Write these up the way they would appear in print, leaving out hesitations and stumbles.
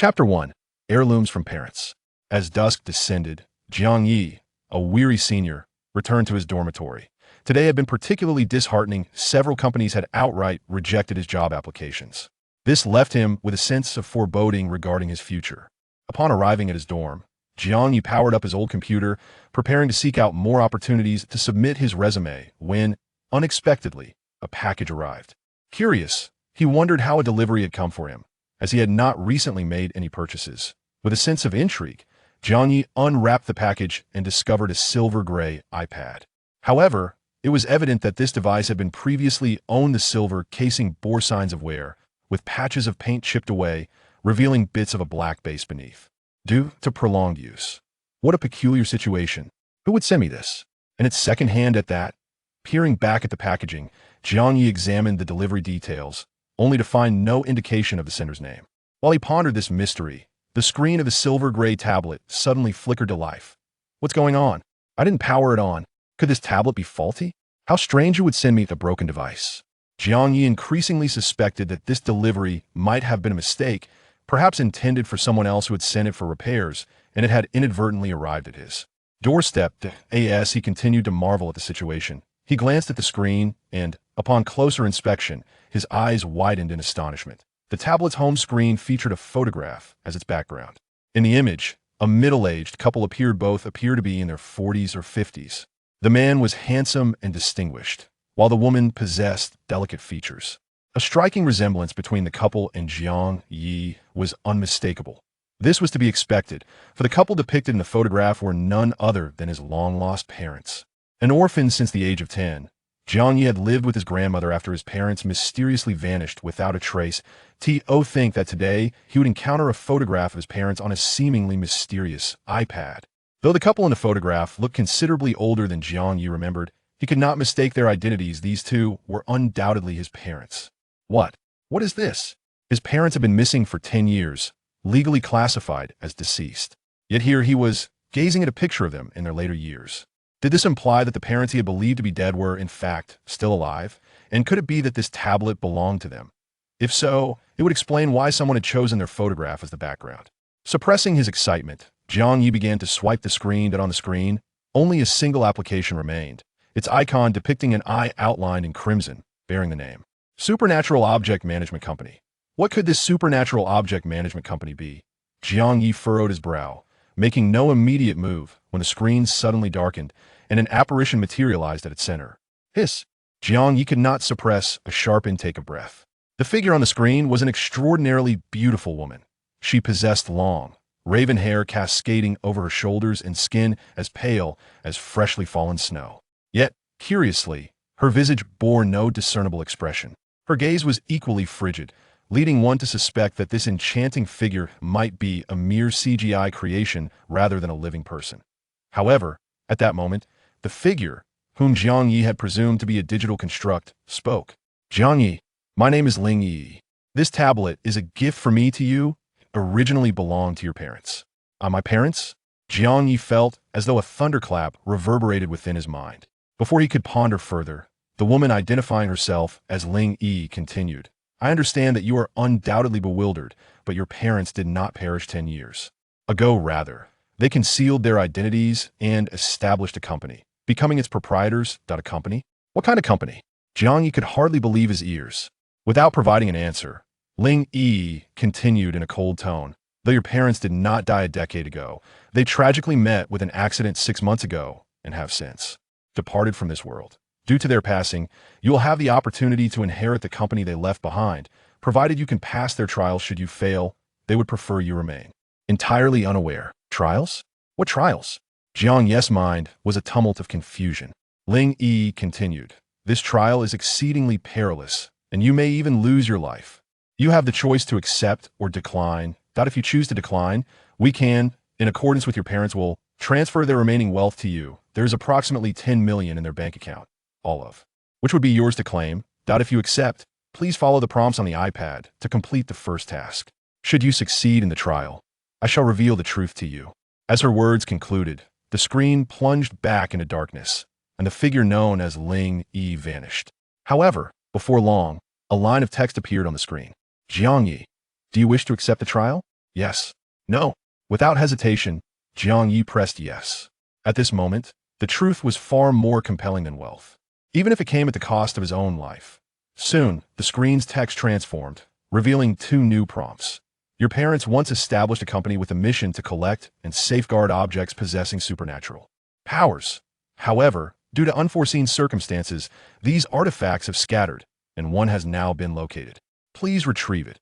Chapter 1. Heirlooms from Parents. As dusk descended, Jiang Yi, a weary senior, returned to his dormitory. Today had been particularly disheartening. Several companies had outright rejected his job applications. This left him with a sense of foreboding regarding his future. Upon arriving at his dorm, Jiang Yi powered up his old computer, preparing to seek out more opportunities to submit his resume when, unexpectedly, a package arrived. Curious, he wondered how a delivery had come for him, as he had not recently made any purchases. With a sense of intrigue, Jiang Yi unwrapped the package and discovered a silver-gray iPad. However, it was evident that this device had been previously owned. The silver casing bore signs of wear, with patches of paint chipped away, revealing bits of a black base beneath, due to prolonged use. What a peculiar situation. Who would send me this? And it's second-hand at that? Peering back at the packaging, Jiang Yi examined the delivery details, only to find no indication of the sender's name. While he pondered this mystery, the screen of the silver-gray tablet suddenly flickered to life. What's going on? I didn't power it on. Could this tablet be faulty? How strange it would send me a broken device. Jiang Yi increasingly suspected that this delivery might have been a mistake, perhaps intended for someone else who had sent it for repairs, and it had inadvertently arrived at his doorstep. As he continued to marvel at the situation, he glanced at the screen and, upon closer inspection, his eyes widened in astonishment. The tablet's home screen featured a photograph as its background. In the image, a middle-aged couple appeared to be in their 40s or 50s. The man was handsome and distinguished, while the woman possessed delicate features. A striking resemblance between the couple and Jiang Yi was unmistakable. This was to be expected, for the couple depicted in the photograph were none other than his long-lost parents. An orphan since the age of 10, Jiang Yi had lived with his grandmother after his parents mysteriously vanished without a trace. Think that today he would encounter a photograph of his parents on a seemingly mysterious iPad. Though the couple in the photograph looked considerably older than Jiang Yi remembered, he could not mistake their identities. These two were undoubtedly his parents. What is this? His parents had been missing for 10 years, legally classified as deceased. Yet here he was, gazing at a picture of them in their later years. Did this imply that the parents he had believed to be dead were, in fact, still alive? And could it be that this tablet belonged to them? If so, it would explain why someone had chosen their photograph as the background. Suppressing his excitement, Jiang Yi began to swipe the screen, but on the screen, only a single application remained, its icon depicting an eye outlined in crimson, bearing the name Supernatural Object Management Company. What could this Supernatural Object Management Company be? Jiang Yi furrowed his brow, making no immediate move when the screen suddenly darkened and an apparition materialized at its center. Hiss! Jiang Yi could not suppress a sharp intake of breath. The figure on the screen was an extraordinarily beautiful woman. She possessed long, raven hair cascading over her shoulders and skin as pale as freshly fallen snow. Yet, curiously, her visage bore no discernible expression. Her gaze was equally frigid, leading one to suspect that this enchanting figure might be a mere CGI creation rather than a living person. However, at that moment, the figure, whom Jiang Yi had presumed to be a digital construct, spoke. Jiang Yi, my name is Ling Yi. This tablet is a gift from me to you. It originally belonged to your parents. My parents? Jiang Yi felt as though a thunderclap reverberated within his mind. Before he could ponder further, the woman identifying herself as Ling Yi continued. I understand that you are undoubtedly bewildered, but your parents did not perish 10 years ago. Rather, they concealed their identities and established a company, becoming its proprietors. A company? What kind of company? Jiang Yi could hardly believe his ears. Without providing an answer, Ling Yi continued in a cold tone. Though your parents did not die a decade ago, they tragically met with an accident 6 months ago and have since departed from this world. Due to their passing, you will have the opportunity to inherit the company they left behind, provided you can pass their trials. Should you fail, they would prefer you remain entirely unaware. Trials? What trials? Jiang Yi's mind was a tumult of confusion. Ling Yi continued. This trial is exceedingly perilous, and you may even lose your life. You have the choice to accept or decline. If you choose to decline, we can, in accordance with your parents, will transfer their remaining wealth to you. There is approximately 10 million in their bank account, all of which would be yours to claim. If you accept, please follow the prompts on the iPad to complete the first task. Should you succeed in the trial, I shall reveal the truth to you. As her words concluded, the screen plunged back into darkness, and the figure known as Ling Yi vanished. However, before long, a line of text appeared on the screen. Jiang Yi, do you wish to accept the trial? Yes. No. Without hesitation, Jiang Yi pressed yes. At this moment, the truth was far more compelling than wealth, even if it came at the cost of his own life. Soon, the screen's text transformed, revealing two new prompts. Your parents once established a company with a mission to collect and safeguard objects possessing supernatural powers. However, due to unforeseen circumstances, these artifacts have scattered, and one has now been located. Please retrieve it.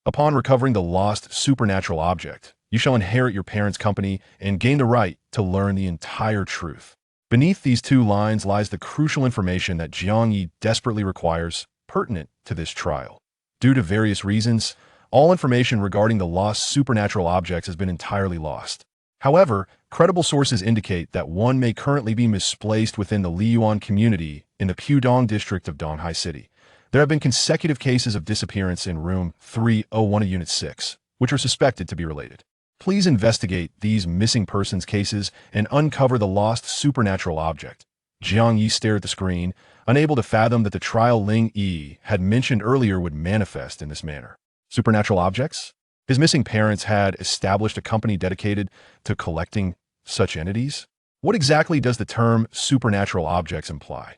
Upon recovering the lost supernatural object, you shall inherit your parents' company and gain the right to learn the entire truth. Beneath these two lines lies the crucial information that Jiang Yi desperately requires, pertinent to this trial. Due to various reasons, all information regarding the lost supernatural objects has been entirely lost. However, credible sources indicate that one may currently be misplaced within the Liyuan community in the Pudong district of Donghai City. There have been consecutive cases of disappearance in room 301 of Unit 6, which are suspected to be related. Please investigate these missing persons cases and uncover the lost supernatural object. Jiang Yi stared at the screen, unable to fathom that the trial Ling Yi had mentioned earlier would manifest in this manner. Supernatural objects? His missing parents had established a company dedicated to collecting such entities? What exactly does the term supernatural objects imply?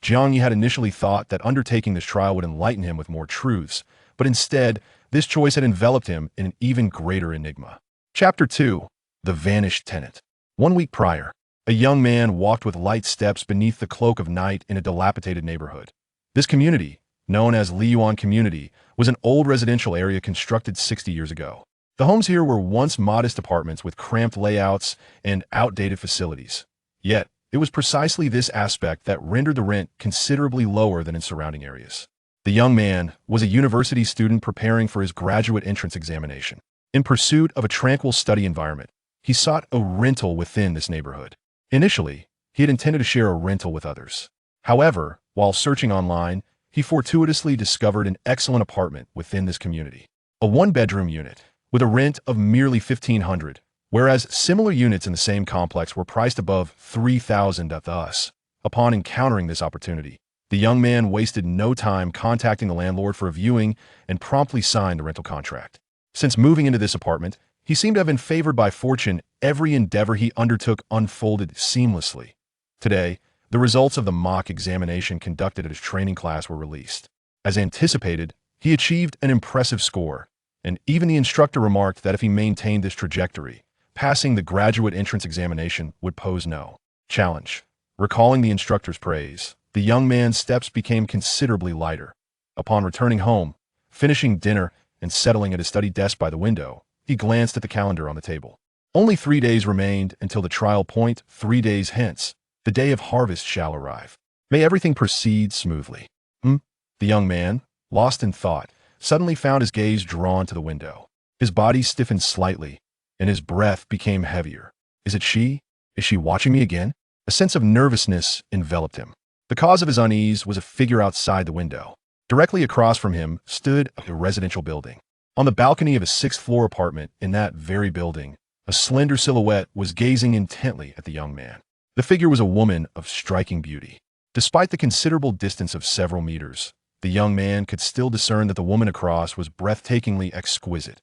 Jiang Yi had initially thought that undertaking this trial would enlighten him with more truths, but instead, this choice had enveloped him in an even greater enigma. Chapter 2. The Vanished Tenant. 1 week prior, a young man walked with light steps beneath the cloak of night in a dilapidated neighborhood. This community, known as Liyuan Community, was an old residential area constructed 60 years ago. The homes here were once modest apartments with cramped layouts and outdated facilities. Yet, it was precisely this aspect that rendered the rent considerably lower than in surrounding areas. The young man was a university student preparing for his graduate entrance examination. In pursuit of a tranquil study environment, he sought a rental within this neighborhood. Initially, he had intended to share a rental with others. However, while searching online, he fortuitously discovered an excellent apartment within this community. A one-bedroom unit, with a rent of merely $1,500, whereas similar units in the same complex were priced above $3,000. Thus, upon encountering this opportunity, the young man wasted no time contacting the landlord for a viewing and promptly signed the rental contract. Since moving into this apartment, he seemed to have been favored by fortune. Every endeavor he undertook unfolded seamlessly. Today, the results of the mock examination conducted at his training class were released. As anticipated, he achieved an impressive score, and even the instructor remarked that if he maintained this trajectory, passing the graduate entrance examination would pose no challenge. Recalling the instructor's praise, the young man's steps became considerably lighter. Upon returning home, finishing dinner, and settling at his study desk by the window, he glanced at the calendar on the table. Only 3 days remained until the trial point. 3 days hence, the day of harvest shall arrive. May everything proceed smoothly. The young man, lost in thought, suddenly found his gaze drawn to the window. His body stiffened slightly, and his breath became heavier. Is it she? Is she watching me again? A sense of nervousness enveloped him. The cause of his unease was a figure outside the window. Directly across from him stood a residential building. On the balcony of a 6th-floor apartment in that very building, a slender silhouette was gazing intently at the young man. The figure was a woman of striking beauty. Despite the considerable distance of several meters, the young man could still discern that the woman across was breathtakingly exquisite.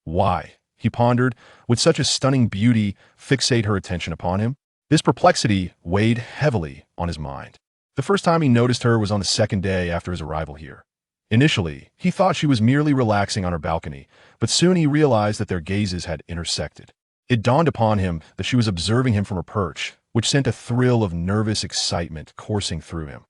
Why, he pondered, would such a stunning beauty fixate her attention upon him? This perplexity weighed heavily on his mind. The first time he noticed her was on the second day after his arrival here. Initially, he thought she was merely relaxing on her balcony, but soon he realized that their gazes had intersected. It dawned upon him that she was observing him from her perch, which sent a thrill of nervous excitement coursing through him.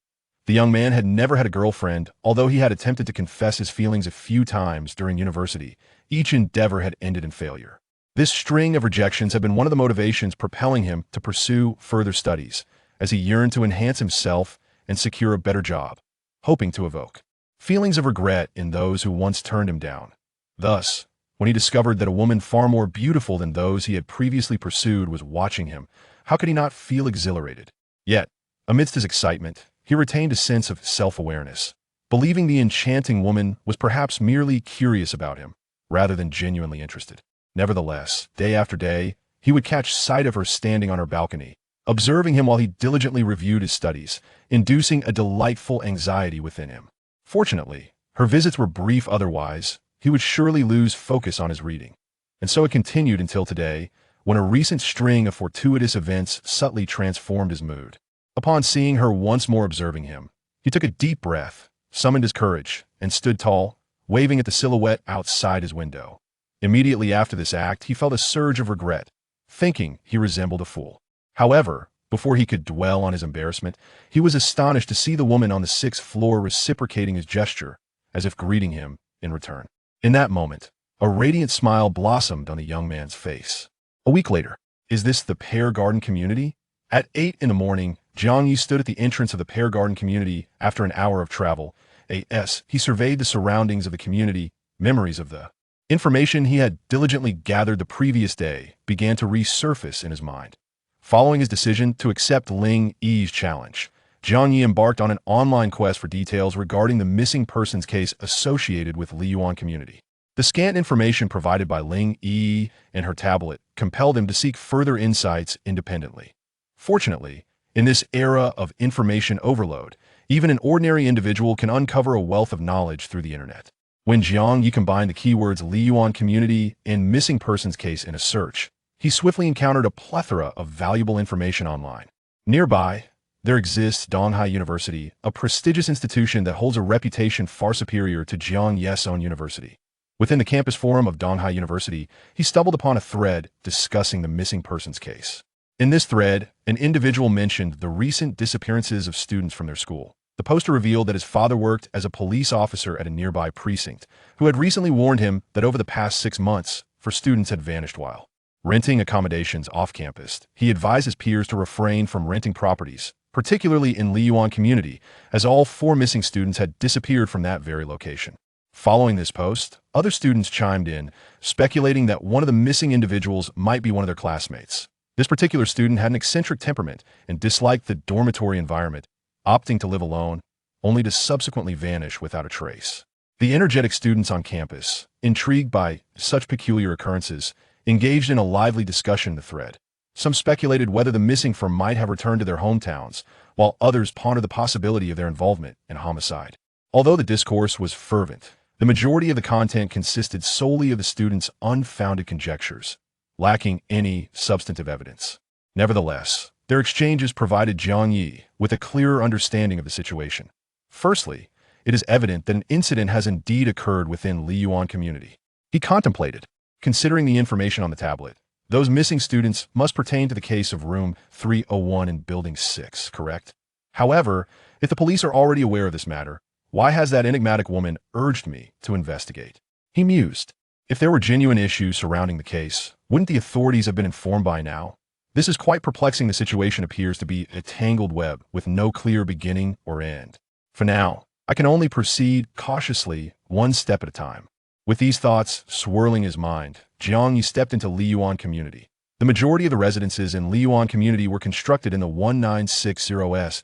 The young man had never had a girlfriend, although he had attempted to confess his feelings a few times during university. Each endeavor had ended in failure. This string of rejections had been one of the motivations propelling him to pursue further studies, as he yearned to enhance himself and secure a better job, hoping to evoke feelings of regret in those who once turned him down. Thus, when he discovered that a woman far more beautiful than those he had previously pursued was watching him, how could he not feel exhilarated? Yet, amidst his excitement, he retained a sense of self-awareness, believing the enchanting woman was perhaps merely curious about him, rather than genuinely interested. Nevertheless, day after day, he would catch sight of her standing on her balcony, observing him while he diligently reviewed his studies, inducing a delightful anxiety within him. Fortunately, her visits were brief, otherwise he would surely lose focus on his reading. And so it continued until today, when a recent string of fortuitous events subtly transformed his mood. Upon seeing her once more observing him, he took a deep breath, summoned his courage, and stood tall, waving at the silhouette outside his window. Immediately after this act, he felt a surge of regret, thinking he resembled a fool. However, before he could dwell on his embarrassment, he was astonished to see the woman on the 6th floor reciprocating his gesture, as if greeting him in return. In that moment, a radiant smile blossomed on the young man's face. A week later, is this the Pear Garden community? At 8 in the morning, Zhang Yi stood at the entrance of the Pear Garden community after an hour of travel. He surveyed the surroundings of the community. Memories of the information he had diligently gathered the previous day began to resurface in his mind. Following his decision to accept Ling Yi's challenge, Zhang Yi embarked on an online quest for details regarding the missing persons case associated with Liyuan community. The scant information provided by Ling Yi and her tablet compelled him to seek further insights independently. Fortunately, in this era of information overload, even an ordinary individual can uncover a wealth of knowledge through the internet. When Zhang Yi combined the keywords Liyuan community and missing persons case in a search, he swiftly encountered a plethora of valuable information online. Nearby, there exists Donghai University, a prestigious institution that holds a reputation far superior to Zhang Yi's own university. Within the campus forum of Donghai University, he stumbled upon a thread discussing the missing persons case. In this thread, an individual mentioned the recent disappearances of students from their school. The poster revealed that his father worked as a police officer at a nearby precinct, who had recently warned him that over the past 6 months, 4 students had vanished while renting accommodations off-campus. He advised his peers to refrain from renting properties, particularly in Liyuan community, as all 4 missing students had disappeared from that very location. Following this post, other students chimed in, speculating that one of the missing individuals might be one of their classmates. This particular student had an eccentric temperament and disliked the dormitory environment, opting to live alone, only to subsequently vanish without a trace. The energetic students on campus, intrigued by such peculiar occurrences, engaged in a lively discussion in the thread. Some speculated whether the missing four might have returned to their hometowns, while others pondered the possibility of their involvement in homicide. Although the discourse was fervent, the majority of the content consisted solely of the students' unfounded conjectures, lacking any substantive evidence. Nevertheless, their exchanges provided Zhang Yi with a clearer understanding of the situation. Firstly, it is evident that an incident has indeed occurred within Liyuan community. He contemplated, considering the information on the tablet. Those missing students must pertain to the case of room 301 in building 6, correct? However, if the police are already aware of this matter, why has that enigmatic woman urged me to investigate? He mused. If there were genuine issues surrounding the case, wouldn't the authorities have been informed by now? This is quite perplexing. The situation appears to be a tangled web with no clear beginning or end. For now, I can only proceed cautiously, one step at a time. With these thoughts swirling his mind, Zhang Yi stepped into Liyuan community. The majority of the residences in Liyuan community were constructed in the 1960s.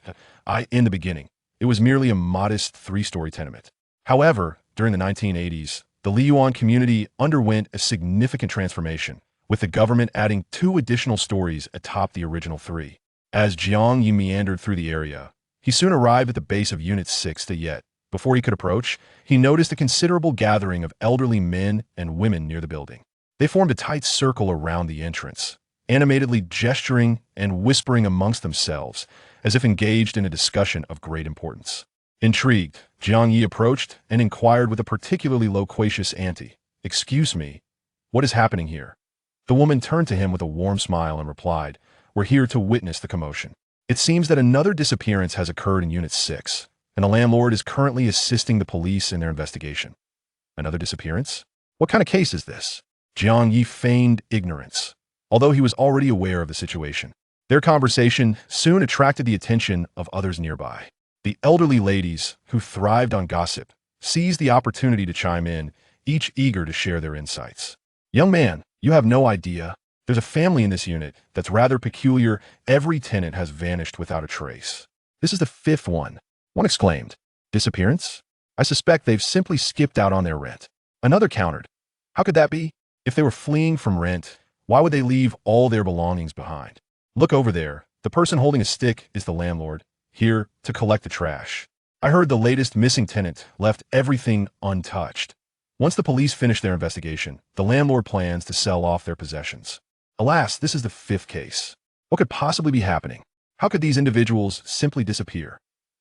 In the beginning, it was merely a modest 3-story tenement. However, during the 1980s, the Liyuan community underwent a significant transformation, with the government adding 2 additional stories atop the original 3. As Zhang Yi meandered through the area, he soon arrived at the base of Unit 6. Yet, before he could approach, he noticed a considerable gathering of elderly men and women near the building. They formed a tight circle around the entrance, animatedly gesturing and whispering amongst themselves, as if engaged in a discussion of great importance. Intrigued, Zhang Yi approached and inquired with a particularly loquacious auntie, "Excuse me, what is happening here?" The woman turned to him with a warm smile and replied, "We're here to witness the commotion. It seems that another disappearance has occurred in Unit 6, and the landlord is currently assisting the police in their investigation." Another disappearance? What kind of case is this? Zhang Yi feigned ignorance, although he was already aware of the situation. Their conversation soon attracted the attention of others nearby. The elderly ladies, who thrived on gossip, seized the opportunity to chime in, each eager to share their insights. "Young man, you have no idea. There's a family in this unit that's rather peculiar. Every tenant has vanished without a trace. This is the 5th one." One exclaimed, "Disappearance? I suspect they've simply skipped out on their rent." Another countered, "How could that be? If they were fleeing from rent, why would they leave all their belongings behind? Look over there. The person holding a stick is the landlord, here to collect the trash. I heard the latest missing tenant left everything untouched." Once the police finish their investigation, the landlord plans to sell off their possessions. Alas, this is the fifth case. What could possibly be happening? How could these individuals simply disappear?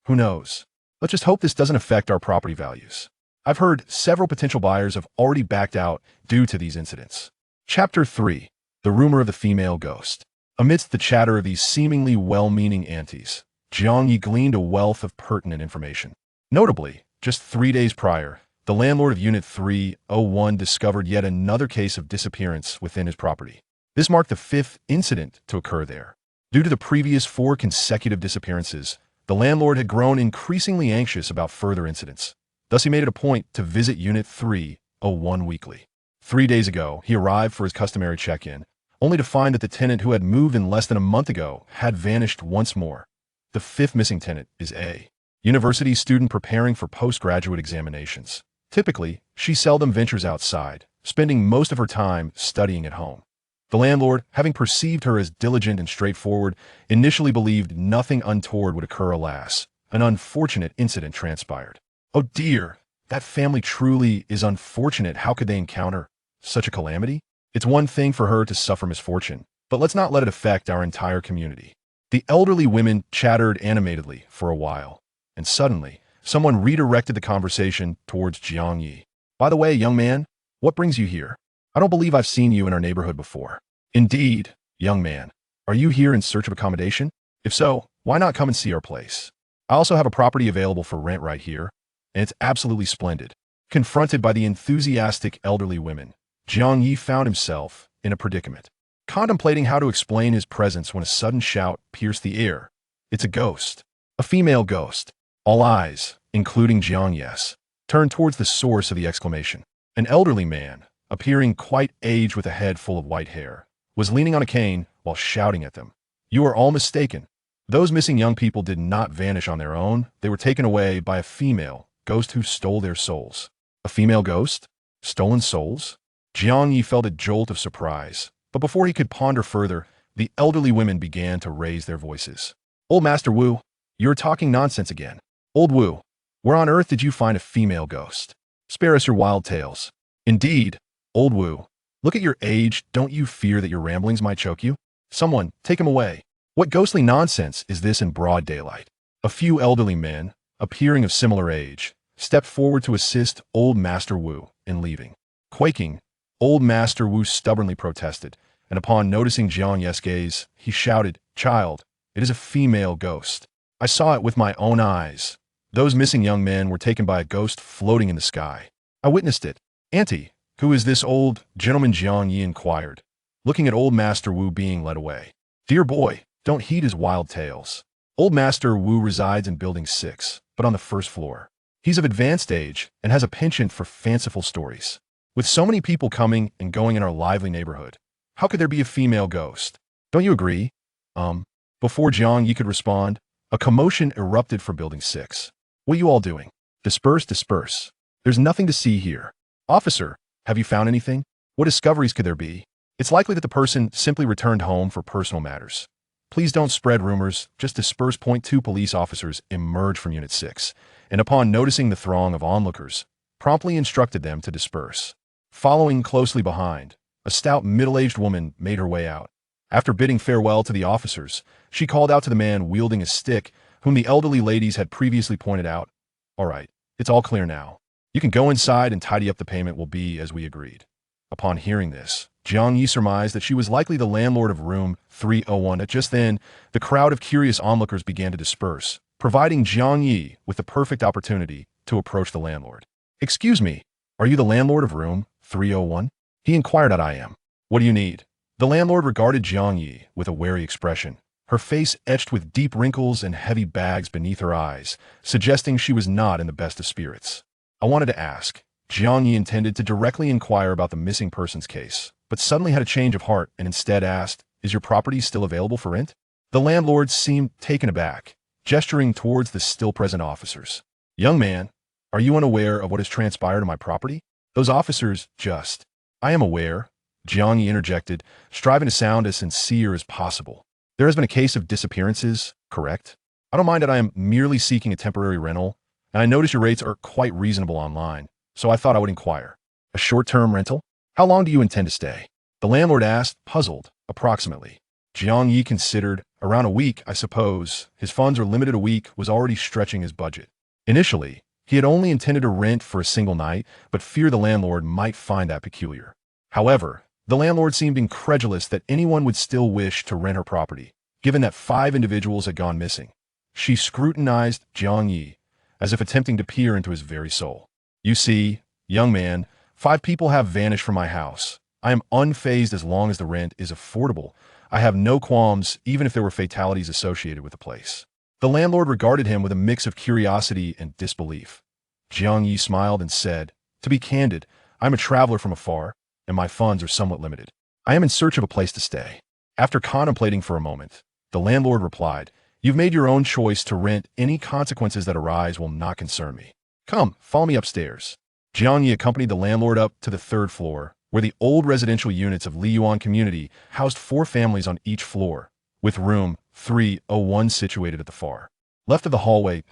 Who knows? Let's just hope this doesn't affect our property values. I've heard several potential buyers have already backed out due to these incidents. Chapter 3. The Rumor of the Female Ghost. Amidst the chatter of these seemingly well-meaning aunties, Jiang Yi gleaned a wealth of pertinent information. Notably, just 3 days prior, the landlord of Unit 301 discovered yet another case of disappearance within his property. This marked the fifth incident to occur there. Due to the previous 4 consecutive disappearances, the landlord had grown increasingly anxious about further incidents. Thus, he made it a point to visit Unit 301 weekly. 3 days ago, he arrived for his customary check-in, only to find that the tenant who had moved in less than a month ago had vanished once more. The fifth missing tenant is a university student preparing for postgraduate examinations. Typically, she seldom ventures outside, spending most of her time studying at home. The landlord, having perceived her as diligent and straightforward, initially believed nothing untoward would occur. Alas, an unfortunate incident transpired. Oh dear, that family truly is unfortunate. How could they encounter such a calamity? It's one thing for her to suffer misfortune, but let's not let it affect our entire community. The elderly women chattered animatedly for a while, and suddenly, someone redirected the conversation towards Jiang Yi. By the way, young man, what brings you here? I don't believe I've seen you in our neighborhood before. Indeed, young man. Are you here in search of accommodation? If so, why not come and see our place? I also have a property available for rent right here, and it's absolutely splendid. Confronted by the enthusiastic elderly women, Jiang Yi found himself in a predicament, contemplating how to explain his presence when a sudden shout pierced the air. It's a ghost. A female ghost. All eyes, including Jiang Yi's, turned towards the source of the exclamation. An elderly man, appearing quite aged with a head full of white hair, was leaning on a cane while shouting at them. You are all mistaken. Those missing young people did not vanish on their own. They were taken away by a female ghost who stole their souls. A female ghost? Stolen souls? Jiang Yi felt a jolt of surprise, but before he could ponder further, the elderly women began to raise their voices. Old Master Wu, you're talking nonsense again. Old Wu, where on earth did you find a female ghost? Spare us your wild tales. Indeed, Old Wu, look at your age. Don't you fear that your ramblings might choke you? Someone, take him away. What ghostly nonsense is this in broad daylight? A few elderly men, appearing of similar age, stepped forward to assist Old Master Wu in leaving. Quaking, Old Master Wu stubbornly protested, and upon noticing Jiang Yi's gaze, he shouted, Child, it is a female ghost. I saw it with my own eyes. Those missing young men were taken by a ghost floating in the sky. I witnessed it. Auntie, who is this old gentleman? Jiang Yi inquired, looking at Old Master Wu being led away. Dear boy, don't heed his wild tales. Old Master Wu resides in Building 6, but on the first floor. He's of advanced age and has a penchant for fanciful stories. With so many people coming and going in our lively neighborhood, how could there be a female ghost? Don't you agree? Before Jiang Yi could respond, a commotion erupted from Building 6. What are you all doing? Disperse, disperse. There's nothing to see here. Officer, have you found anything? What discoveries could there be? It's likely that the person simply returned home for personal matters. Please don't spread rumors, just disperse. Point 2 police officers emerged from Unit 6, and upon noticing the throng of onlookers, promptly instructed them to disperse. Following closely behind, a stout middle-aged woman made her way out. After bidding farewell to the officers, she called out to the man wielding a stick, whom the elderly ladies had previously pointed out. All right, it's all clear now. You can go inside and tidy up. The payment will be as we agreed. Upon hearing this, Jiang Yi surmised that she was likely the landlord of room 301. Just then, the crowd of curious onlookers began to disperse, providing Jiang Yi with the perfect opportunity to approach the landlord. Excuse me, are you the landlord of room 301? He inquired. I am. What do you need? The landlord regarded Jiang Yi with a wary expression, her face etched with deep wrinkles and heavy bags beneath her eyes, suggesting she was not in the best of spirits. I wanted to ask. Jiang Yi intended to directly inquire about the missing persons case, but suddenly had a change of heart and instead asked, Is your property still available for rent? The landlord seemed taken aback, gesturing towards the still present officers. Young man, are you unaware of what has transpired on my property? Those officers just... I am aware, Jiang Yi interjected, striving to sound as sincere as possible. There has been a case of disappearances, correct? I don't mind that I am merely seeking a temporary rental, and I notice your rates are quite reasonable online, so I thought I would inquire. A short-term rental? How long do you intend to stay? The landlord asked, puzzled. Approximately. Jiang Yi considered, around a week, I suppose. His funds are limited. A week was already stretching his budget. Initially, he had only intended to rent for a single night, but feared the landlord might find that peculiar. However, the landlord seemed incredulous that anyone would still wish to rent her property, given that 5 individuals had gone missing. She scrutinized Jiang Yi, as if attempting to peer into his very soul. You see, young man, 5 people have vanished from my house. I am unfazed as long as the rent is affordable. I have no qualms, even if there were fatalities associated with the place. The landlord regarded him with a mix of curiosity and disbelief. Jiang Yi smiled and said, to be candid, I am a traveler from afar, and my funds are somewhat limited. I am in search of a place to stay. After contemplating for a moment, the landlord replied, you've made your own choice to rent. Any consequences that arise will not concern me. Come, follow me upstairs. Jiang Yi accompanied the landlord up to the 3rd floor, where the old residential units of Liyuan community housed 4 families on each floor, with room 301 situated at the far left of the hallway.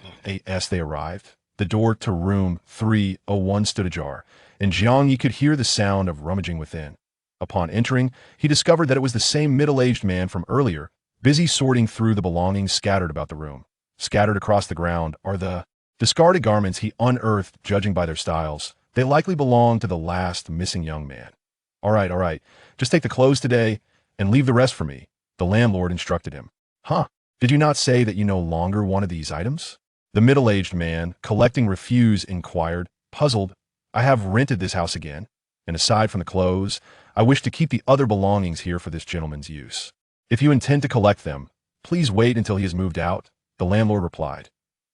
As they arrived, the door to room 301 stood ajar, and Jiang Yi could hear the sound of rummaging within. Upon entering, he discovered that it was the same middle-aged man from earlier, busy sorting through the belongings scattered about the room. Scattered across the ground are the discarded garments he unearthed. Judging by their styles, they likely belonged to the last missing young man. All right, just take the clothes today and leave the rest for me, the landlord instructed him. Huh, did you not say that you no longer wanted these items? The middle-aged man, collecting refuse, inquired, puzzled. I have rented this house again, and aside from the clothes, I wish to keep the other belongings here for this gentleman's use. If you intend to collect them, please wait until he has moved out, the landlord replied.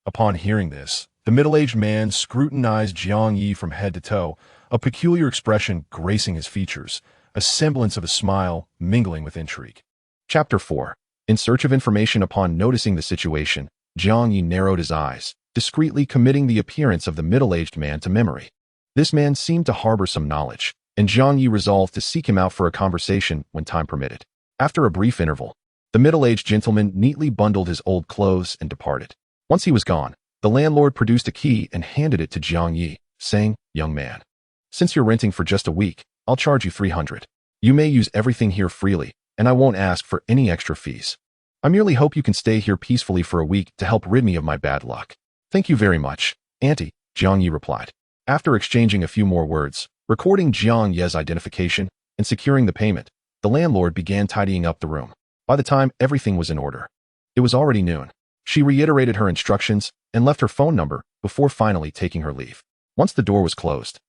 Upon hearing this, the middle-aged man scrutinized Jiang Yi from head to toe, a peculiar expression gracing his features, a semblance of a smile mingling with intrigue. Chapter 4. In search of information. Upon noticing the situation, Jiang Yi narrowed his eyes, discreetly committing the appearance of the middle-aged man to memory. This man seemed to harbor some knowledge, and Jiang Yi resolved to seek him out for a conversation when time permitted. After a brief interval, the middle-aged gentleman neatly bundled his old clothes and departed. Once he was gone, the landlord produced a key and handed it to Jiang Yi, saying, young man, since you're renting for just a week, I'll charge you 300. You may use everything here freely, and I won't ask for any extra fees. I merely hope you can stay here peacefully for a week to help rid me of my bad luck. Thank you very much, Auntie, Jiang Yi replied. After exchanging a few more words, recording Jiang Yi's identification, and securing the payment, the landlord began tidying up the room. By the time everything was in order, it was already noon. She reiterated her instructions and left her phone number before finally taking her leave. Once the door was closed,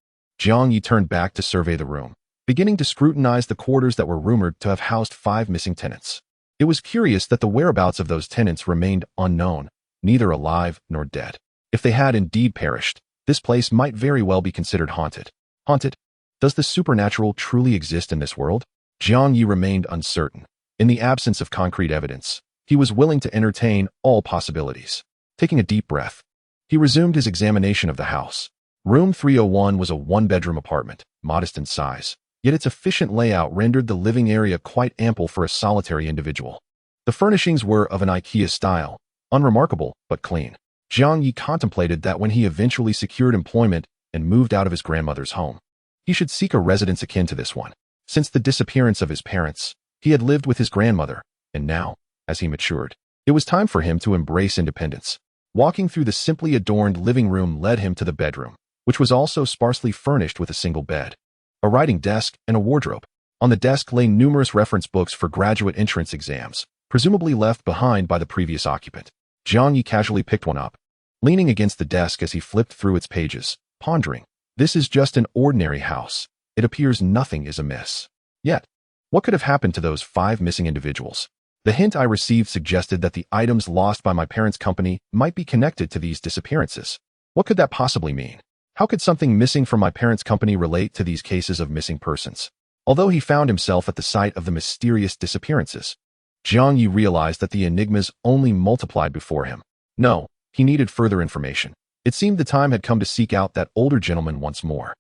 Jiang Yi turned back to survey the room, beginning to scrutinize the quarters that were rumored to have housed 5 missing tenants. It was curious that the whereabouts of those tenants remained unknown, neither alive nor dead. If they had indeed perished, this place might very well be considered haunted. Haunted? Does the supernatural truly exist in this world? Jiang Yi remained uncertain. In the absence of concrete evidence, he was willing to entertain all possibilities. Taking a deep breath, he resumed his examination of the house. Room 301 was a 1-bedroom apartment, modest in size, yet its efficient layout rendered the living area quite ample for a solitary individual. The furnishings were of an IKEA style, unremarkable but clean. Jiang Yi contemplated that when he eventually secured employment and moved out of his grandmother's home, he should seek a residence akin to this one. Since the disappearance of his parents, he had lived with his grandmother, and now, as he matured, it was time for him to embrace independence. Walking through the simply adorned living room led him to the bedroom, which was also sparsely furnished with a single bed, a writing desk, and a wardrobe. On the desk lay numerous reference books for graduate entrance exams, presumably left behind by the previous occupant. Jiang Yi casually picked one up, leaning against the desk as he flipped through its pages, pondering, this is just an ordinary house. It appears nothing is amiss. Yet, what could have happened to those 5 missing individuals? The hint I received suggested that the items lost by my parents' company might be connected to these disappearances. What could that possibly mean? How could something missing from my parents' company relate to these cases of missing persons? Although he found himself at the site of the mysterious disappearances, Jiang Yi realized that the enigmas only multiplied before him. No, he needed further information. It seemed the time had come to seek out that older gentleman once more.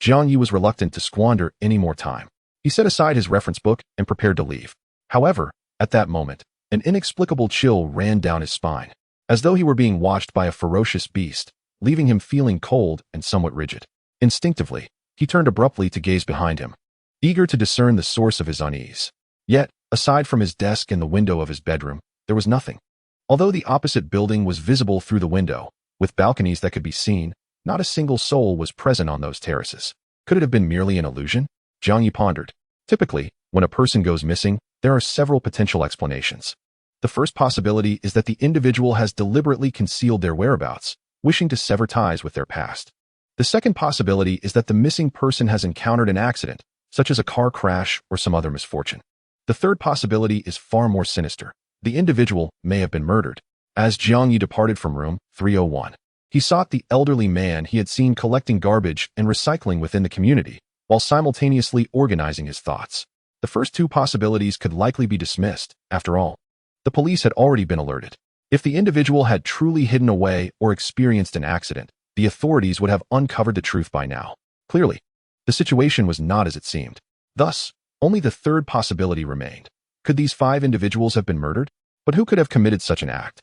Jiang Yi was reluctant to squander any more time. He set aside his reference book and prepared to leave. However, at that moment, an inexplicable chill ran down his spine, as though he were being watched by a ferocious beast, leaving him feeling cold and somewhat rigid. Instinctively, He turned abruptly to gaze behind him, eager to discern the source of his unease. Yet, aside from his desk and the window of his bedroom, there was nothing. Although the opposite building was visible through the window, with balconies that could be seen, not a single soul was present on those terraces. Could it have been merely an illusion? Zhang Yi pondered. Typically, when a person goes missing, there are several potential explanations. The first possibility is that the individual has deliberately concealed their whereabouts, wishing to sever ties with their past. The second possibility is that the missing person has encountered an accident, such as a car crash or some other misfortune. The third possibility is far more sinister. The individual may have been murdered. As Zhang Yi departed from room 301, he sought the elderly man he had seen collecting garbage and recycling within the community, while simultaneously organizing his thoughts. The first two possibilities could likely be dismissed. After all, the police had already been alerted. If the individual had truly hidden away or experienced an accident, the authorities would have uncovered the truth by now. Clearly, the situation was not as it seemed. Thus, only the third possibility remained. Could these 5 individuals have been murdered? But who could have committed such an act?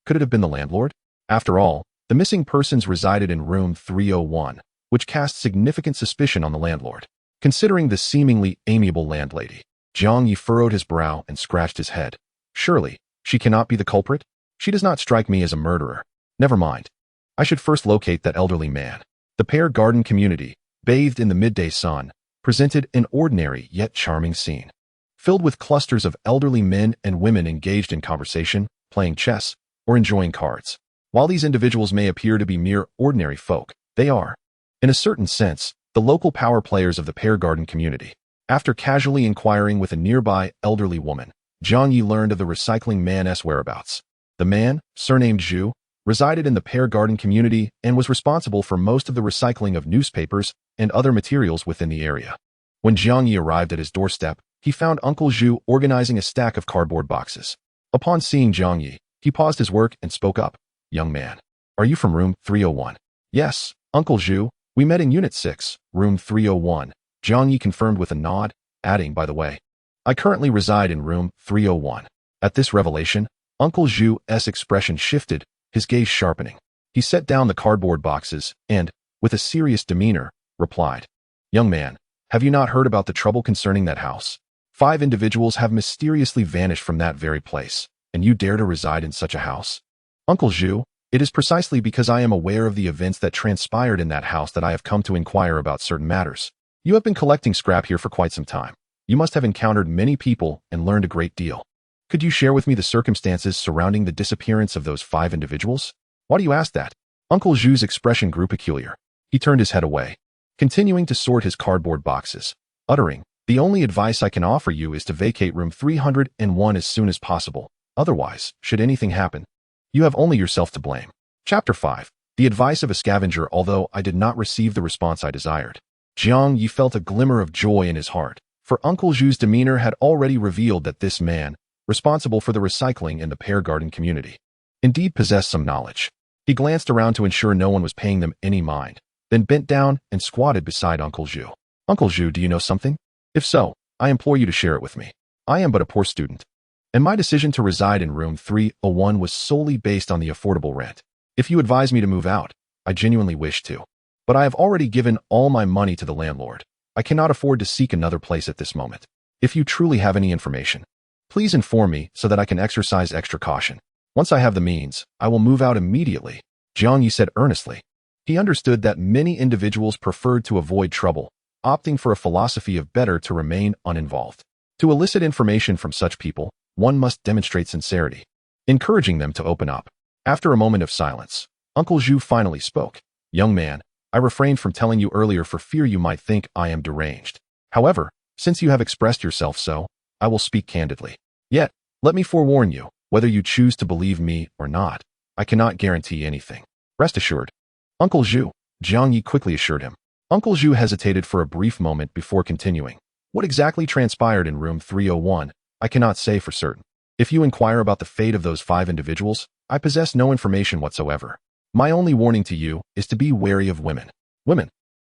Could it have been the landlord? After all, the missing persons resided in room 301, which cast significant suspicion on the landlord. Considering the seemingly amiable landlady, Zhang Yi furrowed his brow and scratched his head. Surely, she cannot be the culprit? She does not strike me as a murderer. Never mind. I should first locate that elderly man. The Pear Garden community, bathed in the midday sun, presented an ordinary yet charming scene. Filled with clusters of elderly men and women engaged in conversation, playing chess, or enjoying cards. While these individuals may appear to be mere ordinary folk, they are, in a certain sense, the local power players of the Pear Garden community. After casually inquiring with a nearby elderly woman, Zhang Yi learned of the recycling man's whereabouts. The man, surnamed Zhu, resided in the Pear Garden community and was responsible for most of the recycling of newspapers and other materials within the area. When Zhang Yi arrived at his doorstep, he found Uncle Zhu organizing a stack of cardboard boxes. Upon seeing Zhang Yi, he paused his work and spoke up. "Young man, are you from room 301? "Yes, Uncle Zhu, we met in Unit 6, room 301, Zhang Yi confirmed with a nod, adding, by the way, "I currently reside in room 301. At this revelation, Uncle Zhu's expression shifted, his gaze sharpening. He set down the cardboard boxes and, with a serious demeanor, replied, "Young man, have you not heard about the trouble concerning that house? 5 individuals have mysteriously vanished from that very place, and you dare to reside in such a house? Uncle Zhu, it is precisely because I am aware of the events that transpired in that house that I have come to inquire about certain matters. You have been collecting scrap here for quite some time. You must have encountered many people and learned a great deal. Could you share with me the circumstances surrounding the disappearance of those 5 individuals? Why do you ask that?" Uncle Zhu's expression grew peculiar. He turned his head away, continuing to sort his cardboard boxes, uttering, "The only advice I can offer you is to vacate room 301 as soon as possible. Otherwise, should anything happen, you have only yourself to blame." Chapter 5. The advice of a scavenger. Although I did not receive the response I desired, Zhang Yi felt a glimmer of joy in his heart, for Uncle Zhu's demeanor had already revealed that this man, responsible for the recycling in the Pear Garden community, indeed possessed some knowledge. He glanced around to ensure no one was paying them any mind, then bent down and squatted beside Uncle Zhu. "Uncle Zhu, do you know something? If so, I implore you to share it with me. I am but a poor student, and my decision to reside in room 301 was solely based on the affordable rent. If you advise me to move out, I genuinely wish to. But I have already given all my money to the landlord. I cannot afford to seek another place at this moment. If you truly have any information, please inform me so that I can exercise extra caution. Once I have the means, I will move out immediately," Zhang Yi said earnestly. He understood that many individuals preferred to avoid trouble, opting for a philosophy of better to remain uninvolved. To elicit information from such people, one must demonstrate sincerity, encouraging them to open up. After a moment of silence, Uncle Zhu finally spoke. "Young man, I refrained from telling you earlier for fear you might think I am deranged. However, since you have expressed yourself so, I will speak candidly. Yet, let me forewarn you, whether you choose to believe me or not, I cannot guarantee anything. Rest assured." "Uncle Zhu," Zhang Yi quickly assured him. Uncle Zhu hesitated for a brief moment before continuing. "What exactly transpired in room 301, I cannot say for certain. If you inquire about the fate of those 5 individuals, I possess no information whatsoever. My only warning to you is to be wary of women." "Women?"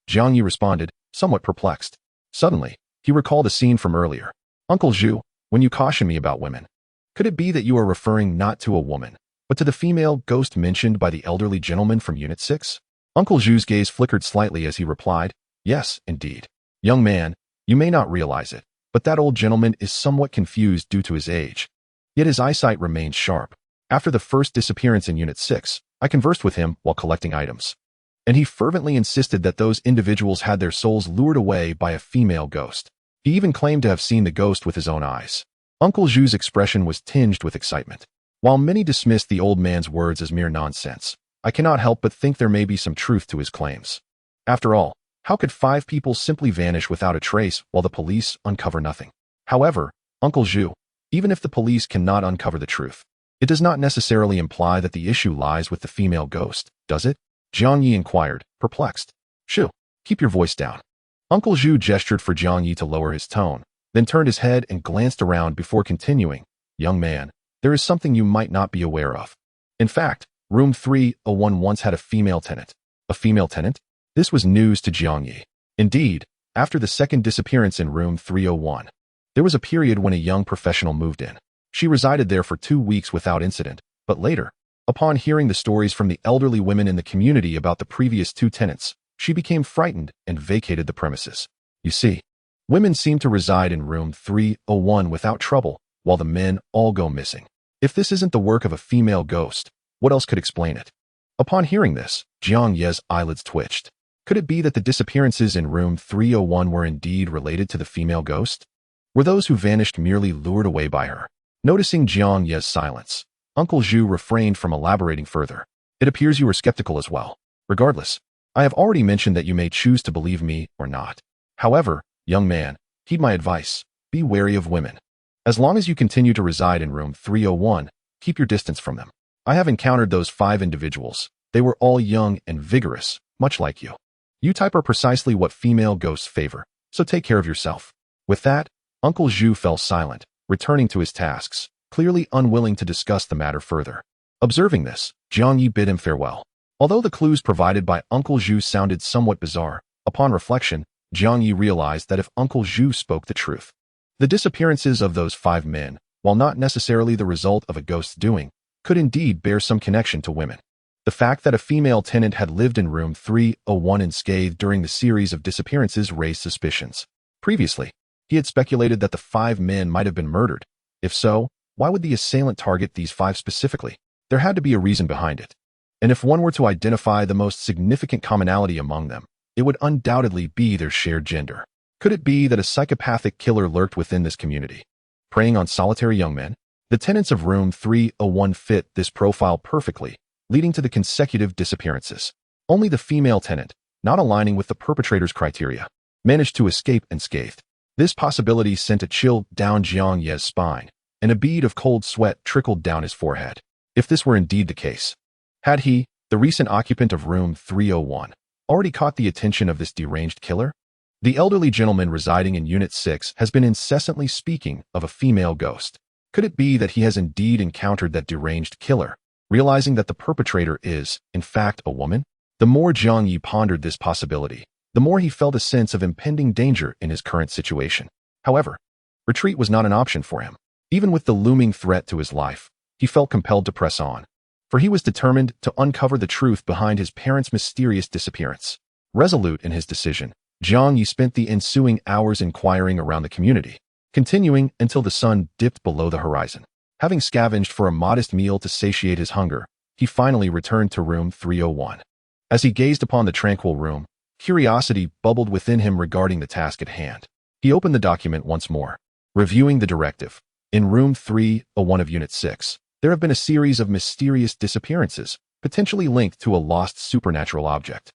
Zhang Yi responded, somewhat perplexed. Suddenly, he recalled a scene from earlier. "Uncle Zhu, when you caution me about women, could it be that you are referring not to a woman, but to the female ghost mentioned by the elderly gentleman from Unit 6? Uncle Zhu's gaze flickered slightly as he replied, Yes, indeed. Young man, you may not realize it, but that old gentleman is somewhat confused due to his age. Yet his eyesight remains sharp. After the first disappearance in Unit 6, I conversed with him while collecting items. And he fervently insisted that those individuals had their souls lured away by a female ghost. He even claimed to have seen the ghost with his own eyes. Uncle Zhu's expression was tinged with excitement. While many dismissed the old man's words as mere nonsense, I cannot help but think there may be some truth to his claims. After all, how could 5 people simply vanish without a trace while the police uncover nothing? However, Uncle Zhu, even if the police cannot uncover the truth, it does not necessarily imply that the issue lies with the female ghost, does it? Jiang Yi inquired, perplexed. Shu, keep your voice down. Uncle Zhu gestured for Jiang Yi to lower his tone, then turned his head and glanced around before continuing. Young man, there is something you might not be aware of. In fact, room 301 once had a female tenant. A female tenant? This was news to Jiang Yi. Indeed, after the second disappearance in room 301, there was a period when a young professional moved in. She resided there for 2 weeks without incident, but later, upon hearing the stories from the elderly women in the community about the previous 2 tenants, she became frightened and vacated the premises. You see, women seem to reside in room 301 without trouble, while the men all go missing. If this isn't the work of a female ghost, what else could explain it? Upon hearing this, Jiang Ye's eyelids twitched. Could it be that the disappearances in room 301 were indeed related to the female ghost? Were those who vanished merely lured away by her? Noticing Jiang Ye's silence, Uncle Zhu refrained from elaborating further. It appears you were skeptical as well. Regardless, I have already mentioned that you may choose to believe me or not. However, young man, heed my advice. Be wary of women. As long as you continue to reside in room 301, keep your distance from them. I have encountered those 5 individuals. They were all young and vigorous, much like you. You type are precisely what female ghosts favor, so take care of yourself. With that, Uncle Zhu fell silent, returning to his tasks, clearly unwilling to discuss the matter further. Observing this, Jiang Yi bid him farewell. Although the clues provided by Uncle Zhu sounded somewhat bizarre, upon reflection, Jiang Yi realized that if Uncle Zhu spoke the truth, the disappearances of those 5 men, while not necessarily the result of a ghost's doing, could indeed bear some connection to women. The fact that a female tenant had lived in room 301 unscathed during the series of disappearances raised suspicions. Previously, he had speculated that the 5 men might have been murdered. If so, why would the assailant target these 5 specifically? There had to be a reason behind it. And if one were to identify the most significant commonality among them, it would undoubtedly be their shared gender. Could it be that a psychopathic killer lurked within this community, preying on solitary young men? The tenants of room 301 fit this profile perfectly, leading to the consecutive disappearances. Only the female tenant, not aligning with the perpetrator's criteria, managed to escape unscathed. This possibility sent a chill down Jiang Ye's spine, and a bead of cold sweat trickled down his forehead. If this were indeed the case, had he, the recent occupant of room 301, already caught the attention of this deranged killer? The elderly gentleman residing in Unit 6 has been incessantly speaking of a female ghost. Could it be that he has indeed encountered that deranged killer, realizing that the perpetrator is, in fact, a woman? The more Jiang Yi pondered this possibility, the more he felt a sense of impending danger in his current situation. However, retreat was not an option for him. Even with the looming threat to his life, he felt compelled to press on, for he was determined to uncover the truth behind his parents' mysterious disappearance. Resolute in his decision, Jiang Yi spent the ensuing hours inquiring around the community, continuing until the sun dipped below the horizon. Having scavenged for a modest meal to satiate his hunger, he finally returned to room 301. As he gazed upon the tranquil room, curiosity bubbled within him regarding the task at hand. He opened the document once more, reviewing the directive. In room 301 of Unit 6, there have been a series of mysterious disappearances, potentially linked to a lost supernatural object.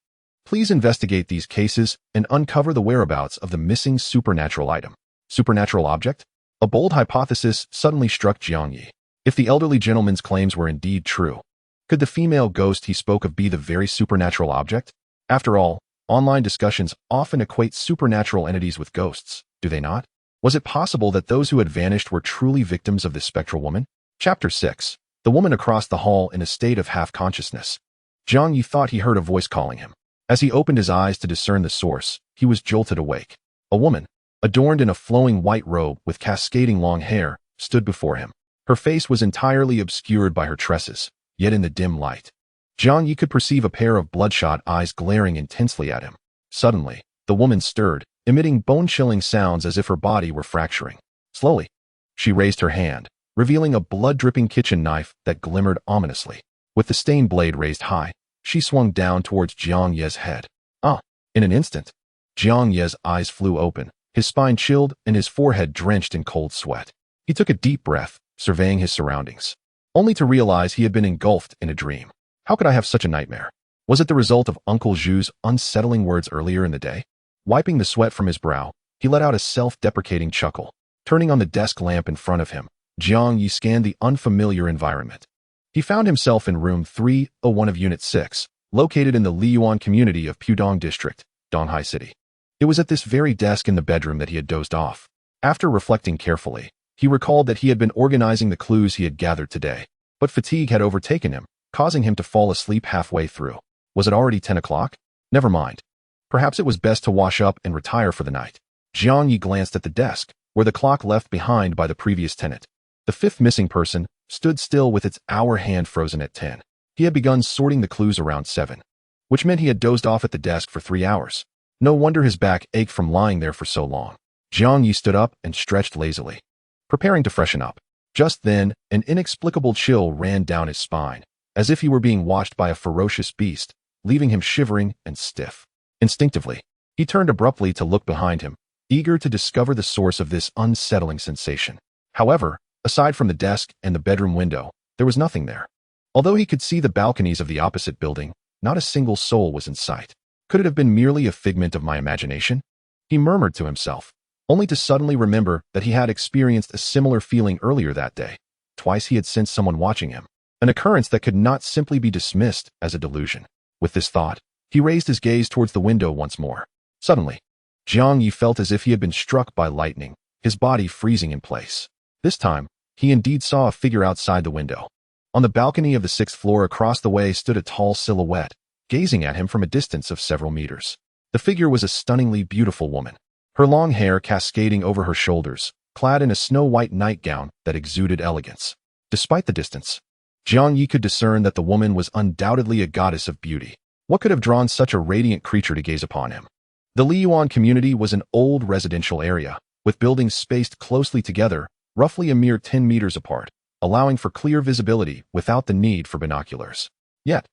Please investigate these cases and uncover the whereabouts of the missing supernatural item. Supernatural object? A bold hypothesis suddenly struck Jiang Yi. If the elderly gentleman's claims were indeed true, could the female ghost he spoke of be the very supernatural object? After all, online discussions often equate supernatural entities with ghosts, do they not? Was it possible that those who had vanished were truly victims of this spectral woman? Chapter 6. The woman across the hall in a state of half-consciousness. Jiang Yi thought he heard a voice calling him. As he opened his eyes to discern the source, he was jolted awake. A woman, adorned in a flowing white robe with cascading long hair, stood before him. Her face was entirely obscured by her tresses, yet in the dim light, Jiang Yi could perceive a pair of bloodshot eyes glaring intensely at him. Suddenly, The woman stirred, emitting bone-chilling sounds as if her body were fracturing. Slowly, she raised her hand, revealing a blood-dripping kitchen knife that glimmered ominously. With the stained blade raised high, she swung down towards Jiang Ye's head. Ah! In an instant, Jiang Ye's eyes flew open, his spine chilled and his forehead drenched in cold sweat. He took a deep breath, surveying his surroundings, only to realize he had been engulfed in a dream. How could I have such a nightmare? Was it the result of Uncle Zhu's unsettling words earlier in the day? Wiping the sweat from his brow, he let out a self-deprecating chuckle. Turning on the desk lamp in front of him, Jiang Yi scanned the unfamiliar environment. He found himself in room 301 of Unit 6, located in the Liyuan community of Pudong District, Donghai City. It was at this very desk in the bedroom that he had dozed off. After reflecting carefully, he recalled that he had been organizing the clues he had gathered today, but fatigue had overtaken him, causing him to fall asleep halfway through. Was it already 10 o'clock? Never mind. Perhaps it was best to wash up and retire for the night. Jiang Yi glanced at the desk, where the clock left behind by the previous tenant. The fifth missing person stood still with its hour hand frozen at 10. He had begun sorting the clues around 7, which meant he had dozed off at the desk for 3 hours. No wonder his back ached from lying there for so long. Jiang Yi stood up and stretched lazily, preparing to freshen up. Just then, an inexplicable chill ran down his spine, as if he were being watched by a ferocious beast, leaving him shivering and stiff. Instinctively, he turned abruptly to look behind him, eager to discover the source of this unsettling sensation. However, aside from the desk and the bedroom window, there was nothing there. Although he could see the balconies of the opposite building, not a single soul was in sight. Could it have been merely a figment of my imagination? He murmured to himself, only to suddenly remember that he had experienced a similar feeling earlier that day. Twice he had sensed someone watching him, an occurrence that could not simply be dismissed as a delusion. With this thought, he raised his gaze towards the window once more. Suddenly, Jiang Yi felt as if he had been struck by lightning, his body freezing in place. This time, he indeed saw a figure outside the window. On the balcony of the 6th floor across the way stood a tall silhouette, gazing at him from a distance of several meters. The figure was a stunningly beautiful woman, her long hair cascading over her shoulders, clad in a snow-white nightgown that exuded elegance. Despite the distance, Jiang Yi could discern that the woman was undoubtedly a goddess of beauty. What could have drawn such a radiant creature to gaze upon him? The Liyuan community was an old residential area, with buildings spaced closely together, roughly a mere 10 meters apart, allowing for clear visibility without the need for binoculars. Yet,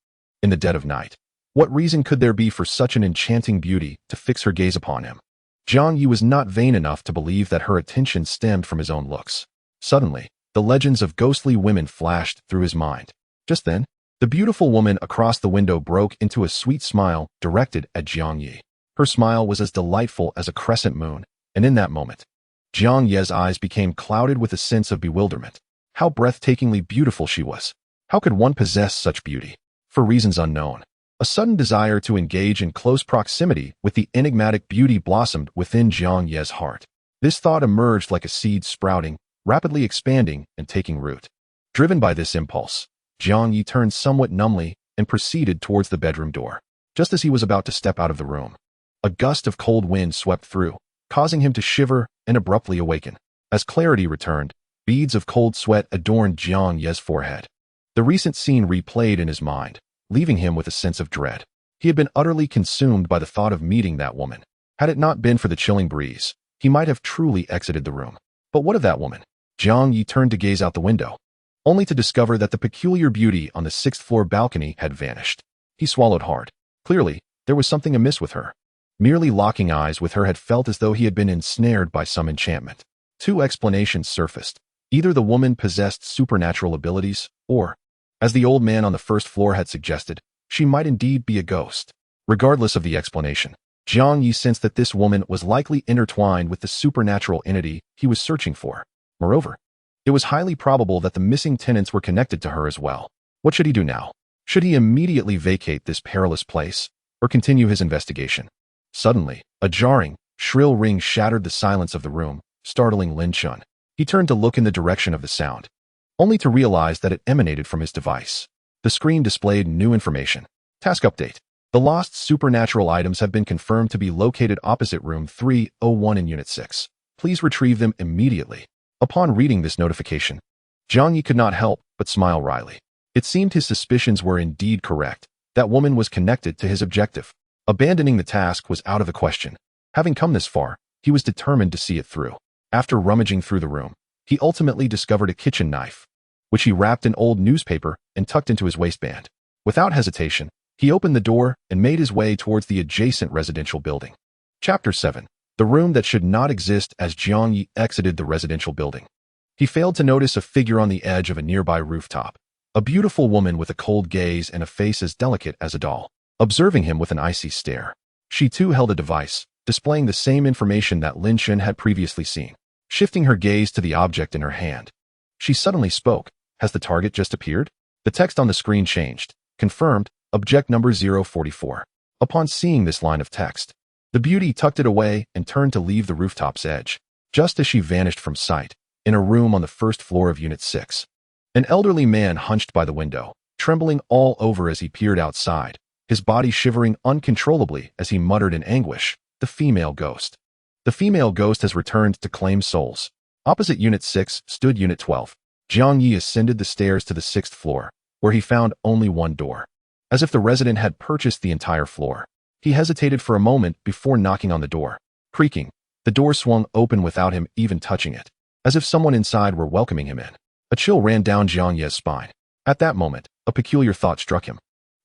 in the dead of night, what reason could there be for such an enchanting beauty to fix her gaze upon him? Jiang Yi was not vain enough to believe that her attention stemmed from his own looks. Suddenly, the legends of ghostly women flashed through his mind. Just then, the beautiful woman across the window broke into a sweet smile directed at Jiang Yi. Her smile was as delightful as a crescent moon, and in that moment, Jiang Yi's eyes became clouded with a sense of bewilderment. How breathtakingly beautiful she was. How could one possess such beauty? For reasons unknown, a sudden desire to engage in close proximity with the enigmatic beauty blossomed within Jiang Yi's heart. This thought emerged like a seed sprouting, rapidly expanding and taking root. Driven by this impulse, Jiang Yi turned somewhat numbly and proceeded towards the bedroom door. Just as he was about to step out of the room, a gust of cold wind swept through, causing him to shiver and abruptly awaken. As clarity returned, beads of cold sweat adorned Jiang Yi's forehead. The recent scene replayed in his mind, leaving him with a sense of dread. He had been utterly consumed by the thought of meeting that woman. Had it not been for the chilling breeze, he might have truly exited the room. But what of that woman? Jiang Yi turned to gaze out the window, only to discover that the peculiar beauty on the 6th floor balcony had vanished. He swallowed hard. Clearly, there was something amiss with her. Merely locking eyes with her had felt as though he had been ensnared by some enchantment. Two explanations surfaced. Either the woman possessed supernatural abilities, or, as the old man on the 1st floor had suggested, she might indeed be a ghost. Regardless of the explanation, Jiang Yi sensed that this woman was likely intertwined with the supernatural entity he was searching for. Moreover, it was highly probable that the missing tenants were connected to her as well. What should he do now? Should he immediately vacate this perilous place, or continue his investigation? Suddenly, a jarring, shrill ring shattered the silence of the room, startling Lin Chun. He turned to look in the direction of the sound, only to realize that it emanated from his device. The screen displayed new information. Task update. The lost supernatural items have been confirmed to be located opposite room 301 in Unit 6. Please retrieve them immediately. Upon reading this notification, Jiang Yi could not help but smile wryly. It seemed his suspicions were indeed correct. That woman was connected to his objective. Abandoning the task was out of the question. Having come this far, he was determined to see it through. After rummaging through the room, he ultimately discovered a kitchen knife, which he wrapped in old newspaper and tucked into his waistband. Without hesitation, he opened the door and made his way towards the adjacent residential building. Chapter 7. The room that should not exist. As Zhang Yi exited the residential building, he failed to notice a figure on the edge of a nearby rooftop. A beautiful woman with a cold gaze and a face as delicate as a doll, observing him with an icy stare. She too held a device, displaying the same information that Lin Shen had previously seen. Shifting her gaze to the object in her hand, she suddenly spoke. Has the target just appeared? The text on the screen changed. Confirmed, object number 044. Upon seeing this line of text, the beauty tucked it away and turned to leave the rooftop's edge. Just as she vanished from sight, in a room on the first floor of Unit 6, an elderly man hunched by the window, trembling all over as he peered outside, his body shivering uncontrollably as he muttered in anguish, "The female ghost. The female ghost has returned to claim souls." Opposite Unit 6 stood Unit 12. Zhang Yi ascended the stairs to the 6th floor, where he found only one door. As if the resident had purchased the entire floor, he hesitated for a moment before knocking on the door. Creaking, the door swung open without him even touching it, as if someone inside were welcoming him in. A chill ran down Zhang Yi's spine. At that moment, a peculiar thought struck him.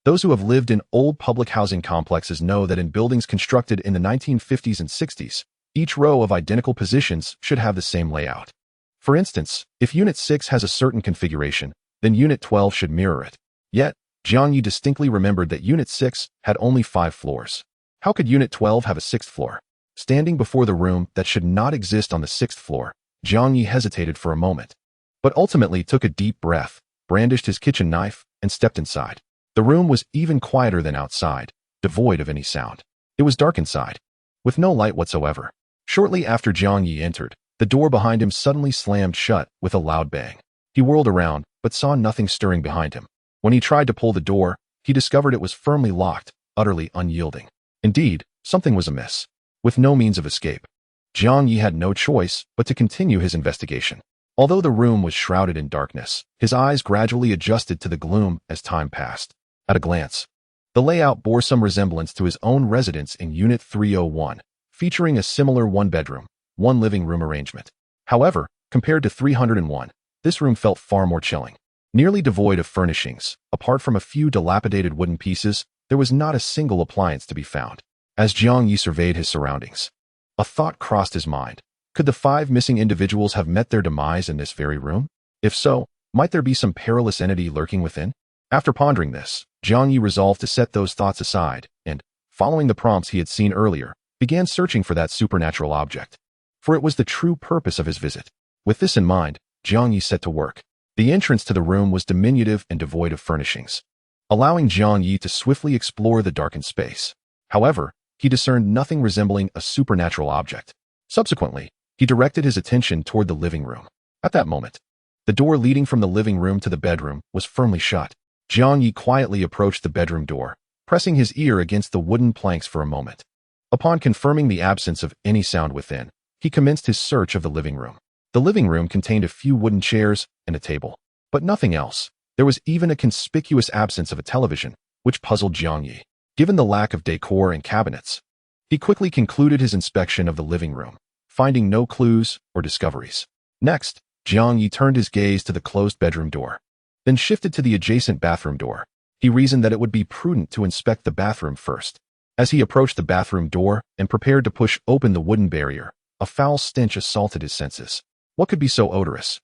Those who have lived in old public housing complexes know that in buildings constructed in the 1950s and 60s, each row of identical positions should have the same layout. For instance, if Unit 6 has a certain configuration, then Unit 12 should mirror it. Yet, Zhang Yi distinctly remembered that Unit 6 had only 5 floors. How could Unit 12 have a 6th floor? Standing before the room that should not exist on the 6th floor, Zhang Yi hesitated for a moment, but ultimately took a deep breath, brandished his kitchen knife, and stepped inside. The room was even quieter than outside, devoid of any sound. It was dark inside, with no light whatsoever. Shortly after Zhang Yi entered, the door behind him suddenly slammed shut with a loud bang. He whirled around, but saw nothing stirring behind him. When he tried to pull the door, he discovered it was firmly locked, utterly unyielding. Indeed, something was amiss. With no means of escape, Zhang Yi had no choice but to continue his investigation. Although the room was shrouded in darkness, his eyes gradually adjusted to the gloom as time passed. At a glance, the layout bore some resemblance to his own residence in Unit 301, featuring a similar one-bedroom, one-living-room arrangement. However, compared to 301, this room felt far more chilling. Nearly devoid of furnishings, apart from a few dilapidated wooden pieces, there was not a single appliance to be found. As Zhang Yi surveyed his surroundings, a thought crossed his mind. Could the 5 missing individuals have met their demise in this very room? If so, might there be some perilous entity lurking within? After pondering this, Zhang Yi resolved to set those thoughts aside and, following the prompts he had seen earlier, began searching for that supernatural object. For it was the true purpose of his visit. With this in mind, Zhang Yi set to work. The entrance to the room was diminutive and devoid of furnishings, allowing Zhang Yi to swiftly explore the darkened space. However, he discerned nothing resembling a supernatural object. Subsequently, he directed his attention toward the living room. At that moment, the door leading from the living room to the bedroom was firmly shut. Zhang Yi quietly approached the bedroom door, pressing his ear against the wooden planks for a moment. Upon confirming the absence of any sound within, he commenced his search of the living room. The living room contained a few wooden chairs and a table, but nothing else. There was even a conspicuous absence of a television, which puzzled Zhang Yi. Given the lack of decor and cabinets, he quickly concluded his inspection of the living room, finding no clues or discoveries. Next, Zhang Yi turned his gaze to the closed bedroom door, then shifted to the adjacent bathroom door. He reasoned that it would be prudent to inspect the bathroom first. As he approached the bathroom door and prepared to push open the wooden barrier, a foul stench assaulted his senses. What could be so odorous?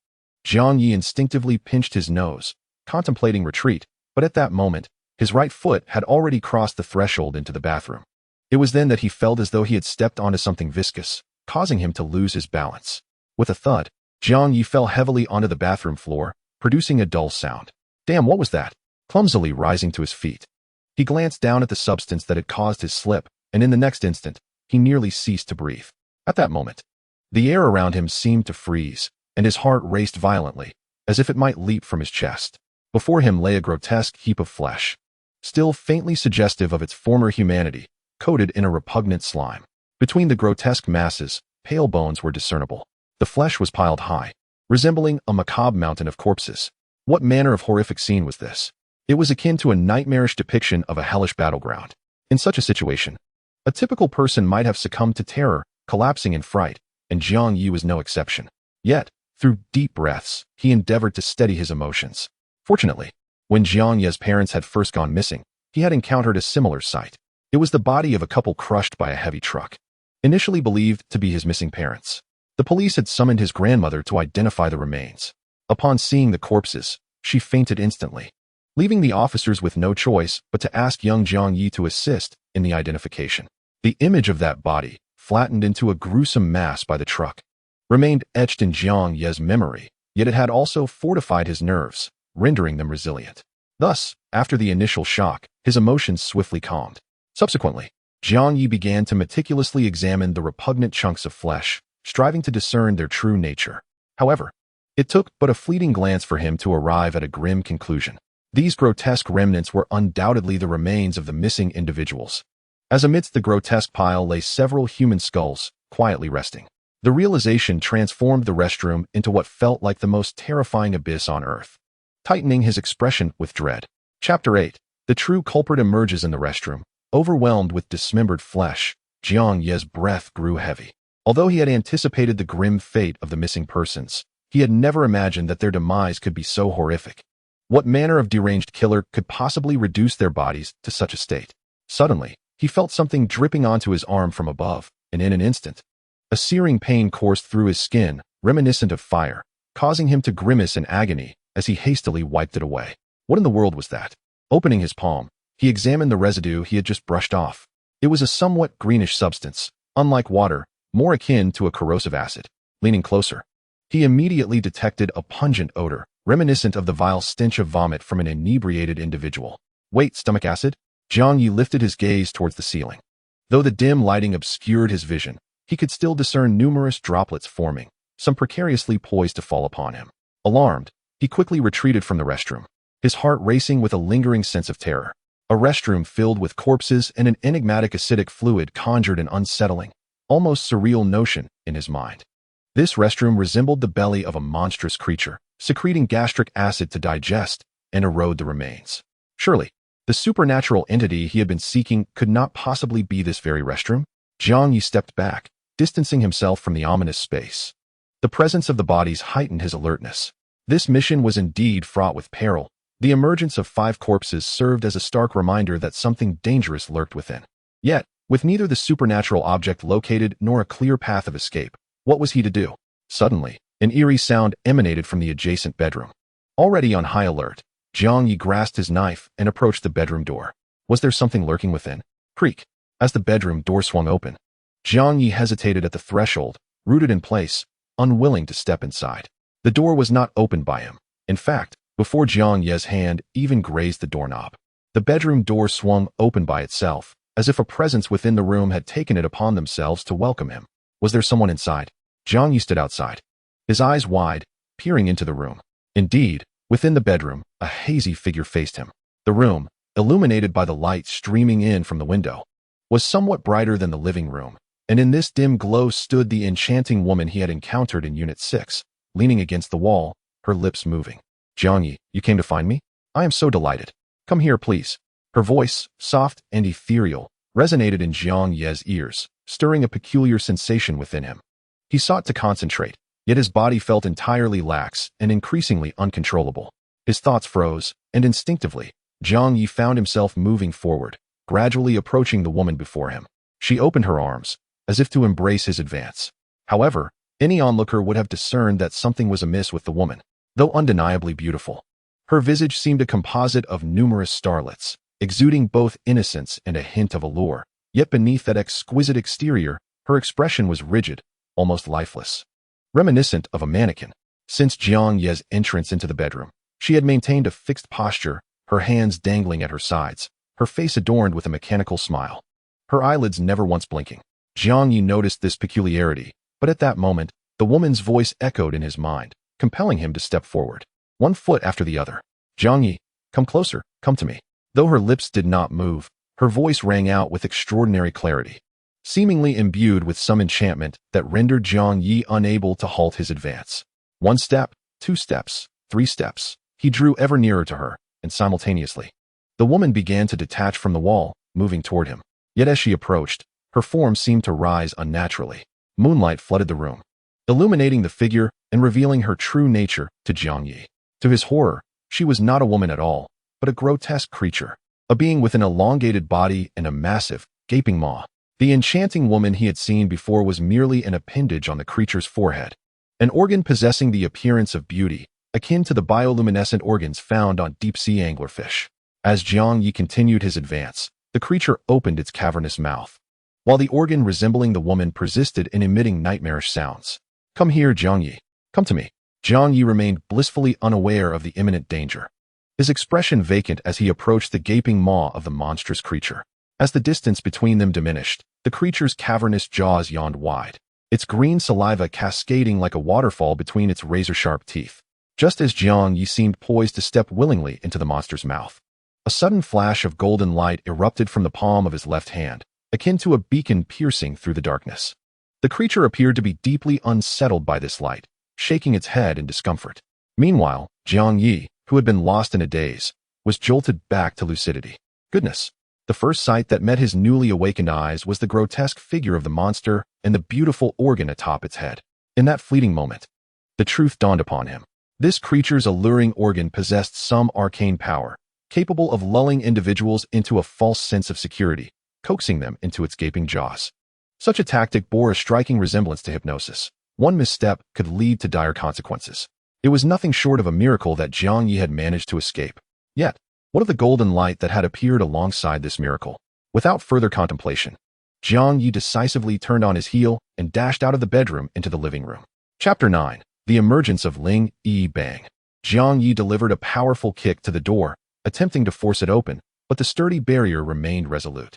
Zhang Yi instinctively pinched his nose, contemplating retreat, but at that moment, his right foot had already crossed the threshold into the bathroom. It was then that he felt as though he had stepped onto something viscous, causing him to lose his balance. With a thud, Zhang Yi fell heavily onto the bathroom floor, producing a dull sound. Damn, what was that? Clumsily rising to his feet, he glanced down at the substance that had caused his slip, and in the next instant, he nearly ceased to breathe. At that moment, the air around him seemed to freeze, and his heart raced violently, as if it might leap from his chest. Before him lay a grotesque heap of flesh, still faintly suggestive of its former humanity, coated in a repugnant slime. Between the grotesque masses, pale bones were discernible. The flesh was piled high, resembling a macabre mountain of corpses. What manner of horrific scene was this? It was akin to a nightmarish depiction of a hellish battleground. In such a situation, A typical person might have succumbed to terror, collapsing in fright, and Jiang Yi was no exception. Yet, through deep breaths, he endeavored to steady his emotions. Fortunately, when Jiang Yi's parents had first gone missing, he had encountered a similar sight. It was the body of a couple crushed by a heavy truck, initially believed to be his missing parents. The police had summoned his grandmother to identify the remains. Upon seeing the corpses, she fainted instantly, leaving the officers with no choice but to ask young Jiang Yi to assist in the identification. The image of that body, flattened into a gruesome mass by the truck, remained etched in Jiang Yi's memory, yet it had also fortified his nerves, rendering them resilient. Thus, after the initial shock, his emotions swiftly calmed. Subsequently, Jiang Yi began to meticulously examine the repugnant chunks of flesh, striving to discern their true nature. However, it took but a fleeting glance for him to arrive at a grim conclusion. These grotesque remnants were undoubtedly the remains of the missing individuals, as amidst the grotesque pile lay several human skulls, quietly resting. The realization transformed the restroom into what felt like the most terrifying abyss on earth, tightening his expression with dread. Chapter 8. The true culprit emerges in the restroom. Overwhelmed with dismembered flesh, Jiang Yi's breath grew heavy. Although he had anticipated the grim fate of the missing persons, he had never imagined that their demise could be so horrific. What manner of deranged killer could possibly reduce their bodies to such a state? Suddenly, he felt something dripping onto his arm from above, and in an instant, a searing pain coursed through his skin, reminiscent of fire, causing him to grimace in agony as he hastily wiped it away. What in the world was that? Opening his palm, he examined the residue he had just brushed off. It was a somewhat greenish substance, unlike water, more akin to a corrosive acid. Leaning closer, he immediately detected a pungent odor, reminiscent of the vile stench of vomit from an inebriated individual. Wait, stomach acid? Jiang Yi lifted his gaze towards the ceiling. Though the dim lighting obscured his vision, he could still discern numerous droplets forming, some precariously poised to fall upon him. Alarmed, he quickly retreated from the restroom, his heart racing with a lingering sense of terror. A restroom filled with corpses and an enigmatic acidic fluid conjured an unsettling, almost surreal notion in his mind. This restroom resembled the belly of a monstrous creature, secreting gastric acid to digest and erode the remains. Surely, the supernatural entity he had been seeking could not possibly be this very restroom? Jiang Yi stepped back, distancing himself from the ominous space. The presence of the bodies heightened his alertness. This mission was indeed fraught with peril. The emergence of 5 corpses served as a stark reminder that something dangerous lurked within. Yet, with neither the supernatural object located nor a clear path of escape, what was he to do? Suddenly, an eerie sound emanated from the adjacent bedroom. Already on high alert, Jiang Yi grasped his knife and approached the bedroom door. Was there something lurking within? Creak. As the bedroom door swung open, Jiang Yi hesitated at the threshold, rooted in place, unwilling to step inside. The door was not opened by him. In fact, before Jiang Yi's hand even grazed the doorknob, the bedroom door swung open by itself, as if a presence within the room had taken it upon themselves to welcome him. Was there someone inside? Jiang Yi stood outside, his eyes wide, peering into the room. Indeed, within the bedroom, a hazy figure faced him. The room, illuminated by the light streaming in from the window, was somewhat brighter than the living room, and in this dim glow stood the enchanting woman he had encountered in Unit 6, leaning against the wall, her lips moving. Jiang Yi, you came to find me? I am so delighted. Come here, please. Her voice, soft and ethereal, resonated in Jiang Yi's ears, stirring a peculiar sensation within him. He sought to concentrate, yet his body felt entirely lax and increasingly uncontrollable. His thoughts froze, and instinctively, Jiang Yi found himself moving forward, gradually approaching the woman before him. She opened her arms, as if to embrace his advance. However, any onlooker would have discerned that something was amiss with the woman. Though undeniably beautiful, her visage seemed a composite of numerous starlets, exuding both innocence and a hint of allure. Yet beneath that exquisite exterior, her expression was rigid, almost lifeless, reminiscent of a mannequin. Since Jiang Yi's entrance into the bedroom, she had maintained a fixed posture, her hands dangling at her sides, her face adorned with a mechanical smile, her eyelids never once blinking. Jiang Yi noticed this peculiarity, but at that moment, the woman's voice echoed in his mind, compelling him to step forward, one foot after the other. Jiang Yi, come closer, come to me. Though her lips did not move, her voice rang out with extraordinary clarity, seemingly imbued with some enchantment that rendered Jiang Yi unable to halt his advance. 1 step, 2 steps, 3 steps. He drew ever nearer to her, and simultaneously, the woman began to detach from the wall, moving toward him. Yet as she approached, Her form seemed to rise unnaturally. Moonlight flooded the room, illuminating the figure and revealing her true nature to Jiang Yi. To his horror, she was not a woman at all, but a grotesque creature, a being with an elongated body and a massive, gaping maw. The enchanting woman he had seen before was merely an appendage on the creature's forehead, an organ possessing the appearance of beauty, akin to the bioluminescent organs found on deep-sea anglerfish. As Jiang Yi continued his advance, the creature opened its cavernous mouth, while the organ resembling the woman persisted in emitting nightmarish sounds. "Come here, Jiang Yi. Come to me." Jiang Yi remained blissfully unaware of the imminent danger, his expression vacant as he approached the gaping maw of the monstrous creature. As the distance between them diminished, the creature's cavernous jaws yawned wide, its green saliva cascading like a waterfall between its razor-sharp teeth. Just as Jiang Yi seemed poised to step willingly into the monster's mouth, a sudden flash of golden light erupted from the palm of his left hand, akin to a beacon piercing through the darkness. The creature appeared to be deeply unsettled by this light, shaking its head in discomfort. Meanwhile, Jiang Yi, who had been lost in a daze, was jolted back to lucidity. Goodness! The first sight that met his newly awakened eyes was the grotesque figure of the monster and the beautiful organ atop its head. In that fleeting moment, the truth dawned upon him. This creature's alluring organ possessed some arcane power, capable of lulling individuals into a false sense of security, coaxing them into its gaping jaws. Such a tactic bore a striking resemblance to hypnosis. One misstep could lead to dire consequences. It was nothing short of a miracle that Jiang Yi had managed to escape. Yet, what of the golden light that had appeared alongside this miracle? Without further contemplation, Jiang Yi decisively turned on his heel and dashed out of the bedroom into the living room. Chapter 9. The Emergence of Ling Yi Bang. Jiang Yi delivered a powerful kick to the door, attempting to force it open, but the sturdy barrier remained resolute.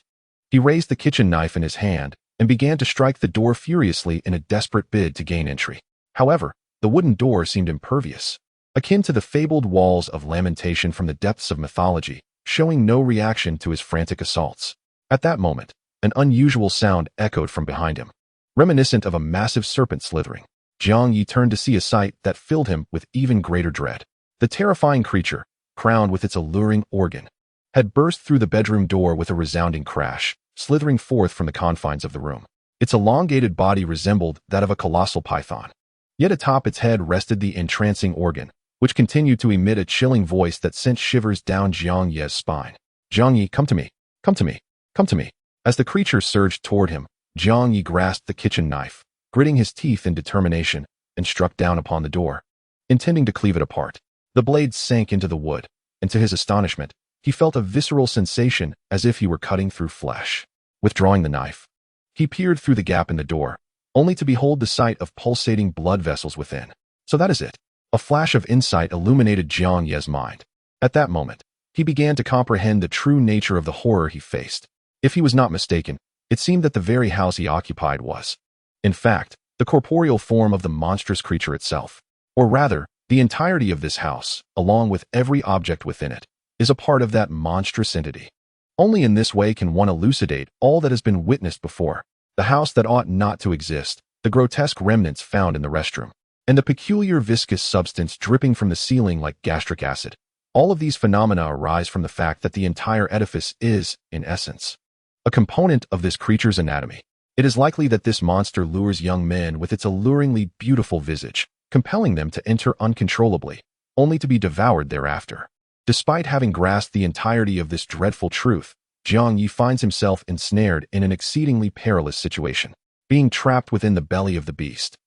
He raised the kitchen knife in his hand and began to strike the door furiously in a desperate bid to gain entry. However, the wooden door seemed impervious, akin to the fabled walls of lamentation from the depths of mythology, showing no reaction to his frantic assaults. At that moment, an unusual sound echoed from behind him, reminiscent of a massive serpent slithering. Jiang Yi turned to see a sight that filled him with even greater dread. The terrifying creature, crowned with its alluring organ, had burst through the bedroom door with a resounding crash, slithering forth from the confines of the room. Its elongated body resembled that of a colossal python. Yet atop its head rested the entrancing organ, which continued to emit a chilling voice that sent shivers down Jiang Yi's spine. "Jiang Yi, come to me! Come to me! Come to me!" As the creature surged toward him, Jiang Yi grasped the kitchen knife, gritting his teeth in determination, and struck down upon the door, intending to cleave it apart. The blade sank into the wood, and to his astonishment, he felt a visceral sensation as if he were cutting through flesh. Withdrawing the knife, he peered through the gap in the door, only to behold the sight of pulsating blood vessels within. So that is it. A flash of insight illuminated Jiang Yi's mind. At that moment, he began to comprehend the true nature of the horror he faced. If he was not mistaken, it seemed that the very house he occupied was, in fact, the corporeal form of the monstrous creature itself. Or rather, the entirety of this house, along with every object within it, is a part of that monstrous entity. Only in this way can one elucidate all that has been witnessed before. The house that ought not to exist, the grotesque remnants found in the restroom, and the peculiar viscous substance dripping from the ceiling like gastric acid. All of these phenomena arise from the fact that the entire edifice is, in essence, a component of this creature's anatomy. It is likely that this monster lures young men with its alluringly beautiful visage, compelling them to enter uncontrollably, only to be devoured thereafter. Despite having grasped the entirety of this dreadful truth, Jiang Yi finds himself ensnared in an exceedingly perilous situation, being trapped within the belly of the beast.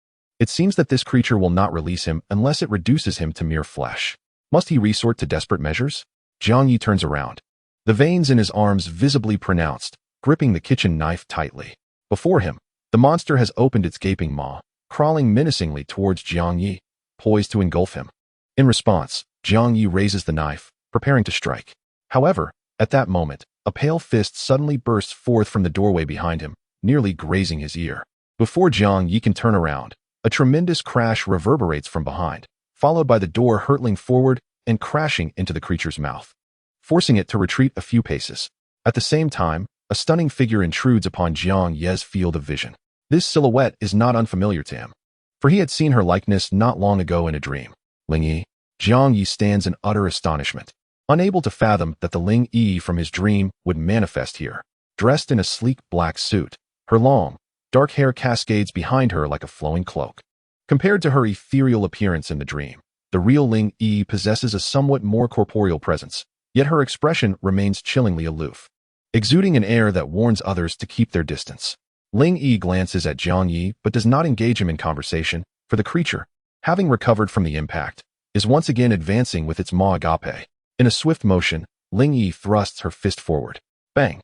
It seems that this creature will not release him unless it reduces him to mere flesh. Must he resort to desperate measures? Jiang Yi turns around, the veins in his arms visibly pronounced, gripping the kitchen knife tightly. Before him, the monster has opened its gaping maw, crawling menacingly towards Jiang Yi, poised to engulf him. In response, Jiang Yi raises the knife, preparing to strike. However, at that moment, a pale fist suddenly bursts forth from the doorway behind him, nearly grazing his ear. Before Jiang Yi can turn around, a tremendous crash reverberates from behind, followed by the door hurtling forward and crashing into the creature's mouth, forcing it to retreat a few paces. At the same time, a stunning figure intrudes upon Jiang Yi's field of vision. This silhouette is not unfamiliar to him, for he had seen her likeness not long ago in a dream. Ling Yi. Jiang Yi stands in utter astonishment, unable to fathom that the Ling Yi from his dream would manifest here. Dressed in a sleek black suit, Her long, dark hair cascades behind her like a flowing cloak. Compared to her ethereal appearance in the dream, the real Ling Yi possesses a somewhat more corporeal presence, yet her expression remains chillingly aloof, exuding an air that warns others to keep their distance. Ling Yi glances at Zhang Yi but does not engage him in conversation, for the creature, having recovered from the impact, is once again advancing with its maw agape. In a swift motion, Ling Yi thrusts her fist forward. Bang!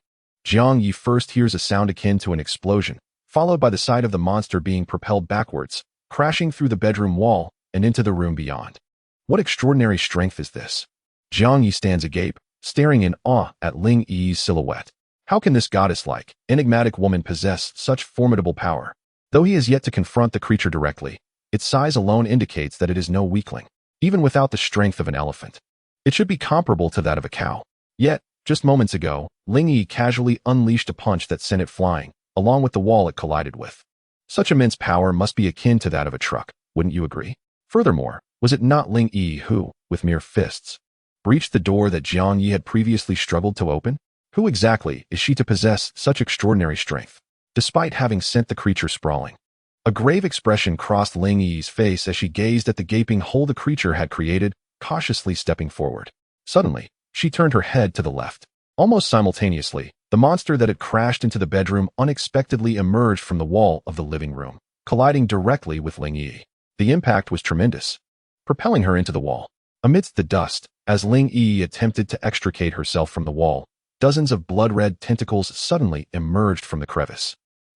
Zhang Yi first hears a sound akin to an explosion, followed by the sight of the monster being propelled backwards, crashing through the bedroom wall and into the room beyond. What extraordinary strength is this? Zhang Yi stands agape, staring in awe at Ling Yi's silhouette. How can this goddess-like, enigmatic woman possess such formidable power? Though he has yet to confront the creature directly, its size alone indicates that it is no weakling, even without the strength of an elephant. It should be comparable to that of a cow. Yet, just moments ago, Ling Yi casually unleashed a punch that sent it flying, along with the wall it collided with. Such immense power must be akin to that of a truck, wouldn't you agree? Furthermore, was it not Ling Yi who, with mere fists, breached the door that Zhang Yi had previously struggled to open? Who exactly is she to possess such extraordinary strength, despite having sent the creature sprawling? A grave expression crossed Ling Yi's face as she gazed at the gaping hole the creature had created, cautiously stepping forward. Suddenly, she turned her head to the left. Almost simultaneously, the monster that had crashed into the bedroom unexpectedly emerged from the wall of the living room, colliding directly with Ling Yi. The impact was tremendous, propelling her into the wall. Amidst the dust, as Ling Yi attempted to extricate herself from the wall, dozens of blood-red tentacles suddenly emerged from the crevice,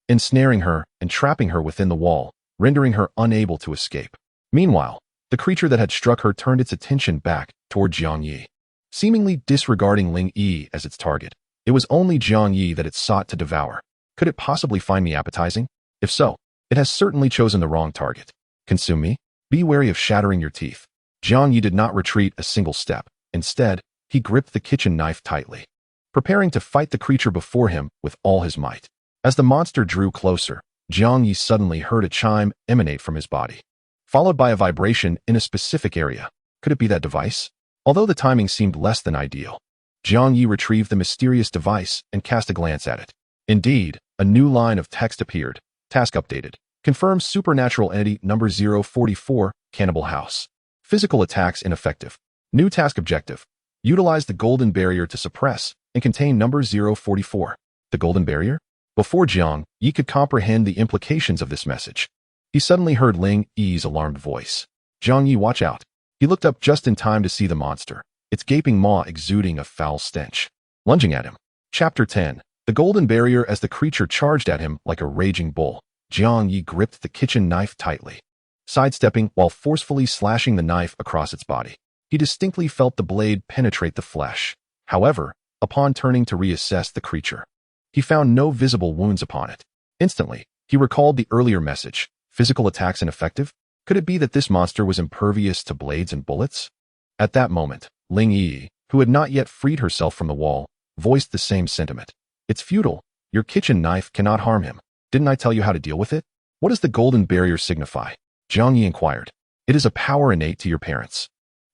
ensnaring her and trapping her within the wall, rendering her unable to escape. Meanwhile, the creature that had struck her turned its attention back toward Zhang Yi, seemingly disregarding Ling Yi as its target. It was only Zhang Yi that it sought to devour. Could it possibly find me appetizing? If so, it has certainly chosen the wrong target. Consume me? Be wary of shattering your teeth. Zhang Yi did not retreat a single step. Instead, he gripped the kitchen knife tightly, preparing to fight the creature before him with all his might. As the monster drew closer, Zhang Yi suddenly heard a chime emanate from his body, followed by a vibration in a specific area. Could it be that device? Although the timing seemed less than ideal, Zhang Yi retrieved the mysterious device and cast a glance at it. Indeed, a new line of text appeared. Task updated. Confirms supernatural entity number 044, Cannibal House. Physical attacks ineffective. New task objective. Utilize the golden barrier to suppress and contain number 044. The golden barrier? Before Zhang Yi could comprehend the implications of this message, he suddenly heard Ling Yi's alarmed voice. Zhang Yi, watch out. He looked up just in time to see the monster, its gaping maw exuding a foul stench, lunging at him. Chapter 10. The golden barrier. As the creature charged at him like a raging bull, Zhang Yi gripped the kitchen knife tightly, sidestepping while forcefully slashing the knife across its body. He distinctly felt the blade penetrate the flesh. However, upon turning to reassess the creature, he found no visible wounds upon it. Instantly, he recalled the earlier message. Physical attacks ineffective? Could it be that this monster was impervious to blades and bullets? At that moment, Ling Yi, who had not yet freed herself from the wall, voiced the same sentiment. It's futile. Your kitchen knife cannot harm him. Didn't I tell you how to deal with it? What does the golden barrier signify? Zhang Yi inquired. It is a power innate to your parents.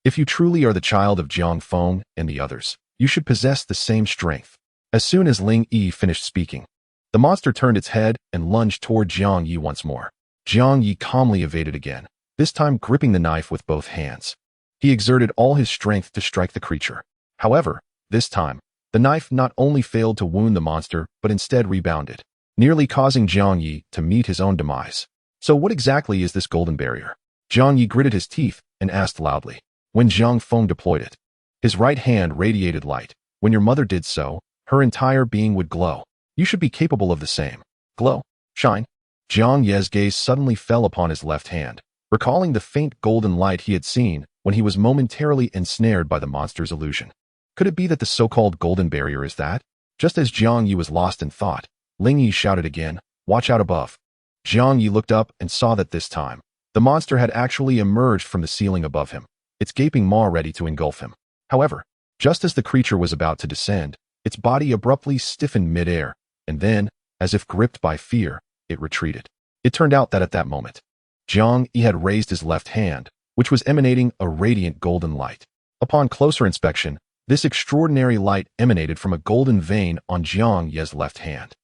If you truly are the child of Jiang Feng and the others, you should possess the same strength. As soon as Ling Yi finished speaking, the monster turned its head and lunged toward Zhang Yi once more. Zhang Yi calmly evaded again, this time gripping the knife with both hands. He exerted all his strength to strike the creature. However, this time, the knife not only failed to wound the monster, but instead rebounded, nearly causing Zhang Yi to meet his own demise. So what exactly is this golden barrier? Zhang Yi gritted his teeth and asked loudly. When Jiang Feng deployed it, his right hand radiated light. When your mother did so, her entire being would glow. You should be capable of the same. Glow. Shine. Zhang Ye's gaze suddenly fell upon his left hand, recalling the faint golden light he had seen when he was momentarily ensnared by the monster's illusion. Could it be that the so-called golden barrier is that? Just as Zhang Yi was lost in thought, Ling Yi shouted again, watch out above. Zhang Yi looked up and saw that this time, the monster had actually emerged from the ceiling above him, its gaping maw ready to engulf him. However, just as the creature was about to descend, its body abruptly stiffened mid-air, and then, as if gripped by fear, it retreated. It turned out that at that moment, Zhang Yi had raised his left hand, which was emanating a radiant golden light. Upon closer inspection, this extraordinary light emanated from a golden vein on Zhang Ye's left hand.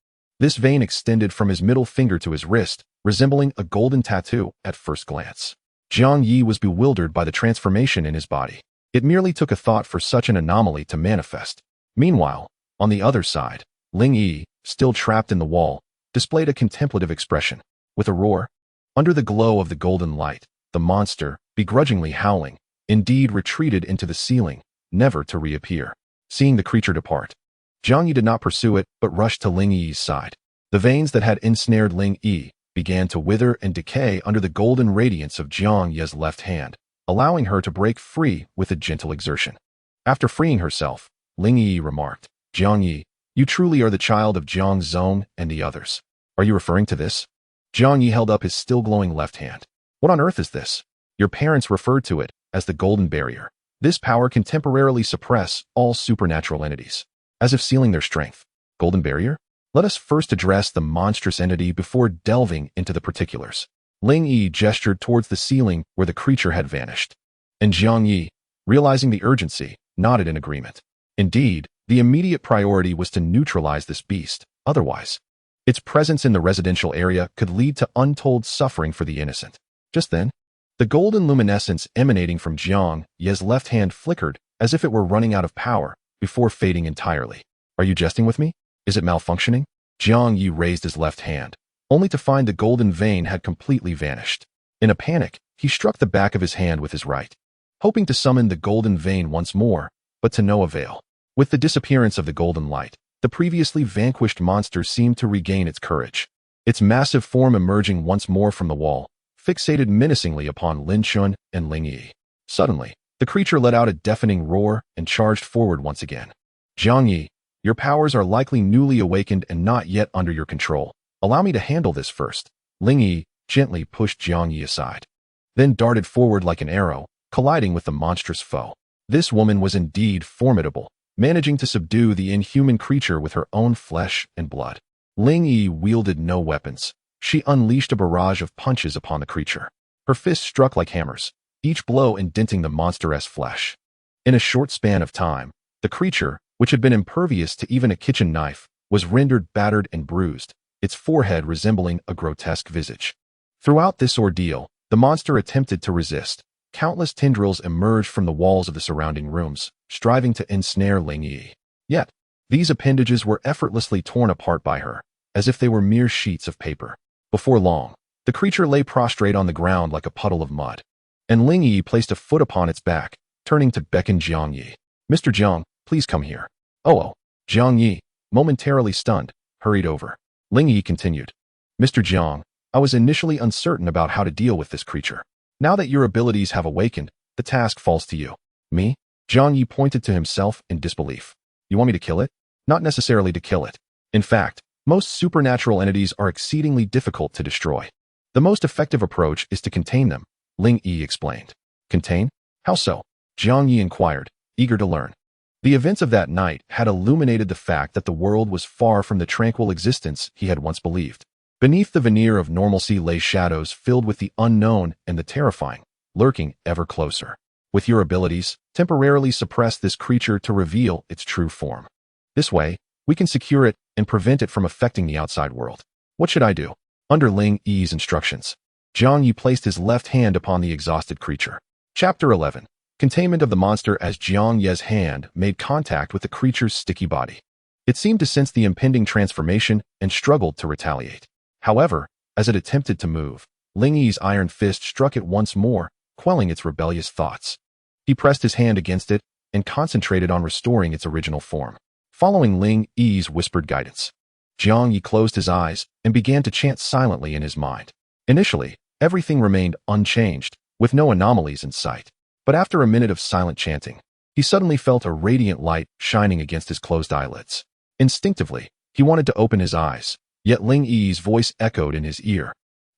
This vein extended from his middle finger to his wrist, resembling a golden tattoo at first glance. Jiang Yi was bewildered by the transformation in his body. It merely took a thought for such an anomaly to manifest. Meanwhile, on the other side, Ling Yi, still trapped in the wall, displayed a contemplative expression. With a roar, under the glow of the golden light, the monster, begrudgingly howling, indeed retreated into the ceiling, never to reappear. Seeing the creature depart, Jiang Yi did not pursue it but rushed to Ling Yi's side. The veins that had ensnared Ling Yi began to wither and decay under the golden radiance of Jiang Yi's left hand, allowing her to break free with a gentle exertion. After freeing herself, Ling Yi remarked, "Jiang Yi, you truly are the child of Jiang Zong and the others. Are you referring to this?" Jiang Yi held up his still glowing left hand. "What on earth is this?" "Your parents referred to it as the Golden Barrier. This power can temporarily suppress all supernatural entities, as if sealing their strength." "Golden Barrier? Let us first address the monstrous entity before delving into the particulars." Ling Yi gestured towards the ceiling where the creature had vanished. And Jiang Yi, realizing the urgency, nodded in agreement. Indeed, the immediate priority was to neutralize this beast. Otherwise, its presence in the residential area could lead to untold suffering for the innocent. Just then, the golden luminescence emanating from Jiang Yi's left hand flickered as if it were running out of power before fading entirely. "Are you jesting with me? Is it malfunctioning?" Jiang Yi raised his left hand, only to find the golden vein had completely vanished. In a panic, he struck the back of his hand with his right, hoping to summon the golden vein once more, but to no avail. With the disappearance of the golden light, the previously vanquished monster seemed to regain its courage. Its massive form emerging once more from the wall, fixated menacingly upon Lin Chun and Ling Yi. Suddenly, the creature let out a deafening roar and charged forward once again. "Jiang Yi, your powers are likely newly awakened and not yet under your control. Allow me to handle this first." Ling Yi gently pushed Jiang Yi aside, then darted forward like an arrow, colliding with the monstrous foe. This woman was indeed formidable, managing to subdue the inhuman creature with her own flesh and blood. Ling Yi wielded no weapons. She unleashed a barrage of punches upon the creature. Her fists struck like hammers, each blow indenting the monstrous flesh. In a short span of time, the creature, which had been impervious to even a kitchen knife, was rendered battered and bruised, its forehead resembling a grotesque visage. Throughout this ordeal, the monster attempted to resist. Countless tendrils emerged from the walls of the surrounding rooms, striving to ensnare Ling Yi. Yet, these appendages were effortlessly torn apart by her, as if they were mere sheets of paper. Before long, the creature lay prostrate on the ground like a puddle of mud, and Ling Yi placed a foot upon its back, turning to beckon Jiang Yi. "Mr. Jiang, please come here." Oh. Jiang Yi, momentarily stunned, hurried over. Ling Yi continued, "Mr. Jiang, I was initially uncertain about how to deal with this creature. Now that your abilities have awakened, the task falls to you." "Me?" Jiang Yi pointed to himself in disbelief. "You want me to kill it?" "Not necessarily to kill it. In fact, most supernatural entities are exceedingly difficult to destroy. The most effective approach is to contain them," Ling Yi explained. "Contain? How so?" Jiang Yi inquired, eager to learn. The events of that night had illuminated the fact that the world was far from the tranquil existence he had once believed. Beneath the veneer of normalcy lay shadows filled with the unknown and the terrifying, lurking ever closer. With your abilities, temporarily suppress this creature to reveal its true form. This way, we can secure it and prevent it from affecting the outside world. What should I do? Under Ling Yi's instructions, Jiang Yi placed his left hand upon the exhausted creature. Chapter 11. Containment of the monster. As Jiang Yi's hand made contact with the creature's sticky body, it seemed to sense the impending transformation and struggled to retaliate. However, as it attempted to move, Ling Yi's iron fist struck it once more, quelling its rebellious thoughts. He pressed his hand against it and concentrated on restoring its original form. Following Ling Yi's whispered guidance, Jiang Yi closed his eyes and began to chant silently in his mind. Initially, everything remained unchanged, with no anomalies in sight. But after a minute of silent chanting, he suddenly felt a radiant light shining against his closed eyelids. Instinctively, he wanted to open his eyes, yet Ling Yi's voice echoed in his ear,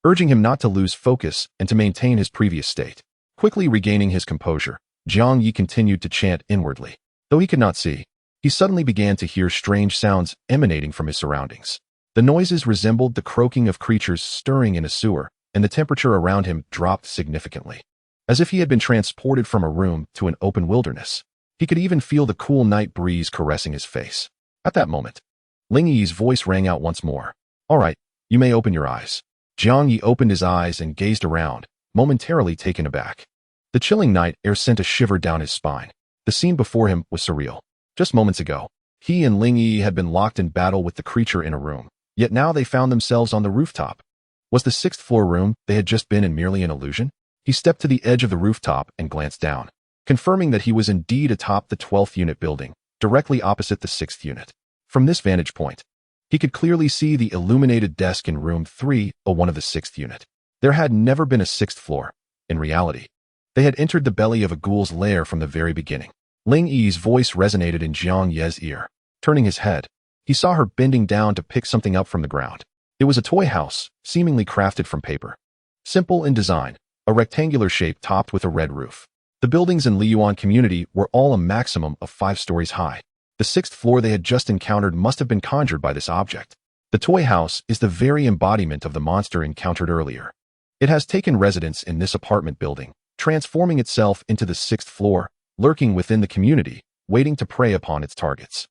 urging him not to lose focus and to maintain his previous state. Quickly regaining his composure, Jiang Yi continued to chant inwardly. Though he could not see, he suddenly began to hear strange sounds emanating from his surroundings. The noises resembled the croaking of creatures stirring in a sewer, and the temperature around him dropped significantly, as if he had been transported from a room to an open wilderness. He could even feel the cool night breeze caressing his face. At that moment, Ling Yi's voice rang out once more. All right, you may open your eyes. Jiang Yi opened his eyes and gazed around, momentarily taken aback. The chilling night air sent a shiver down his spine. The scene before him was surreal. Just moments ago, he and Ling Yi had been locked in battle with the creature in a room, yet now they found themselves on the rooftop. Was the sixth-floor room they had just been in merely an illusion? He stepped to the edge of the rooftop and glanced down, confirming that he was indeed atop the 12th unit building, directly opposite the 6th unit. From this vantage point, he could clearly see the illuminated desk in room 301 of the 6th unit. There had never been a 6th floor. In reality, they had entered the belly of a ghoul's lair from the very beginning. Ling Yi's voice resonated in Jiang Ye's ear. Turning his head, he saw her bending down to pick something up from the ground. It was a toy house, seemingly crafted from paper. Simple in design, a rectangular shape topped with a red roof. The buildings in Liyuan community were all a maximum of 5 stories high. The 6th floor they had just encountered must have been conjured by this object. The toy house is the very embodiment of the monster encountered earlier. It has taken residence in this apartment building, transforming itself into the 6th floor, lurking within the community, waiting to prey upon its targets.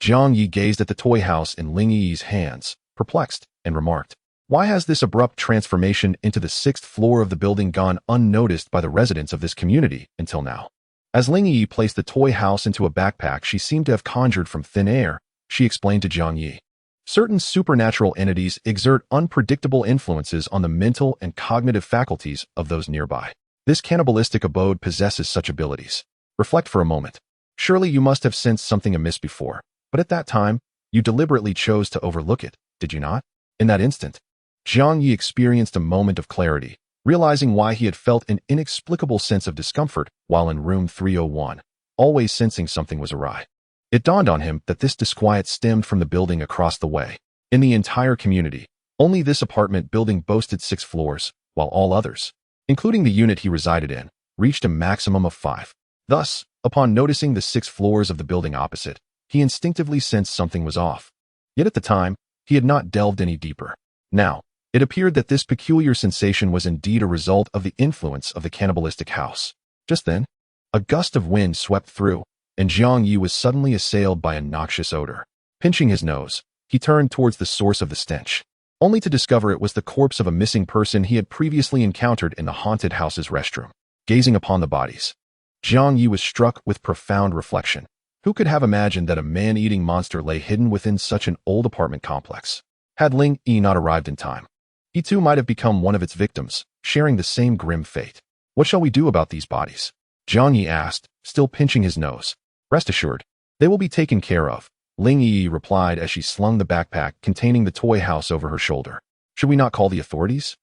Jiang Yi gazed at the toy house in Ling Yi's hands, perplexed, and remarked, "Why has this abrupt transformation into the 6th floor of the building gone unnoticed by the residents of this community until now?" As Ling Yi placed the toy house into a backpack she seemed to have conjured from thin air, she explained to Jiang Yi. Certain supernatural entities exert unpredictable influences on the mental and cognitive faculties of those nearby. This cannibalistic abode possesses such abilities. Reflect for a moment. Surely you must have sensed something amiss before, but at that time, you deliberately chose to overlook it, did you not? In that instant, Jiang Yi experienced a moment of clarity, realizing why he had felt an inexplicable sense of discomfort while in room 301, always sensing something was awry. It dawned on him that this disquiet stemmed from the building across the way. In the entire community, only this apartment building boasted 6 floors, while all others, including the unit he resided in, reached a maximum of 5. Thus, upon noticing the 6 floors of the building opposite, he instinctively sensed something was off. Yet at the time, he had not delved any deeper. Now, it appeared that this peculiar sensation was indeed a result of the influence of the cannibalistic house. Just then, a gust of wind swept through, and Jiang Yi was suddenly assailed by a noxious odor. Pinching his nose, he turned towards the source of the stench, only to discover it was the corpse of a missing person he had previously encountered in the haunted house's restroom. Gazing upon the bodies, Jiang Yi was struck with profound reflection. Who could have imagined that a man-eating monster lay hidden within such an old apartment complex? Had Ling Yi not arrived in time, he too might have become one of its victims, sharing the same grim fate. What shall we do about these bodies? Jiang Yi asked, still pinching his nose. Rest assured, they will be taken care of, Ling Yi replied as she slung the backpack containing the toy house over her shoulder. Should we not call the authorities?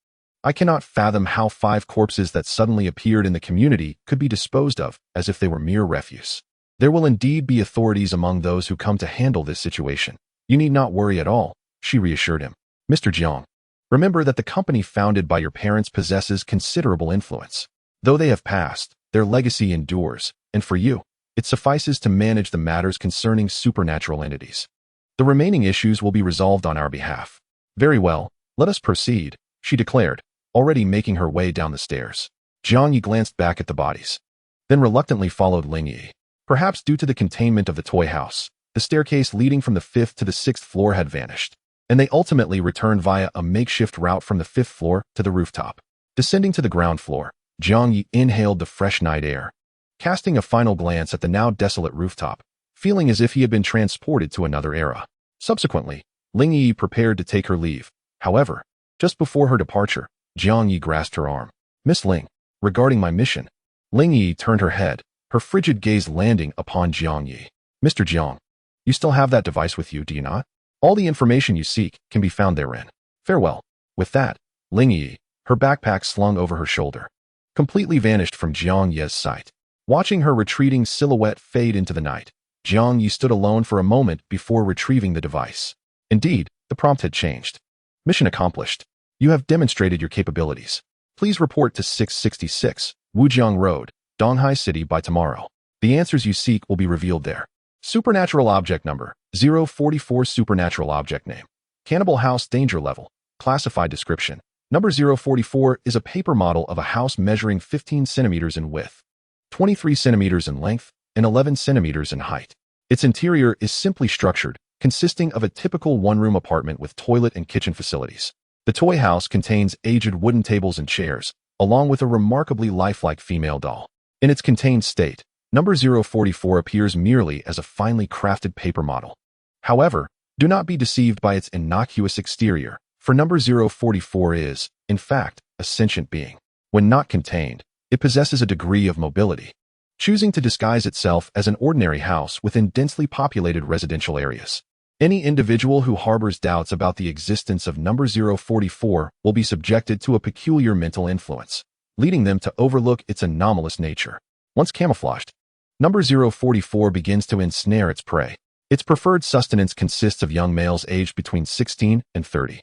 I cannot fathom how 5 corpses that suddenly appeared in the community could be disposed of as if they were mere refuse. There will indeed be authorities among those who come to handle this situation. You need not worry at all, she reassured him. Mr. Jiang, remember that the company founded by your parents possesses considerable influence. Though they have passed, their legacy endures, and for you, it suffices to manage the matters concerning supernatural entities. The remaining issues will be resolved on our behalf. Very well, let us proceed, she declared, already making her way down the stairs. Jiang Yi glanced back at the bodies, then reluctantly followed Ling Yi. Perhaps due to the containment of the toy house, the staircase leading from the 5th to the 6th floor had vanished, and they ultimately returned via a makeshift route from the 5th floor to the rooftop. Descending to the ground floor, Jiang Yi inhaled the fresh night air, casting a final glance at the now desolate rooftop, feeling as if he had been transported to another era. Subsequently, Ling Yi prepared to take her leave. However, just before her departure, Jiang Yi grasped her arm. Miss Ling, regarding my mission. Ling Yi turned her head, her frigid gaze landing upon Jiang Yi. Mr. Jiang, you still have that device with you, do you not? All the information you seek can be found therein. Farewell. With that, Ling Yi, her backpack slung over her shoulder, completely vanished from Jiang Yi's sight. Watching her retreating silhouette fade into the night, Jiang Yi stood alone for a moment before retrieving the device. Indeed, the prompt had changed. Mission accomplished. You have demonstrated your capabilities. Please report to 666, Wujiang Road, Donghai City by tomorrow. The answers you seek will be revealed there. Supernatural Object Number, 044 Supernatural Object Name. Cannibal House Danger Level. Classified Description. Number 044 is a paper model of a house measuring 15 centimeters in width, 23 centimeters in length, and 11 centimeters in height. Its interior is simply structured, consisting of a typical one-room apartment with toilet and kitchen facilities. The toy house contains aged wooden tables and chairs, along with a remarkably lifelike female doll. In its contained state, number 044 appears merely as a finely crafted paper model. However, do not be deceived by its innocuous exterior, for number 044 is, in fact, a sentient being. When not contained, it possesses a degree of mobility, choosing to disguise itself as an ordinary house within densely populated residential areas. Any individual who harbors doubts about the existence of number 044 will be subjected to a peculiar mental influence, leading them to overlook its anomalous nature. Once camouflaged, number 044 begins to ensnare its prey. Its preferred sustenance consists of young males aged between 16 and 30.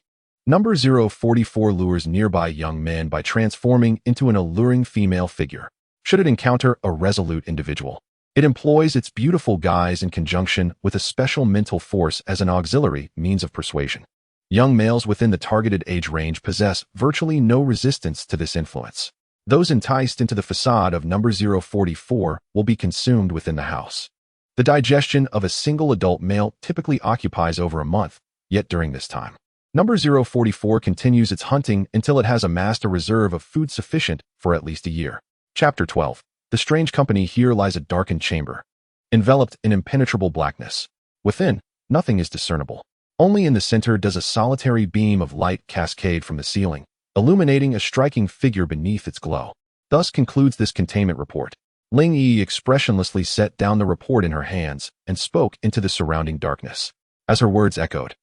Number 044 lures nearby young men by transforming into an alluring female figure. Should it encounter a resolute individual, it employs its beautiful guise in conjunction with a special mental force as an auxiliary means of persuasion. Young males within the targeted age range possess virtually no resistance to this influence. Those enticed into the facade of number 044 will be consumed within the house. The digestion of a single adult male typically occupies over a month, yet during this time, number 044 continues its hunting until it has amassed a reserve of food sufficient for at least a year. Chapter 12. The strange company. Here lies a darkened chamber, enveloped in impenetrable blackness. Within, nothing is discernible. Only in the center does a solitary beam of light cascade from the ceiling, illuminating a striking figure beneath its glow. Thus concludes this containment report. Ling Yi expressionlessly set down the report in her hands and spoke into the surrounding darkness. As her words echoed,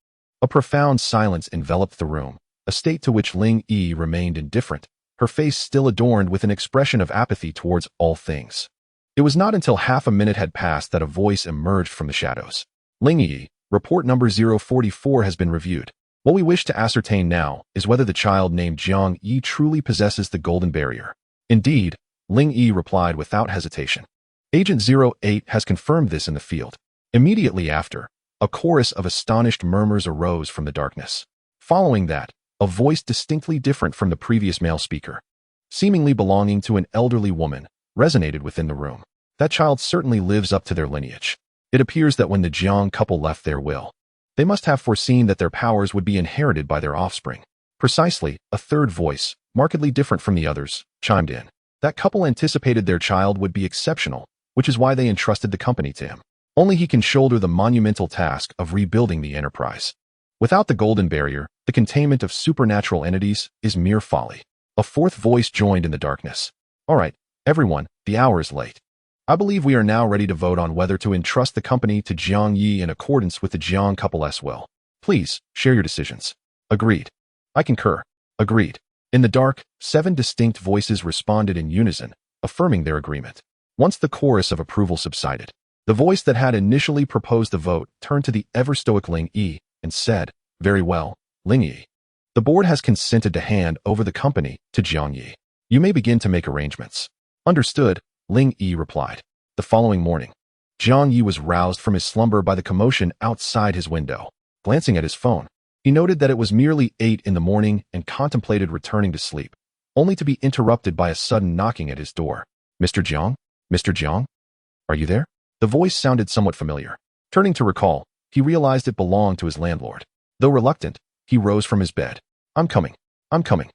a profound silence enveloped the room, a state to which Ling Yi remained indifferent, her face still adorned with an expression of apathy towards all things. It was not until half a minute had passed that a voice emerged from the shadows. Ling Yi, report number 044 has been reviewed. What we wish to ascertain now is whether the child named Zhang Yi truly possesses the golden barrier. Indeed, Ling Yi replied without hesitation. Agent 08 has confirmed this in the field. Immediately after, a chorus of astonished murmurs arose from the darkness. Following that, a voice distinctly different from the previous male speaker, seemingly belonging to an elderly woman, resonated within the room. That child certainly lives up to their lineage. It appears that when the Jiang couple left their will, they must have foreseen that their powers would be inherited by their offspring. Precisely, a third voice, markedly different from the others, chimed in. That couple anticipated their child would be exceptional, which is why they entrusted the company to him. Only he can shoulder the monumental task of rebuilding the enterprise. Without the golden barrier, the containment of supernatural entities is mere folly. A fourth voice joined in the darkness. All right, everyone, the hour is late. I believe we are now ready to vote on whether to entrust the company to Jiang Yi in accordance with the Jiang couple's will. Please, share your decisions. Agreed. I concur. Agreed. In the dark, 7 distinct voices responded in unison, affirming their agreement. Once the chorus of approval subsided, the voice that had initially proposed the vote turned to the ever-stoic Ling Yi and said, Very well, Ling Yi. The board has consented to hand over the company to Jiang Yi. You may begin to make arrangements. Understood, Ling Yi replied. The following morning, Jiang Yi was roused from his slumber by the commotion outside his window. Glancing at his phone, he noted that it was merely 8 in the morning and contemplated returning to sleep, only to be interrupted by a sudden knocking at his door. Mr. Jiang? Mr. Jiang? Are you there? The voice sounded somewhat familiar. Turning to recall, he realized it belonged to his landlord. Though reluctant, he rose from his bed. I'm coming. I'm coming.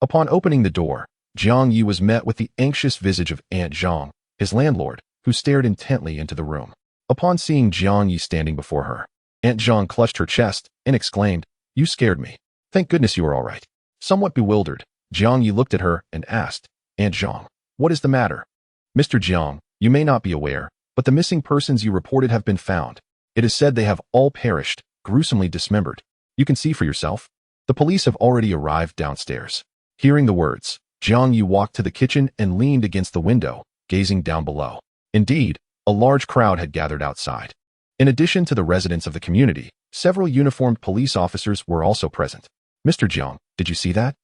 Upon opening the door, Jiang Yi was met with the anxious visage of Aunt Zhang, his landlord, who stared intently into the room. Upon seeing Jiang Yi standing before her, Aunt Zhang clutched her chest and exclaimed, You scared me. Thank goodness you are all right. Somewhat bewildered, Jiang Yi looked at her and asked, Aunt Zhang, what is the matter? Mr. Jiang, you may not be aware, but the missing persons you reported have been found. It is said they have all perished, gruesomely dismembered. You can see for yourself. The police have already arrived downstairs. Hearing the words, Jiang Yi walked to the kitchen and leaned against the window, gazing down below. Indeed, a large crowd had gathered outside. In addition to the residents of the community, several uniformed police officers were also present. Mr. Jiang, did you see that?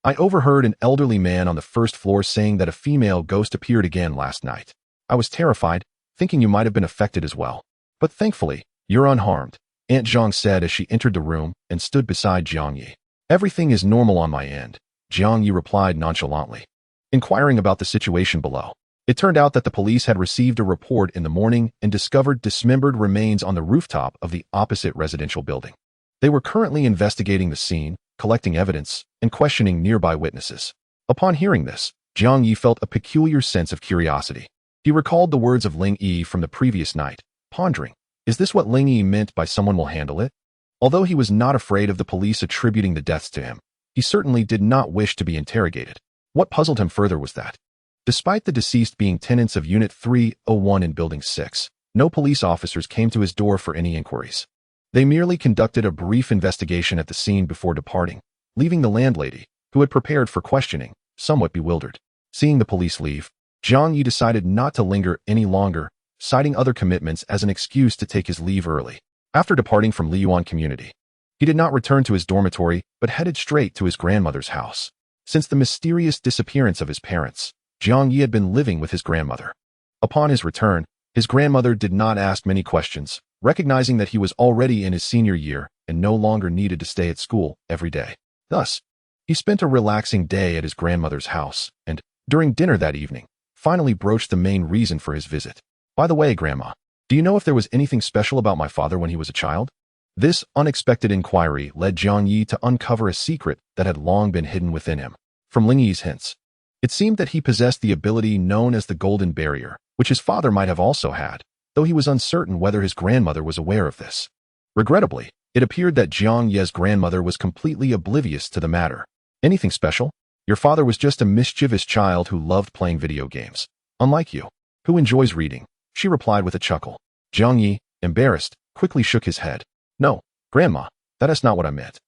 I overheard an elderly man on the first floor saying that a female ghost appeared again last night. I was terrified, thinking you might have been affected as well. But thankfully, you're unharmed, Aunt Zhang said as she entered the room and stood beside Jiang Yi. Everything is normal on my end, Jiang Yi replied nonchalantly. Inquiring about the situation below, It turned out that the police had received a report in the morning and discovered dismembered remains on the rooftop of the opposite residential building. They were currently investigating the scene, collecting evidence, and questioning nearby witnesses. Upon hearing this, Jiang Yi felt a peculiar sense of curiosity. He recalled the words of Ling Yi from the previous night, pondering, is this what Ling Yi meant by someone will handle it? Although he was not afraid of the police attributing the deaths to him, he certainly did not wish to be interrogated. What puzzled him further was that, despite the deceased being tenants of Unit 301 in Building 6, no police officers came to his door for any inquiries. They merely conducted a brief investigation at the scene before departing, leaving the landlady, who had prepared for questioning, somewhat bewildered. Seeing the police leave, Jiang Yi decided not to linger any longer, citing other commitments as an excuse to take his leave early. After departing from Liyuan Community, he did not return to his dormitory but headed straight to his grandmother's house. Since the mysterious disappearance of his parents, Jiang Yi had been living with his grandmother. Upon his return, his grandmother did not ask many questions, recognizing that he was already in his senior year and no longer needed to stay at school every day. Thus, he spent a relaxing day at his grandmother's house and, during dinner that evening, finally broached the main reason for his visit. By the way, Grandma, do you know if there was anything special about my father when he was a child? This unexpected inquiry led Jiang Yi to uncover a secret that had long been hidden within him. From Ling Yi's hints, it seemed that he possessed the ability known as the Golden Barrier, which his father might have also had, though he was uncertain whether his grandmother was aware of this. Regrettably, it appeared that Jiang Yi's grandmother was completely oblivious to the matter. Anything special? Your father was just a mischievous child who loved playing video games. Unlike you, who enjoys reading, she replied with a chuckle. Jiang Yi, embarrassed, quickly shook his head. No, Grandma, that is not what I meant.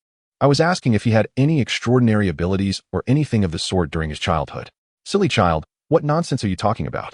I was asking if he had any extraordinary abilities or anything of the sort during his childhood. Silly child, what nonsense are you talking about?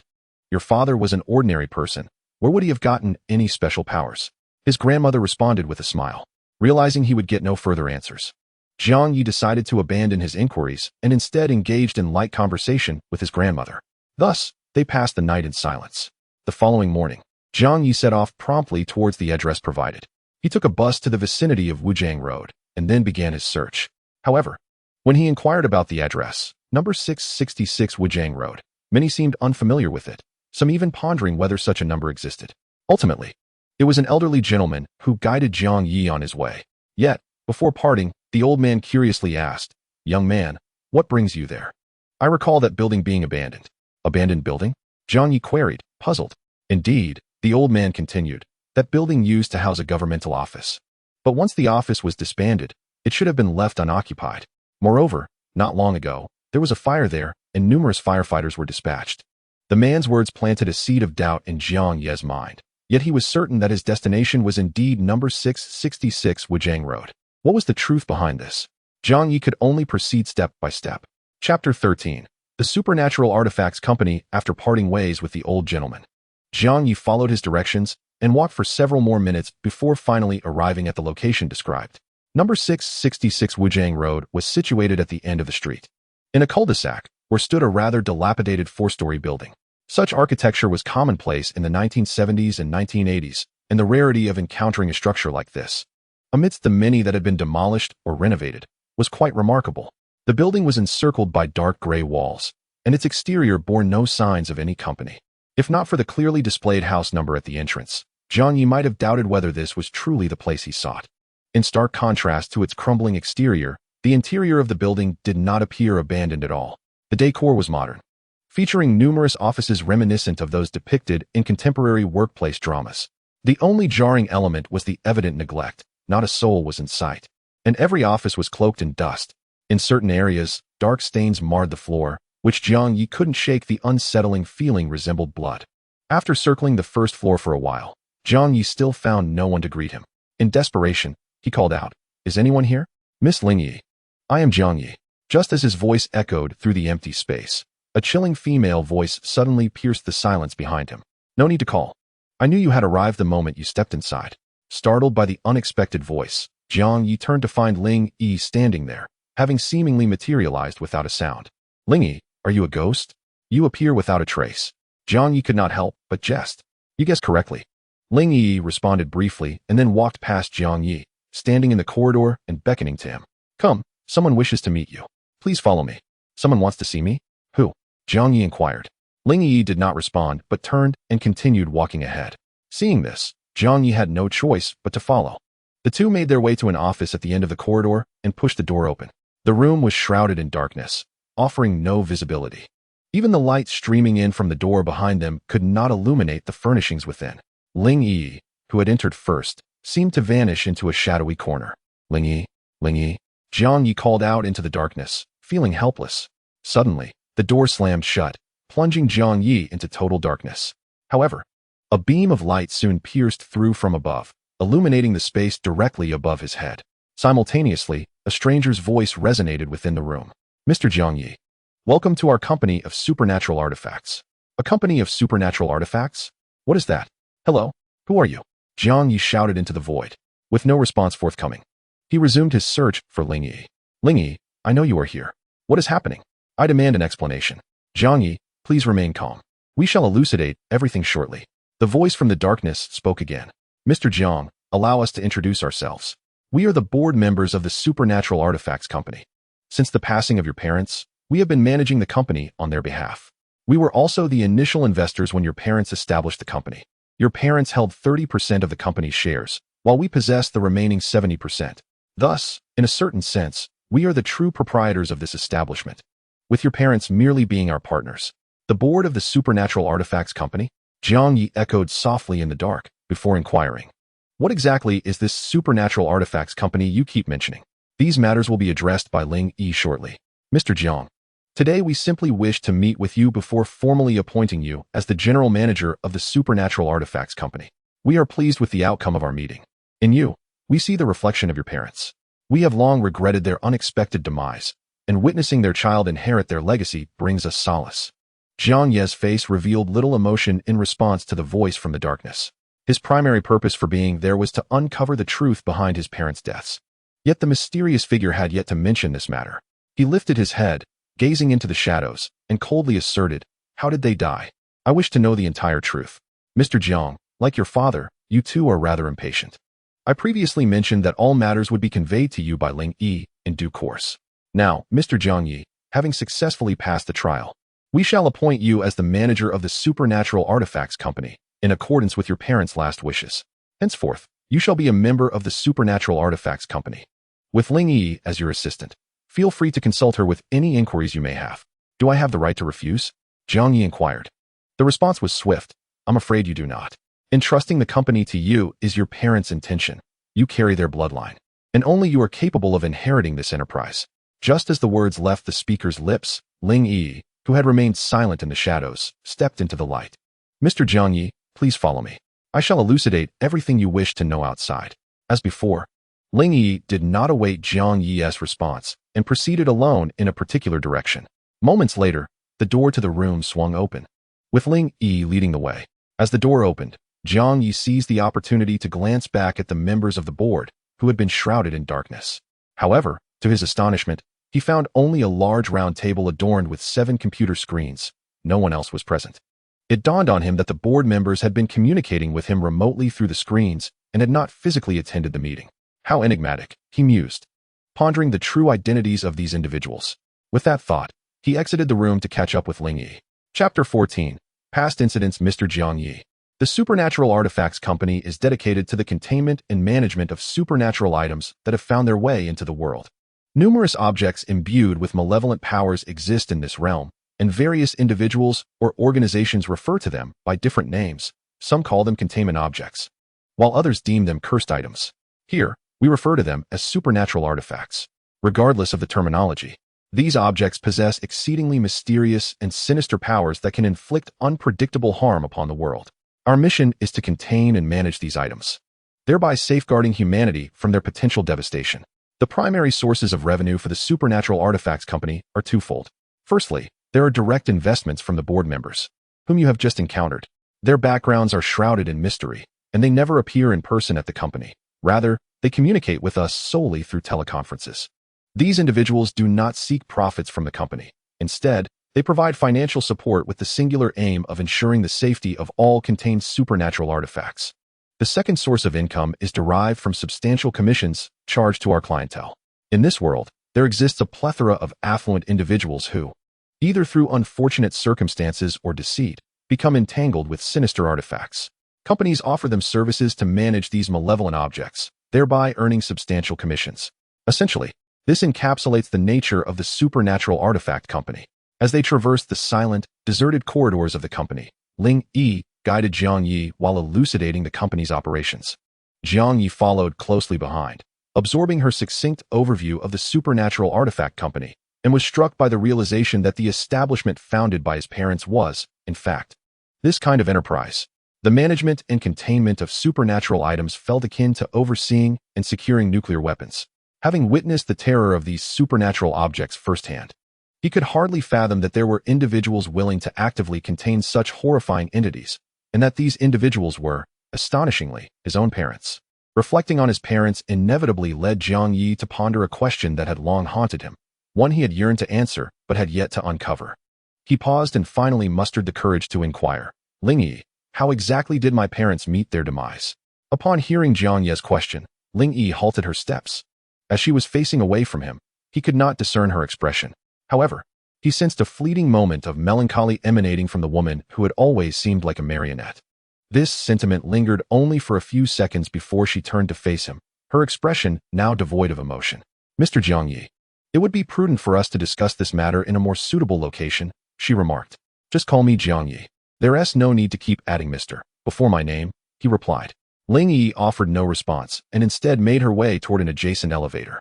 Your father was an ordinary person. Where would he have gotten any special powers? His grandmother responded with a smile. Realizing he would get no further answers, Jiang Yi decided to abandon his inquiries and instead engaged in light conversation with his grandmother. Thus, they passed the night in silence. The following morning, Jiang Yi set off promptly towards the address provided. He took a bus to the vicinity of Wuzhang Road and then began his search. However, when he inquired about the address, number 666 Wuzhang Road, many seemed unfamiliar with it, some even pondering whether such a number existed. Ultimately, it was an elderly gentleman who guided Jiang Yi on his way. Yet, before parting, the old man curiously asked, "Young man, what brings you there?" "I recall that building being abandoned." "Abandoned building?" Jiang Yi queried, puzzled. "Indeed," the old man continued, "that building used to house a governmental office. But once the office was disbanded, it should have been left unoccupied. Moreover, not long ago, there was a fire there and numerous firefighters were dispatched." The man's words planted a seed of doubt in Jiang Yi's mind. Yet he was certain that his destination was indeed number 666 Wuzhang Road. What was the truth behind this? Jiang Yi could only proceed step by step. Chapter 13. The Supernatural Artifacts Company. After parting ways with the old gentleman, Jiang Yi followed his directions and walked for several more minutes before finally arriving at the location described. Number 666 Wuzhang Road was situated at the end of the street, in a cul-de-sac, where stood a rather dilapidated four-story building. Such architecture was commonplace in the 1970s and 1980s, and the rarity of encountering a structure like this, amidst the many that had been demolished or renovated, was quite remarkable. The building was encircled by dark gray walls, and its exterior bore no signs of any company. If not for the clearly displayed house number at the entrance, Jiang Yi might have doubted whether this was truly the place he sought. In stark contrast to its crumbling exterior, the interior of the building did not appear abandoned at all. The decor was modern, featuring numerous offices reminiscent of those depicted in contemporary workplace dramas. The only jarring element was the evident neglect. Not a soul was in sight, and every office was cloaked in dust. In certain areas, dark stains marred the floor, which Jiang Yi couldn't shake the unsettling feeling resembled blood. After circling the first floor for a while, Jiang Yi still found no one to greet him. In desperation, he called out, "Is anyone here?" "Miss Ling Yi." "I am Jiang Yi." Just as his voice echoed through the empty space, a chilling female voice suddenly pierced the silence behind him. "No need to call. I knew you had arrived the moment you stepped inside." Startled by the unexpected voice, Jiang Yi turned to find Ling Yi standing there, having seemingly materialized without a sound. "Ling Yi, are you a ghost? You appear without a trace." Jiang Yi could not help but jest. "You guessed correctly." Ling Yi responded briefly and then walked past Jiang Yi, standing in the corridor and beckoning to him. "Come, someone wishes to meet you. Please follow me." "Someone wants to see me? Who?" Jiang Yi inquired. Ling Yi did not respond, but turned and continued walking ahead. Seeing this, Zhang Yi had no choice but to follow. The two made their way to an office at the end of the corridor and pushed the door open. The room was shrouded in darkness, offering no visibility. Even the light streaming in from the door behind them could not illuminate the furnishings within. Ling Yi, who had entered first, seemed to vanish into a shadowy corner. Ling Yi, Ling Yi, Zhang Yi called out into the darkness, feeling helpless. Suddenly, the door slammed shut, plunging Zhang Yi into total darkness. However, a beam of light soon pierced through from above, illuminating the space directly above his head. Simultaneously, a stranger's voice resonated within the room. Mr. Zhang Yi, welcome to our company of supernatural artifacts. A company of supernatural artifacts? What is that? Hello? Who are you? Zhang Yi shouted into the void. With no response forthcoming, he resumed his search for Ling Yi. Ling Yi, I know you are here. What is happening? I demand an explanation. Zhang Yi, please remain calm. We shall elucidate everything shortly. The voice from the darkness spoke again. Mr. Zhang, allow us to introduce ourselves. We are the board members of the Supernatural Artifacts Company. Since the passing of your parents, we have been managing the company on their behalf. We were also the initial investors when your parents established the company. Your parents held 30% of the company's shares, while we possessed the remaining 70%. Thus, in a certain sense, we are the true proprietors of this establishment, with your parents merely being our partners. The board of the Supernatural Artifacts Company? Zhang Yi echoed softly in the dark, before inquiring. What exactly is this Supernatural Artifacts Company you keep mentioning? These matters will be addressed by Ling Yi shortly. Mr. Zhang, today we simply wish to meet with you before formally appointing you as the general manager of the Supernatural Artifacts Company. We are pleased with the outcome of our meeting. In you, we see the reflection of your parents. We have long regretted their unexpected demise, and witnessing their child inherit their legacy brings us solace. Zhang Ye's face revealed little emotion in response to the voice from the darkness. His primary purpose for being there was to uncover the truth behind his parents' deaths. Yet the mysterious figure had yet to mention this matter. He lifted his head, gazing into the shadows, and coldly asserted, "How did they die? I wish to know the entire truth. Mr. Zhang, like your father, you too are rather impatient. I previously mentioned that all matters would be conveyed to you by Ling Yi in due course. Now, Mr. Zhang Yi, having successfully passed the trial, we shall appoint you as the manager of the Supernatural Artifacts Company, in accordance with your parents' last wishes. Henceforth, you shall be a member of the Supernatural Artifacts Company, with Ling Yi as your assistant. Feel free to consult her with any inquiries you may have." "Do I have the right to refuse?" Zhang Yi inquired. The response was swift. "I'm afraid you do not. Entrusting the company to you is your parents' intention. You carry their bloodline, and only you are capable of inheriting this enterprise." Just as the words left the speaker's lips, Ling Yi, who had remained silent in the shadows, stepped into the light. "Mr. Zhang Yi, please follow me. I shall elucidate everything you wish to know outside." As before, Ling Yi did not await Zhang Yi's response and proceeded alone in a particular direction. Moments later, the door to the room swung open, with Ling Yi leading the way. As the door opened, Zhang Yi seized the opportunity to glance back at the members of the board, who had been shrouded in darkness. However, to his astonishment, he found only a large round table adorned with 7 computer screens. No one else was present. It dawned on him that the board members had been communicating with him remotely through the screens and had not physically attended the meeting. How enigmatic, he mused, pondering the true identities of these individuals. With that thought, he exited the room to catch up with Ling Yi. Chapter 14. Past Incidents. Mr. Zhang Yi. The Supernatural Artifacts Company is dedicated to the containment and management of supernatural items that have found their way into the world. Numerous objects imbued with malevolent powers exist in this realm, and various individuals or organizations refer to them by different names. Some call them containment objects, while others deem them cursed items. Here, we refer to them as supernatural artifacts. Regardless of the terminology, these objects possess exceedingly mysterious and sinister powers that can inflict unpredictable harm upon the world. Our mission is to contain and manage these items, thereby safeguarding humanity from their potential devastation. The primary sources of revenue for the Supernatural Artifacts Company are twofold. Firstly, there are direct investments from the board members, whom you have just encountered. Their backgrounds are shrouded in mystery, and they never appear in person at the company. Rather, they communicate with us solely through teleconferences. These individuals do not seek profits from the company. Instead, they provide financial support with the singular aim of ensuring the safety of all contained supernatural artifacts. The second source of income is derived from substantial commissions charged to our clientele. In this world, there exists a plethora of affluent individuals who, either through unfortunate circumstances or deceit, become entangled with sinister artifacts. Companies offer them services to manage these malevolent objects, thereby earning substantial commissions. Essentially, this encapsulates the nature of the supernatural artifact company. As they traversed the silent, deserted corridors of the company, Ling Yi guided Jiang Yi while elucidating the company's operations. Jiang Yi followed closely behind, absorbing her succinct overview of the supernatural artifact company, and was struck by the realization that the establishment founded by his parents was, in fact, this kind of enterprise. The management and containment of supernatural items felt akin to overseeing and securing nuclear weapons. Having witnessed the terror of these supernatural objects firsthand, he could hardly fathom that there were individuals willing to actively contain such horrifying entities, and that these individuals were, astonishingly, his own parents. Reflecting on his parents inevitably led Jiang Yi to ponder a question that had long haunted him, one he had yearned to answer but had yet to uncover. He paused and finally mustered the courage to inquire, "Ling Yi, how exactly did my parents meet their demise?" Upon hearing Jiang Yi's question, Ling Yi halted her steps. As she was facing away from him, he could not discern her expression. However, he sensed a fleeting moment of melancholy emanating from the woman who had always seemed like a marionette. This sentiment lingered only for a few seconds before she turned to face him, her expression now devoid of emotion. "Mr. Jiang Yi, it would be prudent for us to discuss this matter in a more suitable location," she remarked. "Just call me Jiang Yi. There's no need to keep adding Mr. before my name," he replied. Ling Yi offered no response and instead made her way toward an adjacent elevator.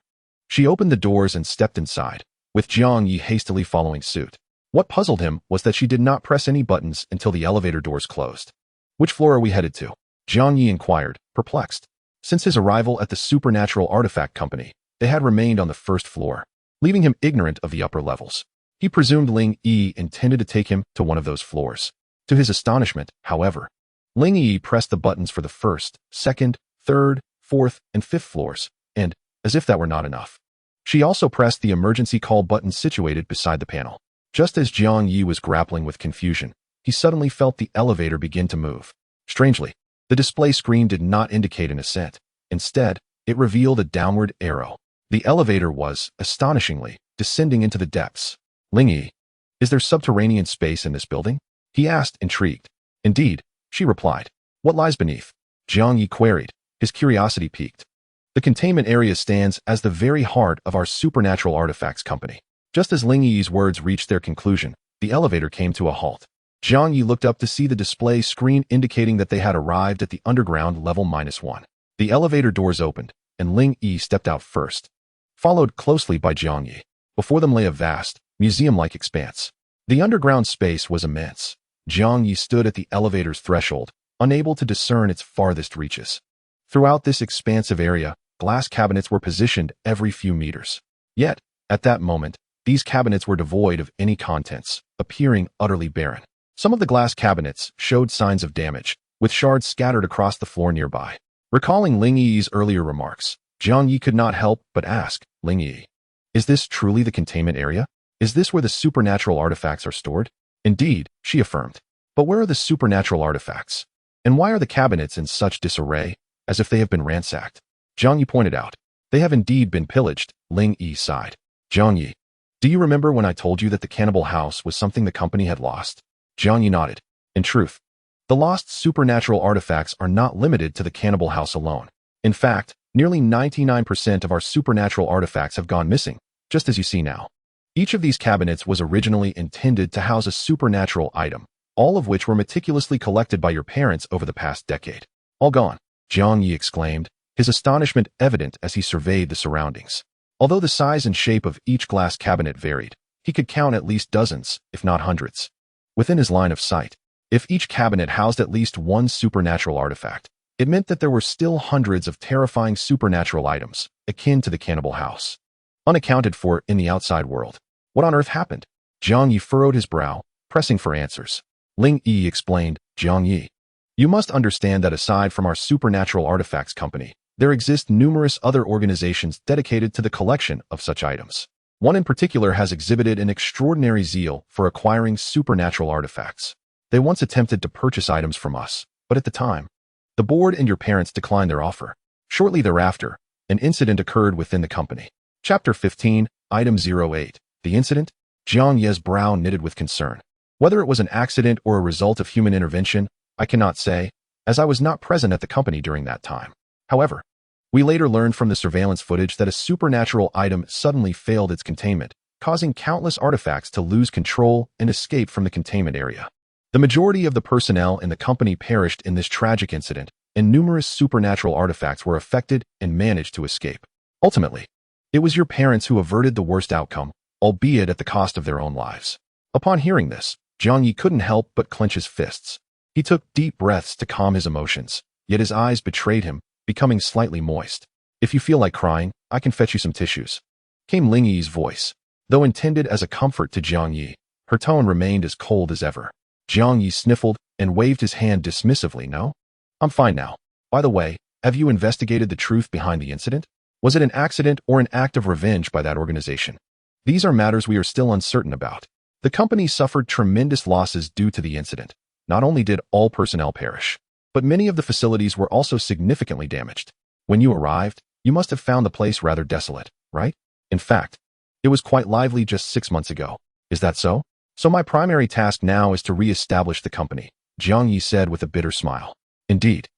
She opened the doors and stepped inside, with Jiang Yi hastily following suit. What puzzled him was that she did not press any buttons until the elevator doors closed. "Which floor are we headed to?" Jiang Yi inquired, perplexed. Since his arrival at the supernatural artifact company, they had remained on the first floor, leaving him ignorant of the upper levels. He presumed Ling Yi intended to take him to one of those floors. To his astonishment, however, Ling Yi pressed the buttons for the first, second, third, fourth, and fifth floors, and, as if that were not enough, she also pressed the emergency call button situated beside the panel. Just as Jiang Yi was grappling with confusion, he suddenly felt the elevator begin to move. Strangely, the display screen did not indicate an ascent. Instead, it revealed a downward arrow. The elevator was, astonishingly, descending into the depths. "Ling Yi, is there subterranean space in this building?" he asked, intrigued. "Indeed," she replied. "What lies beneath?" Jiang Yi queried, his curiosity piqued. "The containment area stands as the very heart of our supernatural artifacts company." Just as Ling Yi's words reached their conclusion, the elevator came to a halt. Jiang Yi looked up to see the display screen indicating that they had arrived at the underground level -1. The elevator doors opened, and Ling Yi stepped out first, followed closely by Jiang Yi. Before them lay a vast, museum-like expanse. The underground space was immense. Jiang Yi stood at the elevator's threshold, unable to discern its farthest reaches. Throughout this expansive area, glass cabinets were positioned every few meters. Yet, at that moment, these cabinets were devoid of any contents, appearing utterly barren. Some of the glass cabinets showed signs of damage, with shards scattered across the floor nearby. Recalling Ling Yi's earlier remarks, Jiang Yi could not help but ask, "Ling Yi, is this truly the containment area? Is this where the supernatural artifacts are stored?" "Indeed," she affirmed. "But where are the supernatural artifacts? And why are the cabinets in such disarray, as if they have been ransacked?" Jiang Yi pointed out. "They have indeed been pillaged," Ling Yi sighed. "Jiang Yi, do you remember when I told you that the cannibal house was something the company had lost?" Jiang Yi nodded. "In truth, the lost supernatural artifacts are not limited to the cannibal house alone. In fact, nearly 99% of our supernatural artifacts have gone missing, just as you see now. Each of these cabinets was originally intended to house a supernatural item, all of which were meticulously collected by your parents over the past decade. All gone," Jiang Yi exclaimed, his astonishment evident as he surveyed the surroundings. Although the size and shape of each glass cabinet varied, he could count at least dozens, if not hundreds, within his line of sight. If each cabinet housed at least one supernatural artifact, it meant that there were still hundreds of terrifying supernatural items, akin to the cannibal house, unaccounted for in the outside world. What on earth happened? Jiang Yi furrowed his brow, pressing for answers. Ling Yi explained, "Jiang Yi, you must understand that aside from our supernatural artifacts company, there exist numerous other organizations dedicated to the collection of such items. One in particular has exhibited an extraordinary zeal for acquiring supernatural artifacts. They once attempted to purchase items from us, but at the time, the board and your parents declined their offer. Shortly thereafter, an incident occurred within the company." Chapter 15, Item 08. The incident? Jiang Ye's brow knitted with concern. Whether it was an accident or a result of human intervention, I cannot say, as I was not present at the company during that time. However, we later learned from the surveillance footage that a supernatural item suddenly failed its containment, causing countless artifacts to lose control and escape from the containment area. The majority of the personnel in the company perished in this tragic incident, and numerous supernatural artifacts were affected and managed to escape. Ultimately, it was your parents who averted the worst outcome, albeit at the cost of their own lives. Upon hearing this, Jiang Yi couldn't help but clench his fists. He took deep breaths to calm his emotions, yet his eyes betrayed him, becoming slightly moist. "If you feel like crying, I can fetch you some tissues," came Ling Yi's voice. Though intended as a comfort to Jiang Yi, her tone remained as cold as ever. Jiang Yi sniffled and waved his hand dismissively. "No? I'm fine now. By the way, have you investigated the truth behind the incident? Was it an accident or an act of revenge by that organization? These are matters we are still uncertain about." The company suffered tremendous losses due to the incident. Not only did all personnel perish, but many of the facilities were also significantly damaged. When you arrived, you must have found the place rather desolate, right? In fact, it was quite lively just 6 months ago. Is that so? So my primary task now is to re-establish the company, Jiang Yi said with a bitter smile. Indeed,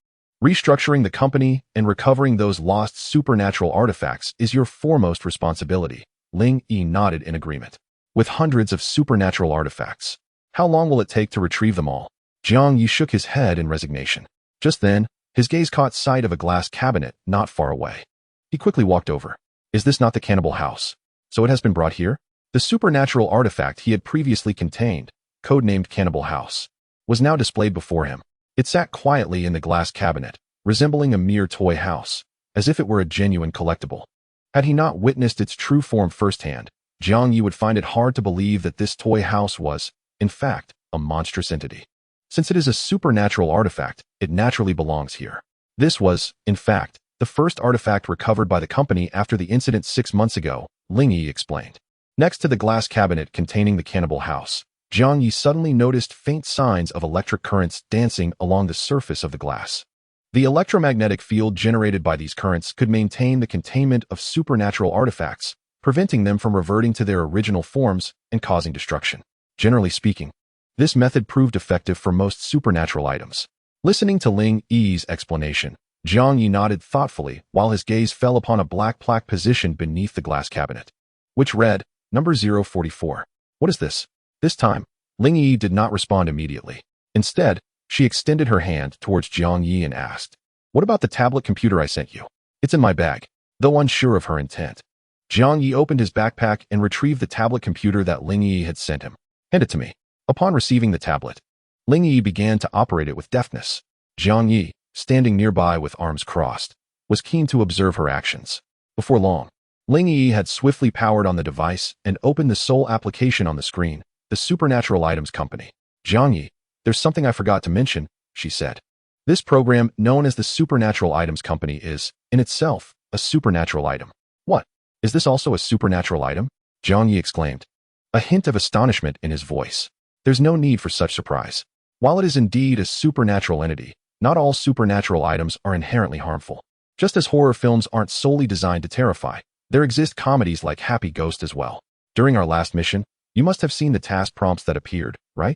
restructuring the company and recovering those lost supernatural artifacts is your foremost responsibility. Ling Yi nodded in agreement. With hundreds of supernatural artifacts, how long will it take to retrieve them all? Jiang Yi shook his head in resignation. Just then, his gaze caught sight of a glass cabinet not far away. He quickly walked over. Is this not the cannibal house? So it has been brought here? The supernatural artifact he had previously contained, codenamed Cannibal House, was now displayed before him. It sat quietly in the glass cabinet, resembling a mere toy house, as if it were a genuine collectible. Had he not witnessed its true form firsthand, Jiang Yi would find it hard to believe that this toy house was, in fact, a monstrous entity. Since it is a supernatural artifact, it naturally belongs here. This was, in fact, the first artifact recovered by the company after the incident 6 months ago, Ling Yi explained. Next to the glass cabinet containing the cannibal house, Jiang Yi suddenly noticed faint signs of electric currents dancing along the surface of the glass. The electromagnetic field generated by these currents could maintain the containment of supernatural artifacts, preventing them from reverting to their original forms and causing destruction. Generally speaking, this method proved effective for most supernatural items. Listening to Ling Yi's explanation, Jiang Yi nodded thoughtfully while his gaze fell upon a black plaque positioned beneath the glass cabinet, which read, Number 044. What is this? This time, Ling Yi did not respond immediately. Instead, she extended her hand towards Jiang Yi and asked, "What about the tablet computer I sent you?" "It's in my bag." Though unsure of her intent, Jiang Yi opened his backpack and retrieved the tablet computer that Ling Yi had sent him. "Hand it to me." Upon receiving the tablet, Ling Yi began to operate it with deftness. Jiang Yi, standing nearby with arms crossed, was keen to observe her actions. Before long, Ling Yi had swiftly powered on the device and opened the sole application on the screen, the Supernatural Items Company. "Jiang Yi, there's something I forgot to mention," she said. "This program, known as the Supernatural Items Company, is, in itself, a supernatural item." "What? Is this also a supernatural item?" Jiang Yi exclaimed, a hint of astonishment in his voice. "There's no need for such surprise. While it is indeed a supernatural entity, not all supernatural items are inherently harmful. Just as horror films aren't solely designed to terrify, there exist comedies like Happy Ghost as well. During our last mission, you must have seen the task prompts that appeared, right?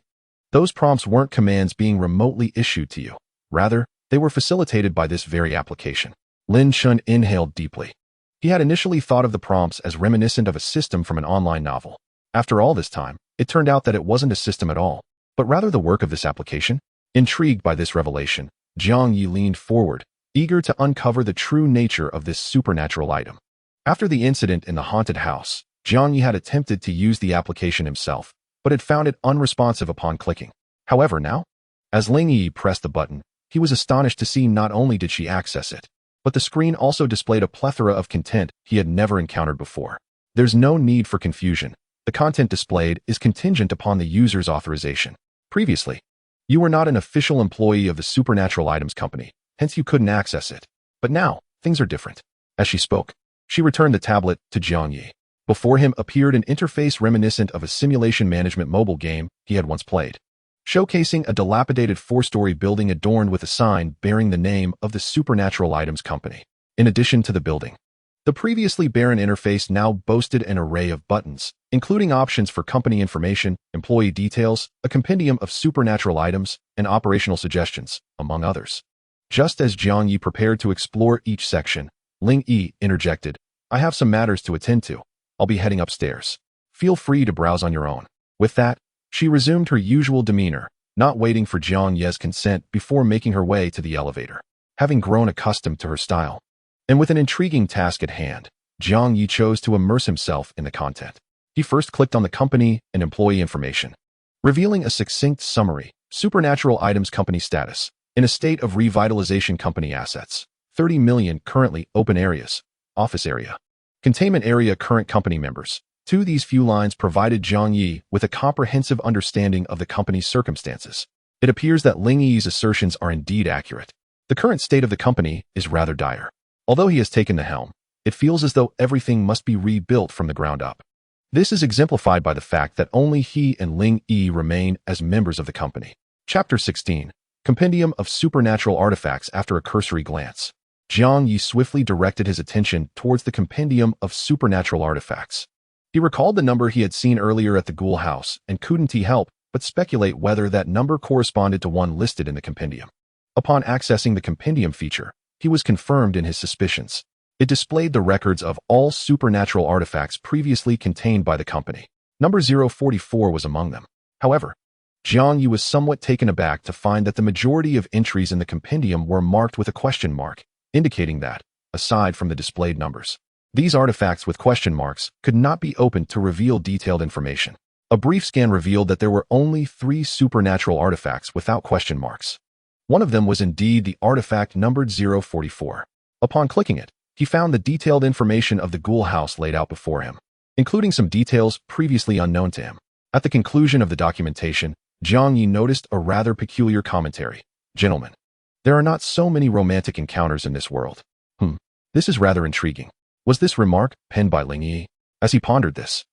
Those prompts weren't commands being remotely issued to you. Rather, they were facilitated by this very application." Lin Chun inhaled deeply. He had initially thought of the prompts as reminiscent of a system from an online novel. After all this time, it turned out that it wasn't a system at all, but rather the work of this application. Intrigued by this revelation, Jiang Yi leaned forward, eager to uncover the true nature of this supernatural item. After the incident in the haunted house, Jiang Yi had attempted to use the application himself, but had found it unresponsive upon clicking. However, now, as Ling Yi pressed the button, he was astonished to see not only did she access it, but the screen also displayed a plethora of content he had never encountered before. There's no need for confusion. The content displayed is contingent upon the user's authorization. Previously, you were not an official employee of the Supernatural Items Company, hence you couldn't access it. But now, things are different. As she spoke, she returned the tablet to Jiang Yi. Before him appeared an interface reminiscent of a simulation management mobile game he had once played, showcasing a dilapidated 4-story building adorned with a sign bearing the name of the Supernatural Items Company. In addition to the building, the previously barren interface now boasted an array of buttons, including options for company information, employee details, a compendium of supernatural items, and operational suggestions, among others. Just as Jiang Yi prepared to explore each section, Ling Yi interjected, "I have some matters to attend to. I'll be heading upstairs. Feel free to browse on your own." With that, she resumed her usual demeanor, not waiting for Jiang Ye's consent before making her way to the elevator. Having grown accustomed to her style, and with an intriguing task at hand, Jiang Yi chose to immerse himself in the content. He first clicked on the company and employee information, revealing a succinct summary: supernatural items company status, in a state of revitalization company assets, 30 million currently open areas, office area, containment area current company members. These few lines provided Jiang Yi with a comprehensive understanding of the company's circumstances. It appears that Ling Yi's assertions are indeed accurate. The current state of the company is rather dire. Although he has taken the helm, it feels as though everything must be rebuilt from the ground up. This is exemplified by the fact that only he and Ling Yi remain as members of the company. Chapter 16. Compendium of Supernatural Artifacts. After a cursory glance, Jiang Yi swiftly directed his attention towards the Compendium of Supernatural Artifacts. He recalled the number he had seen earlier at the Ghoul House and couldn't help but speculate whether that number corresponded to one listed in the compendium. Upon accessing the compendium feature, he was confirmed in his suspicions. It displayed the records of all supernatural artifacts previously contained by the company. Number 044 was among them. However, Jiang Yi was somewhat taken aback to find that the majority of entries in the compendium were marked with a question mark, indicating that, aside from the displayed numbers, these artifacts with question marks could not be opened to reveal detailed information. A brief scan revealed that there were only 3 supernatural artifacts without question marks. One of them was indeed the artifact numbered 044. Upon clicking it, he found the detailed information of the Ghoul House laid out before him, including some details previously unknown to him. At the conclusion of the documentation, Jiang Yi noticed a rather peculiar commentary. "Gentlemen, there are not so many romantic encounters in this world. This is rather intriguing." Was this remark penned by Ling Yi? As he pondered this,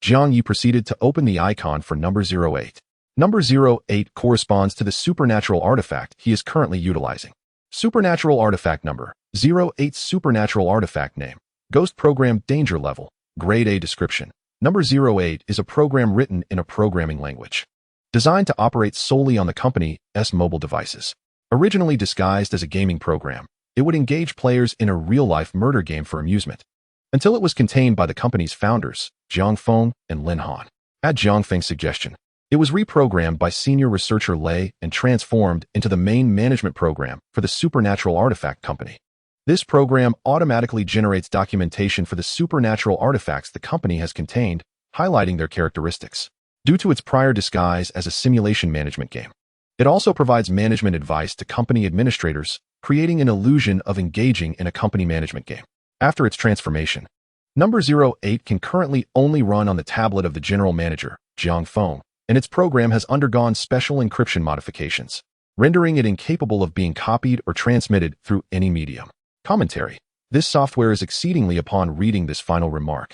Jiang Yi proceeded to open the icon for number 08. Number 08 corresponds to the supernatural artifact he is currently utilizing. Supernatural artifact number 08. Supernatural artifact name: Ghost Program. Danger level: Grade A. Description: Number 08 is a program written in a programming language, designed to operate solely on the company's mobile devices. Originally disguised as a gaming program, it would engage players in a real-life murder game for amusement, until it was contained by the company's founders, Jiang Feng and Lin Han. At Jiang Feng's suggestion, it was reprogrammed by senior researcher Lei and transformed into the main management program for the Supernatural Artifact Company. This program automatically generates documentation for the supernatural artifacts the company has contained, highlighting their characteristics. Due to its prior disguise as a simulation management game, it also provides management advice to company administrators, creating an illusion of engaging in a company management game. After its transformation, number 08 can currently only run on the tablet of the general manager, Jiang Feng, and its program has undergone special encryption modifications, rendering it incapable of being copied or transmitted through any medium. Commentary: This software is exceedingly. Upon reading this final remark,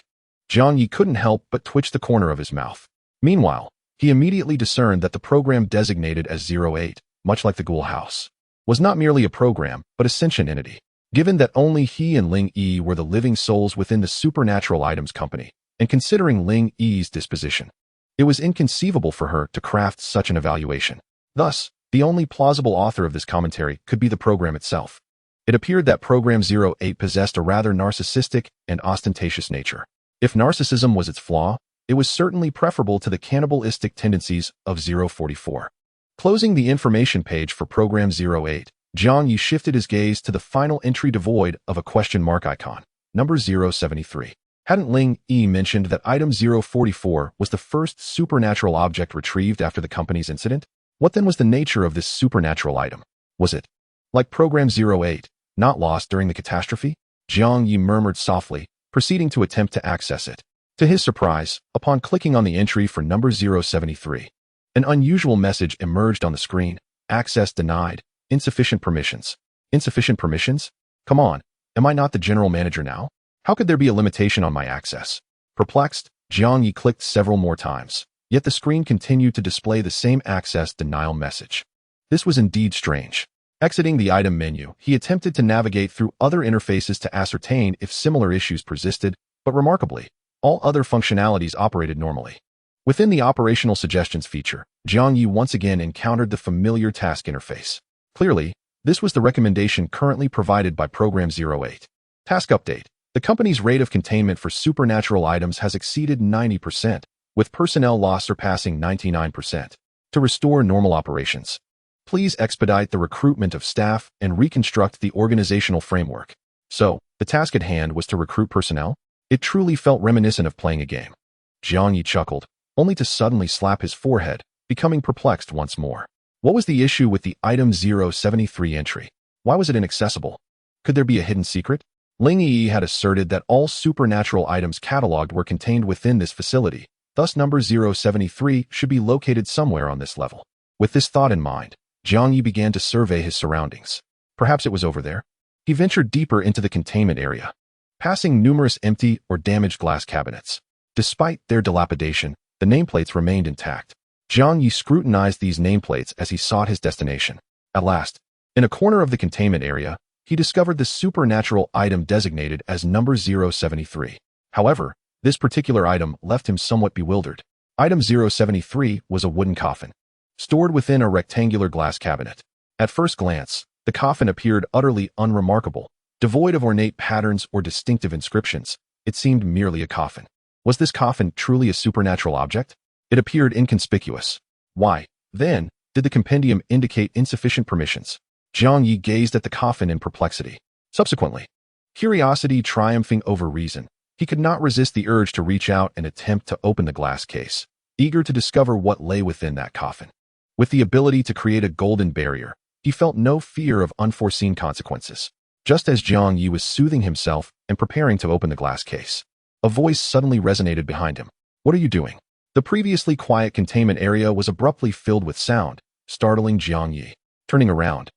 Jiang Yi couldn't help but twitch the corner of his mouth. Meanwhile, he immediately discerned that the program designated as 08, much like the Ghoul House, was not merely a program, but a sentient entity. Given that only he and Ling Yi were the living souls within the Supernatural Items Company, and considering Ling Yi's disposition, it was inconceivable for her to craft such an evaluation. Thus, the only plausible author of this commentary could be the program itself. It appeared that Program 08 possessed a rather narcissistic and ostentatious nature. If narcissism was its flaw, it was certainly preferable to the cannibalistic tendencies of 044. Closing the information page for Program 08, Jiang Yi shifted his gaze to the final entry devoid of a question mark icon, number 073. Hadn't Ling Yi mentioned that item 044 was the first supernatural object retrieved after the company's incident? What then was the nature of this supernatural item? Was it, like Program 08, not lost during the catastrophe? Jiang Yi murmured softly, proceeding to attempt to access it. To his surprise, upon clicking on the entry for number 073, an unusual message emerged on the screen: access denied, insufficient permissions. Insufficient permissions? Come on, am I not the general manager now? How could there be a limitation on my access? Perplexed, Jiang Yi clicked several more times, yet the screen continued to display the same access denial message. This was indeed strange. Exiting the item menu, he attempted to navigate through other interfaces to ascertain if similar issues persisted, but remarkably, All other functionalities operated normally. Within the Operational Suggestions feature, Jiang Yi once again encountered the familiar task interface. Clearly, this was the recommendation currently provided by Program 08. Task Update. The company's rate of containment for supernatural items has exceeded 90%, with personnel loss surpassing 99%. To restore normal operations, please expedite the recruitment of staff and reconstruct the organizational framework. So, the task at hand was to recruit personnel? It truly felt reminiscent of playing a game. Jiang Yi chuckled, only to suddenly slap his forehead, becoming perplexed once more. What was the issue with the Item 073 entry? Why was it inaccessible? Could there be a hidden secret? Ling Yi had asserted that all supernatural items cataloged were contained within this facility, thus number 073 should be located somewhere on this level. With this thought in mind, Jiang Yi began to survey his surroundings. Perhaps it was over there? He ventured deeper into the containment area, passing numerous empty or damaged glass cabinets. Despite their dilapidation, the nameplates remained intact. Jiang Yi scrutinized these nameplates as he sought his destination. At last, in a corner of the containment area, he discovered the supernatural item designated as number 073. However, this particular item left him somewhat bewildered. Item 073 was a wooden coffin, stored within a rectangular glass cabinet. At first glance, the coffin appeared utterly unremarkable, devoid of ornate patterns or distinctive inscriptions. It seemed merely a coffin. Was this coffin truly a supernatural object? It appeared inconspicuous. Why, then, did the compendium indicate insufficient permissions? Jiang Yi gazed at the coffin in perplexity. Subsequently, curiosity triumphing over reason, he could not resist the urge to reach out and attempt to open the glass case, eager to discover what lay within that coffin. With the ability to create a golden barrier, he felt no fear of unforeseen consequences. Just as Jiang Yi was soothing himself and preparing to open the glass case, a voice suddenly resonated behind him. What are you doing? The previously quiet containment area was abruptly filled with sound, startling Jiang Yi. Turning around,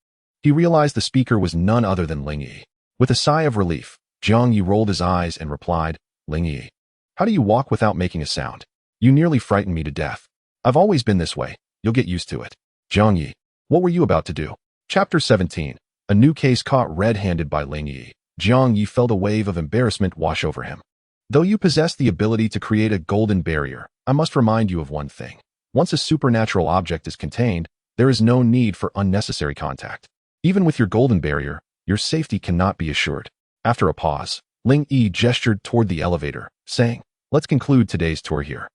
he realized the speaker was none other than Ling Yi. With a sigh of relief, Jiang Yi rolled his eyes and replied, Ling Yi, how do you walk without making a sound? You nearly frightened me to death. I've always been this way. You'll get used to it. Jiang Yi, what were you about to do? Chapter 17. A new case caught red-handed by Ling Yi. Jiang Yi felt a wave of embarrassment wash over him. Though you possess the ability to create a golden barrier, I must remind you of one thing. Once a supernatural object is contained, there is no need for unnecessary contact. Even with your golden barrier, your safety cannot be assured. After a pause, Ling Yi gestured toward the elevator, saying, let's conclude today's tour here.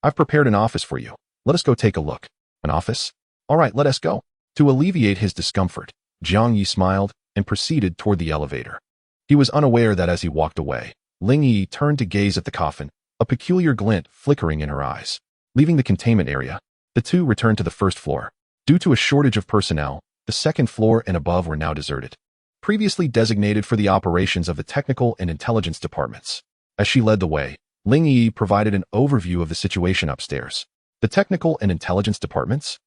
I've prepared an office for you. Let us go take a look. An office? All right, let us go. To alleviate his discomfort, Jiang Yi smiled and proceeded toward the elevator. He was unaware that as he walked away, Ling Yi turned to gaze at the coffin, a peculiar glint flickering in her eyes. Leaving the containment area, the two returned to the first floor. Due to a shortage of personnel, the second floor and above were now deserted, previously designated for the operations of the technical and intelligence departments. As she led the way, Ling Yi provided an overview of the situation upstairs. The technical and intelligence departments?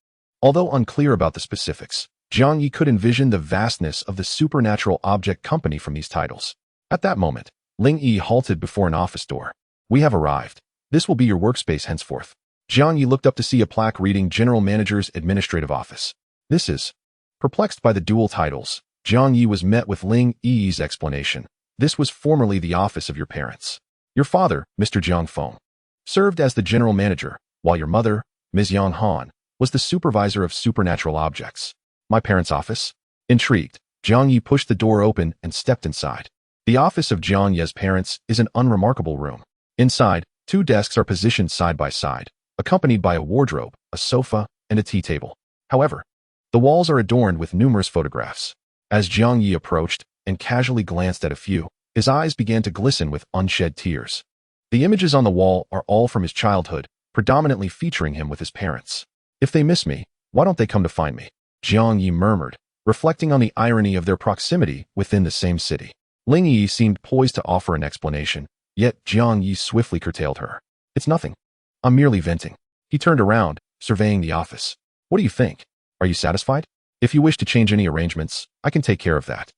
Although unclear about the specifics, Jiang Yi could envision the vastness of the supernatural object company from these titles. At that moment, Ling Yi halted before an office door. We have arrived. This will be your workspace henceforth. Jiang Yi looked up to see a plaque reading General Manager's Administrative Office. This is. Perplexed by the dual titles, Jiang Yi was met with Ling Yi's explanation. This was formerly the office of your parents. Your father, Mr. Jiang Feng, served as the general manager, while your mother, Ms. Yang Han, was the supervisor of supernatural objects. My parents' office? Intrigued, Jiang Yi pushed the door open and stepped inside. The office of Jiang Ye's parents is an unremarkable room. Inside, two desks are positioned side by side, accompanied by a wardrobe, a sofa, and a tea table. However, the walls are adorned with numerous photographs. As Jiang Yi approached and casually glanced at a few, his eyes began to glisten with unshed tears. The images on the wall are all from his childhood, predominantly featuring him with his parents. If they miss me, why don't they come to find me? Jiang Yi murmured, reflecting on the irony of their proximity within the same city. Ling Yi seemed poised to offer an explanation, yet Jiang Yi swiftly curtailed her. It's nothing. I'm merely venting. He turned around, surveying the office. What do you think? Are you satisfied? If you wish to change any arrangements, I can take care of that.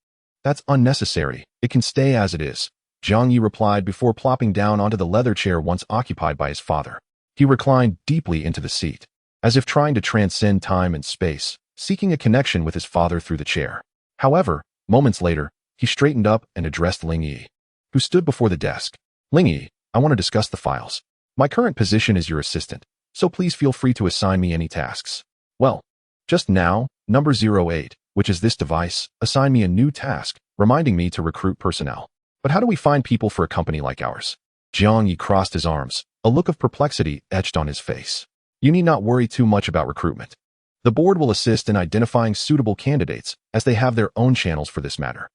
That's unnecessary. It can stay as it is, Jiang Yi replied before plopping down onto the leather chair once occupied by his father. He reclined deeply into the seat, as if trying to transcend time and space, seeking a connection with his father through the chair. However, moments later, he straightened up and addressed Ling Yi, who stood before the desk. Ling Yi, I want to discuss the files. My current position is your assistant, so please feel free to assign me any tasks. Well, just now, number 08, which is this device, assigned me a new task, reminding me to recruit personnel. But how do we find people for a company like ours? Zhang Yi crossed his arms, a look of perplexity etched on his face. You need not worry too much about recruitment. The board will assist in identifying suitable candidates, as they have their own channels for this matter.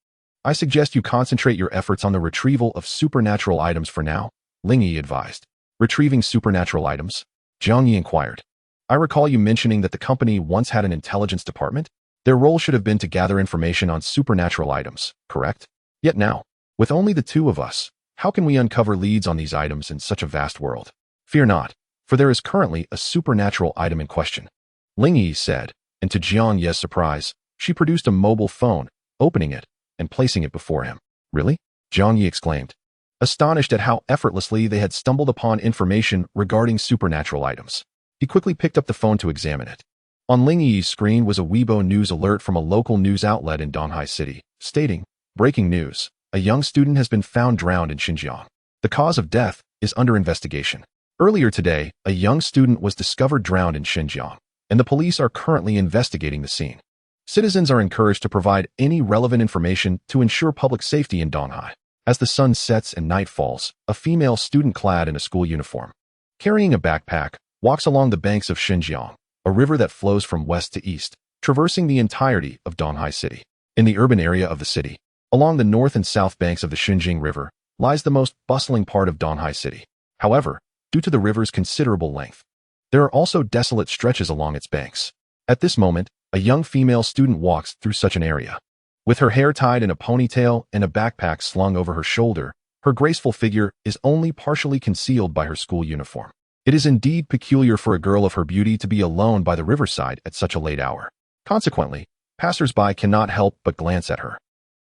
I suggest you concentrate your efforts on the retrieval of supernatural items for now, Ling Yi advised. Retrieving supernatural items? Zhang Yi inquired. I recall you mentioning that the company once had an intelligence department? Their role should have been to gather information on supernatural items, correct? Yet now, with only the two of us, how can we uncover leads on these items in such a vast world? Fear not, for there is currently a supernatural item in question, Ling Yi said, and to Jiang Ye's surprise, she produced a mobile phone, opening it and placing it before him. Really? Jiang Yi exclaimed, astonished at how effortlessly they had stumbled upon information regarding supernatural items. He quickly picked up the phone to examine it. On Ling Yi's screen was a Weibo news alert from a local news outlet in Donghai City, stating, breaking news, a young student has been found drowned in Xinjiang. The cause of death is under investigation. Earlier today, a young student was discovered drowned in Xinjiang, and the police are currently investigating the scene. Citizens are encouraged to provide any relevant information to ensure public safety in Donghai. As the sun sets and night falls, a female student clad in a school uniform, carrying a backpack, walks along the banks of Xinjiang, a river that flows from west to east, traversing the entirety of Donghai City. In the urban area of the city, along the north and south banks of the Xinjiang River, lies the most bustling part of Donghai City. However, due to the river's considerable length, there are also desolate stretches along its banks. At this moment, a young female student walks through such an area. With her hair tied in a ponytail and a backpack slung over her shoulder, her graceful figure is only partially concealed by her school uniform. It is indeed peculiar for a girl of her beauty to be alone by the riverside at such a late hour. Consequently, passers-by cannot help but glance at her.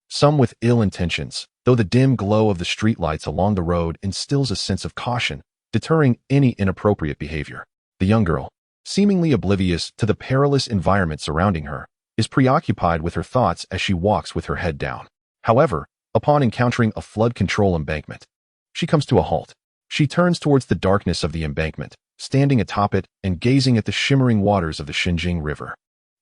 Some with ill intentions, though the dim glow of the streetlights along the road instills a sense of caution, deterring any inappropriate behavior. The young girl, seemingly oblivious to the perilous environment surrounding her, is preoccupied with her thoughts as she walks with her head down. However, upon encountering a flood control embankment, she comes to a halt. She turns towards the darkness of the embankment, standing atop it and gazing at the shimmering waters of the Xinjiang River.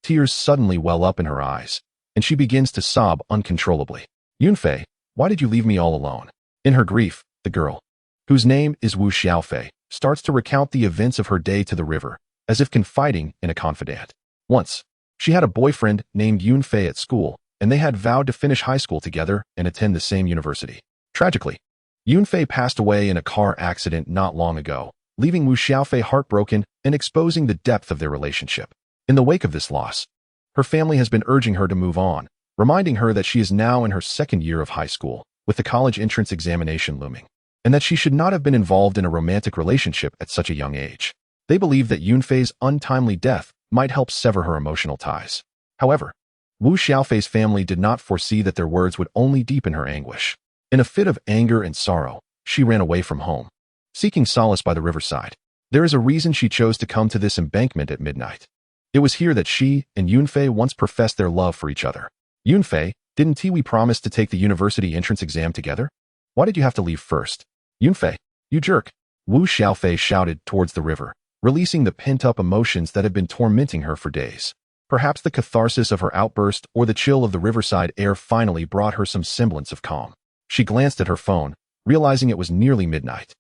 Tears suddenly well up in her eyes, and she begins to sob uncontrollably. Yunfei, why did you leave me all alone? In her grief, the girl, whose name is Wu Xiaofei, starts to recount the events of her day to the river, as if confiding in a confidant. Once, she had a boyfriend named Yunfei at school, and they had vowed to finish high school together and attend the same university. Tragically, Yunfei passed away in a car accident not long ago, leaving Wu Xiaofei heartbroken and exposing the depth of their relationship. In the wake of this loss, her family has been urging her to move on, reminding her that she is now in her second year of high school, with the college entrance examination looming, and that she should not have been involved in a romantic relationship at such a young age. They believe that Yunfei's untimely death might help sever her emotional ties. However, Wu Xiaofei's family did not foresee that their words would only deepen her anguish. In a fit of anger and sorrow, she ran away from home, seeking solace by the riverside. There is a reason she chose to come to this embankment at midnight. It was here that she and Yunfei once professed their love for each other. Yunfei, didn't we promise to take the university entrance exam together? Why did you have to leave first? Yunfei, you jerk! Wu Xiaofei shouted towards the river, releasing the pent-up emotions that had been tormenting her for days. Perhaps the catharsis of her outburst or the chill of the riverside air finally brought her some semblance of calm. She glanced at her phone, realizing it was nearly midnight.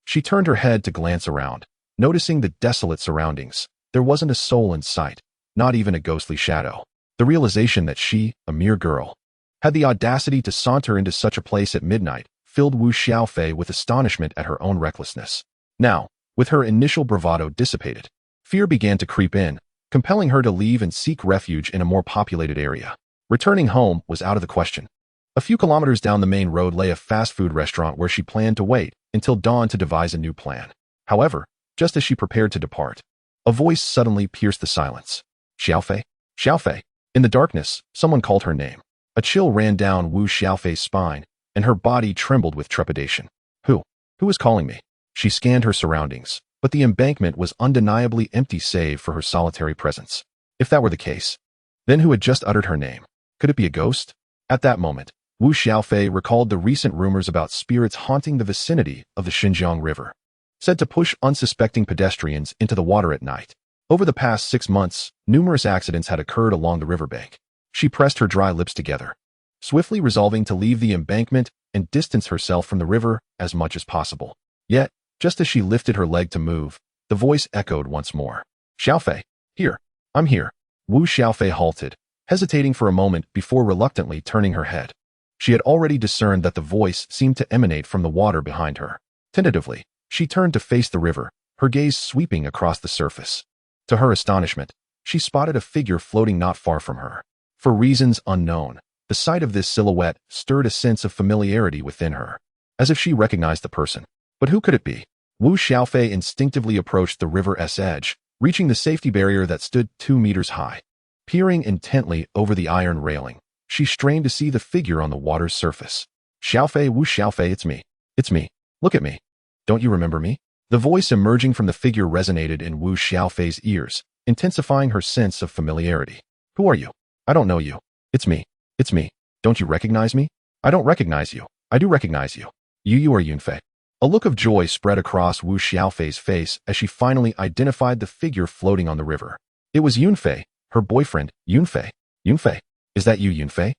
She turned her head to glance around, noticing the desolate surroundings. There wasn't a soul in sight, not even a ghostly shadow. The realization that she, a mere girl, had the audacity to saunter into such a place at midnight filled Wu Xiaofei with astonishment at her own recklessness. Now, with her initial bravado dissipated, fear began to creep in, compelling her to leave and seek refuge in a more populated area. Returning home was out of the question. A few kilometers down the main road lay a fast food restaurant where she planned to wait until dawn to devise a new plan. However, just as she prepared to depart, a voice suddenly pierced the silence. Xiaofei? Xiaofei! In the darkness, someone called her name. A chill ran down Wu Xiaofei's spine, and her body trembled with trepidation. Who? Who is calling me? She scanned her surroundings, but the embankment was undeniably empty save for her solitary presence. If that were the case, then who had just uttered her name? Could it be a ghost? At that moment, Wu Xiaofei recalled the recent rumors about spirits haunting the vicinity of the Xinjiang River, said to push unsuspecting pedestrians into the water at night. Over the past 6 months, numerous accidents had occurred along the riverbank. She pressed her dry lips together, swiftly resolving to leave the embankment and distance herself from the river as much as possible. Yet, just as she lifted her leg to move, the voice echoed once more. Xiaofei, here, I'm here. Wu Xiaofei halted, hesitating for a moment before reluctantly turning her head. She had already discerned that the voice seemed to emanate from the water behind her. Tentatively, she turned to face the river, her gaze sweeping across the surface. To her astonishment, she spotted a figure floating not far from her. For reasons unknown, the sight of this silhouette stirred a sense of familiarity within her, as if she recognized the person. But who could it be? Wu Xiaofei instinctively approached the river's edge, reaching the safety barrier that stood 2 meters high. Peering intently over the iron railing, she strained to see the figure on the water's surface. Xiaofei, Wu Xiaofei, it's me. It's me. Look at me. Don't you remember me? The voice emerging from the figure resonated in Wu Xiaofei's ears, intensifying her sense of familiarity. Who are you? I don't know you. It's me. It's me. Don't you recognize me? I don't recognize you. I do recognize you. You are Yunfei. A look of joy spread across Wu Xiaofei's face as she finally identified the figure floating on the river. It was Yunfei, her boyfriend, Yunfei. Yunfei, is that you, Yunfei?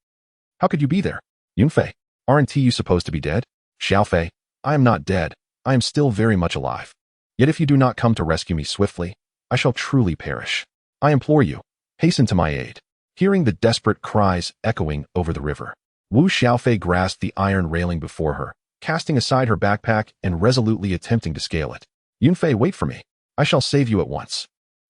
How could you be there? Yunfei, aren't you supposed to be dead? Xiaofei, I am not dead. I am still very much alive. Yet if you do not come to rescue me swiftly, I shall truly perish. I implore you, hasten to my aid. Hearing the desperate cries echoing over the river, Wu Xiaofei grasped the iron railing before her, casting aside her backpack and resolutely attempting to scale it. Yunfei, wait for me. I shall save you at once.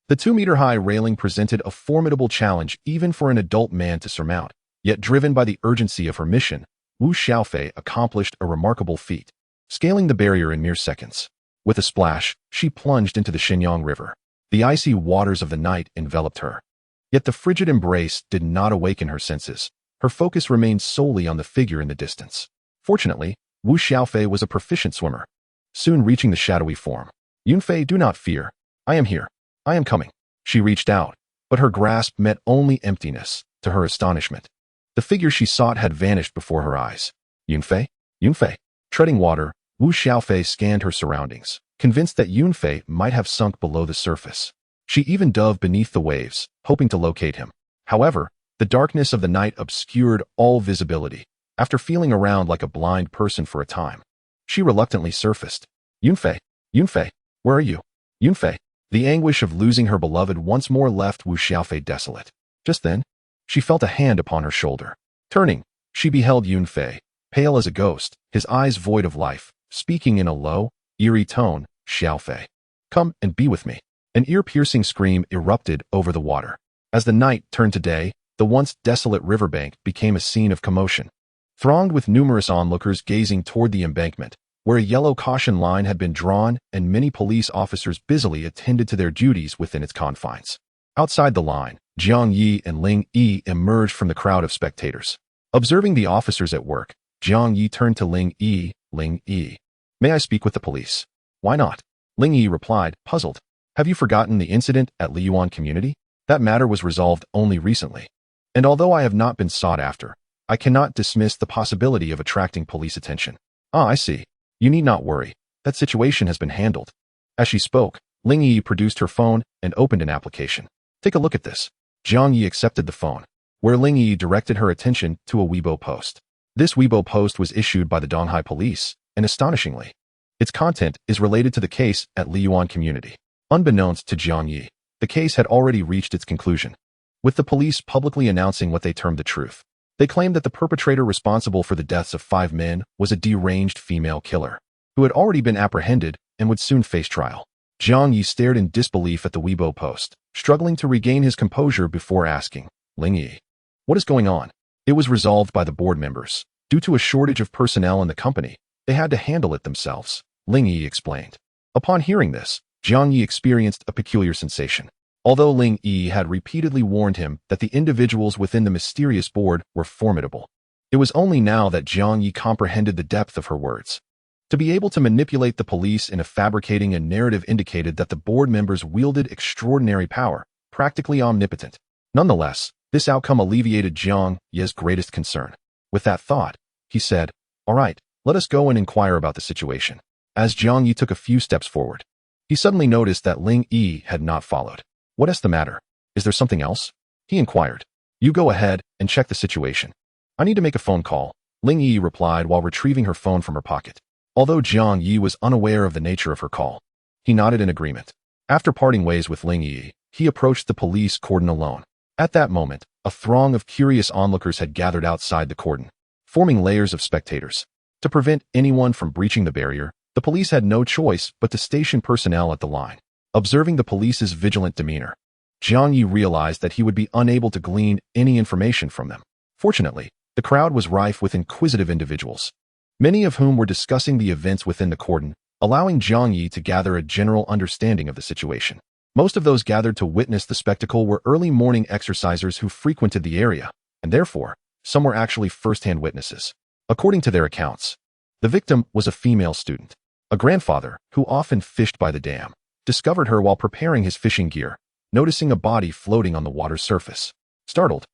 The 2-meter-high railing presented a formidable challenge even for an adult man to surmount, yet driven by the urgency of her mission, Wu Xiaofei accomplished a remarkable feat, scaling the barrier in mere seconds. With a splash, she plunged into the Xinjiang River. The icy waters of the night enveloped her. Yet the frigid embrace did not awaken her senses. Her focus remained solely on the figure in the distance. Fortunately, Wu Xiaofei was a proficient swimmer, soon reaching the shadowy form. Yunfei, do not fear. I am here. I am coming. She reached out, but her grasp met only emptiness, to her astonishment. The figure she sought had vanished before her eyes. Yunfei? Yunfei. Treading water, Wu Xiaofei scanned her surroundings, convinced that Yunfei might have sunk below the surface. She even dove beneath the waves, hoping to locate him. However, the darkness of the night obscured all visibility. After feeling around like a blind person for a time, she reluctantly surfaced. Yunfei, Yunfei, where are you? Yunfei. The anguish of losing her beloved once more left Wu Xiaofei desolate. Just then, she felt a hand upon her shoulder. Turning, she beheld Yunfei, pale as a ghost, his eyes void of life, speaking in a low, eerie tone. Xiaofei, come and be with me. An ear-piercing scream erupted over the water. As the night turned to day, the once desolate riverbank became a scene of commotion, thronged with numerous onlookers gazing toward the embankment, where a yellow caution line had been drawn and many police officers busily attended to their duties within its confines. Outside the line, Jiang Yi and Ling Yi emerged from the crowd of spectators. Observing the officers at work, Jiang Yi turned to Ling Yi. Ling Yi, may I speak with the police? Why not? Ling Yi replied, puzzled. Have you forgotten the incident at Liyuan Community? That matter was resolved only recently. And although I have not been sought after, I cannot dismiss the possibility of attracting police attention. Ah, I see. You need not worry. That situation has been handled. As she spoke, Ling Yi produced her phone and opened an application. Take a look at this. Jiang Yi accepted the phone, where Ling Yi directed her attention to a Weibo post. This Weibo post was issued by the Donghai police, and astonishingly, its content is related to the case at Liyuan Community. Unbeknownst to Jiang Yi, the case had already reached its conclusion, with the police publicly announcing what they termed the truth. They claimed that the perpetrator responsible for the deaths of 5 men was a deranged female killer, who had already been apprehended and would soon face trial. Jiang Yi stared in disbelief at the Weibo post, struggling to regain his composure before asking, Ling Yi, what is going on? It was resolved by the board members. Due to a shortage of personnel in the company, they had to handle it themselves, Ling Yi explained. Upon hearing this, Jiang Yi experienced a peculiar sensation. Although Ling Yi had repeatedly warned him that the individuals within the mysterious board were formidable, it was only now that Jiang Yi comprehended the depth of her words. To be able to manipulate the police in fabricating a narrative indicated that the board members wielded extraordinary power, practically omnipotent. Nonetheless, this outcome alleviated Jiang Yi's greatest concern. With that thought, he said, "All right, let us go and inquire about the situation." As Jiang Yi took a few steps forward, he suddenly noticed that Ling Yi had not followed. "What is the matter? Is there something else?" he inquired. "You go ahead and check the situation. I need to make a phone call," Ling Yi replied while retrieving her phone from her pocket. Although Jiang Yi was unaware of the nature of her call, he nodded in agreement. After parting ways with Ling Yi, he approached the police cordon alone. At that moment, a throng of curious onlookers had gathered outside the cordon, forming layers of spectators. To prevent anyone from breaching the barrier, the police had no choice but to station personnel at the line. Observing the police's vigilant demeanor, Jiang Yi realized that he would be unable to glean any information from them. Fortunately, the crowd was rife with inquisitive individuals, many of whom were discussing the events within the cordon, allowing Jiang Yi to gather a general understanding of the situation. Most of those gathered to witness the spectacle were early morning exercisers who frequented the area, and therefore, some were actually first-hand witnesses. According to their accounts, the victim was a female student. A grandfather, who often fished by the dam, discovered her while preparing his fishing gear, noticing a body floating on the water's surface. Startled,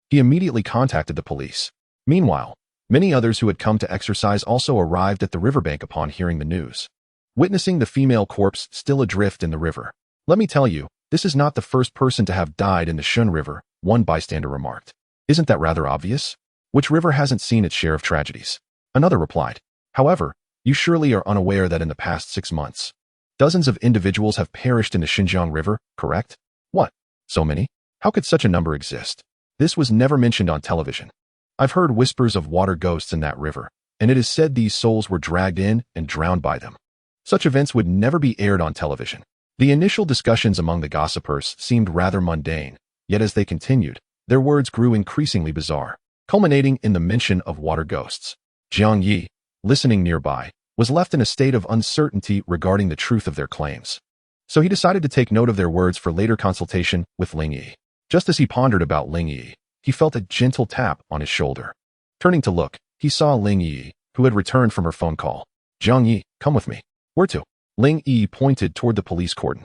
he immediately contacted the police. Meanwhile, many others who had come to exercise also arrived at the riverbank upon hearing the news. Witnessing the female corpse still adrift in the river, "Let me tell you, this is not the first person to have died in the Shun River," one bystander remarked. "Isn't that rather obvious? Which river hasn't seen its share of tragedies?" Another replied. "However, you surely are unaware that in the past 6 months, dozens of individuals have perished in the Xinjiang River, correct?" "What? So many? How could such a number exist? This was never mentioned on television. I've heard whispers of water ghosts in that river, and it is said these souls were dragged in and drowned by them. Such events would never be aired on television." The initial discussions among the gossipers seemed rather mundane, yet as they continued, their words grew increasingly bizarre, culminating in the mention of water ghosts. Jiang Yi, listening nearby, was left in a state of uncertainty regarding the truth of their claims. So he decided to take note of their words for later consultation with Ling Yi. Just as he pondered about Ling Yi, he felt a gentle tap on his shoulder. Turning to look, he saw Ling Yi, who had returned from her phone call. "Jiang Yi, come with me." "Where to?" Ling Yi pointed toward the police cordon.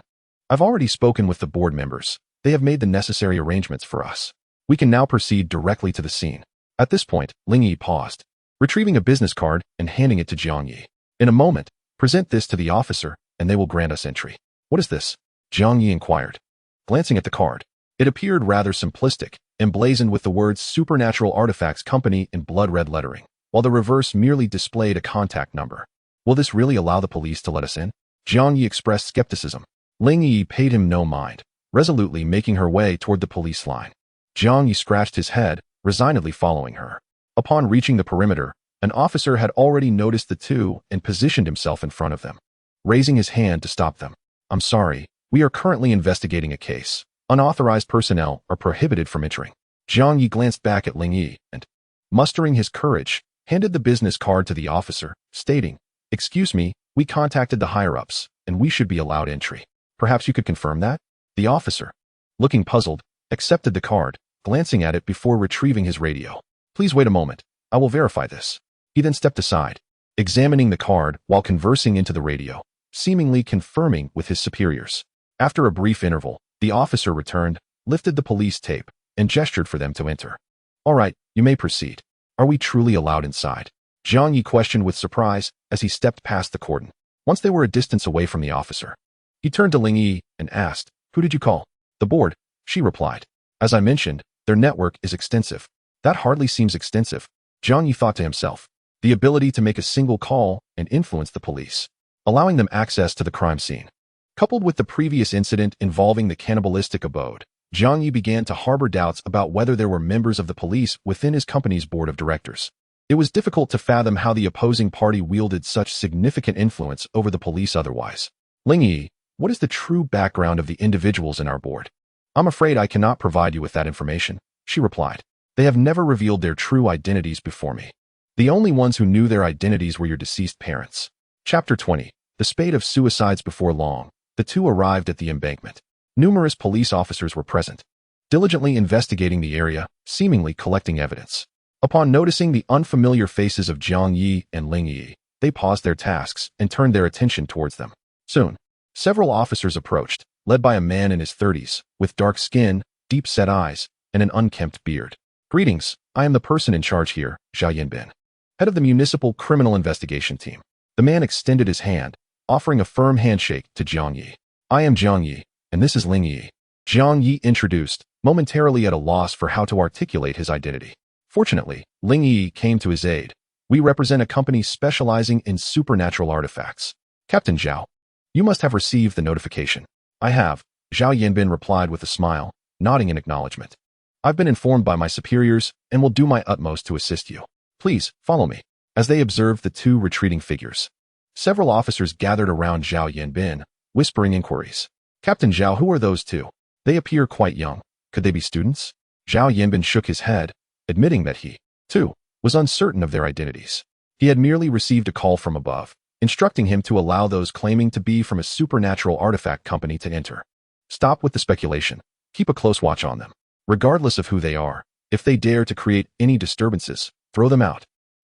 "I've already spoken with the board members. They have made the necessary arrangements for us. We can now proceed directly to the scene." At this point, Ling Yi paused, retrieving a business card and handing it to Jiang Yi. "In a moment, present this to the officer, and they will grant us entry." "What is this?" Jiang Yi inquired. Glancing at the card, it appeared rather simplistic, emblazoned with the words Supernatural Artifacts Company in blood-red lettering, while the reverse merely displayed a contact number. "Will this really allow the police to let us in?" Jiang Yi expressed skepticism. Ling Yi paid him no mind, resolutely making her way toward the police line. Jiang Yi scratched his head, resignedly following her. Upon reaching the perimeter, an officer had already noticed the two and positioned himself in front of them, raising his hand to stop them. "I'm sorry, we are currently investigating a case. Unauthorized personnel are prohibited from entering." Jiang Yi glanced back at Ling Yi and, mustering his courage, handed the business card to the officer, stating, "Excuse me, we contacted the higher-ups, and we should be allowed entry. Perhaps you could confirm that?" The officer, looking puzzled, accepted the card, glancing at it before retrieving his radio. "Please wait a moment. I will verify this." He then stepped aside, examining the card while conversing into the radio, seemingly confirming with his superiors. After a brief interval, the officer returned, lifted the police tape, and gestured for them to enter. "All right, you may proceed. Are we truly allowed inside?" Jiang Yi questioned with surprise as he stepped past the cordon. Once they were a distance away from the officer, he turned to Ling Yi and asked, "Who did you call?" "The board," she replied. "As I mentioned, their network is extensive." "That hardly seems extensive," Jiang Yi thought to himself. The ability to make a single call and influence the police, allowing them access to the crime scene. Coupled with the previous incident involving the cannibalistic abode, Jiang Yi began to harbor doubts about whether there were members of the police within his company's board of directors. It was difficult to fathom how the opposing party wielded such significant influence over the police otherwise. "Ling Yi, what is the true background of the individuals in our board?" "I'm afraid I cannot provide you with that information," she replied. "They have never revealed their true identities before me. The only ones who knew their identities were your deceased parents." Chapter 20. The spate of suicides. Before long, the two arrived at the embankment. Numerous police officers were present, diligently investigating the area, seemingly collecting evidence. Upon noticing the unfamiliar faces of Jiang Yi and Ling Yi, they paused their tasks and turned their attention towards them. Soon, several officers approached, led by a man in his 30s, with dark skin, deep-set eyes, and an unkempt beard. "Greetings, I am the person in charge here, Zhao Yanbin, head of the Municipal Criminal Investigation Team. The man extended his hand, offering a firm handshake to Jiang Yi. I am Jiang Yi, and this is Ling Yi. Jiang Yi introduced, momentarily at a loss for how to articulate his identity. Fortunately, Ling Yi came to his aid. We represent a company specializing in supernatural artifacts. Captain Zhao, you must have received the notification. I have, Zhao Yanbin replied with a smile, nodding in acknowledgement. I've been informed by my superiors and will do my utmost to assist you. Please, follow me. As they observed the two retreating figures, several officers gathered around Zhao Yanbin, whispering inquiries. Captain Zhao, who are those two? They appear quite young. Could they be students? Zhao Yanbin shook his head, admitting that he, too, was uncertain of their identities. He had merely received a call from above, instructing him to allow those claiming to be from a supernatural artifact company to enter. Stop with the speculation. Keep a close watch on them. Regardless of who they are, if they dare to create any disturbances, throw them out.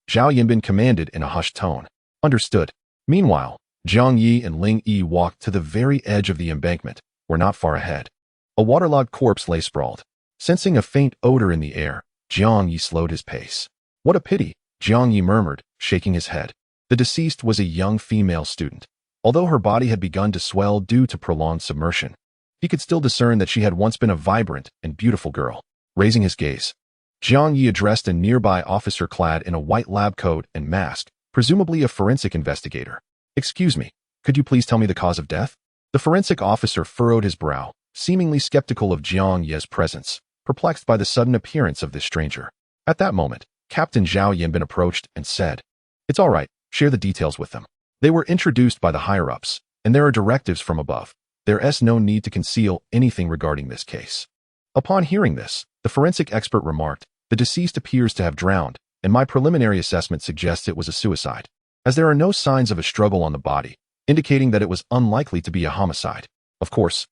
Zhao Yanbin commanded in a hushed tone. Understood. Meanwhile, Jiang Yi and Ling Yi walked to the very edge of the embankment, were not far ahead. A waterlogged corpse lay sprawled. Sensing a faint odor in the air, Jiang Yi slowed his pace. What a pity, Jiang Yi murmured, shaking his head. The deceased was a young female student. Although her body had begun to swell due to prolonged submersion, he could still discern that she had once been a vibrant and beautiful girl. Raising his gaze, Jiang Yi addressed a nearby officer clad in a white lab coat and mask, presumably a forensic investigator. Excuse me, could you please tell me the cause of death? The forensic officer furrowed his brow, seemingly skeptical of Jiang Yi's presence, perplexed by the sudden appearance of this stranger. At that moment, Captain Zhao Yanbin approached and said, It's all right, share the details with them. They were introduced by the higher-ups, and there are directives from above. There's no need to conceal anything regarding this case. Upon hearing this, the forensic expert remarked, the deceased appears to have drowned, and my preliminary assessment suggests it was a suicide, as there are no signs of a struggle on the body, indicating that it was unlikely to be a homicide. Of course,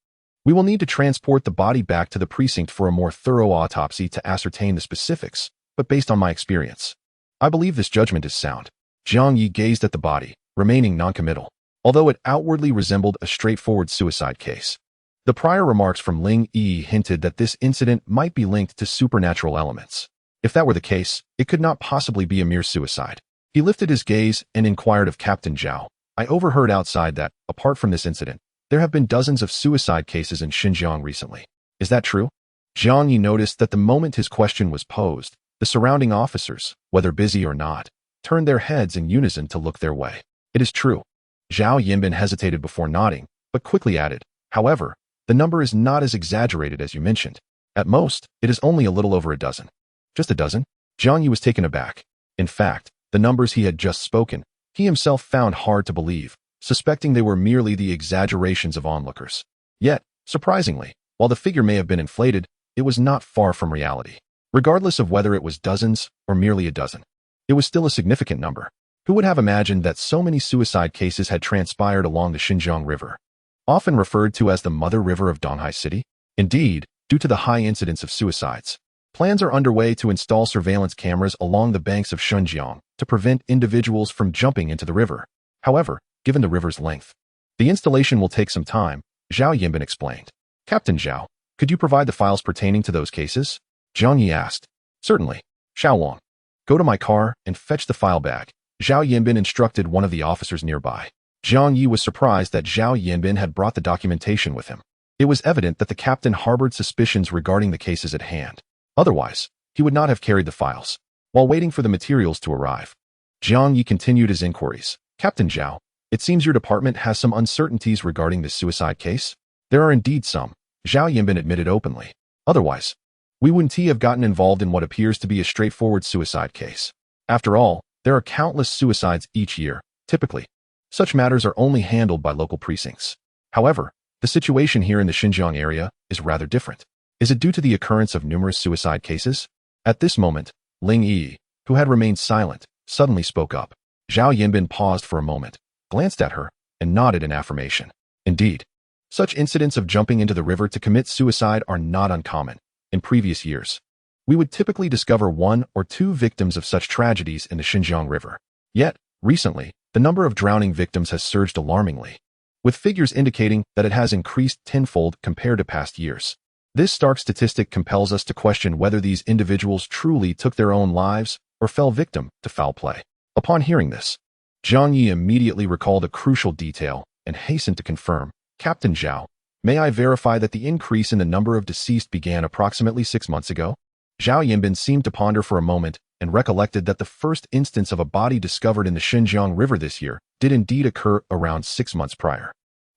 we will need to transport the body back to the precinct for a more thorough autopsy to ascertain the specifics, but based on my experience, I believe this judgment is sound. Jiang Yi gazed at the body, remaining noncommittal, although it outwardly resembled a straightforward suicide case. The prior remarks from Ling Yi hinted that this incident might be linked to supernatural elements. If that were the case, it could not possibly be a mere suicide. He lifted his gaze and inquired of Captain Zhao. I overheard outside that, apart from this incident, there have been dozens of suicide cases in Xinjiang recently. Is that true? Jiang Yi noticed that the moment his question was posed, the surrounding officers, whether busy or not, turned their heads in unison to look their way. It is true. Zhao Yanbin hesitated before nodding, but quickly added, however, the number is not as exaggerated as you mentioned. At most, it is only a little over a dozen. Just a dozen? Jiang Yi was taken aback. In fact, the numbers he had just spoken, he himself found hard to believe, suspecting they were merely the exaggerations of onlookers. Yet, surprisingly, while the figure may have been inflated, it was not far from reality. Regardless of whether it was dozens or merely a dozen, it was still a significant number. Who would have imagined that so many suicide cases had transpired along the Xinjiang River, often referred to as the Mother River of Donghai City? Indeed, due to the high incidence of suicides, plans are underway to install surveillance cameras along the banks of Xinjiang to prevent individuals from jumping into the river. However, given the river's length, the installation will take some time, Zhao Yanbin explained. Captain Zhao, could you provide the files pertaining to those cases? Jiang Yi asked. Certainly. Xiaolong, go to my car and fetch the file bag. Zhao Yanbin instructed one of the officers nearby. Jiang Yi was surprised that Zhao Yanbin had brought the documentation with him. It was evident that the captain harbored suspicions regarding the cases at hand. Otherwise, he would not have carried the files. While waiting for the materials to arrive, Jiang Yi continued his inquiries. Captain Zhao, it seems your department has some uncertainties regarding this suicide case? There are indeed some, Zhao Yanbin admitted openly. Otherwise, we wouldn't have gotten involved in what appears to be a straightforward suicide case. After all, there are countless suicides each year. Typically, such matters are only handled by local precincts. However, the situation here in the Xinjiang area is rather different. Is it due to the occurrence of numerous suicide cases? At this moment, Ling Yi, who had remained silent, suddenly spoke up. Zhao Yanbin paused for a moment, glanced at her, and nodded in affirmation. Indeed, such incidents of jumping into the river to commit suicide are not uncommon. In previous years, we would typically discover 1 or 2 victims of such tragedies in the Xinjiang River. Yet, recently, the number of drowning victims has surged alarmingly, with figures indicating that it has increased tenfold compared to past years. This stark statistic compels us to question whether these individuals truly took their own lives or fell victim to foul play. Upon hearing this, Zhang Yi immediately recalled a crucial detail and hastened to confirm, "Captain Zhao, may I verify that the increase in the number of deceased began approximately 6 months ago?" Zhao Yanbin seemed to ponder for a moment and recollected that the first instance of a body discovered in the Xinjiang River this year did indeed occur around 6 months prior.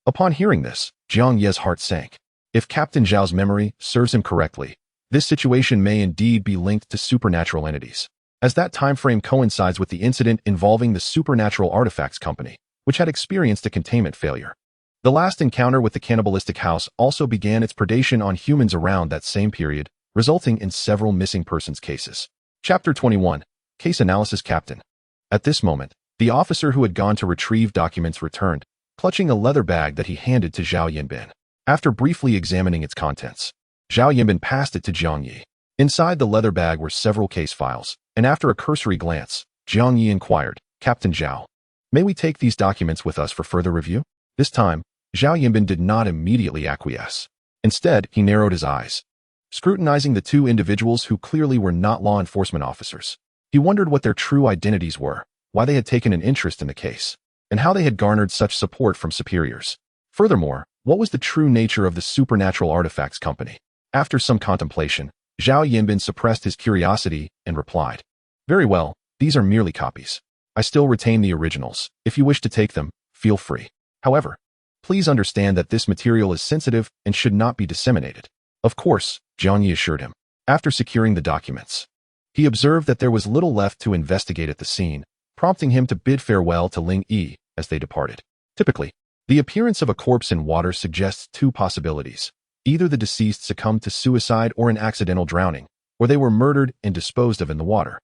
Upon hearing this, Jiang Ye's heart sank. If Captain Zhao's memory serves him correctly, this situation may indeed be linked to supernatural entities, as that time frame coincides with the incident involving the Supernatural Artifacts Company, which had experienced a containment failure. The last encounter with the cannibalistic house also began its predation on humans around that same period, resulting in several missing persons cases. Chapter 21. Case Analysis Captain. At this moment, the officer who had gone to retrieve documents returned, clutching a leather bag that he handed to Zhao Yanbin. After briefly examining its contents, Zhao Yanbin passed it to Jiang Yi. Inside the leather bag were several case files, and after a cursory glance, Jiang Yi inquired, "Captain Zhao, may we take these documents with us for further review?" This time, Zhao Yanbin did not immediately acquiesce. Instead, he narrowed his eyes, scrutinizing the two individuals who clearly were not law enforcement officers. He wondered what their true identities were, why they had taken an interest in the case, and how they had garnered such support from superiors. Furthermore, what was the true nature of the Supernatural Artifacts Company? After some contemplation, Zhao Yanbin suppressed his curiosity and replied, "Very well, these are merely copies. I still retain the originals. If you wish to take them, feel free. However, please understand that this material is sensitive and should not be disseminated." "Of course," Jiang Yi assured him. After securing the documents, he observed that there was little left to investigate at the scene, prompting him to bid farewell to Ling Yi as they departed. Typically, the appearance of a corpse in water suggests two possibilities. Either the deceased succumbed to suicide or an accidental drowning, or they were murdered and disposed of in the water.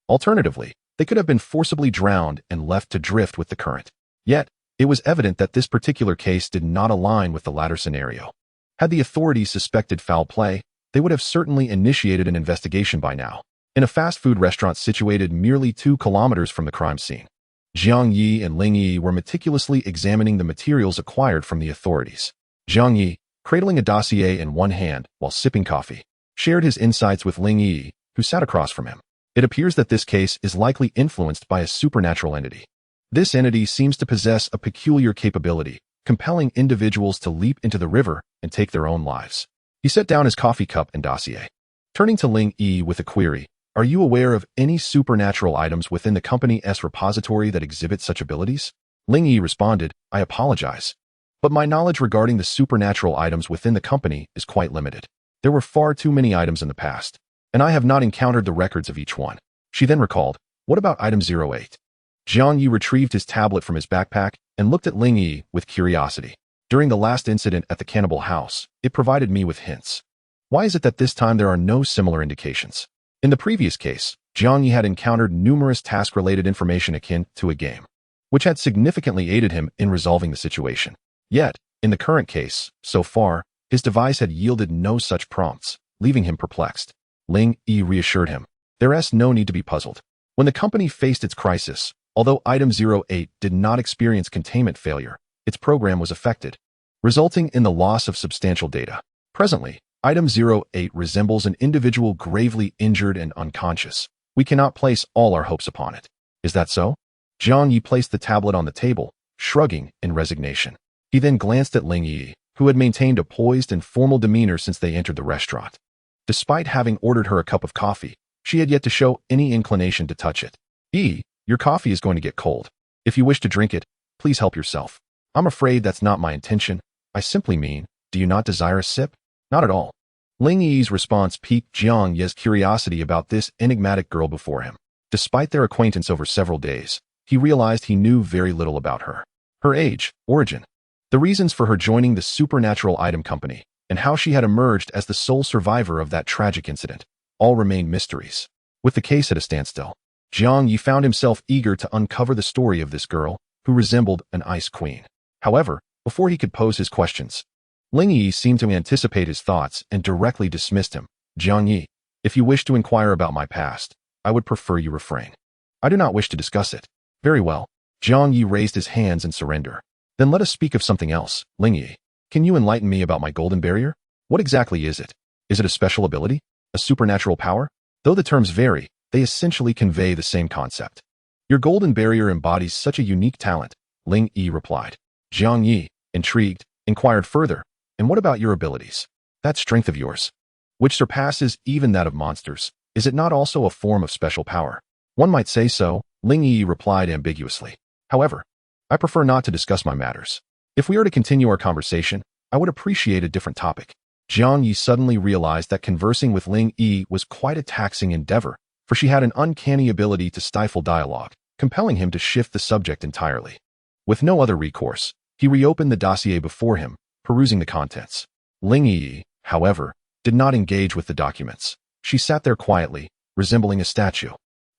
Alternatively, they could have been forcibly drowned and left to drift with the current. Yet, it was evident that this particular case did not align with the latter scenario. Had the authorities suspected foul play, they would have certainly initiated an investigation by now. In a fast food restaurant situated merely 2 kilometers from the crime scene, Jiang Yi and Ling Yi were meticulously examining the materials acquired from the authorities. Jiang Yi, cradling a dossier in one hand while sipping coffee, shared his insights with Ling Yi, who sat across from him. It appears that this case is likely influenced by a supernatural entity. This entity seems to possess a peculiar capability, compelling individuals to leap into the river and take their own lives. He set down his coffee cup and dossier. Turning to Ling Yi with a query, "Are you aware of any supernatural items within the company's repository that exhibit such abilities?" Ling Yi responded, "I apologize, but my knowledge regarding the supernatural items within the company is quite limited. There were far too many items in the past, and I have not encountered the records of each one." She then recalled, "What about item 08? Jiang Yi retrieved his tablet from his backpack and looked at Ling Yi with curiosity. "During the last incident at the cannibal house, it provided me with hints. Why is it that this time there are no similar indications?" In the previous case, Jiang Yi had encountered numerous task-related information akin to a game, which had significantly aided him in resolving the situation. Yet, in the current case, so far, his device had yielded no such prompts, leaving him perplexed. Ling Yi reassured him, "There's no need to be puzzled. When the company faced its crisis, although item 08 did not experience containment failure, its program was affected, resulting in the loss of substantial data. Presently, item 08 resembles an individual gravely injured and unconscious. We cannot place all our hopes upon it." "Is that so?" Jiang Yi placed the tablet on the table, shrugging in resignation. He then glanced at Ling Yi, who had maintained a poised and formal demeanor since they entered the restaurant. Despite having ordered her a cup of coffee, she had yet to show any inclination to touch it. "Your coffee is going to get cold. If you wish to drink it, please help yourself." "I'm afraid that's not my intention. I simply mean, do you not desire a sip?" "Not at all." Ling Yi's response piqued Jiang Ye's curiosity about this enigmatic girl before him. Despite their acquaintance over several days, he realized he knew very little about her. Her age, origin, the reasons for her joining the Supernatural Item Company, and how she had emerged as the sole survivor of that tragic incident, all remained mysteries. With the case at a standstill, Jiang Yi found himself eager to uncover the story of this girl, who resembled an ice queen. However, before he could pose his questions, Ling Yi seemed to anticipate his thoughts and directly dismissed him. "Jiang Yi, if you wish to inquire about my past, I would prefer you refrain. I do not wish to discuss it." "Very well." Jiang Yi raised his hands in surrender. "Then let us speak of something else. Ling Yi, can you enlighten me about my golden barrier? What exactly is it?" Is it a special ability? A supernatural power? Though the terms vary, they essentially convey the same concept. Your golden barrier embodies such a unique talent, Ling Yi replied. Jiang Yi, intrigued, inquired further, and what about your abilities? That strength of yours, which surpasses even that of monsters, is it not also a form of special power? One might say so, Ling Yi replied ambiguously. However, I prefer not to discuss my matters. If we are to continue our conversation, I would appreciate a different topic. Jiang Yi suddenly realized that conversing with Ling Yi was quite a taxing endeavor, for she had an uncanny ability to stifle dialogue, compelling him to shift the subject entirely. With no other recourse, he reopened the dossier before him, perusing the contents. Ling Yi, however, did not engage with the documents. She sat there quietly, resembling a statue.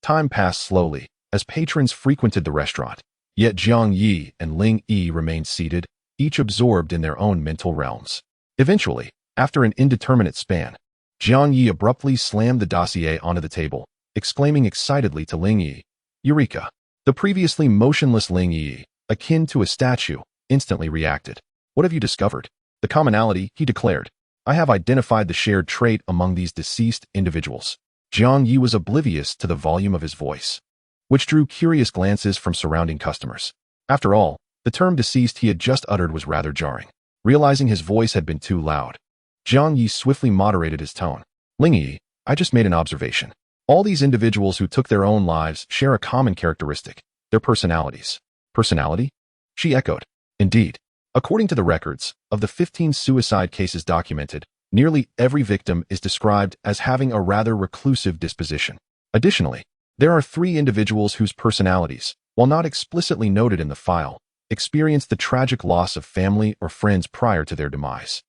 Time passed slowly, as patrons frequented the restaurant, yet Jiang Yi and Ling Yi remained seated, each absorbed in their own mental realms. Eventually, after an indeterminate span, Jiang Yi abruptly slammed the dossier onto the table, exclaiming excitedly to Ling Yi, "Eureka!" The previously motionless Ling Yi, akin to a statue, instantly reacted. "What have you discovered?" "The commonality," he declared. "I have identified the shared trait among these deceased individuals." Jiang Yi was oblivious to the volume of his voice, which drew curious glances from surrounding customers. After all, the term deceased he had just uttered was rather jarring. Realizing his voice had been too loud, Jiang Yi swiftly moderated his tone. "Ling Yi, I just made an observation. All these individuals who took their own lives share a common characteristic, their personalities." "Personality?" she echoed. "Indeed. According to the records, of the 15 suicide cases documented, nearly every victim is described as having a rather reclusive disposition. Additionally, there are 3 individuals whose personalities, while not explicitly noted in the file, experienced the tragic loss of family or friends prior to their demise."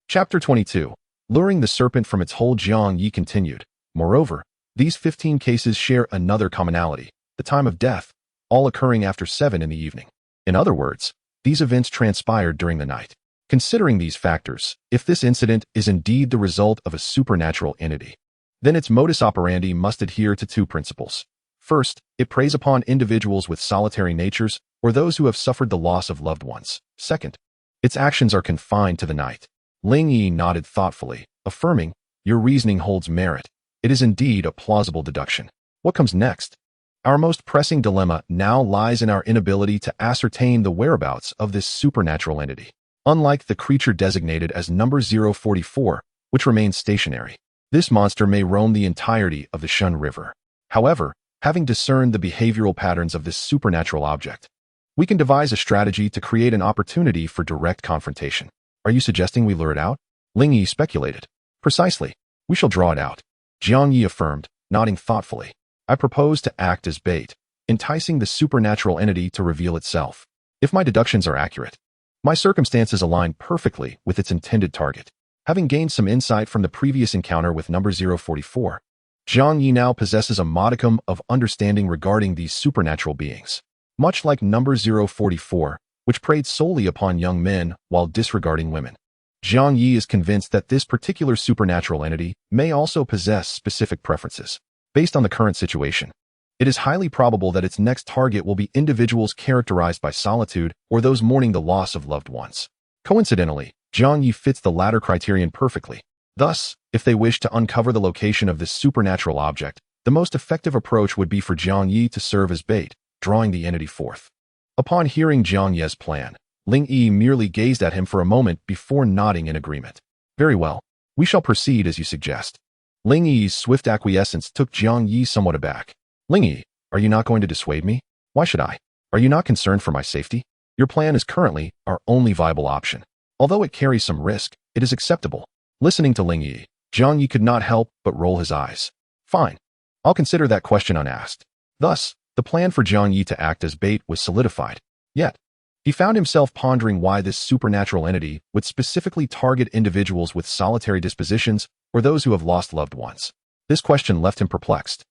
Chapter 22. Luring the serpent from its hole. Jiang Yi continued. "Moreover, these 15 cases share another commonality, the time of death, all occurring after 7 in the evening. In other words, these events transpired during the night. Considering these factors, if this incident is indeed the result of a supernatural entity, then its modus operandi must adhere to 2 principles. First, it preys upon individuals with solitary natures or those who have suffered the loss of loved ones. Second, its actions are confined to the night." Ling Yi nodded thoughtfully, affirming, "Your reasoning holds merit. It is indeed a plausible deduction. What comes next? Our most pressing dilemma now lies in our inability to ascertain the whereabouts of this supernatural entity. Unlike the creature designated as number 044, which remains stationary, this monster may roam the entirety of the Shun River. However, having discerned the behavioral patterns of this supernatural object, we can devise a strategy to create an opportunity for direct confrontation." "Are you suggesting we lure it out?" Ling Yi speculated. "Precisely. We shall draw it out," Jiang Yi affirmed, nodding thoughtfully. "I propose to act as bait, enticing the supernatural entity to reveal itself. If my deductions are accurate, my circumstances align perfectly with its intended target. Having gained some insight from the previous encounter with number 044, Jiang Yi now possesses a modicum of understanding regarding these supernatural beings. Much like number 044, which preyed solely upon young men while disregarding women, Jiang Yi is convinced that this particular supernatural entity may also possess specific preferences. Based on the current situation, it is highly probable that its next target will be individuals characterized by solitude or those mourning the loss of loved ones. Coincidentally, Jiang Yi fits the latter criterion perfectly. Thus, if they wish to uncover the location of this supernatural object, the most effective approach would be for Jiang Yi to serve as bait, drawing the entity forth. Upon hearing Jiang Yi's plan, Ling Yi merely gazed at him for a moment before nodding in agreement. "Very well. We shall proceed as you suggest." Ling Yi's swift acquiescence took Jiang Yi somewhat aback. "Ling Yi, are you not going to dissuade me? Why should I? Are you not concerned for my safety? Your plan is currently our only viable option. Although it carries some risk, it is acceptable." Listening to Ling Yi, Jiang Yi could not help but roll his eyes. "Fine. I'll consider that question unasked." Thus, the plan for Jiang Yi to act as bait was solidified. Yet, he found himself pondering why this supernatural entity would specifically target individuals with solitary dispositions or those who have lost loved ones. This question left him perplexed,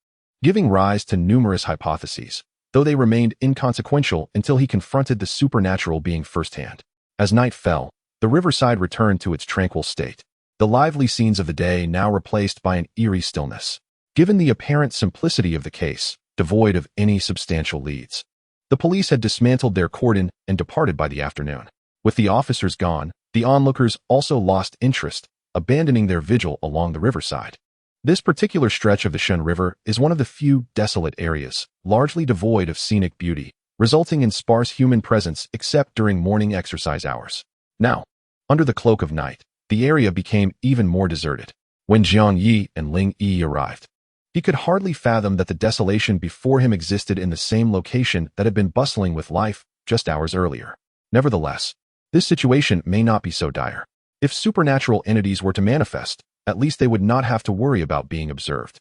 giving rise to numerous hypotheses, though they remained inconsequential until he confronted the supernatural being firsthand. As night fell, the riverside returned to its tranquil state, the lively scenes of the day now replaced by an eerie stillness. Given the apparent simplicity of the case, devoid of any substantial leads, the police had dismantled their cordon and departed by the afternoon. With the officers gone, the onlookers also lost interest, abandoning their vigil along the riverside. This particular stretch of the Shen River is one of the few desolate areas, largely devoid of scenic beauty, resulting in sparse human presence except during morning exercise hours. Now, under the cloak of night, the area became even more deserted. When Jiang Yi and Ling Yi arrived, he could hardly fathom that the desolation before him existed in the same location that had been bustling with life just hours earlier. Nevertheless, this situation may not be so dire. If supernatural entities were to manifest, at least they would not have to worry about being observed.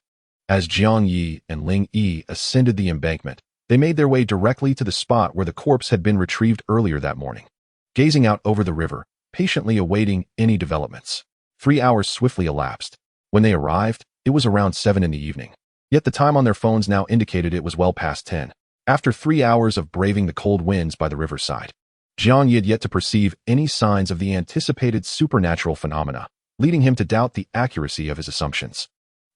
As Jiang Yi and Ling Yi ascended the embankment, they made their way directly to the spot where the corpse had been retrieved earlier that morning. Gazing out over the river, patiently awaiting any developments. 3 hours swiftly elapsed. When they arrived, it was around 7 in the evening. Yet the time on their phones now indicated it was well past 10. After 3 hours of braving the cold winds by the riverside, Jiang Yi had yet to perceive any signs of the anticipated supernatural phenomena, leading him to doubt the accuracy of his assumptions.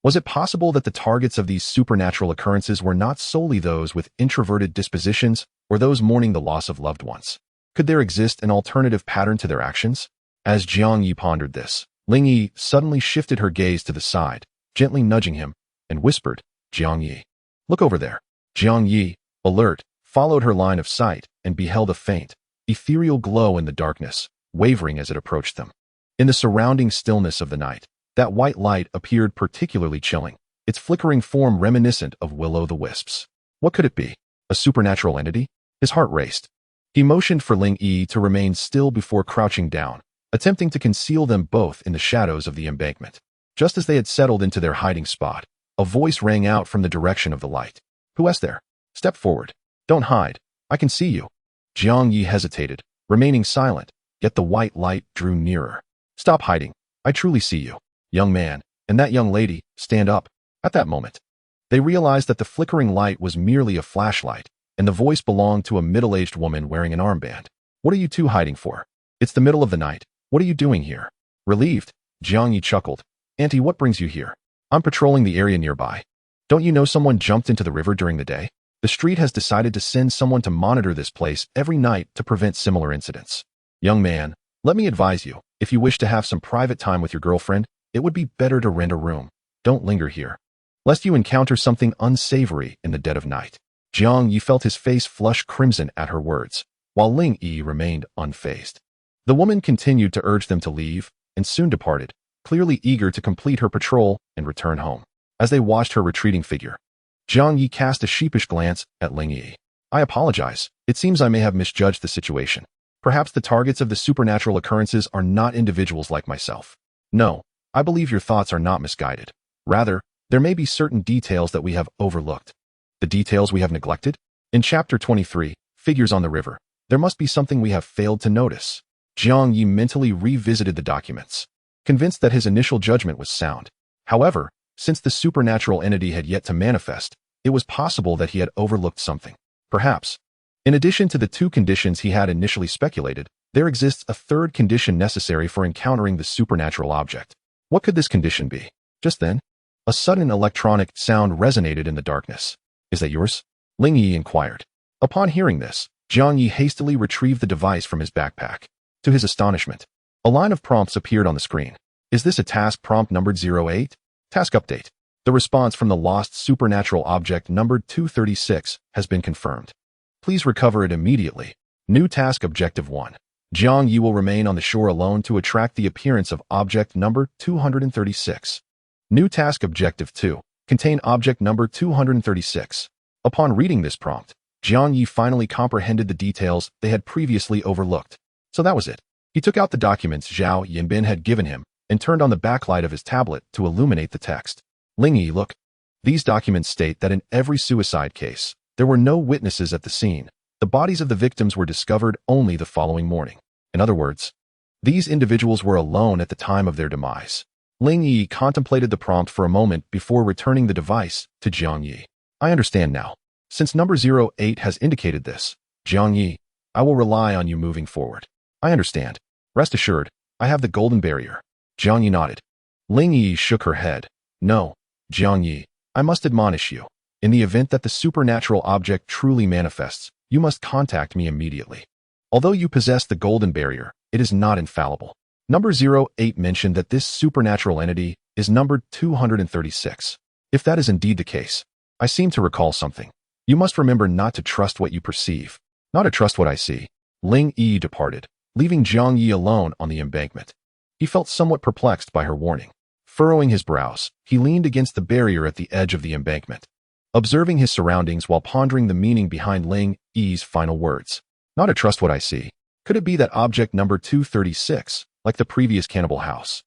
Was it possible that the targets of these supernatural occurrences were not solely those with introverted dispositions or those mourning the loss of loved ones? Could there exist an alternative pattern to their actions? As Jiang Yi pondered this, Ling Yi suddenly shifted her gaze to the side, gently nudging him, and whispered, "Jiang Yi, look over there." Jiang Yi, alert, followed her line of sight and beheld a faint, ethereal glow in the darkness, wavering as it approached them. In the surrounding stillness of the night, that white light appeared particularly chilling, its flickering form reminiscent of will-o'-the-wisps. What could it be? A supernatural entity? His heart raced. He motioned for Ling Yi to remain still before crouching down, attempting to conceal them both in the shadows of the embankment. Just as they had settled into their hiding spot, a voice rang out from the direction of the light. "Who is there? Step forward. Don't hide. I can see you." Jiang Yi hesitated, remaining silent, yet the white light drew nearer. "Stop hiding. I truly see you. Young man, and that young lady, stand up." At that moment, they realized that the flickering light was merely a flashlight, and the voice belonged to a middle-aged woman wearing an armband. "What are you two hiding for? It's the middle of the night. What are you doing here?" Relieved, Jiang Yi chuckled. "Auntie, what brings you here?" "I'm patrolling the area nearby. Don't you know someone jumped into the river during the day? The street has decided to send someone to monitor this place every night to prevent similar incidents." "Young man, let me advise you, if you wish to have some private time with your girlfriend, it would be better to rent a room. Don't linger here, lest you encounter something unsavory in the dead of night." Jiang Yi felt his face flush crimson at her words, while Ling Yi remained unfazed. The woman continued to urge them to leave, and soon departed, clearly eager to complete her patrol and return home. As they watched her retreating figure, Jiang Yi cast a sheepish glance at Ling Yi. "I apologize. It seems I may have misjudged the situation. Perhaps the targets of the supernatural occurrences are not individuals like myself. No, I believe your thoughts are not misguided. Rather, there may be certain details that we have overlooked." "The details we have neglected?" In Chapter 23, Figures on the River, there must be something we have failed to notice. Jiang Yi mentally revisited the documents, convinced that his initial judgment was sound. However, since the supernatural entity had yet to manifest, it was possible that he had overlooked something. Perhaps, in addition to the two conditions he had initially speculated, there exists a third condition necessary for encountering the supernatural object. What could this condition be? Just then, a sudden electronic sound resonated in the darkness. "Is that yours?" Ling Yi inquired. Upon hearing this, Jiang Yi hastily retrieved the device from his backpack. To his astonishment, a line of prompts appeared on the screen. "Is this a task prompt numbered 08? Task update. The response from the lost supernatural object numbered 236 has been confirmed. Please recover it immediately. New task objective 1. Jiang Yi will remain on the shore alone to attract the appearance of object number 236. New task objective 2. Contain object number 236. Upon reading this prompt, Jiang Yi finally comprehended the details they had previously overlooked. So that was it. He took out the documents Zhao Yanbin had given him and turned on the backlight of his tablet to illuminate the text. "Ling Yi, look. These documents state that in every suicide case, there were no witnesses at the scene. The bodies of the victims were discovered only the following morning. In other words, these individuals were alone at the time of their demise." Ling Yi contemplated the prompt for a moment before returning the device to Jiang Yi. "I understand now. Since number 08 has indicated this, Jiang Yi, I will rely on you moving forward." "I understand. Rest assured, I have the golden barrier." Jiang Yi nodded. Ling Yi shook her head. "No, Jiang Yi, I must admonish you. In the event that the supernatural object truly manifests, you must contact me immediately. Although you possess the golden barrier, it is not infallible. Number 08 mentioned that this supernatural entity is numbered 236. If that is indeed the case, I seem to recall something. You must remember not to trust what you perceive, not to trust what I see. Ling Yi departed, leaving Zhang Yi alone on the embankment. He felt somewhat perplexed by her warning. Furrowing his brows, he leaned against the barrier at the edge of the embankment, observing his surroundings while pondering the meaning behind Ling Yi's final words. Not to trust what I see. Could it be that object number 236, like the previous cannibal house,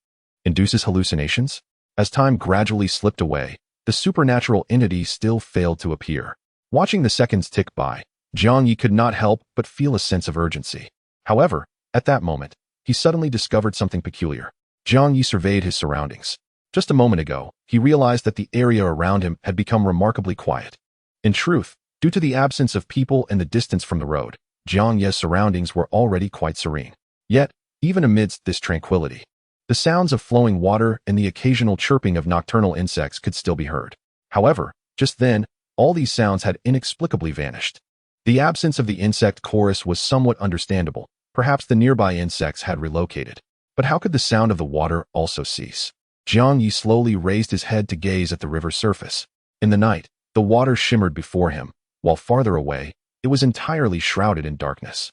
induces hallucinations? As time gradually slipped away, the supernatural entity still failed to appear. Watching the seconds tick by, Zhang Yi could not help but feel a sense of urgency. However, at that moment, he suddenly discovered something peculiar. Zhang Yi surveyed his surroundings. Just a moment ago, he realized that the area around him had become remarkably quiet. In truth, due to the absence of people and the distance from the road, Zhang Yi's surroundings were already quite serene. Yet, even amidst this tranquility, the sounds of flowing water and the occasional chirping of nocturnal insects could still be heard. However, just then, all these sounds had inexplicably vanished. The absence of the insect chorus was somewhat understandable. Perhaps the nearby insects had relocated. But how could the sound of the water also cease? Zhang Yi slowly raised his head to gaze at the river's surface. In the night, the water shimmered before him, while farther away, it was entirely shrouded in darkness.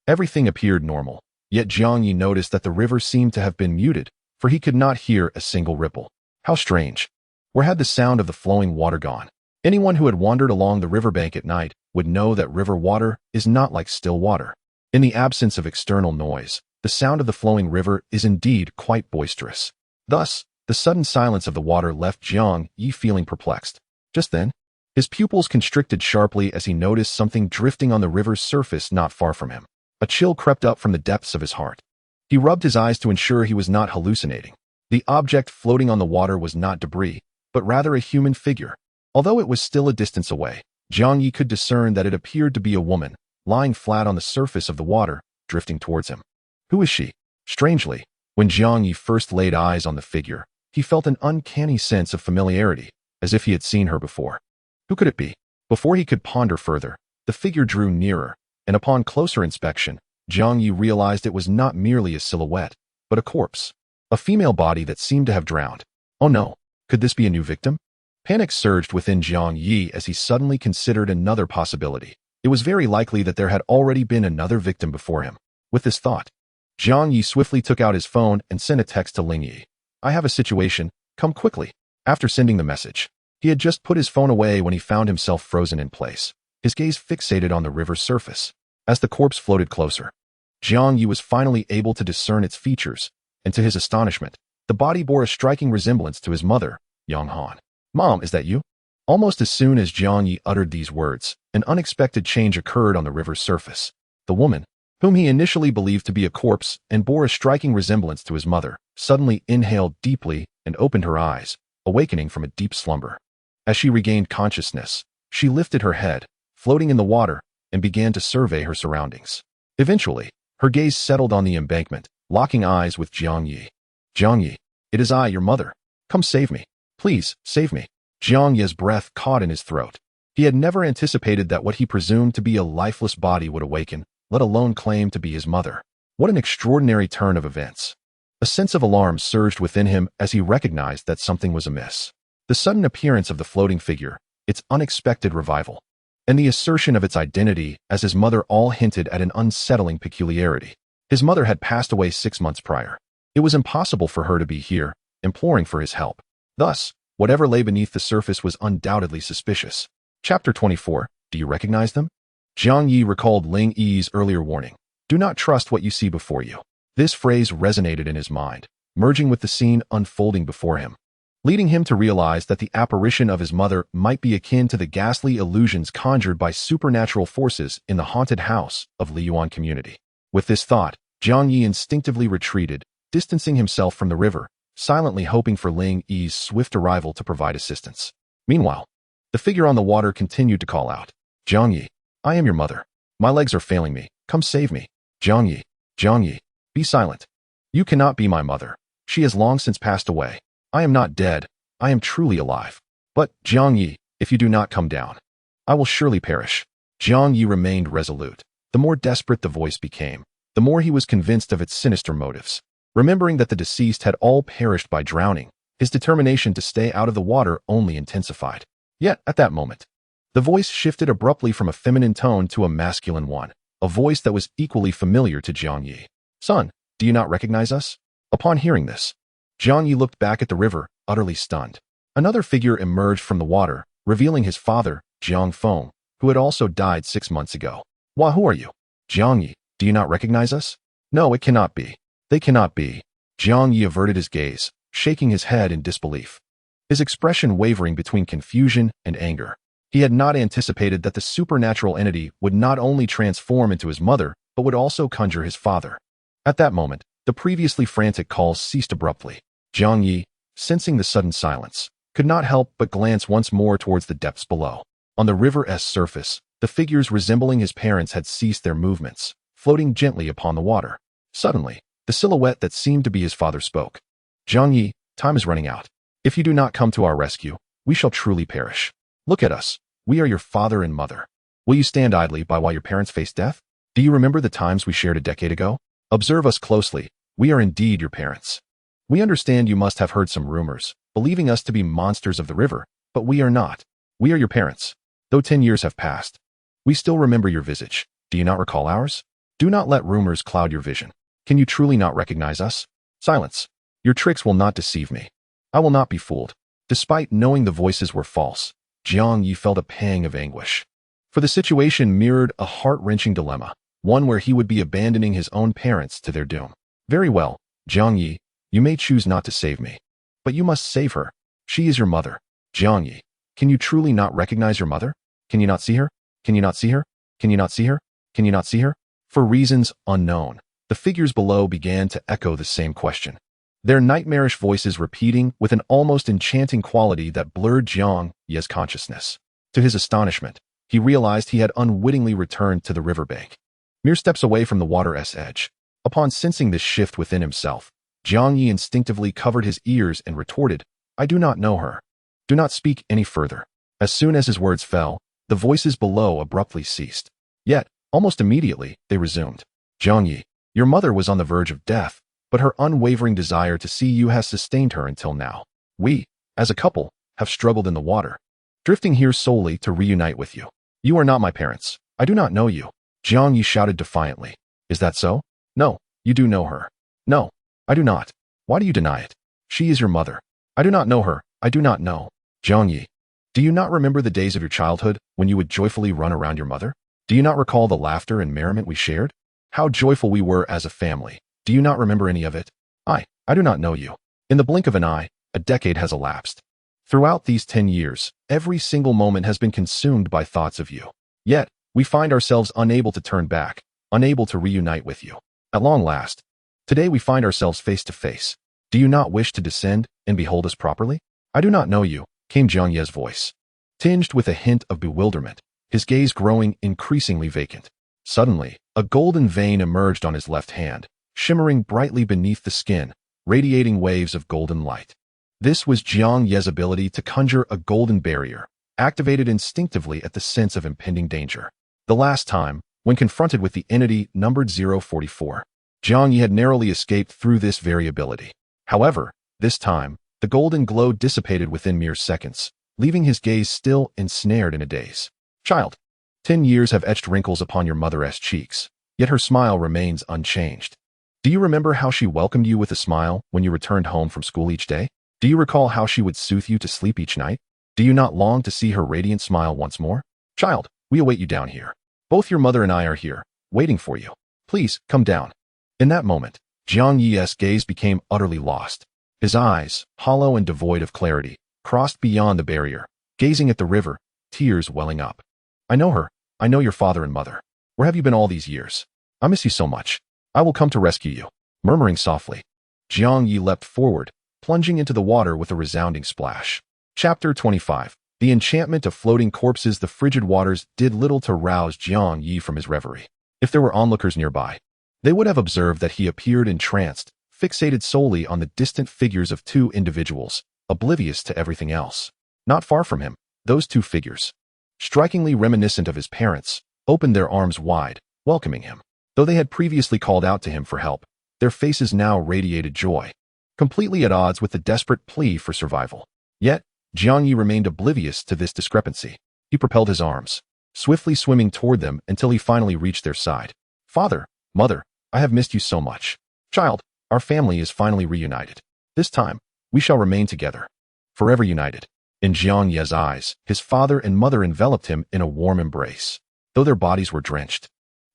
Everything appeared normal, yet Zhang Yi noticed that the river seemed to have been muted, for he could not hear a single ripple. How strange. Where had the sound of the flowing water gone? Anyone who had wandered along the riverbank at night would know that river water is not like still water. In the absence of external noise, the sound of the flowing river is indeed quite boisterous. Thus, the sudden silence of the water left Zhang Yi feeling perplexed. Just then, his pupils constricted sharply as he noticed something drifting on the river's surface not far from him. A chill crept up from the depths of his heart. He rubbed his eyes to ensure he was not hallucinating. The object floating on the water was not debris, but rather a human figure. Although it was still a distance away, Zhang Yi could discern that it appeared to be a woman, lying flat on the surface of the water, drifting towards him. Who is she? Strangely, when Zhang Yi first laid eyes on the figure, he felt an uncanny sense of familiarity, as if he had seen her before. Who could it be? Before he could ponder further, the figure drew nearer, and upon closer inspection, Zhang Yi realized it was not merely a silhouette, but a corpse. A female body that seemed to have drowned. Oh no, could this be a new victim? Panic surged within Zhang Yi as he suddenly considered another possibility. It was very likely that there had already been another victim before him. With this thought, Zhang Yi swiftly took out his phone and sent a text to Ling Yi. I have a situation, come quickly. After sending the message, he had just put his phone away when he found himself frozen in place, his gaze fixated on the river's surface. As the corpse floated closer, Zhang Yi was finally able to discern its features, and to his astonishment, the body bore a striking resemblance to his mother, Yang Han. Mom, is that you? Almost as soon as Zhang Yi uttered these words, an unexpected change occurred on the river's surface. The woman, whom he initially believed to be a corpse and bore a striking resemblance to his mother, suddenly inhaled deeply and opened her eyes, awakening from a deep slumber. As she regained consciousness, she lifted her head, floating in the water, and began to survey her surroundings. Eventually, her gaze settled on the embankment, locking eyes with Zhang Yi. Zhang Yi, it is I, your mother. Come save me. Please, save me. Zhang Yi's breath caught in his throat. He had never anticipated that what he presumed to be a lifeless body would awaken, let alone claim to be his mother. What an extraordinary turn of events. A sense of alarm surged within him as he recognized that something was amiss. The sudden appearance of the floating figure, its unexpected revival, and the assertion of its identity as his mother all hinted at an unsettling peculiarity. His mother had passed away 6 months prior. It was impossible for her to be here, imploring for his help. Thus, whatever lay beneath the surface was undoubtedly suspicious. Chapter 24. Do you recognize them? Zhang Yi recalled Ling Yi's earlier warning. Do not trust what you see before you. This phrase resonated in his mind, merging with the scene unfolding before him, leading him to realize that the apparition of his mother might be akin to the ghastly illusions conjured by supernatural forces in the haunted house of Liyuan community. With this thought, Zhang Yi instinctively retreated, distancing himself from the river, silently hoping for Ling Yi's swift arrival to provide assistance. Meanwhile, the figure on the water continued to call out, Zhang Yi, I am your mother. My legs are failing me. Come save me. Zhang Yi, be silent. You cannot be my mother. She has long since passed away. I am not dead. I am truly alive. But, Zhang Yi, if you do not come down, I will surely perish. Zhang Yi remained resolute. The more desperate the voice became, the more he was convinced of its sinister motives. Remembering that the deceased had all perished by drowning, his determination to stay out of the water only intensified. Yet, at that moment, the voice shifted abruptly from a feminine tone to a masculine one, a voice that was equally familiar to Jiang Yi. "Son, do you not recognize us?" Upon hearing this, Jiang Yi looked back at the river, utterly stunned. Another figure emerged from the water, revealing his father, Jiang Feng, who had also died 6 months ago. "Why, who are you?" "Jiang Yi, do you not recognize us?" "No, it cannot be. They cannot be." Jiang Yi averted his gaze, shaking his head in disbelief, his expression wavering between confusion and anger. He had not anticipated that the supernatural entity would not only transform into his mother, but would also conjure his father. At that moment, the previously frantic calls ceased abruptly. Jiang Yi, sensing the sudden silence, could not help but glance once more towards the depths below. On the river's surface, the figures resembling his parents had ceased their movements, floating gently upon the water. Suddenly, the silhouette that seemed to be his father spoke. "Jiang Yi, time is running out. If you do not come to our rescue, we shall truly perish. Look at us. We are your father and mother. Will you stand idly by while your parents face death? Do you remember the times we shared a decade ago? Observe us closely. We are indeed your parents. We understand you must have heard some rumors, believing us to be monsters of the river, but we are not. We are your parents. Though 10 years have passed, we still remember your visage. Do you not recall ours? Do not let rumors cloud your vision. Can you truly not recognize us? Silence. Your tricks will not deceive me. I will not be fooled." Despite knowing the voices were false, Jiang Yi felt a pang of anguish. For the situation mirrored a heart-wrenching dilemma, one where he would be abandoning his own parents to their doom. "Very well, Jiang Yi, you may choose not to save me, but you must save her. She is your mother." "Jiang Yi, can you truly not recognize your mother? Can you not see her? Can you not see her? Can you not see her? Can you not see her?" For reasons unknown, the figures below began to echo the same question, their nightmarish voices repeating with an almost enchanting quality that blurred Jiang Yi's consciousness. To his astonishment, he realized he had unwittingly returned to the riverbank, mere steps away from the water's edge. Upon sensing this shift within himself, Jiang Yi instinctively covered his ears and retorted, "I do not know her. Do not speak any further." As soon as his words fell, the voices below abruptly ceased. Yet, almost immediately, they resumed. "Jiang Yi, your mother was on the verge of death, but her unwavering desire to see you has sustained her until now. We, as a couple, have struggled in the water, drifting here solely to reunite with you. You are not my parents. I do not know you." Jiang Yi shouted defiantly. "Is that so?" "No, you do know her." "No, I do not. Why do you deny it? She is your mother." "I do not know her. I do not know." "Jiang Yi, do you not remember the days of your childhood when you would joyfully run around your mother? Do you not recall the laughter and merriment we shared? How joyful we were as a family. Do you not remember any of it?" I do not know you." In the blink of an eye, a decade has elapsed. Throughout these 10 years, every single moment has been consumed by thoughts of you. Yet, we find ourselves unable to turn back, unable to reunite with you. At long last, today we find ourselves face to face. Do you not wish to descend and behold us properly? "I do not know you," came Jiang Yi's voice, tinged with a hint of bewilderment, his gaze growing increasingly vacant. Suddenly, a golden vein emerged on his left hand, shimmering brightly beneath the skin, radiating waves of golden light. This was Jiang Yi's ability to conjure a golden barrier, activated instinctively at the sense of impending danger. The last time, when confronted with the entity numbered 044, Jiang Yi had narrowly escaped through this very ability. However, this time, the golden glow dissipated within mere seconds, leaving his gaze still ensnared in a daze. "Child, 10 years have etched wrinkles upon your mother's cheeks, yet her smile remains unchanged. Do you remember how she welcomed you with a smile when you returned home from school each day? Do you recall how she would soothe you to sleep each night? Do you not long to see her radiant smile once more? Child, we await you down here. Both your mother and I are here, waiting for you. Please, come down." In that moment, Jiang Yi's gaze became utterly lost. His eyes, hollow and devoid of clarity, crossed beyond the barrier, gazing at the river, tears welling up. "I know her. I know your father and mother. Where have you been all these years? I miss you so much. I will come to rescue you." Murmuring softly, Jiang Yi leapt forward, plunging into the water with a resounding splash. Chapter 25. The enchantment of floating corpses. The frigid waters did little to rouse Jiang Yi from his reverie. If there were onlookers nearby, they would have observed that he appeared entranced, fixated solely on the distant figures of two individuals, oblivious to everything else. Not far from him, those two figures, strikingly reminiscent of his parents, opened their arms wide, welcoming him. Though they had previously called out to him for help, Their faces now radiated joy, completely at odds with the desperate plea for survival. Yet, Jiang Yi remained oblivious to this discrepancy. He propelled his arms, swiftly swimming toward them until he finally reached their side. Father, mother, I have missed you so much. Child, our family is finally reunited. This time, we shall remain together, forever united. In Jiang Ye's eyes, his father and mother enveloped him in a warm embrace, though their bodies were drenched.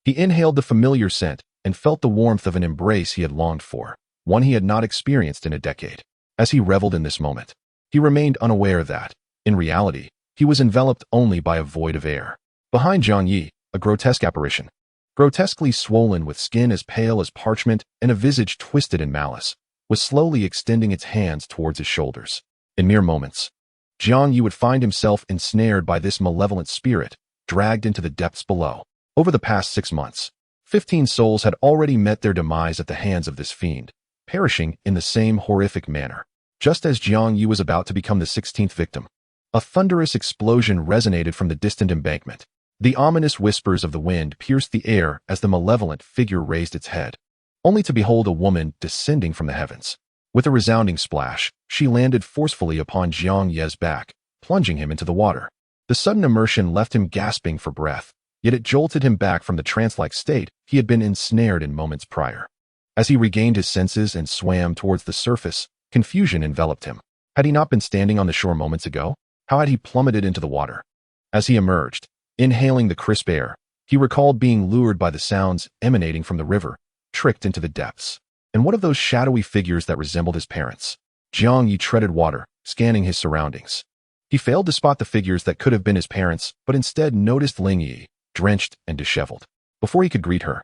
He inhaled the familiar scent and felt the warmth of an embrace he had longed for, one he had not experienced in a decade. As he reveled in this moment, he remained unaware that, in reality, he was enveloped only by a void of air. Behind Jiang Yi, a grotesque apparition, grotesquely swollen with skin as pale as parchment and a visage twisted in malice, was slowly extending its hands towards his shoulders. In mere moments, Jiang Yi would find himself ensnared by this malevolent spirit, dragged into the depths below. Over the past 6 months, 15 souls had already met their demise at the hands of this fiend, perishing in the same horrific manner. Just as Jiang Yi was about to become the 16th victim, a thunderous explosion resonated from the distant embankment. The ominous whispers of the wind pierced the air as the malevolent figure raised its head, only to behold a woman descending from the heavens. With a resounding splash, she landed forcefully upon Jiang Ye's back, plunging him into the water. The sudden immersion left him gasping for breath, yet it jolted him back from the trance-like state he had been ensnared in moments prior. As he regained his senses and swam towards the surface, confusion enveloped him. Had he not been standing on the shore moments ago? How had he plummeted into the water? As he emerged, inhaling the crisp air, he recalled being lured by the sounds emanating from the river, tricked into the depths. And what of those shadowy figures that resembled his parents? Jiang Yi treaded water, scanning his surroundings. He failed to spot the figures that could have been his parents, but instead noticed Ling Yi, drenched and disheveled. Before he could greet her,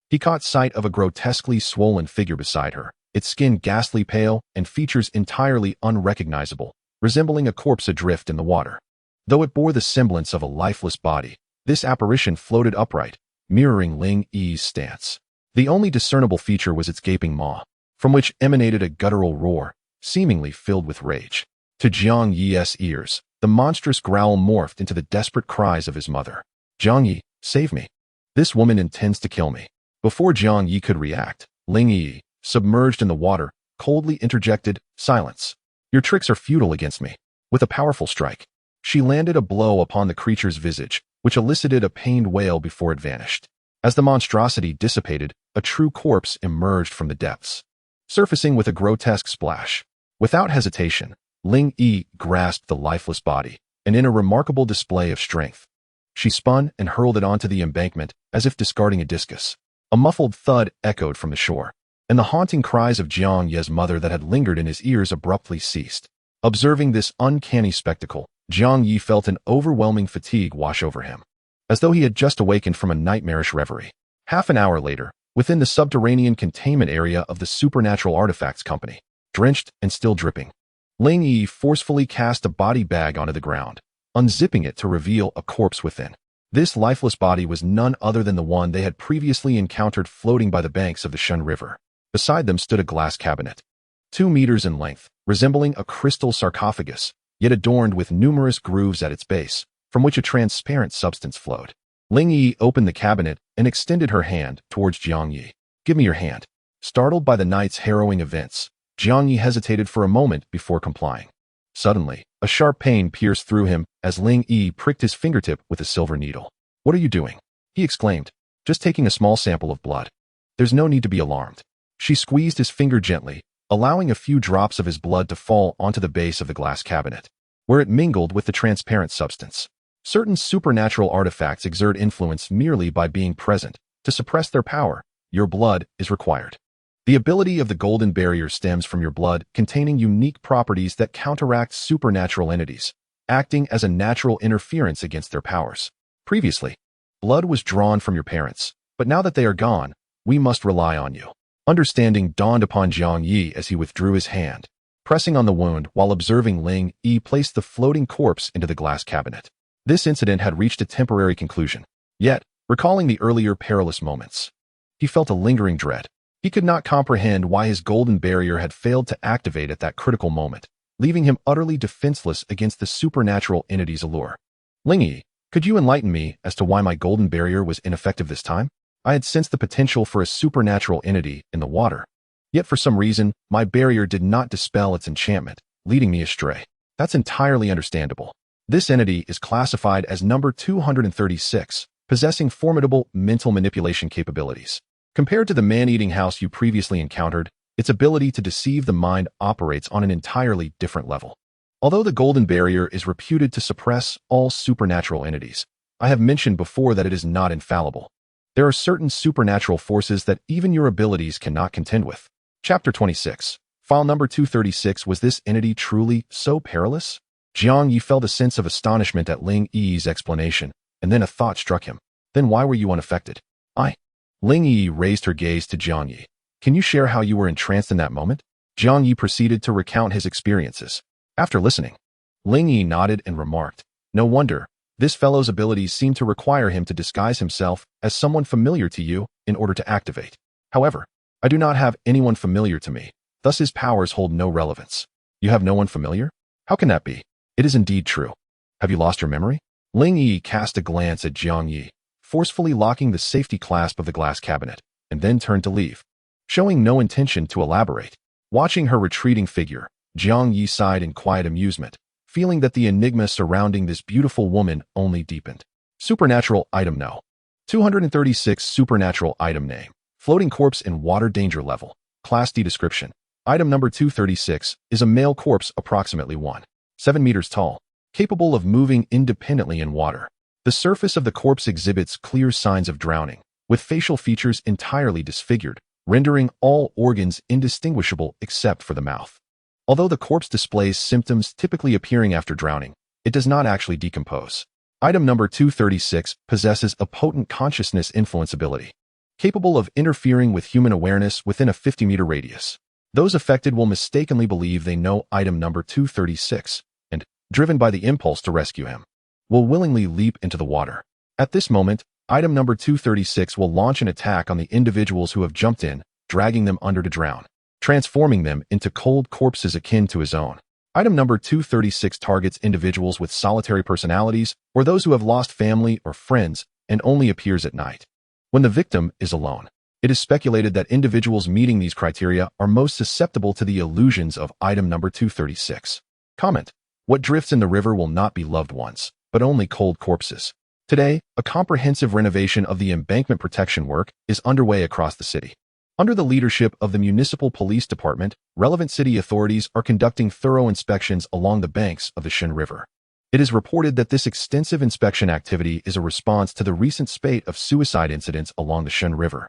he caught sight of a grotesquely swollen figure beside her, its skin ghastly pale and features entirely unrecognizable, resembling a corpse adrift in the water. Though it bore the semblance of a lifeless body, this apparition floated upright, mirroring Ling Yi's stance. The only discernible feature was its gaping maw, from which emanated a guttural roar, seemingly filled with rage. To Jiang Yi's ears, the monstrous growl morphed into the desperate cries of his mother. Jiang Yi, save me. This woman intends to kill me. Before Jiang Yi could react, Ling Yi, submerged in the water, coldly interjected, silence. Your tricks are futile against me. With a powerful strike, she landed a blow upon the creature's visage, which elicited a pained wail before it vanished. As the monstrosity dissipated, a true corpse emerged from the depths, surfacing with a grotesque splash. Without hesitation, Ling Yi grasped the lifeless body, and in a remarkable display of strength, she spun and hurled it onto the embankment as if discarding a discus. A muffled thud echoed from the shore, and the haunting cries of Jiang Ye's mother that had lingered in his ears abruptly ceased. Observing this uncanny spectacle, Jiang Yi felt an overwhelming fatigue wash over him, as though he had just awakened from a nightmarish reverie. Half an hour later, within the subterranean containment area of the Supernatural Artifacts Company, drenched and still dripping, Ling Yi forcefully cast a body bag onto the ground, unzipping it to reveal a corpse within. This lifeless body was none other than the one they had previously encountered floating by the banks of the Shun River. Beside them stood a glass cabinet, 2 meters in length, resembling a crystal sarcophagus, yet adorned with numerous grooves at its base, from which a transparent substance flowed. Ling Yi opened the cabinet and extended her hand towards Jiang Yi. Give me your hand. Startled by the night's harrowing events, Jiang Yi hesitated for a moment before complying. Suddenly, a sharp pain pierced through him as Ling Yi pricked his fingertip with a silver needle. What are you doing? He exclaimed. Just taking a small sample of blood. There's no need to be alarmed. She squeezed his finger gently, allowing a few drops of his blood to fall onto the base of the glass cabinet, where it mingled with the transparent substance. Certain supernatural artifacts exert influence merely by being present. To suppress their power, your blood is required. The ability of the golden barrier stems from your blood containing unique properties that counteract supernatural entities, acting as a natural interference against their powers. Previously, blood was drawn from your parents, but now that they are gone, we must rely on you. Understanding dawned upon Jiang Yi as he withdrew his hand, pressing on the wound while observing Ling Yi place the floating corpse into the glass cabinet. This incident had reached a temporary conclusion. Yet, recalling the earlier perilous moments, he felt a lingering dread. He could not comprehend why his golden barrier had failed to activate at that critical moment, leaving him utterly defenseless against the supernatural entity's allure. Ling Yi, could you enlighten me as to why my golden barrier was ineffective this time? I had sensed the potential for a supernatural entity in the water, Yet for some reason, my barrier did not dispel its enchantment, leading me astray. That's entirely understandable. This entity is classified as number 236, possessing formidable mental manipulation capabilities. Compared to the man-eating house you previously encountered, its ability to deceive the mind operates on an entirely different level. Although the golden barrier is reputed to suppress all supernatural entities, I have mentioned before that it is not infallible. There are certain supernatural forces that even your abilities cannot contend with. Chapter 26. File number 236. Was this entity truly so perilous? Jiang Yi felt a sense of astonishment at Ling Yi's explanation, and then a thought struck him. Then why were you unaffected? Ling Yi raised her gaze to Jiang Yi. Can you share how you were entranced in that moment? Jiang Yi proceeded to recount his experiences. After listening, Ling Yi nodded and remarked, no wonder, this fellow's abilities seem to require him to disguise himself as someone familiar to you in order to activate. However, I do not have anyone familiar to me, thus his powers hold no relevance. You have no one familiar? How can that be? It is indeed true. Have you lost your memory? Ling Yi cast a glance at Jiang Yi, forcefully locking the safety clasp of the glass cabinet, and then turned to leave, showing no intention to elaborate. Watching her retreating figure, Jiang Yi sighed in quiet amusement, feeling that the enigma surrounding this beautiful woman only deepened. Supernatural item no. 236 supernatural item name. Floating corpse in water danger level. Class D description. Item number 236 is a male corpse approximately 1.7 meters tall, capable of moving independently in water. The surface of the corpse exhibits clear signs of drowning, with facial features entirely disfigured, rendering all organs indistinguishable except for the mouth. Although the corpse displays symptoms typically appearing after drowning, it does not actually decompose. Item number 236 possesses a potent consciousness influence ability, capable of interfering with human awareness within a 50-meter radius. Those affected will mistakenly believe they know item number 236, and, driven by the impulse to rescue him, will willingly leap into the water. At this moment, item number 236 will launch an attack on the individuals who have jumped in, dragging them under to drown, transforming them into cold corpses akin to his own. Item number 236 targets individuals with solitary personalities or those who have lost family or friends and only appears at night. When the victim is alone, it is speculated that individuals meeting these criteria are most susceptible to the illusions of item number 236. Comment. What drifts in the river will not be loved ones, but only cold corpses. Today, a comprehensive renovation of the embankment protection work is underway across the city. Under the leadership of the Municipal Police Department, relevant city authorities are conducting thorough inspections along the banks of the Shen River. It is reported that this extensive inspection activity is a response to the recent spate of suicide incidents along the Shen River,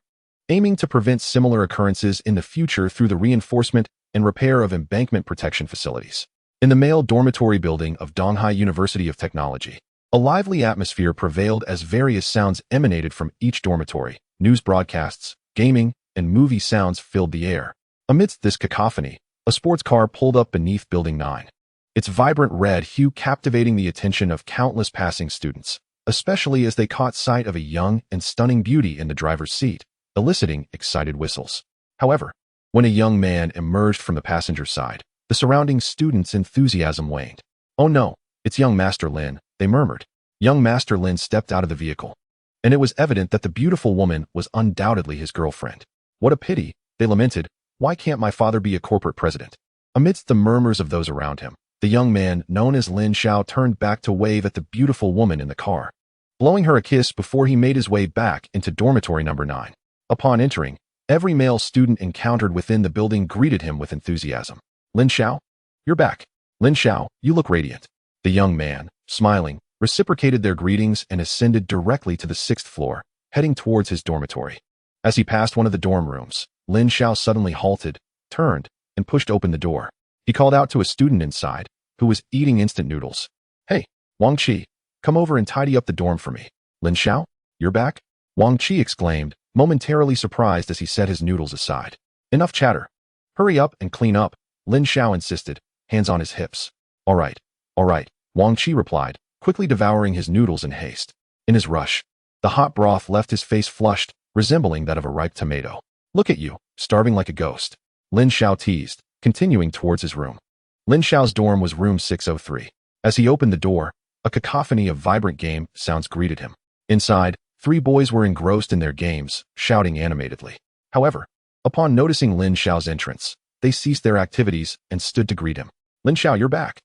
aiming to prevent similar occurrences in the future through the reinforcement and repair of embankment protection facilities. In the male dormitory building of Donghai University of Technology, a lively atmosphere prevailed as various sounds emanated from each dormitory. News broadcasts, gaming, and movie sounds filled the air. Amidst this cacophony, a sports car pulled up beneath Building 9, its vibrant red hue captivating the attention of countless passing students, especially as they caught sight of a young and stunning beauty in the driver's seat, eliciting excited whistles. However, when a young man emerged from the passenger side, the surrounding students' enthusiasm waned. Oh no, it's young Master Lin, they murmured. Young Master Lin stepped out of the vehicle, and it was evident that the beautiful woman was undoubtedly his girlfriend. What a pity, they lamented. Why can't my father be a corporate president? Amidst the murmurs of those around him, the young man known as Lin Xiao turned back to wave at the beautiful woman in the car, blowing her a kiss before he made his way back into dormitory number 9. Upon entering, every male student encountered within the building greeted him with enthusiasm. Lin Xiao? You're back. Lin Xiao, you look radiant. The young man, smiling, reciprocated their greetings and ascended directly to the 6th floor, heading towards his dormitory. As he passed one of the dorm rooms, Lin Xiao suddenly halted, turned, and pushed open the door. He called out to a student inside, who was eating instant noodles. Hey, Wang Qi, come over and tidy up the dorm for me. Lin Xiao, you're back? Wang Qi exclaimed, momentarily surprised as he set his noodles aside. Enough chatter. Hurry up and clean up, Lin Xiao insisted, hands on his hips. All right, Wang Qi replied, quickly devouring his noodles in haste. In his rush, the hot broth left his face flushed, resembling that of a ripe tomato. Look at you, starving like a ghost, Lin Xiao teased, continuing towards his room. Lin Xiao's dorm was room 603. As he opened the door, a cacophony of vibrant game sounds greeted him. Inside, 3 boys were engrossed in their games, shouting animatedly. However, Upon noticing Lin Xiao's entrance, they ceased their activities and stood to greet him. Lin Xiao, you're back.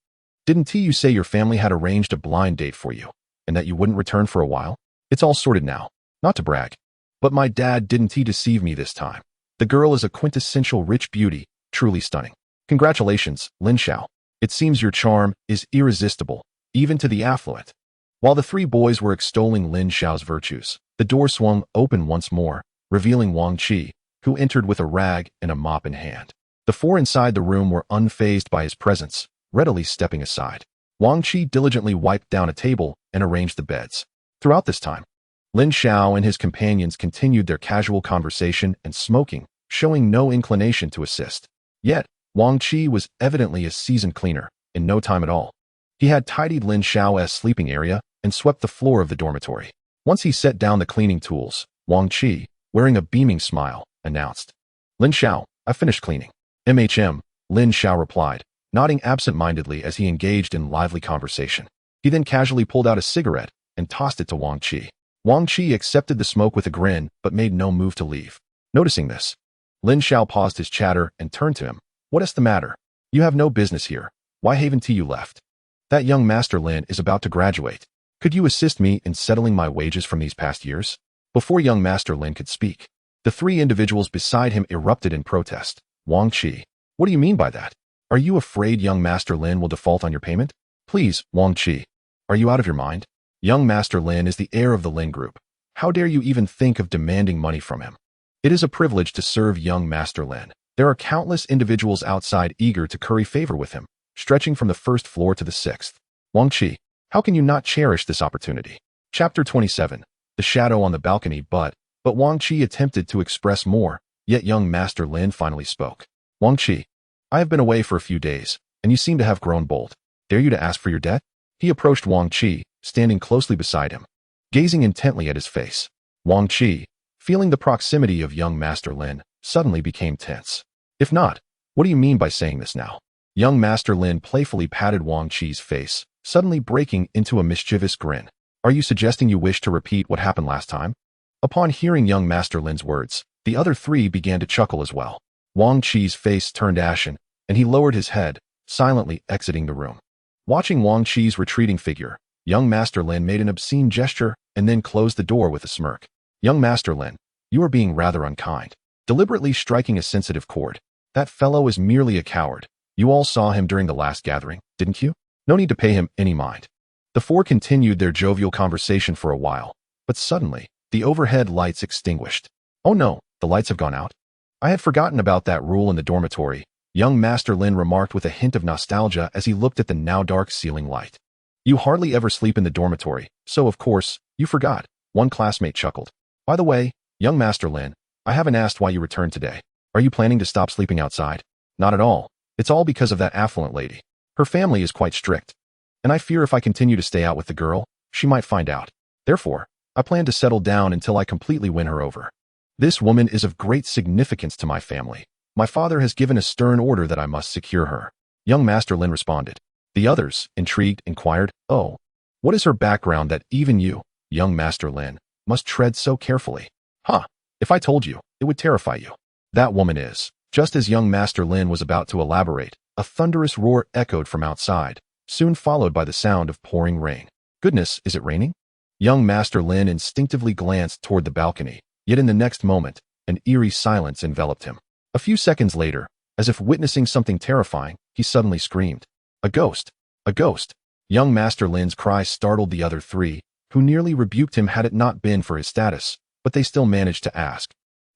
Didn't you say your family had arranged a blind date for you, and that you wouldn't return for a while? It's all sorted now. Not to brag, but my dad didn't deceive me this time. The girl is a quintessential rich beauty, truly stunning. Congratulations, Lin Xiao. It seems your charm is irresistible, even to the affluent. While the three boys were extolling Lin Xiao's virtues, the door swung open once more, revealing Wang Qi, who entered with a rag and a mop in hand. The four inside the room were unfazed by his presence, readily stepping aside. Wang Qi diligently wiped down a table and arranged the beds. Throughout this time, Lin Xiao and his companions continued their casual conversation and smoking, showing no inclination to assist. Yet, Wang Qi was evidently a seasoned cleaner, in no time at all. He had tidied Lin Xiao's sleeping area and swept the floor of the dormitory. Once he set down the cleaning tools, Wang Qi, wearing a beaming smile, announced, Lin Xiao, I finished cleaning. Lin Xiao replied, nodding absent-mindedly as he engaged in lively conversation. He then casually pulled out a cigarette and tossed it to Wang Qi. Wang Qi accepted the smoke with a grin but made no move to leave. Noticing this, Lin Xiao paused his chatter and turned to him. What is the matter? You have no business here. Why haven't you left? That young Master Lin is about to graduate. Could you assist me in settling my wages from these past years? Before young Master Lin could speak, the three individuals beside him erupted in protest. Wang Qi, what do you mean by that? Are you afraid young Master Lin will default on your payment? Please, Wang Qi. Are you out of your mind? Young Master Lin is the heir of the Lin Group. How dare you even think of demanding money from him? It is a privilege to serve young Master Lin. There are countless individuals outside eager to curry favor with him, stretching from the first floor to the sixth. Wang Qi, how can you not cherish this opportunity? Chapter 27. The shadow on the balcony. But Wang Qi attempted to express more, yet young Master Lin finally spoke. Wang Qi, I have been away for a few days, and you seem to have grown bold. Dare you to ask for your debt? He approached Wang Qi, standing closely beside him, gazing intently at his face. Wang Qi, feeling the proximity of young Master Lin, suddenly became tense. If not, what do you mean by saying this now? Young Master Lin playfully patted Wang Qi's face, suddenly breaking into a mischievous grin. Are you suggesting you wish to repeat what happened last time? Upon hearing young Master Lin's words, the other three began to chuckle as well. Wang Qi's face turned ashen, and he lowered his head, silently exiting the room. Watching Wang Qi's retreating figure, young Master Lin made an obscene gesture and then closed the door with a smirk. Young Master Lin, you are being rather unkind, deliberately striking a sensitive chord. That fellow is merely a coward. You all saw him during the last gathering, didn't you? No need to pay him any mind. The four continued their jovial conversation for a while, but suddenly, the overhead lights extinguished. Oh no, the lights have gone out. I had forgotten about that rule in the dormitory, young Master Lin remarked with a hint of nostalgia as he looked at the now dark ceiling light. You hardly ever sleep in the dormitory, so of course, you forgot, one classmate chuckled. By the way, young Master Lin, I haven't asked why you returned today. Are you planning to stop sleeping outside? Not at all. It's all because of that affluent lady. Her family is quite strict, and I fear if I continue to stay out with the girl, she might find out. Therefore, I plan to settle down until I completely win her over. This woman is of great significance to my family. My father has given a stern order that I must secure her. Young Master Lin responded. The others, intrigued, inquired, oh, what is her background that even you, young Master Lin, must tread so carefully? Huh, if I told you, it would terrify you. That woman is. Just as young Master Lin was about to elaborate, a thunderous roar echoed from outside, soon followed by the sound of pouring rain. Goodness, is it raining? Young Master Lin instinctively glanced toward the balcony, yet in the next moment, an eerie silence enveloped him. A few seconds later, as if witnessing something terrifying, he suddenly screamed, A ghost! A ghost! Young Master Lin's cry startled the other three, who nearly rebuked him had it not been for his status, but they still managed to ask.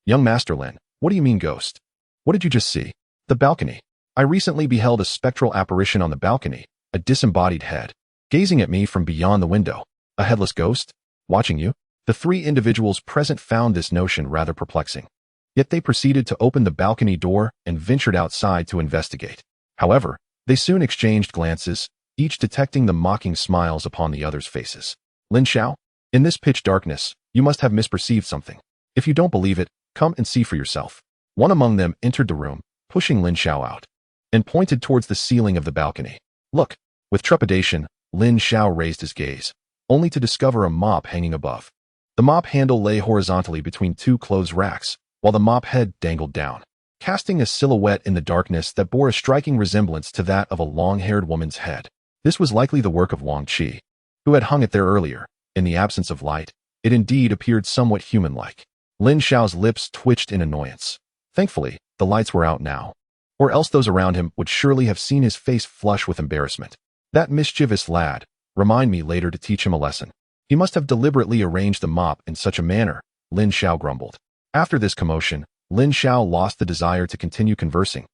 Young Master Lin, what do you mean ghost? What did you just see? The balcony. I recently beheld a spectral apparition on the balcony, a disembodied head, gazing at me from beyond the window. A headless ghost? Watching you? The three individuals present found this notion rather perplexing. Yet they proceeded to open the balcony door and ventured outside to investigate. However, they soon exchanged glances, each detecting the mocking smiles upon the others' faces. Lin Xiao, in this pitch darkness, you must have misperceived something. If you don't believe it, come and see for yourself. One among them entered the room, pushing Lin Xiao out, and pointed towards the ceiling of the balcony. Look! With trepidation, Lin Xiao raised his gaze, only to discover a mop hanging above. The mop handle lay horizontally between two clothes racks, while the mop head dangled down, casting a silhouette in the darkness that bore a striking resemblance to that of a long-haired woman's head. This was likely the work of Wang Qi, who had hung it there earlier. In the absence of light, it indeed appeared somewhat human-like. Lin Xiao's lips twitched in annoyance. Thankfully, the lights were out now, or else those around him would surely have seen his face flush with embarrassment. That mischievous lad. Remind me later to teach him a lesson. He must have deliberately arranged the mop in such a manner, Lin Xiao grumbled. After this commotion, Lin Xiao lost the desire to continue conversing.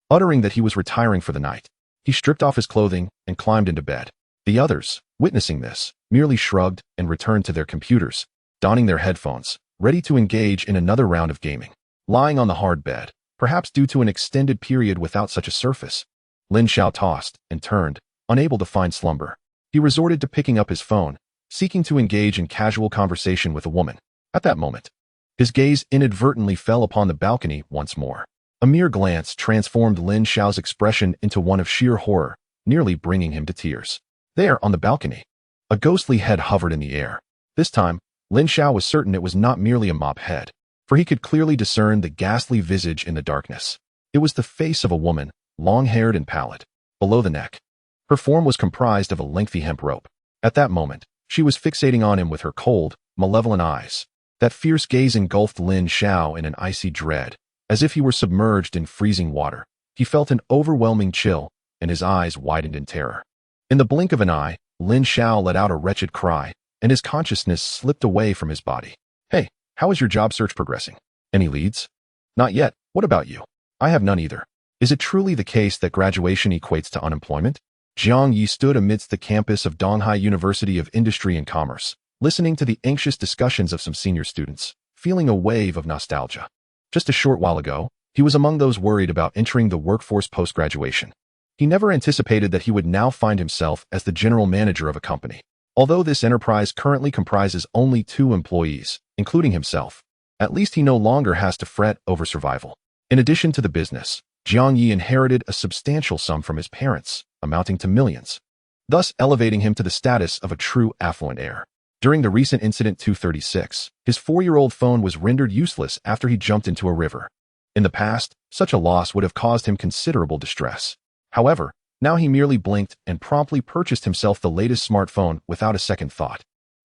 Uttering that he was retiring for the night, he stripped off his clothing and climbed into bed. The others, witnessing this, merely shrugged and returned to their computers, donning their headphones, ready to engage in another round of gaming. Lying on the hard bed, perhaps due to an extended period without such a surface, Lin Xiao tossed and turned, unable to find slumber. He resorted to picking up his phone, seeking to engage in casual conversation with a woman. At that moment, his gaze inadvertently fell upon the balcony once more. A mere glance transformed Lin Xiao's expression into one of sheer horror, nearly bringing him to tears. There, on the balcony, a ghostly head hovered in the air. This time, Lin Xiao was certain it was not merely a mop head, for he could clearly discern the ghastly visage in the darkness. It was the face of a woman, long-haired and pallid. Below the neck, her form was comprised of a lengthy hemp rope. At that moment, she was fixating on him with her cold, malevolent eyes. That fierce gaze engulfed Lin Xiao in an icy dread, as if he were submerged in freezing water. He felt an overwhelming chill, and his eyes widened in terror. In the blink of an eye, Lin Xiao let out a wretched cry, and his consciousness slipped away from his body. Hey, how is your job search progressing? Any leads? Not yet. What about you? I have none either. Is it truly the case that graduation equates to unemployment? Jiang Yi stood amidst the campus of Donghai University of Industry and Commerce, listening to the anxious discussions of some senior students, feeling a wave of nostalgia. Just a short while ago, he was among those worried about entering the workforce post-graduation. He never anticipated that he would now find himself as the general manager of a company. Although this enterprise currently comprises only 2 employees, including himself, at least he no longer has to fret over survival. In addition to the business, Jiang Yi inherited a substantial sum from his parents, amounting to millions, thus elevating him to the status of a true affluent heir. During the recent incident 236, his 4-year-old phone was rendered useless after he jumped into a river. In the past, such a loss would have caused him considerable distress. However, now he merely blinked and promptly purchased himself the latest smartphone without a second thought.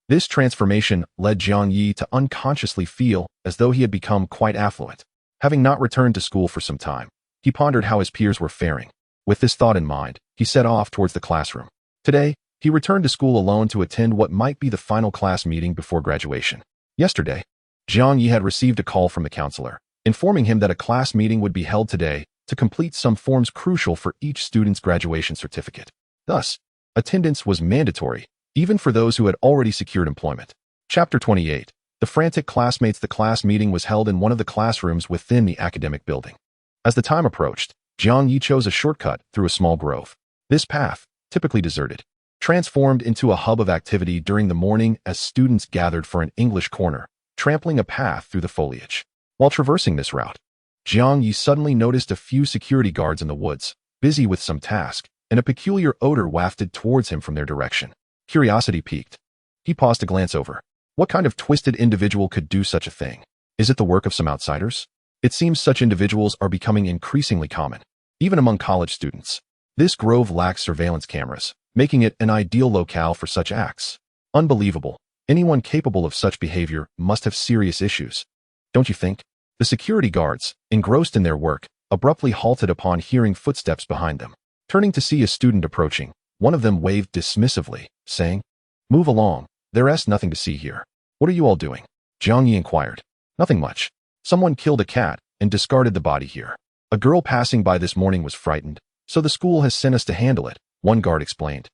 This transformation led Jiang Yi to unconsciously feel as though he had become quite affluent. Having not returned to school for some time, he pondered how his peers were faring. With this thought in mind, he set off towards the classroom. Today, he returned to school alone to attend what might be the final class meeting before graduation. Yesterday, Jiang Yi had received a call from the counselor, informing him that a class meeting would be held today to complete some forms crucial for each student's graduation certificate. Thus, attendance was mandatory, even for those who had already secured employment. Chapter 28. The frantic classmates. The class meeting was held in one of the classrooms within the academic building. As the time approached, Jiang Yi chose a shortcut through a small grove. This path, typically deserted, transformed into a hub of activity during the morning as students gathered for an English corner, trampling a path through the foliage. While traversing this route, Jiang Yi suddenly noticed a few security guards in the woods, busy with some task, and a peculiar odor wafted towards him from their direction. Curiosity piqued. He paused to glance over. What kind of twisted individual could do such a thing? Is it the work of some outsiders? It seems such individuals are becoming increasingly common, even among college students. This grove lacks surveillance cameras, making it an ideal locale for such acts. Unbelievable. Anyone capable of such behavior must have serious issues. Don't you think? The security guards, engrossed in their work, abruptly halted upon hearing footsteps behind them. Turning to see a student approaching, one of them waved dismissively, saying, "Move along. There's nothing to see here." "What are you all doing?" Jiang Yi inquired. "Nothing much. Someone killed a cat and discarded the body here. A girl passing by this morning was frightened, so the school has sent us to handle it," one guard explained,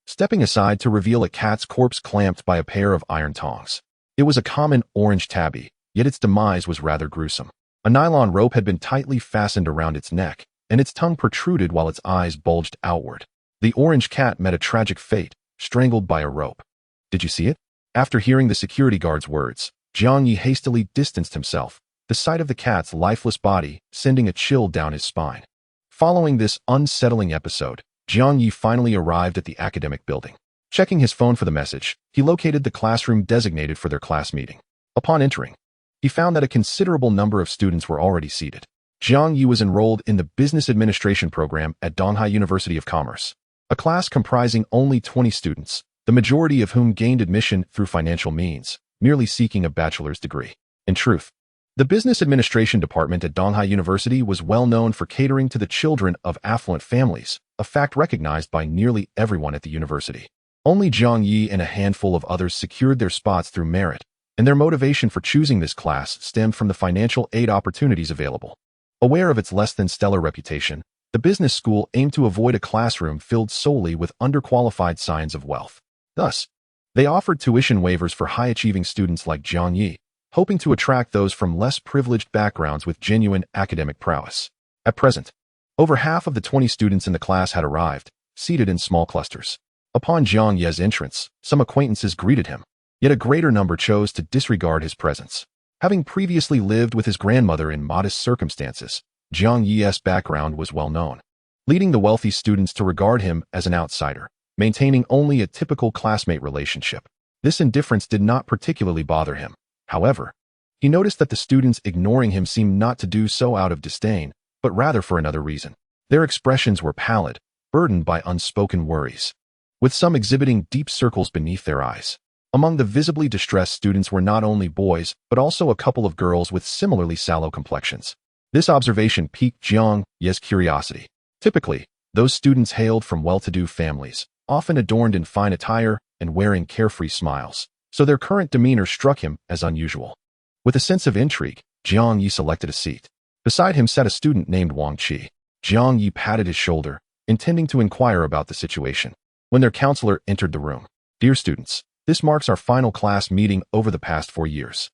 stepping aside to reveal a cat's corpse clamped by a pair of iron tongs. It was a common orange tabby, yet its demise was rather gruesome. A nylon rope had been tightly fastened around its neck, and its tongue protruded while its eyes bulged outward. The orange cat met a tragic fate, strangled by a rope. "Did you see it?" After hearing the security guard's words, Jiang Yi hastily distanced himself, the sight of the cat's lifeless body sending a chill down his spine. Following this unsettling episode, Jiang Yi finally arrived at the academic building. Checking his phone for the message, he located the classroom designated for their class meeting. Upon entering, he found that a considerable number of students were already seated. Jiang Yi was enrolled in the Business Administration program at Donghai University of Commerce, a class comprising only 20 students, the majority of whom gained admission through financial means, merely seeking a bachelor's degree. In truth, the Business Administration Department at Donghai University was well known for catering to the children of affluent families, a fact recognized by nearly everyone at the university. Only Jiang Yi and a handful of others secured their spots through merit, and their motivation for choosing this class stemmed from the financial aid opportunities available. Aware of its less-than-stellar reputation, the business school aimed to avoid a classroom filled solely with underqualified scions of wealth. Thus, they offered tuition waivers for high-achieving students like Jiang Yi, hoping to attract those from less privileged backgrounds with genuine academic prowess. At present, over half of the 20 students in the class had arrived, seated in small clusters. Upon Jiang Yi's entrance, some acquaintances greeted him, yet a greater number chose to disregard his presence. Having previously lived with his grandmother in modest circumstances, Jiang Yi's background was well known, leading the wealthy students to regard him as an outsider, maintaining only a typical classmate relationship. This indifference did not particularly bother him. However, he noticed that the students ignoring him seemed not to do so out of disdain, but rather for another reason. Their expressions were pallid, burdened by unspoken worries, with some exhibiting deep circles beneath their eyes. Among the visibly distressed students were not only boys, but also a couple of girls with similarly sallow complexions. This observation piqued Jiang Yi's curiosity. Typically, those students hailed from well-to-do families, often adorned in fine attire and wearing carefree smiles, so their current demeanor struck him as unusual. With a sense of intrigue, Jiang Yi selected a seat. Beside him sat a student named Wang Qi. Jiang Yi patted his shoulder, intending to inquire about the situation, when their counselor entered the room. "Dear students, this marks our final class meeting over the past 4 years.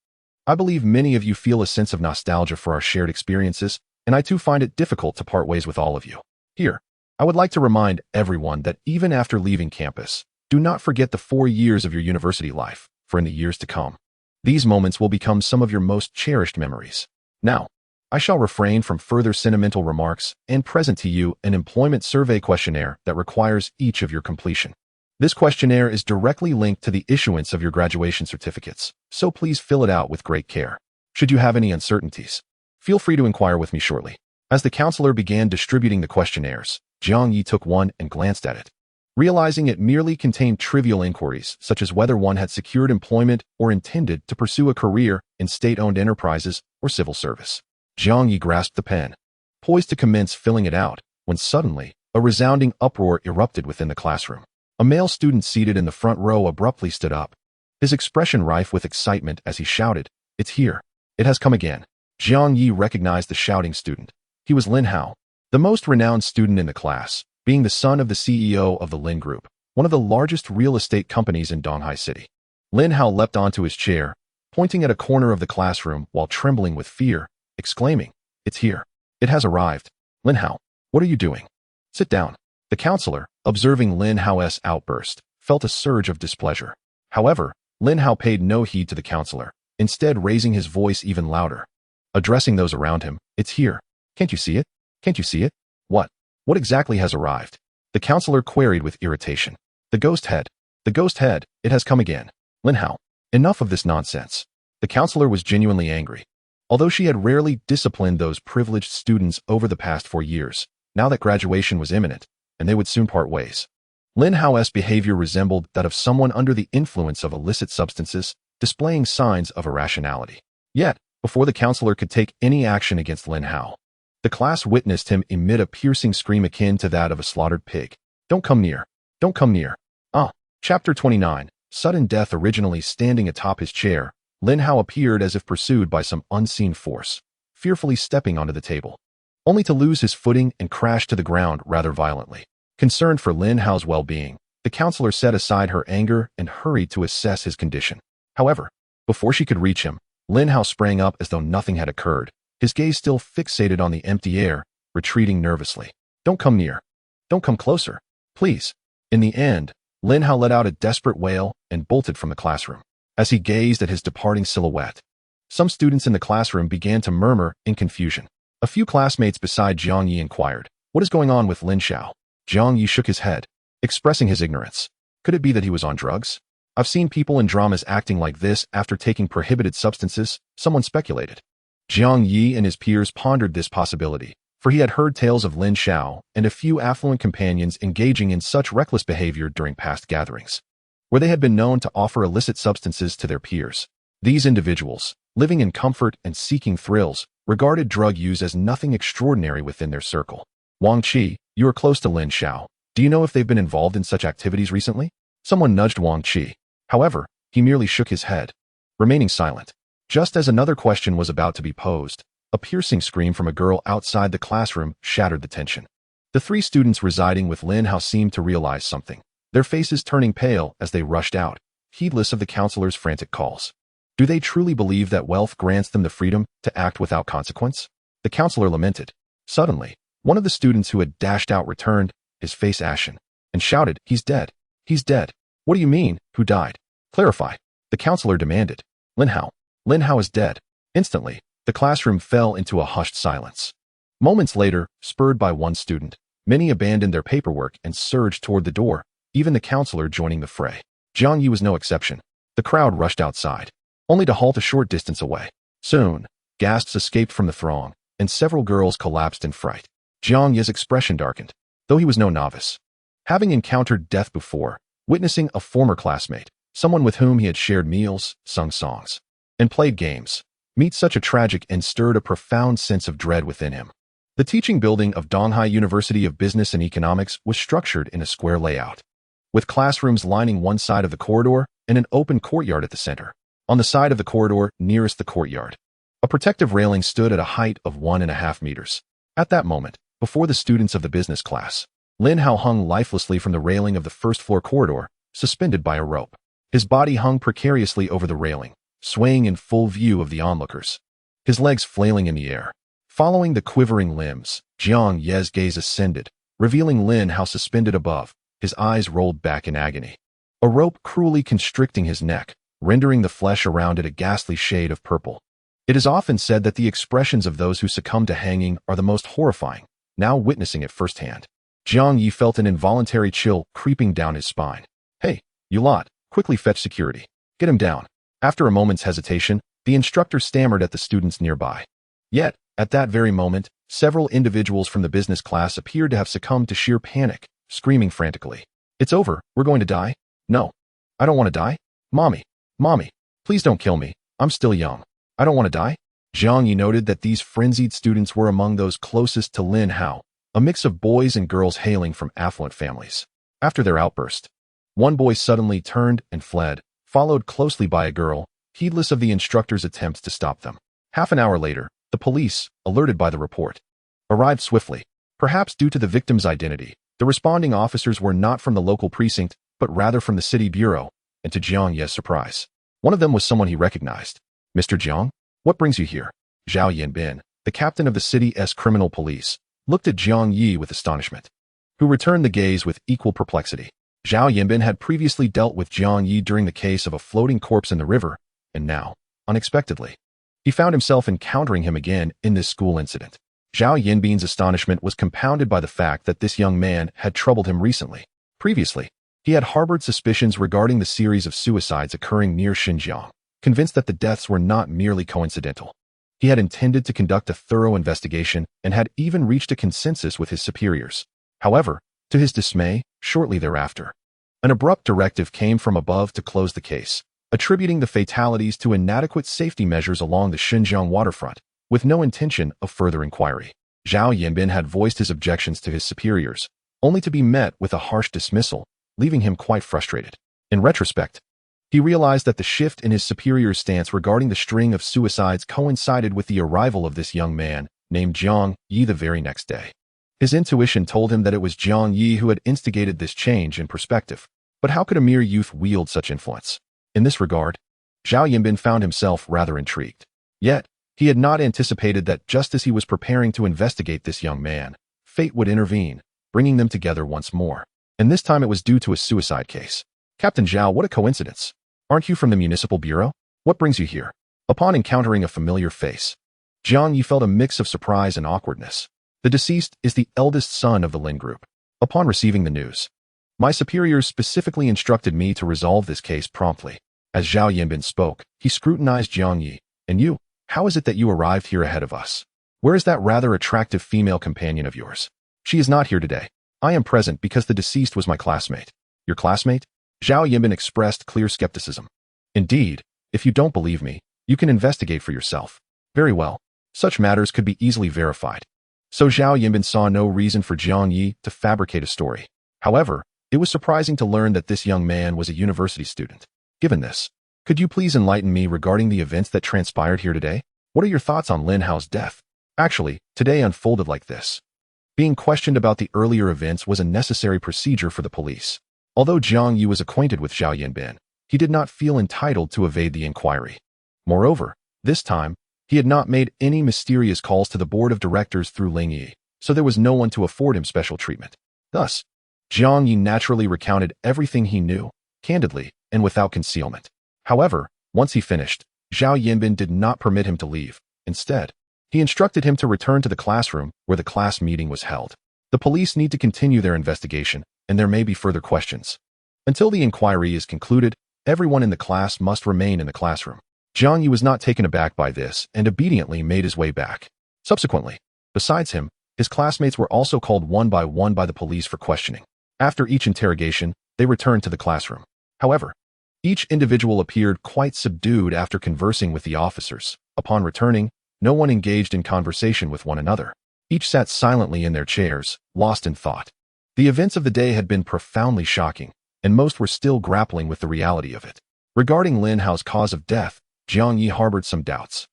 I believe many of you feel a sense of nostalgia for our shared experiences, and I too find it difficult to part ways with all of you. Here, I would like to remind everyone that even after leaving campus, do not forget the 4 years of your university life, for in the years to come, these moments will become some of your most cherished memories. Now, I shall refrain from further sentimental remarks and present to you an employment survey questionnaire that requires each of your completion. This questionnaire is directly linked to the issuance of your graduation certificates, so please fill it out with great care. Should you have any uncertainties, feel free to inquire with me shortly." As the counselor began distributing the questionnaires, Jiang Yi took one and glanced at it. Realizing it merely contained trivial inquiries, such as whether one had secured employment or intended to pursue a career in state-owned enterprises or civil service, Jiang Yi grasped the pen, poised to commence filling it out, when suddenly, a resounding uproar erupted within the classroom. A male student seated in the front row abruptly stood up, his expression rife with excitement as he shouted, "It's here! It has come again!" Jiang Yi recognized the shouting student. He was Lin Hao, the most renowned student in the class, being the son of the CEO of the Lin Group, one of the largest real estate companies in Donghai City. Lin Hao leapt onto his chair, pointing at a corner of the classroom while trembling with fear, exclaiming, "It's here! It has arrived! Lin Hao, what are you doing? Sit down." The counselor, observing Lin Hao's outburst, felt a surge of displeasure. However, Lin Hao paid no heed to the counselor, instead raising his voice even louder. Addressing those around him, "It's here! Can't you see it? Can't you see it? What? What exactly has arrived?" The counselor queried with irritation. The ghost head! It has come again! Lin Hao, enough of this nonsense." The counselor was genuinely angry. Although she had rarely disciplined those privileged students over the past 4 years, now that graduation was imminent, and they would soon part ways, Lin Hao's behavior resembled that of someone under the influence of illicit substances, displaying signs of irrationality. Yet, before the counselor could take any action against Lin Hao, the class witnessed him emit a piercing scream akin to that of a slaughtered pig. "Don't come near! Don't come near!" Chapter 29. Sudden death. Originally standing atop his chair, Lin Hao appeared as if pursued by some unseen force, fearfully stepping onto the table, only to lose his footing and crash to the ground rather violently. Concerned for Lin Hao's well-being, the counselor set aside her anger and hurried to assess his condition. However, before she could reach him, Lin Hao sprang up as though nothing had occurred, his gaze still fixated on the empty air, retreating nervously. "Don't come near. Don't come closer. Please." In the end, Lin Hao let out a desperate wail and bolted from the classroom. As he gazed at his departing silhouette, some students in the classroom began to murmur in confusion. A few classmates beside Jiang Yi inquired, "What is going on with Lin Xiao?" Jiang Yi shook his head, expressing his ignorance. Could it be that he was on drugs? I've seen people in dramas acting like this after taking prohibited substances, someone speculated. Jiang Yi and his peers pondered this possibility, for he had heard tales of Lin Xiao and a few affluent companions engaging in such reckless behavior during past gatherings, where they had been known to offer illicit substances to their peers. These individuals, living in comfort and seeking thrills, regarded drug use as nothing extraordinary within their circle. Wang Qi, you are close to Lin Xiao. Do you know if they've been involved in such activities recently? Someone nudged Wang Qi. However, he merely shook his head, remaining silent. Just as another question was about to be posed, a piercing scream from a girl outside the classroom shattered the tension. The three students residing with Lin Hao seemed to realize something, their faces turning pale as they rushed out, heedless of the counselor's frantic calls. Do they truly believe that wealth grants them the freedom to act without consequence? The counselor lamented. Suddenly, one of the students who had dashed out returned, his face ashen, and shouted, "He's dead! He's dead! What do you mean, who died? Clarify," the counselor demanded. Lin Hao. Lin Hao is dead. Instantly, the classroom fell into a hushed silence. Moments later, spurred by one student, many abandoned their paperwork and surged toward the door, even the counselor joining the fray. Jiang Yi was no exception. The crowd rushed outside, only to halt a short distance away. Soon, gasps escaped from the throng, and several girls collapsed in fright. Jiang Yi's expression darkened, though he was no novice. Having encountered death before, witnessing a former classmate, someone with whom he had shared meals, sung songs, and played games, meet such a tragic end stirred a profound sense of dread within him. The teaching building of Donghai University of Business and Economics was structured in a square layout, with classrooms lining one side of the corridor and an open courtyard at the center. On the side of the corridor nearest the courtyard, a protective railing stood at a height of 1.5 meters. At that moment, before the students of the business class, Lin Hao hung lifelessly from the railing of the first-floor corridor, suspended by a rope. His body hung precariously over the railing, swaying in full view of the onlookers, his legs flailing in the air. Following the quivering limbs, Jiang Yi's gaze ascended, revealing Lin Hao suspended above, his eyes rolled back in agony. A rope cruelly constricting his neck, rendering the flesh around it a ghastly shade of purple. It is often said that the expressions of those who succumb to hanging are the most horrifying. Now witnessing it firsthand, Jiang Yi felt an involuntary chill creeping down his spine. "Hey, you lot, quickly fetch security. Get him down." After a moment's hesitation, the instructor stammered at the students nearby. Yet, at that very moment, several individuals from the business class appeared to have succumbed to sheer panic, screaming frantically, "It's over, we're going to die? No, I don't want to die. Mommy, Mommy, please don't kill me, I'm still young. I don't want to die." Jiang Yi noted that these frenzied students were among those closest to Lin Hao, a mix of boys and girls hailing from affluent families. After their outburst, one boy suddenly turned and fled, followed closely by a girl, heedless of the instructor's attempts to stop them. Half an hour later, the police, alerted by the report, arrived swiftly. Perhaps due to the victim's identity, the responding officers were not from the local precinct, but rather from the city bureau, and to Jiang Yi's surprise, one of them was someone he recognized. "Mr. Jiang, what brings you here?" Zhao Yanbin, the captain of the city's criminal police, looked at Jiang Yi with astonishment, who returned the gaze with equal perplexity. Zhao Yanbin had previously dealt with Jiang Yi during the case of a floating corpse in the river, and now, unexpectedly, he found himself encountering him again in this school incident. Zhao Yanbin's astonishment was compounded by the fact that this young man had troubled him recently. Previously, he had harbored suspicions regarding the series of suicides occurring near Xinjiang, convinced that the deaths were not merely coincidental. He had intended to conduct a thorough investigation and had even reached a consensus with his superiors. However, to his dismay, shortly thereafter, an abrupt directive came from above to close the case, attributing the fatalities to inadequate safety measures along the Xinjiang waterfront, with no intention of further inquiry. Zhao Yanbin had voiced his objections to his superiors, only to be met with a harsh dismissal, leaving him quite frustrated. In retrospect, he realized that the shift in his superior's stance regarding the string of suicides coincided with the arrival of this young man, named Jiang Yi, the very next day. His intuition told him that it was Jiang Yi who had instigated this change in perspective, but how could a mere youth wield such influence? In this regard, Zhao Yanbin found himself rather intrigued. Yet, he had not anticipated that just as he was preparing to investigate this young man, fate would intervene, bringing them together once more. And this time it was due to a suicide case. "Captain Zhao, what a coincidence. Aren't you from the municipal bureau? What brings you here?" Upon encountering a familiar face, Jiang Yi felt a mix of surprise and awkwardness. The deceased is the eldest son of the Lin Group. Upon receiving the news, My superiors specifically instructed me to resolve this case promptly. As Zhao Yanbin spoke, he scrutinized Jiang Yi. And you, how is it that you arrived here ahead of us? Where is that rather attractive female companion of yours? She is not here today. I am present because the deceased was my classmate. Your classmate? Zhao Yanbin expressed clear skepticism. Indeed, if you don't believe me, you can investigate for yourself. Very well. Such matters could be easily verified. So Zhao Yanbin saw no reason for Jiang Yi to fabricate a story. However, it was surprising to learn that this young man was a university student. Given this, could you please enlighten me regarding the events that transpired here today? What are your thoughts on Lin Hao's death? Actually, today unfolded like this. Being questioned about the earlier events was a necessary procedure for the police. Although Jiang Yi was acquainted with Zhao Yanbin, he did not feel entitled to evade the inquiry. Moreover, this time, he had not made any mysterious calls to the board of directors through Ling Yi, so there was no one to afford him special treatment. Thus, Jiang Yi naturally recounted everything he knew, candidly, and without concealment. However, once he finished, Zhao Yanbin did not permit him to leave. Instead, he instructed him to return to the classroom where the class meeting was held. The police need to continue their investigation, and there may be further questions. Until the inquiry is concluded, everyone in the class must remain in the classroom. Jiang Yi was not taken aback by this and obediently made his way back. Subsequently, besides him, his classmates were also called one by the police for questioning. After each interrogation, they returned to the classroom. However, each individual appeared quite subdued after conversing with the officers. Upon returning, no one engaged in conversation with one another. Each sat silently in their chairs, lost in thought. The events of the day had been profoundly shocking, and most were still grappling with the reality of it. Regarding Lin Hao's cause of death, Jiang Yi harbored some doubts.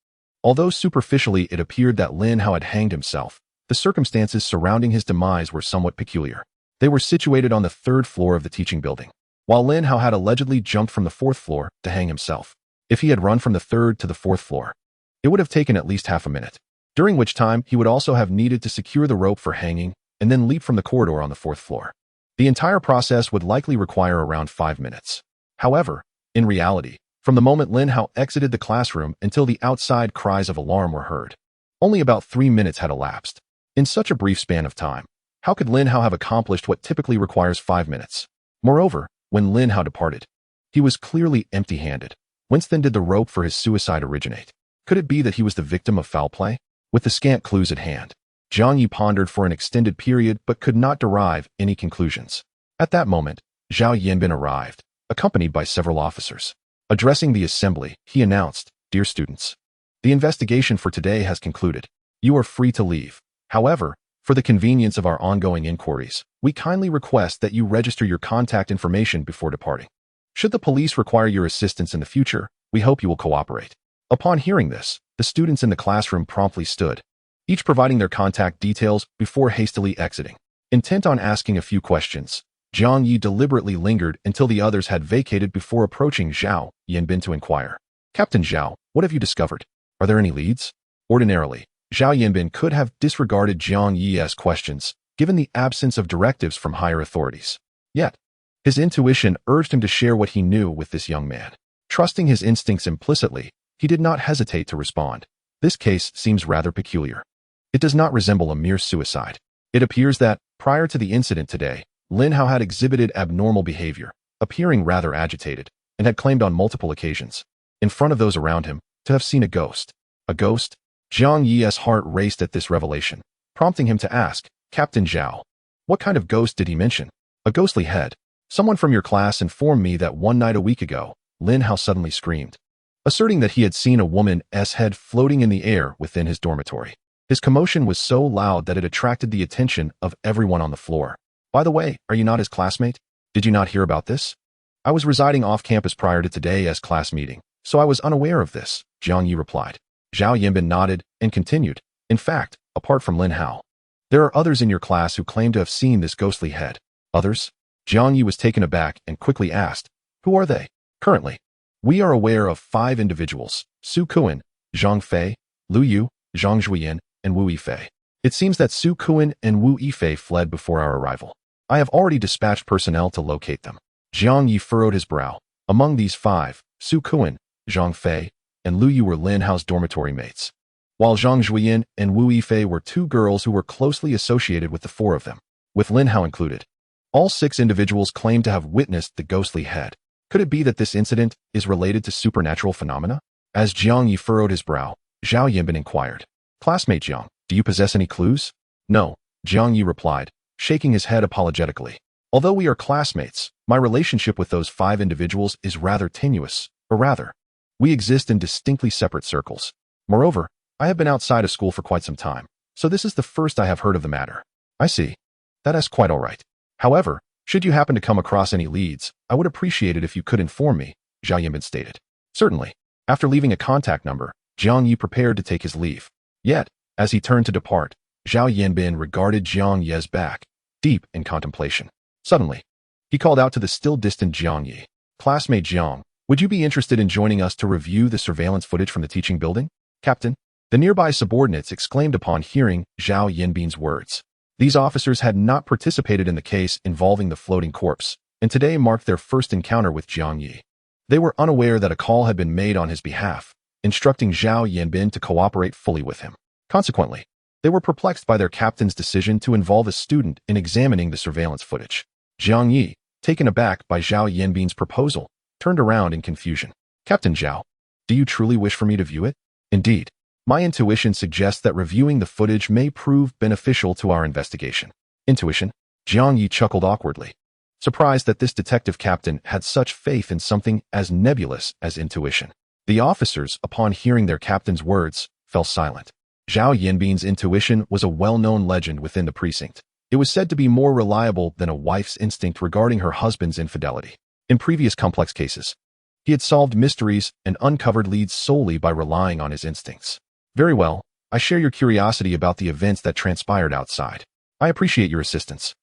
Although superficially it appeared that Lin Hao had hanged himself, the circumstances surrounding his demise were somewhat peculiar. They were situated on the 3rd floor of the teaching building, while Lin Hao had allegedly jumped from the 4th floor to hang himself. If he had run from the 3rd to the 4th floor, it would have taken at least half a minute, during which time he would also have needed to secure the rope for hanging and then leap from the corridor on the 4th floor. The entire process would likely require around 5 minutes. However, in reality, from the moment Lin Hao exited the classroom until the outside cries of alarm were heard, only about 3 minutes had elapsed. In such a brief span of time, how could Lin Hao have accomplished what typically requires 5 minutes? Moreover, when Lin Hao departed, he was clearly empty-handed. Whence then did the rope for his suicide originate? Could it be that he was the victim of foul play? With the scant clues at hand, Jiang Yi pondered for an extended period but could not derive any conclusions. At that moment, Zhao Yanbin arrived, accompanied by several officers. Addressing the assembly, he announced, "Dear students, the investigation for today has concluded. You are free to leave. However, for the convenience of our ongoing inquiries, we kindly request that you register your contact information before departing. Should the police require your assistance in the future, we hope you will cooperate." Upon hearing this, the students in the classroom promptly stood, each providing their contact details before hastily exiting. Intent on asking a few questions, Jiang Yi deliberately lingered until the others had vacated before approaching Zhao Yanbin to inquire. "Captain Zhao, what have you discovered? Are there any leads?" Ordinarily, Zhao Yanbin could have disregarded Jiang Yi's questions, given the absence of directives from higher authorities. Yet, his intuition urged him to share what he knew with this young man. Trusting his instincts implicitly, he did not hesitate to respond. "This case seems rather peculiar. It does not resemble a mere suicide. It appears that, prior to the incident today, Lin Hao had exhibited abnormal behavior, appearing rather agitated, and had claimed on multiple occasions, in front of those around him, to have seen a ghost." A ghost? Jiang Yi's heart raced at this revelation, prompting him to ask, "Captain Zhao, what kind of ghost did he mention?" "A ghostly head. Someone from your class informed me that one night a week ago," Lin Hao suddenly screamed, asserting that he had seen a woman's head floating in the air within his dormitory. His commotion was so loud that it attracted the attention of everyone on the floor. "By the way, are you not his classmate? Did you not hear about this?" "I was residing off campus prior to today's class meeting, so I was unaware of this," Jiang Yi replied. Zhao Yanbin nodded and continued, "In fact, apart from Lin Hao, there are others in your class who claim to have seen this ghostly head." "Others?" Jiang Yi was taken aback and quickly asked, "Who are they?" "Currently, we are aware of 5 individuals: Su Kuan, Zhang Fei, Lu Yu, Zhang Zhuyan, and Wu Yifei. It seems that Su Kuan and Wu Yifei fled before our arrival. I have already dispatched personnel to locate them." Jiang Yi furrowed his brow. Among these 5, Su Kuan, Zhang Fei, and Lu Yu were Lin Hao's dormitory mates, while Zhang Zhuyan and Wu Yifei were 2 girls who were closely associated with the 4 of them, with Lin Hao included. All 6 individuals claimed to have witnessed the ghostly head. Could it be that this incident is related to supernatural phenomena? As Jiang Yi furrowed his brow, Zhao Yanbin inquired, "Classmate Jiang, do you possess any clues?" "No," Jiang Yi replied, shaking his head apologetically. "Although we are classmates, my relationship with those 5 individuals is rather tenuous, or rather, we exist in distinctly separate circles. Moreover, I have been outside of school for quite some time, so this is the first I have heard of the matter." "I see. That is quite all right. However, should you happen to come across any leads, I would appreciate it if you could inform me," Zhao Yanbin stated. "Certainly." After leaving a contact number, Jiang Yi prepared to take his leave. Yet, as he turned to depart, Zhao Yanbin regarded Jiang Yi's back, deep in contemplation. Suddenly, he called out to the still distant Jiang Yi, "Classmate Jiang, would you be interested in joining us to review the surveillance footage from the teaching building?" "Captain," the nearby subordinates exclaimed upon hearing Zhao Yanbin's words. These officers had not participated in the case involving the floating corpse, and today marked their first encounter with Jiang Yi. They were unaware that a call had been made on his behalf, instructing Zhao Yanbin to cooperate fully with him. Consequently, they were perplexed by their captain's decision to involve a student in examining the surveillance footage. Jiang Yi, taken aback by Zhao Yanbin's proposal, turned around in confusion. "Captain Zhao, do you truly wish for me to view it?" "Indeed. My intuition suggests that reviewing the footage may prove beneficial to our investigation." "Intuition?" Jiang Yi chuckled awkwardly, surprised that this detective captain had such faith in something as nebulous as intuition. The officers, upon hearing their captain's words, fell silent. Zhao Yanbin's intuition was a well-known legend within the precinct. It was said to be more reliable than a wife's instinct regarding her husband's infidelity. In previous complex cases, he had solved mysteries and uncovered leads solely by relying on his instincts. "Very well, I share your curiosity about the events that transpired outside. I appreciate your assistance,"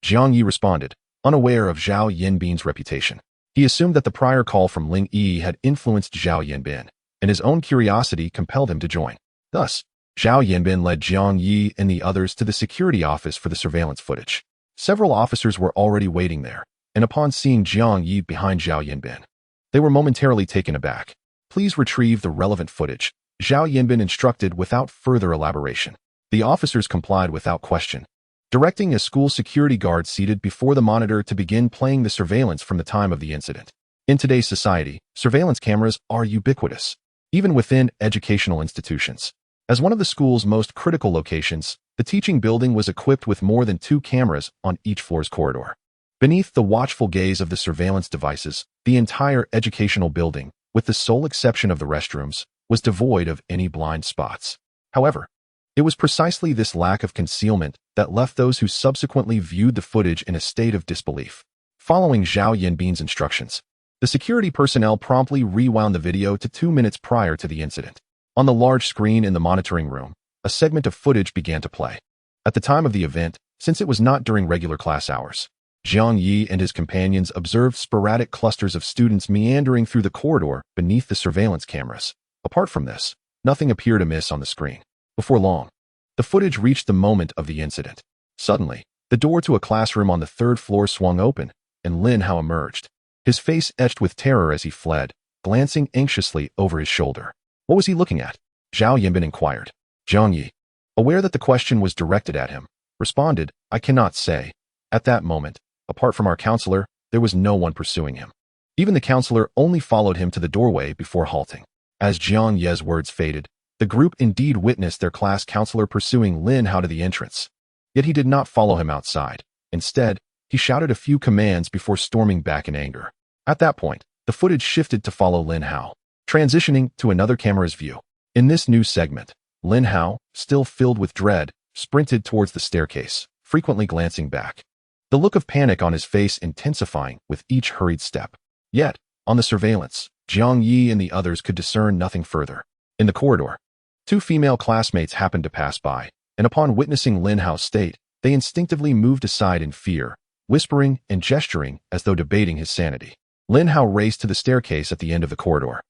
Jiang Yi responded, unaware of Zhao Yanbin's reputation. He assumed that the prior call from Ling Yi had influenced Zhao Yanbin, and his own curiosity compelled him to join. Thus, Zhao Yanbin led Jiang Yi and the others to the security office for the surveillance footage. Several officers were already waiting there, and upon seeing Jiang Yi behind Zhao Yanbin, they were momentarily taken aback. "Please retrieve the relevant footage," Zhao Yanbin instructed without further elaboration. The officers complied without question, directing a school security guard seated before the monitor to begin playing the surveillance from the time of the incident. In today's society, surveillance cameras are ubiquitous, even within educational institutions. As one of the school's most critical locations, the teaching building was equipped with more than 2 cameras on each floor's corridor. Beneath the watchful gaze of the surveillance devices, the entire educational building, with the sole exception of the restrooms, was devoid of any blind spots. However, it was precisely this lack of concealment that left those who subsequently viewed the footage in a state of disbelief. Following Zhao Yanbin's instructions, the security personnel promptly rewound the video to 2 minutes prior to the incident. On the large screen in the monitoring room, a segment of footage began to play. At the time of the event, since it was not during regular class hours, Jiang Yi and his companions observed sporadic clusters of students meandering through the corridor beneath the surveillance cameras. Apart from this, nothing appeared amiss on the screen. Before long, the footage reached the moment of the incident. Suddenly, the door to a classroom on the 3rd floor swung open, and Lin Hao emerged, his face etched with terror as he fled, glancing anxiously over his shoulder. What was he looking at? Zhao Yanbin inquired. Jiang Yi, aware that the question was directed at him, responded, "I cannot say." At that moment, apart from our counselor, there was no one pursuing him. Even the counselor only followed him to the doorway before halting. As Jiang Ye's words faded, the group indeed witnessed their class counselor pursuing Lin Hao to the entrance. Yet he did not follow him outside. Instead, he shouted a few commands before storming back in anger. At that point, the footage shifted to follow Lin Hao, transitioning to another camera's view. In this new segment, Lin Hao, still filled with dread, sprinted towards the staircase, frequently glancing back, the look of panic on his face intensifying with each hurried step. Yet, on the surveillance, Jiang Yi and the others could discern nothing further. In the corridor, 2 female classmates happened to pass by, and upon witnessing Lin Hao's state, they instinctively moved aside in fear, whispering and gesturing as though debating his sanity. Lin Hao raced to the staircase at the end of the corridor,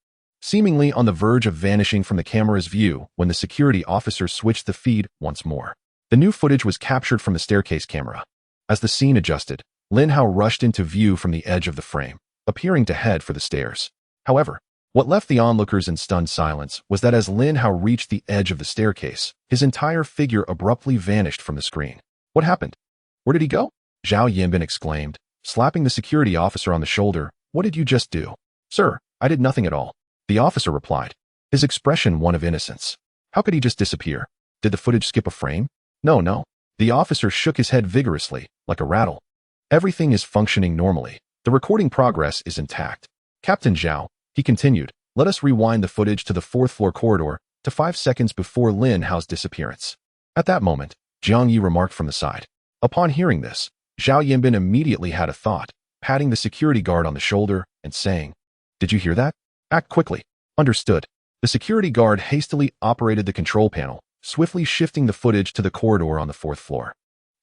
seemingly on the verge of vanishing from the camera's view when the security officer switched the feed once more. The new footage was captured from the staircase camera. As the scene adjusted, Lin Hao rushed into view from the edge of the frame, appearing to head for the stairs. However, what left the onlookers in stunned silence was that as Lin Hao reached the edge of the staircase, his entire figure abruptly vanished from the screen. What happened? Where did he go? Zhao Yanbin exclaimed, slapping the security officer on the shoulder. What did you just do? Sir, I did nothing at all. The officer replied, his expression one of innocence. How could he just disappear? Did the footage skip a frame? No. The officer shook his head vigorously, like a rattle. Everything is functioning normally. The recording progress is intact. Captain Zhao, he continued, let us rewind the footage to the fourth floor corridor to 5 seconds before Lin Hao's disappearance. At that moment, Jiang Yi remarked from the side. Upon hearing this, Zhao Yanbin immediately had a thought, patting the security guard on the shoulder and saying, did you hear that? Act quickly. Understood. The security guard hastily operated the control panel, swiftly shifting the footage to the corridor on the fourth floor.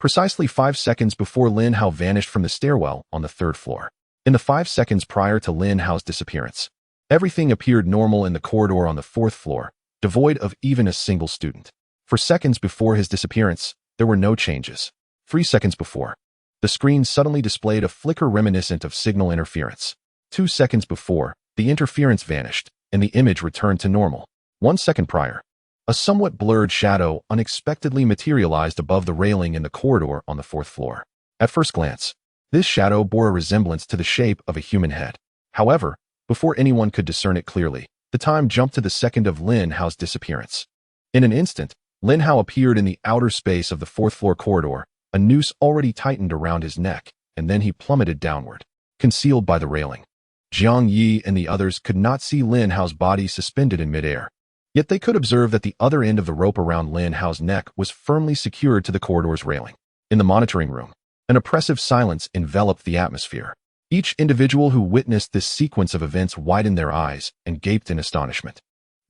Precisely 5 seconds before Lin Hao vanished from the stairwell on the third floor. In the 5 seconds prior to Lin Hao's disappearance, everything appeared normal in the corridor on the fourth floor, devoid of even a single student. For seconds before his disappearance, there were no changes. 3 seconds before, the screen suddenly displayed a flicker reminiscent of signal interference. 2 seconds before, the interference vanished, and the image returned to normal. 1 second prior, a somewhat blurred shadow unexpectedly materialized above the railing in the corridor on the fourth floor. At first glance, this shadow bore a resemblance to the shape of a human head. However, before anyone could discern it clearly, the time jumped to the second of Lin Hao's disappearance. In an instant, Lin Hao appeared in the outer space of the fourth floor corridor, a noose already tightened around his neck, and then he plummeted downward, concealed by the railing. Jiang Yi and the others could not see Lin Hao's body suspended in midair. Yet they could observe that the other end of the rope around Lin Hao's neck was firmly secured to the corridor's railing. In the monitoring room, an oppressive silence enveloped the atmosphere. Each individual who witnessed this sequence of events widened their eyes and gaped in astonishment.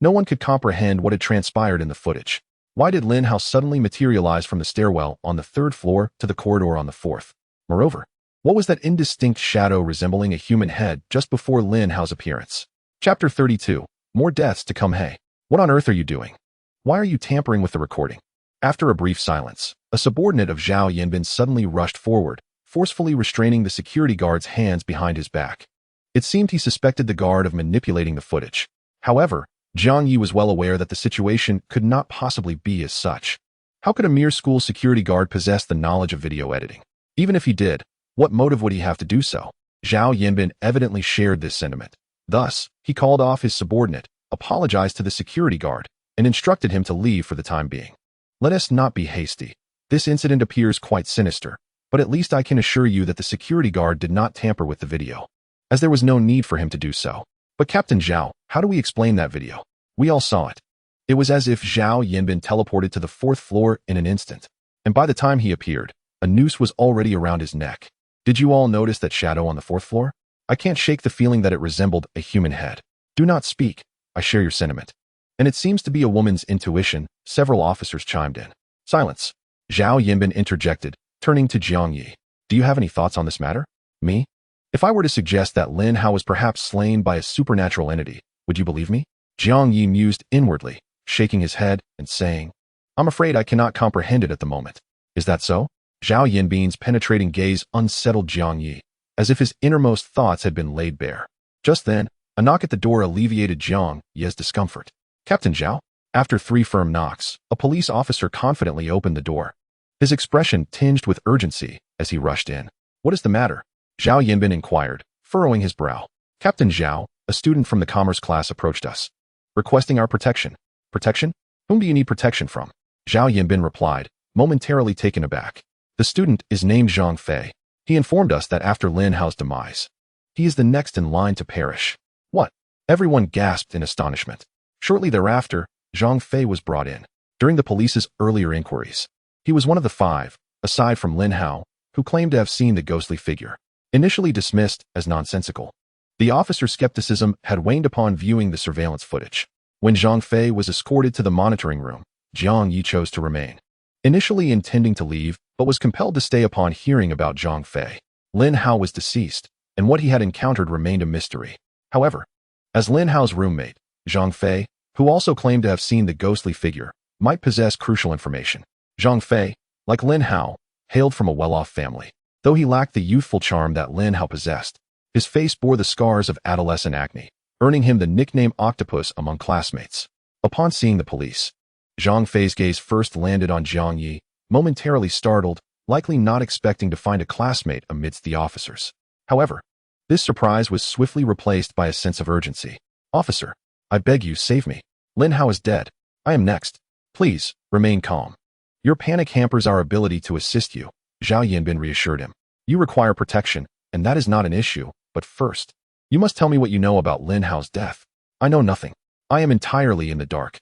No one could comprehend what had transpired in the footage. Why did Lin Hao suddenly materialize from the stairwell on the third floor to the corridor on the fourth? Moreover, what was that indistinct shadow resembling a human head just before Lin Hao's appearance? Chapter 32. More deaths to come. Hey, what on earth are you doing? Why are you tampering with the recording? After a brief silence, a subordinate of Zhao Yanbin suddenly rushed forward, forcefully restraining the security guard's hands behind his back. It seemed he suspected the guard of manipulating the footage. However, Jiang Yi was well aware that the situation could not possibly be as such. How could a mere school security guard possess the knowledge of video editing? Even if he did, what motive would he have to do so? Zhao Yanbin evidently shared this sentiment. Thus, he called off his subordinate, apologized to the security guard, and instructed him to leave for the time being. Let us not be hasty. This incident appears quite sinister, but at least I can assure you that the security guard did not tamper with the video, as there was no need for him to do so. But Captain Zhao, how do we explain that video? We all saw it. It was as if Zhao Yanbin teleported to the fourth floor in an instant, and by the time he appeared, a noose was already around his neck. Did you all notice that shadow on the fourth floor? I can't shake the feeling that it resembled a human head. Do not speak. I share your sentiment. And it seems to be a woman's intuition, several officers chimed in. Silence. Zhao Yanbin interjected, turning to Jiang Yi. Do you have any thoughts on this matter? Me? If I were to suggest that Lin Hao was perhaps slain by a supernatural entity, would you believe me? Jiang Yi mused inwardly, shaking his head and saying, I'm afraid I cannot comprehend it at the moment. Is that so? Zhao Yanbin's penetrating gaze unsettled Jiang Yi, as if his innermost thoughts had been laid bare. Just then, a knock at the door alleviated Jiang Yi's discomfort. Captain Zhao? After 3 firm knocks, a police officer confidently opened the door. His expression tinged with urgency as he rushed in. What is the matter? Zhao Yanbin inquired, furrowing his brow. Captain Zhao, a student from the commerce class, approached us, requesting our protection. Protection? Whom do you need protection from? Zhao Yanbin replied, momentarily taken aback. The student is named Zhang Fei. He informed us that after Lin Hao's demise, he is the next in line to perish. What? Everyone gasped in astonishment. Shortly thereafter, Zhang Fei was brought in. During the police's earlier inquiries, he was one of the 5, aside from Lin Hao, who claimed to have seen the ghostly figure. Initially dismissed as nonsensical, the officer's skepticism had waned upon viewing the surveillance footage. When Zhang Fei was escorted to the monitoring room, Jiang Yi chose to remain. Initially intending to leave, but was compelled to stay upon hearing about Zhang Fei. Lin Hao was deceased, and what he had encountered remained a mystery. However, as Lin Hao's roommate, Zhang Fei, who also claimed to have seen the ghostly figure, might possess crucial information. Zhang Fei, like Lin Hao, hailed from a well-off family. Though he lacked the youthful charm that Lin Hao possessed, his face bore the scars of adolescent acne, earning him the nickname Octopus among classmates. Upon seeing the police, Zhang Fei's gaze first landed on Jiang Yi, momentarily startled, likely not expecting to find a classmate amidst the officers. However, this surprise was swiftly replaced by a sense of urgency. "Officer, I beg you, save me. Lin Hao is dead. I am next. Please, remain calm. Your panic hampers our ability to assist you," Zhao Yanbin reassured him. "You require protection, and that is not an issue, but first, you must tell me what you know about Lin Hao's death." "I know nothing. I am entirely in the dark.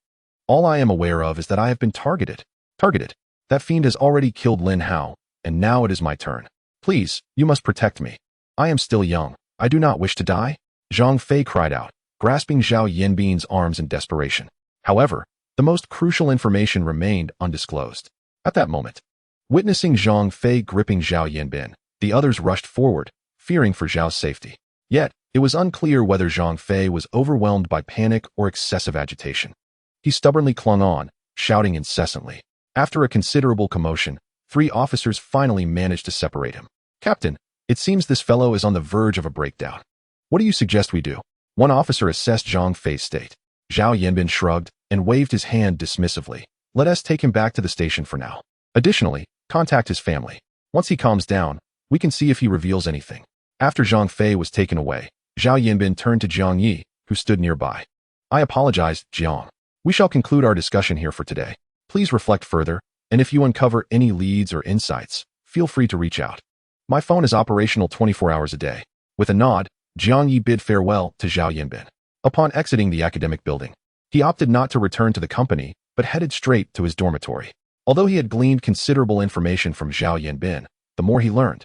All I am aware of is that I have been targeted. Targeted? That fiend has already killed Lin Hao, and now it is my turn. Please, you must protect me. I am still young. I do not wish to die," Zhang Fei cried out, grasping Zhao Yanbin's arms in desperation. However, the most crucial information remained undisclosed. At that moment, witnessing Zhang Fei gripping Zhao Yanbin, the others rushed forward, fearing for Zhao's safety. Yet, it was unclear whether Zhang Fei was overwhelmed by panic or excessive agitation. He stubbornly clung on, shouting incessantly. After a considerable commotion, 3 officers finally managed to separate him. "Captain, it seems this fellow is on the verge of a breakdown. What do you suggest we do?" One officer assessed Zhang Fei's state. Zhao Yanbin shrugged and waved his hand dismissively. "Let us take him back to the station for now. Additionally, contact his family. Once he calms down, we can see if he reveals anything." After Zhang Fei was taken away, Zhao Yanbin turned to Jiang Yi, who stood nearby. "I apologize, Jiang. We shall conclude our discussion here for today. Please reflect further, and if you uncover any leads or insights, feel free to reach out. My phone is operational 24 hours a day." With a nod, Jiang Yi bid farewell to Zhao Yanbin. Upon exiting the academic building, he opted not to return to the company, but headed straight to his dormitory. Although he had gleaned considerable information from Zhao Yanbin, the more he learned,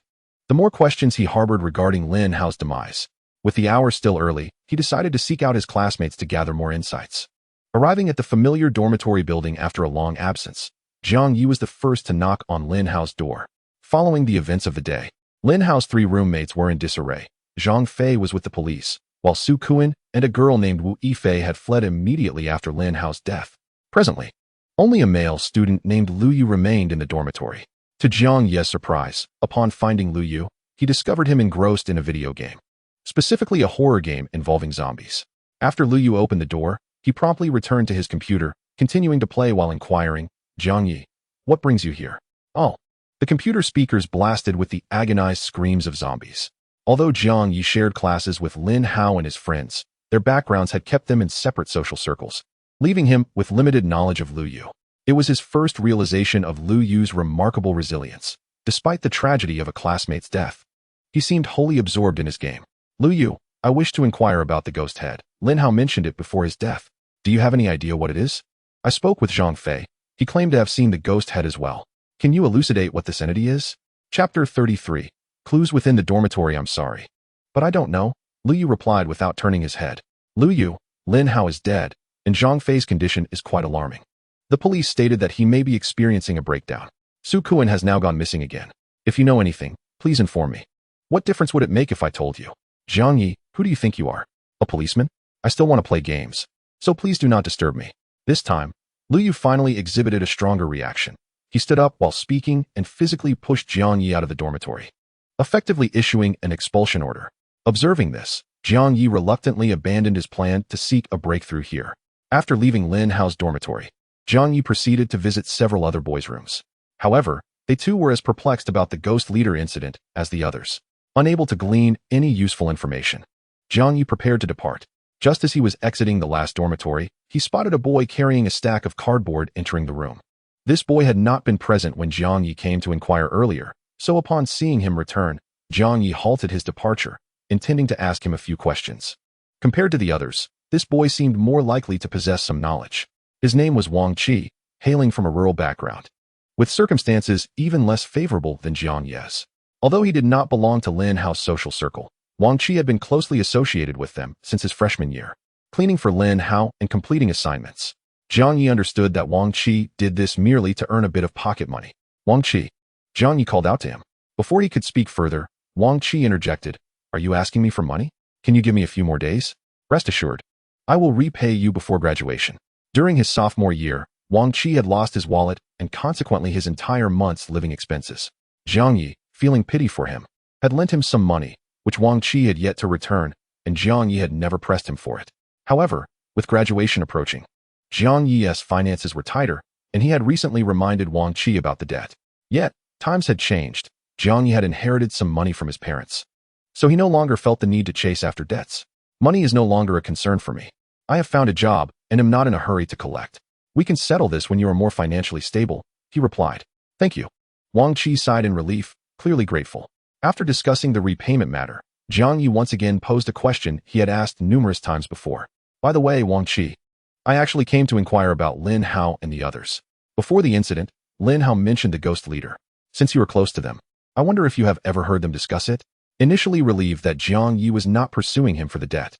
the more questions he harbored regarding Lin Hao's demise. With the hour still early, he decided to seek out his classmates to gather more insights. Arriving at the familiar dormitory building after a long absence, Jiang Yi was the first to knock on Lin Hao's door. Following the events of the day, Lin Hao's 3 roommates were in disarray. Zhang Fei was with the police, while Su Kuan and a girl named Wu Yifei had fled immediately after Lin Hao's death. Presently, only a male student named Lu Yu remained in the dormitory. To Jiang Yi's surprise, upon finding Lu Yu, he discovered him engrossed in a video game, specifically a horror game involving zombies. After Lu Yu opened the door, he promptly returned to his computer, continuing to play while inquiring, "Jiang Yi, what brings you here?" "Oh." The computer speakers blasted with the agonized screams of zombies. Although Jiang Yi shared classes with Lin Hao and his friends, their backgrounds had kept them in separate social circles, leaving him with limited knowledge of Lu Yu. It was his first realization of Lu Yu's remarkable resilience, despite the tragedy of a classmate's death. He seemed wholly absorbed in his game. "Lu Yu, I wish to inquire about the ghost head. Lin Hao mentioned it before his death. Do you have any idea what it is?" "I spoke with Zhang Fei. He claimed to have seen the ghost head as well. Can you elucidate what this entity is?" Chapter 33. Clues within the dormitory. "I'm sorry, but I don't know," Lu Yu replied without turning his head. "Lu Yu, Lin Hao is dead, and Zhang Fei's condition is quite alarming. The police stated that he may be experiencing a breakdown. Su Kuan has now gone missing again. If you know anything, please inform me." "What difference would it make if I told you?" "Jiang Yi, who do you think you are? A policeman? I still want to play games, so please do not disturb me." This time, Lu Yu finally exhibited a stronger reaction. He stood up while speaking and physically pushed Jiang Yi out of the dormitory, effectively issuing an expulsion order. Observing this, Jiang Yi reluctantly abandoned his plan to seek a breakthrough here. After leaving Lin Hao's dormitory, Jiang Yi proceeded to visit several other boys' rooms. However, they too were as perplexed about the ghost leader incident as the others. Unable to glean any useful information, Jiang Yi prepared to depart. Just as he was exiting the last dormitory, he spotted a boy carrying a stack of cardboard entering the room. This boy had not been present when Jiang Yi came to inquire earlier, so upon seeing him return, Jiang Yi halted his departure, intending to ask him a few questions. Compared to the others, this boy seemed more likely to possess some knowledge. His name was Wang Qi, hailing from a rural background, with circumstances even less favorable than Jiang Yi's. Although he did not belong to Lin Hao's social circle, Wang Qi had been closely associated with them since his freshman year, cleaning for Lin Hao and completing assignments. Jiang Yi understood that Wang Qi did this merely to earn a bit of pocket money. "Wang Qi," Jiang Yi called out to him. Before he could speak further, Wang Qi interjected, "Are you asking me for money? Can you give me a few more days? Rest assured, I will repay you before graduation." During his sophomore year, Wang Qi had lost his wallet and consequently his entire month's living expenses. Jiang Yi, feeling pity for him, had lent him some money, which Wang Qi had yet to return, and Jiang Yi had never pressed him for it. However, with graduation approaching, Jiang Yi's finances were tighter, and he had recently reminded Wang Qi about the debt. Yet, Times had changed. Jiang Yi had inherited some money from his parents. So he no longer felt the need to chase after debts. Money is no longer a concern for me. I have found a job and am not in a hurry to collect. We can settle this when you are more financially stable, he replied. Thank you. Wang Qi sighed in relief, clearly grateful. After discussing the repayment matter, Jiang Yi once again posed a question he had asked numerous times before. By the way, Wang Qi, I actually came to inquire about Lin Hao and the others. Before the incident, Lin Hao mentioned the ghost leader. Since you are close to them, I wonder if you have ever heard them discuss it? Initially relieved that Jiang Yi was not pursuing him for the debt,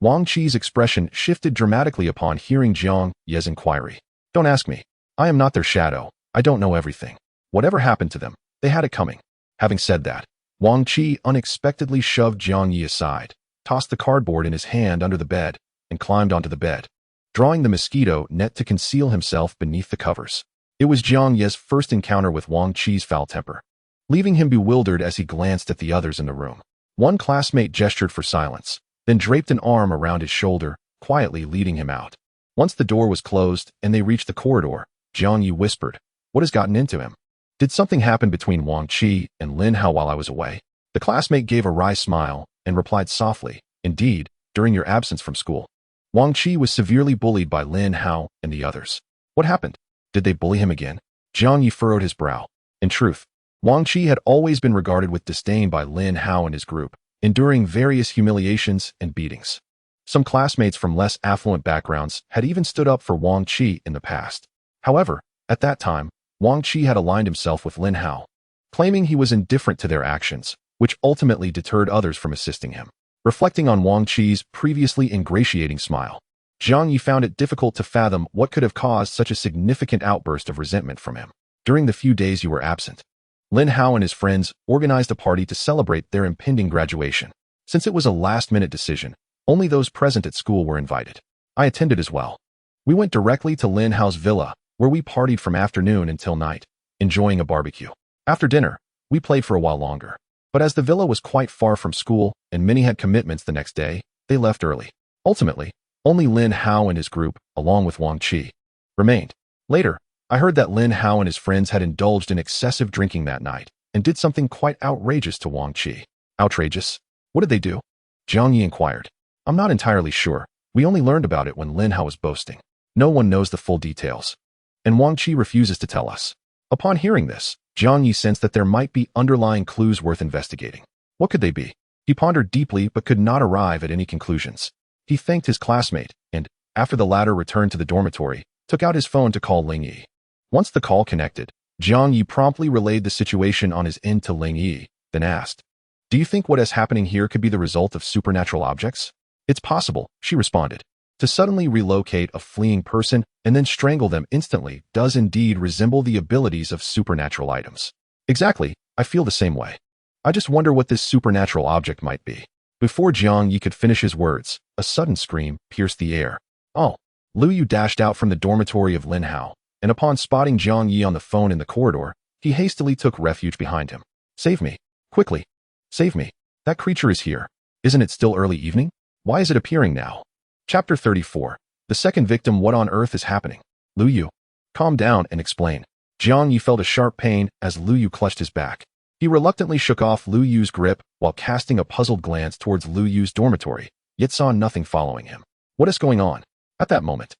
Wang Qi's expression shifted dramatically upon hearing Jiang Yi's inquiry. Don't ask me. I am not their shadow. I don't know everything. Whatever happened to them, they had it coming. Having said that, Wang Qi unexpectedly shoved Jiang Yi aside, tossed the cardboard in his hand under the bed, and climbed onto the bed, drawing the mosquito net to conceal himself beneath the covers. It was Jiang Yi's first encounter with Wang Qi's foul temper, leaving him bewildered as he glanced at the others in the room. One classmate gestured for silence, then draped an arm around his shoulder, quietly leading him out. Once the door was closed and they reached the corridor, Jiang Yi whispered, "What has gotten into him? Did something happen between Wang Qi and Lin Hao while I was away?" The classmate gave a wry smile and replied softly, "Indeed, during your absence from school, Wang Qi was severely bullied by Lin Hao and the others." "What happened? Did they bully him again?" Jiang Yi furrowed his brow. In truth, Wang Qi had always been regarded with disdain by Lin Hao and his group, enduring various humiliations and beatings. Some classmates from less affluent backgrounds had even stood up for Wang Qi in the past. However, at that time, Wang Qi had aligned himself with Lin Hao, claiming he was indifferent to their actions, which ultimately deterred others from assisting him. Reflecting on Wang Qi's previously ingratiating smile, Jiang Yi found it difficult to fathom what could have caused such a significant outburst of resentment from him. During the few days you were absent, Lin Hao and his friends organized a party to celebrate their impending graduation. Since it was a last-minute decision, only those present at school were invited. I attended as well. We went directly to Lin Hao's villa, where we partied from afternoon until night, enjoying a barbecue. After dinner, we played for a while longer. But as the villa was quite far from school and many had commitments the next day, they left early. Ultimately, only Lin Hao and his group, along with Wang Qi, remained. Later, I heard that Lin Hao and his friends had indulged in excessive drinking that night and did something quite outrageous to Wang Qi. Outrageous? What did they do? Jiang Yi inquired. I'm not entirely sure. We only learned about it when Lin Hao was boasting. No one knows the full details. And Wang Qi refuses to tell us. Upon hearing this, Jiang Yi sensed that there might be underlying clues worth investigating. What could they be? He pondered deeply but could not arrive at any conclusions. He thanked his classmate and, after the latter returned to the dormitory, took out his phone to call Ling Yi. Once the call connected, Jiang Yi promptly relayed the situation on his end to Ling Yi, then asked, "Do you think what is happening here could be the result of supernatural objects?" "It's possible," she responded. To suddenly relocate a fleeing person and then strangle them instantly does indeed resemble the abilities of supernatural items. Exactly, I feel the same way. I just wonder what this supernatural object might be. Before Jiang Yi could finish his words, a sudden scream pierced the air. "Oh!" Lu Yu dashed out from the dormitory of Lin Hao, and upon spotting Jiang Yi on the phone in the corridor, he hastily took refuge behind him. "Save me! Quickly! Save me! That creature is here. Isn't it still early evening? Why is it appearing now?" Chapter 34. The second victim. What on earth is happening? Lu Yu, calm down and explain. Jiang Yi felt a sharp pain as Lu Yu clutched his back. He reluctantly shook off Lu Yu's grip while casting a puzzled glance towards Lu Yu's dormitory, yet saw nothing following him. What is going on? At that moment,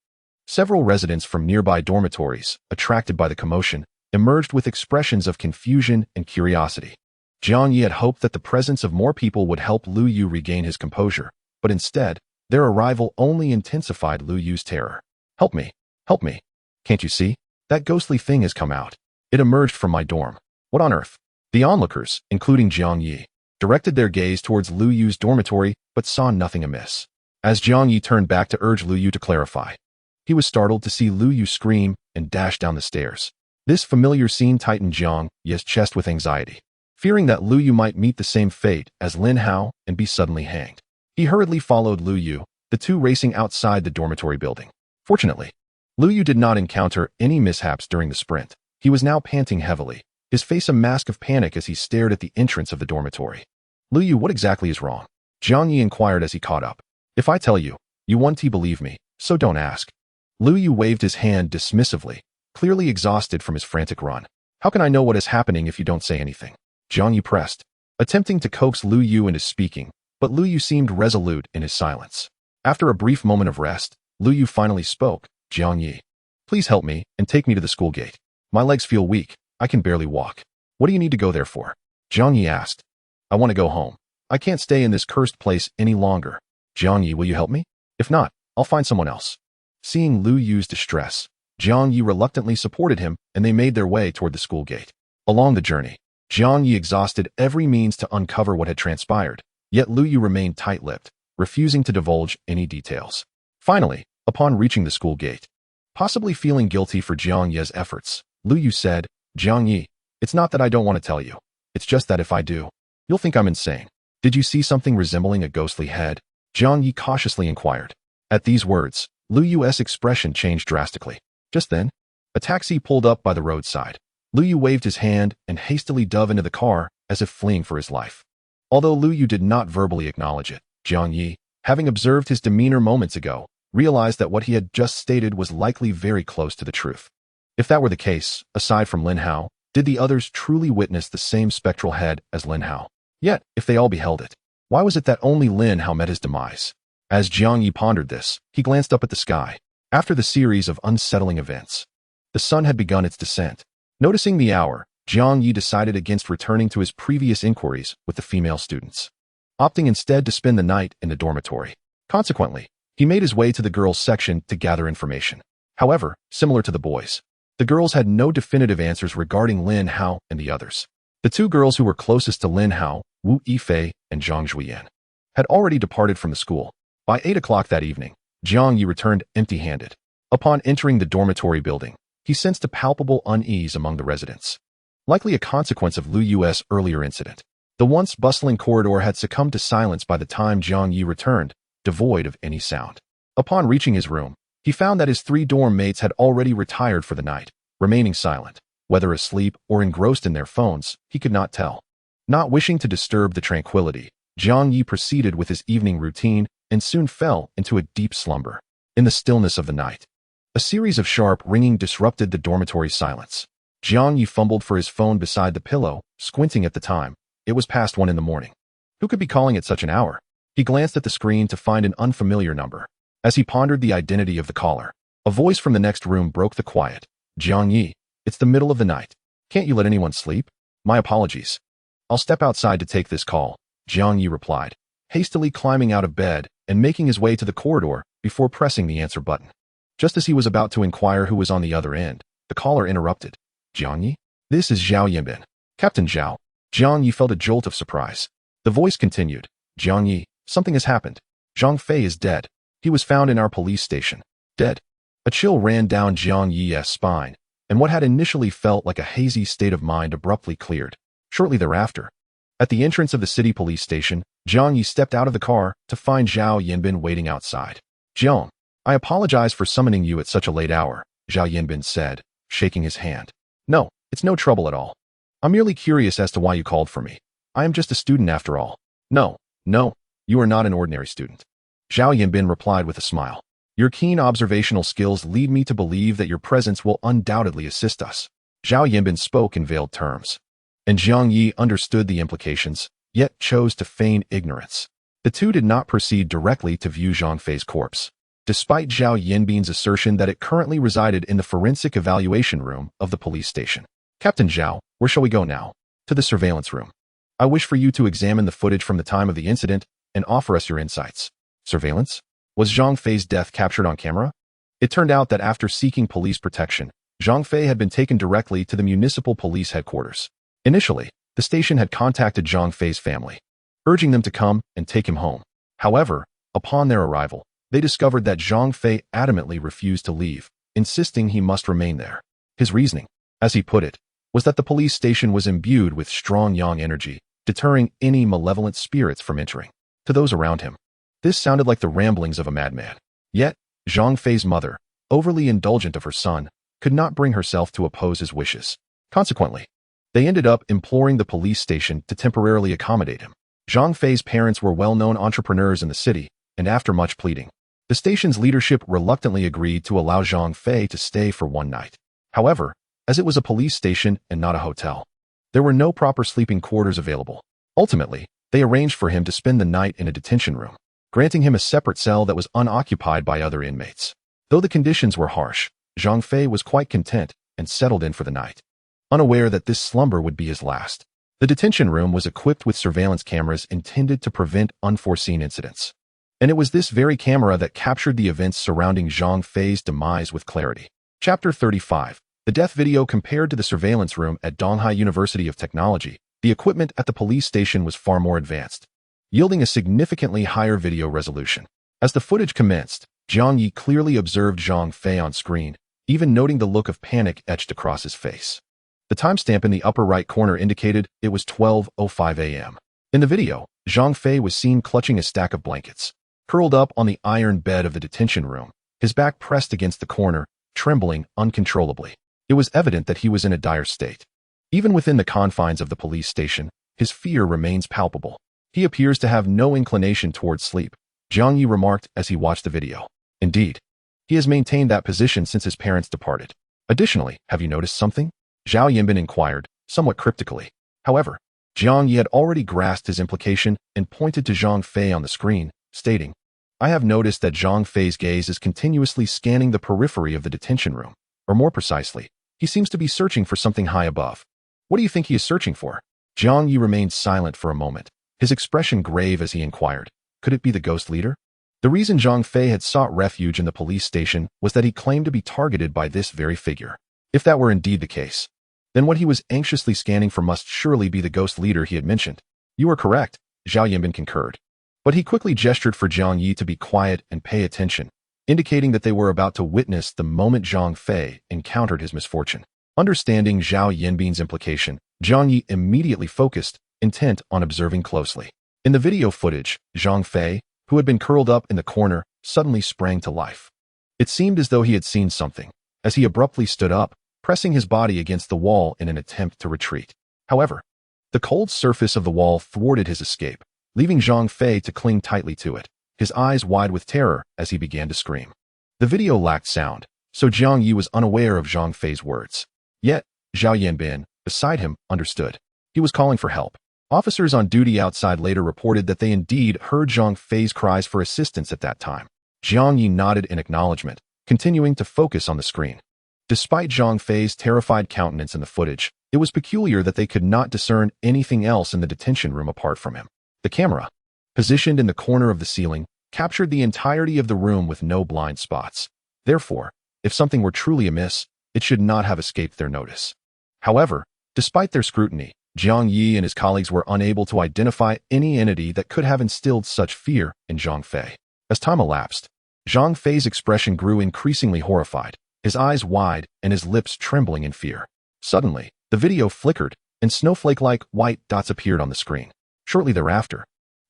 several residents from nearby dormitories, attracted by the commotion, emerged with expressions of confusion and curiosity. Jiang Yi had hoped that the presence of more people would help Lu Yu regain his composure, but instead, their arrival only intensified Lu Yu's terror. "Help me! Help me! Can't you see? That ghostly thing has come out. It emerged from my dorm. What on earth?" The onlookers, including Jiang Yi, directed their gaze towards Lu Yu's dormitory but saw nothing amiss. As Jiang Yi turned back to urge Lu Yu to clarify, he was startled to see Lu Yu scream and dash down the stairs. This familiar scene tightened Jiang Yi's chest with anxiety, fearing that Lu Yu might meet the same fate as Lin Hao and be suddenly hanged. He hurriedly followed Lu Yu, the two racing outside the dormitory building. Fortunately, Lu Yu did not encounter any mishaps during the sprint. He was now panting heavily, his face a mask of panic as he stared at the entrance of the dormitory. "Lu Yu, what exactly is wrong?" Jiang Yi inquired as he caught up. "If I tell you, you won't believe me, so don't ask." Lu Yu waved his hand dismissively, clearly exhausted from his frantic run. How can I know what is happening if you don't say anything? Zhang Yi pressed, attempting to coax Lu Yu into speaking, but Lu Yu seemed resolute in his silence. After a brief moment of rest, Lu Yu finally spoke. Zhang Yi, please help me and take me to the school gate. My legs feel weak. I can barely walk. What do you need to go there for? Zhang Yi asked. I want to go home. I can't stay in this cursed place any longer. Zhang Yi, will you help me? If not, I'll find someone else. Seeing Lu Yu's distress, Zhang Yi reluctantly supported him and they made their way toward the school gate. Along the journey, Zhang Yi exhausted every means to uncover what had transpired, yet Lu Yu remained tight-lipped, refusing to divulge any details. Finally, upon reaching the school gate, possibly feeling guilty for Zhang Yi's efforts, Lu Yu said, Zhang Yi, it's not that I don't want to tell you. It's just that if I do, you'll think I'm insane. Did you see something resembling a ghostly head? Zhang Yi cautiously inquired. At these words, Lu Yu's expression changed drastically. Just then, a taxi pulled up by the roadside. Lu Yu waved his hand and hastily dove into the car as if fleeing for his life. Although Lu Yu did not verbally acknowledge it, Zhang Yi, having observed his demeanor moments ago, realized that what he had just stated was likely very close to the truth. If that were the case, aside from Lin Hao, did the others truly witness the same spectral head as Lin Hao? Yet, if they all beheld it, why was it that only Lin Hao met his demise? As Zhang Yi pondered this, he glanced up at the sky. After the series of unsettling events, the sun had begun its descent. Noticing the hour, Zhang Yi decided against returning to his previous inquiries with the female students, opting instead to spend the night in the dormitory. Consequently, he made his way to the girls' section to gather information. However, similar to the boys, the girls had no definitive answers regarding Lin Hao and the others. The two girls who were closest to Lin Hao, Wu Yifei and Zhang Zhuyan, had already departed from the school. By 8 o'clock that evening, Zhang Yi returned empty-handed. Upon entering the dormitory building, he sensed a palpable unease among the residents, likely a consequence of Lu Yu's earlier incident. The once bustling corridor had succumbed to silence by the time Zhang Yi returned, devoid of any sound. Upon reaching his room, he found that his 3 dorm mates had already retired for the night, remaining silent. Whether asleep or engrossed in their phones, he could not tell. Not wishing to disturb the tranquility, Zhang Yi proceeded with his evening routine and soon fell into a deep slumber. In the stillness of the night, a series of sharp ringing disrupted the dormitory silence. Zhang Yi fumbled for his phone beside the pillow, squinting at the time. It was past 1 in the morning. Who could be calling at such an hour? He glanced at the screen to find an unfamiliar number. As he pondered the identity of the caller, a voice from the next room broke the quiet. Zhang Yi, it's the middle of the night. Can't you let anyone sleep? My apologies. I'll step outside to take this call, Zhang Yi replied, hastily climbing out of bed and making his way to the corridor before pressing the answer button. Just as he was about to inquire who was on the other end, the caller interrupted. Zhang Yi? This is Zhao Yanbin. Captain Zhao. Zhang Yi felt a jolt of surprise. The voice continued. Zhang Yi, something has happened. Zhang Fei is dead. He was found in our police station. Dead. A chill ran down Zhang Yi's spine, and what had initially felt like a hazy state of mind abruptly cleared. Shortly thereafter, at the entrance of the city police station, Zhang Yi stepped out of the car to find Zhao Yanbin waiting outside. Zhao, I apologize for summoning you at such a late hour, Zhao Yanbin said, shaking his hand. No, it's no trouble at all. I'm merely curious as to why you called for me. I am just a student after all. No, you are not an ordinary student. Zhao Yanbin replied with a smile. Your keen observational skills lead me to believe that your presence will undoubtedly assist us. Zhao Yanbin spoke in veiled terms, and Zhang Yi understood the implications, yet chose to feign ignorance. The two did not proceed directly to view Zhang Fei's corpse, despite Zhao Yanbin's assertion that it currently resided in the forensic evaluation room of the police station. Captain Zhao, where shall we go now? To the surveillance room. I wish for you to examine the footage from the time of the incident and offer us your insights. Surveillance? Was Zhang Fei's death captured on camera? It turned out that after seeking police protection, Zhang Fei had been taken directly to the municipal police headquarters. Initially, the station had contacted Zhang Fei's family, urging them to come and take him home. However, upon their arrival, they discovered that Zhang Fei adamantly refused to leave, insisting he must remain there. His reasoning, as he put it, was that the police station was imbued with strong yang energy, deterring any malevolent spirits from entering. To those around him, this sounded like the ramblings of a madman. Yet, Zhang Fei's mother, overly indulgent of her son, could not bring herself to oppose his wishes. Consequently, they ended up imploring the police station to temporarily accommodate him. Zhang Fei's parents were well-known entrepreneurs in the city, and after much pleading, the station's leadership reluctantly agreed to allow Zhang Fei to stay for one night. However, as it was a police station and not a hotel. There were no proper sleeping quarters available. Ultimately, they arranged for him to spend the night in a detention room, granting him a separate cell that was unoccupied by other inmates. Though the conditions were harsh, Zhang Fei was quite content and settled in for the night, unaware that this slumber would be his last. The detention room was equipped with surveillance cameras intended to prevent unforeseen incidents. And it was this very camera that captured the events surrounding Zhang Fei's demise with clarity. Chapter 35. The death video compared to the surveillance room at Donghai University of Technology. The equipment at the police station was far more advanced, yielding a significantly higher video resolution. As the footage commenced, Jiang Yi clearly observed Zhang Fei on screen, even noting the look of panic etched across his face. The timestamp in the upper right corner indicated it was 12:05 a.m. In the video, Zhang Fei was seen clutching a stack of blankets, curled up on the iron bed of the detention room, his back pressed against the corner, trembling uncontrollably. It was evident that he was in a dire state. Even within the confines of the police station, his fear remains palpable. He appears to have no inclination towards sleep, Jiang Yi remarked as he watched the video. Indeed, he has maintained that position since his parents departed. Additionally, have you noticed something? Zhao Yanbin inquired, somewhat cryptically. However, Jiang Yi had already grasped his implication and pointed to Zhang Fei on the screen, stating, I have noticed that Zhang Fei's gaze is continuously scanning the periphery of the detention room, or more precisely, he seems to be searching for something high above. What do you think he is searching for? Jiang Yi remained silent for a moment, his expression grave as he inquired, could it be the ghost leader? The reason Zhang Fei had sought refuge in the police station was that he claimed to be targeted by this very figure. If that were indeed the case, then what he was anxiously scanning for must surely be the ghost leader he had mentioned. You are correct, Zhao Yanbin concurred. But he quickly gestured for Jiang Yi to be quiet and pay attention, indicating that they were about to witness the moment Zhang Fei encountered his misfortune. Understanding Zhao Yanbin's implication, Jiang Yi immediately focused, intent on observing closely. In the video footage, Zhang Fei, who had been curled up in the corner, suddenly sprang to life. It seemed as though he had seen something, as he abruptly stood up, pressing his body against the wall in an attempt to retreat. However, the cold surface of the wall thwarted his escape, leaving Zhang Fei to cling tightly to it, his eyes wide with terror as he began to scream. The video lacked sound, so Jiang Yi was unaware of Zhang Fei's words. Yet, Zhao Yanbin, beside him, understood. He was calling for help. Officers on duty outside later reported that they indeed heard Zhang Fei's cries for assistance at that time. Jiang Yi nodded in acknowledgement, continuing to focus on the screen. Despite Zhang Fei's terrified countenance in the footage, it was peculiar that they could not discern anything else in the detention room apart from him. The camera, positioned in the corner of the ceiling, captured the entirety of the room with no blind spots. Therefore, if something were truly amiss, it should not have escaped their notice. However, despite their scrutiny, Jiang Yi and his colleagues were unable to identify any entity that could have instilled such fear in Zhang Fei. As time elapsed, Zhang Fei's expression grew increasingly horrified, his eyes wide and his lips trembling in fear. Suddenly, the video flickered, and snowflake-like white dots appeared on the screen. Shortly thereafter,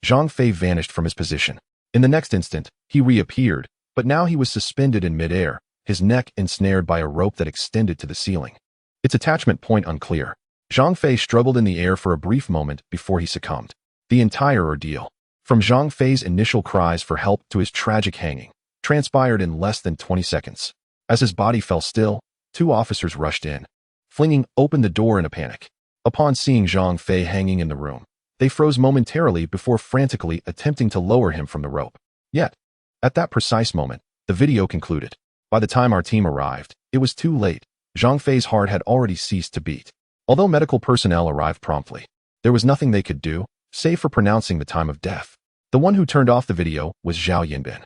Zhang Fei vanished from his position. In the next instant, he reappeared, but now he was suspended in midair, his neck ensnared by a rope that extended to the ceiling. Its attachment point unclear. Zhang Fei struggled in the air for a brief moment before he succumbed. The entire ordeal, from Zhang Fei's initial cries for help to his tragic hanging, transpired in less than 20 seconds. As his body fell still, two officers rushed in, flinging open the door in a panic. Upon seeing Zhang Fei hanging in the room, they froze momentarily before frantically attempting to lower him from the rope. Yet, at that precise moment, the video concluded. By the time our team arrived, it was too late. Zhang Fei's heart had already ceased to beat. Although medical personnel arrived promptly, there was nothing they could do, save for pronouncing the time of death. The one who turned off the video was Zhao Yanbin.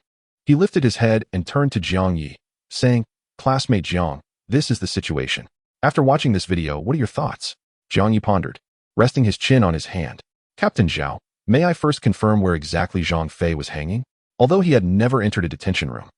He lifted his head and turned to Jiang Yi, saying, "Classmate Jiang, this is the situation. After watching this video, what are your thoughts?" Jiang Yi pondered, resting his chin on his hand. "Captain Zhao, may I first confirm where exactly Zhang Fei was hanging?" Although he had never entered a detention room,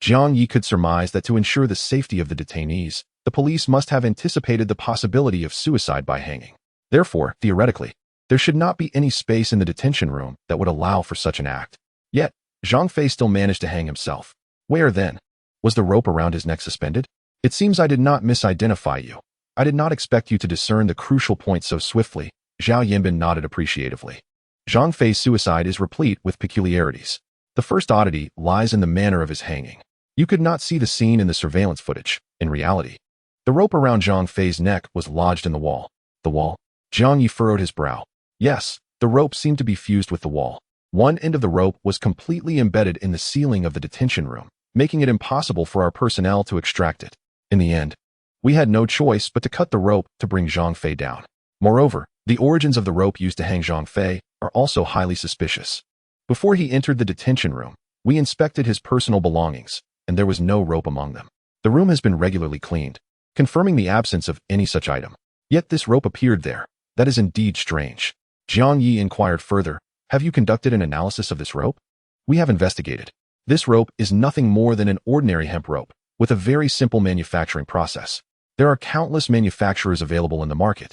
Jiang Yi could surmise that to ensure the safety of the detainees, the police must have anticipated the possibility of suicide by hanging. Therefore, theoretically, there should not be any space in the detention room that would allow for such an act. Yet, Zhang Fei still managed to hang himself. Where then? Was the rope around his neck suspended? It seems I did not misidentify you. I did not expect you to discern the crucial point so swiftly. Zhao Yanbin nodded appreciatively. Zhang Fei's suicide is replete with peculiarities. The first oddity lies in the manner of his hanging. You could not see the scene in the surveillance footage. In reality, The rope around Zhang Fei's neck was lodged in the wall. The wall? Jiang Yi furrowed his brow. Yes, the rope seemed to be fused with the wall. One end of the rope was completely embedded in the ceiling of the detention room, making it impossible for our personnel to extract it. In the end, we had no choice but to cut the rope to bring Zhang Fei down. Moreover, the origins of the rope used to hang Zhang Fei are also highly suspicious. Before he entered the detention room, we inspected his personal belongings, and there was no rope among them. The room has been regularly cleaned, confirming the absence of any such item. Yet this rope appeared there. That is indeed strange. Jiang Yi inquired further, have you conducted an analysis of this rope? We have investigated. This rope is nothing more than an ordinary hemp rope, with a very simple manufacturing process. There are countless manufacturers available in the market,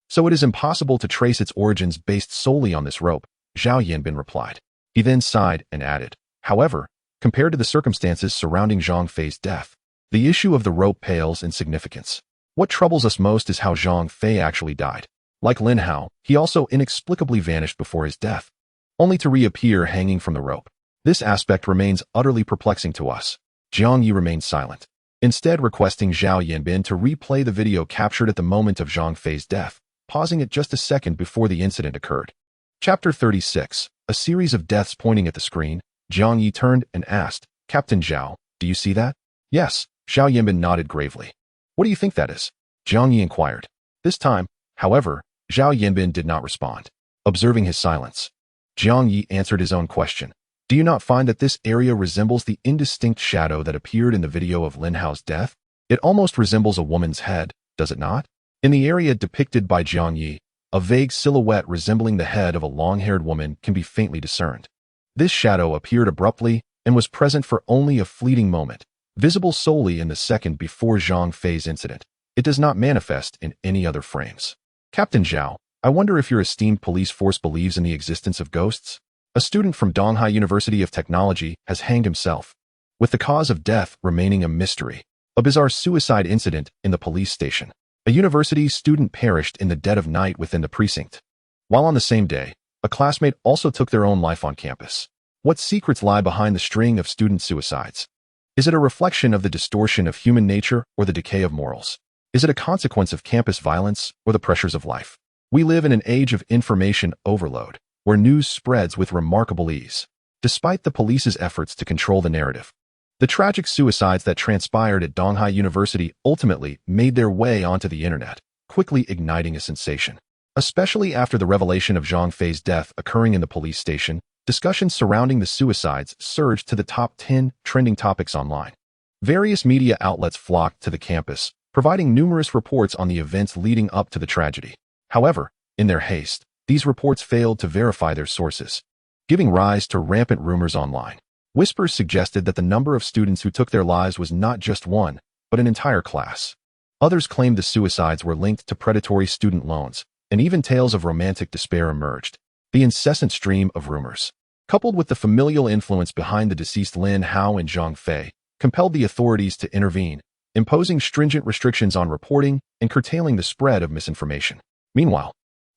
so it is impossible to trace its origins based solely on this rope, Zhao Yanbin replied. He then sighed and added, however, compared to the circumstances surrounding Zhang Fei's death, the issue of the rope pales in significance. What troubles us most is how Zhang Fei actually died. Like Lin Hao, he also inexplicably vanished before his death, only to reappear hanging from the rope. This aspect remains utterly perplexing to us. Jiang Yi remained silent, instead requesting Zhao Yanbin to replay the video captured at the moment of Zhang Fei's death, pausing it just a second before the incident occurred. Chapter 36, a series of deaths pointing at the screen. Jiang Yi turned and asked, Captain Zhao, do you see that? Yes, Zhao Yanbin nodded gravely. What do you think that is? Jiang Yi inquired. This time, however, Zhao Yanbin did not respond. Observing his silence, Jiang Yi answered his own question. Do you not find that this area resembles the indistinct shadow that appeared in the video of Lin Hao's death? It almost resembles a woman's head, does it not? In the area depicted by Jiang Yi, a vague silhouette resembling the head of a long-haired woman can be faintly discerned. This shadow appeared abruptly and was present for only a fleeting moment, visible solely in the second before Zhang Fei's incident. It does not manifest in any other frames. Captain Zhao, I wonder if your esteemed police force believes in the existence of ghosts? A student from Donghai University of Technology has hanged himself, with the cause of death remaining a mystery. A bizarre suicide incident in the police station. A university student perished in the dead of night within the precinct. While on the same day, a classmate also took their own life on campus. What secrets lie behind the string of student suicides? Is it a reflection of the distortion of human nature or the decay of morals? Is it a consequence of campus violence or the pressures of life? We live in an age of information overload, where news spreads with remarkable ease, despite the police's efforts to control the narrative. The tragic suicides that transpired at Donghai University ultimately made their way onto the internet, quickly igniting a sensation. Especially after the revelation of Zhang Fei's death occurring in the police station, discussions surrounding the suicides surged to the top 10 trending topics online. Various media outlets flocked to the campus, providing numerous reports on the events leading up to the tragedy. However, in their haste, these reports failed to verify their sources, giving rise to rampant rumors online. Whispers suggested that the number of students who took their lives was not just one, but an entire class. Others claimed the suicides were linked to predatory student loans, and even tales of romantic despair emerged. The incessant stream of rumors, coupled with the familial influence behind the deceased Lin Hao and Zhang Fei, compelled the authorities to intervene, imposing stringent restrictions on reporting and curtailing the spread of misinformation. Meanwhile,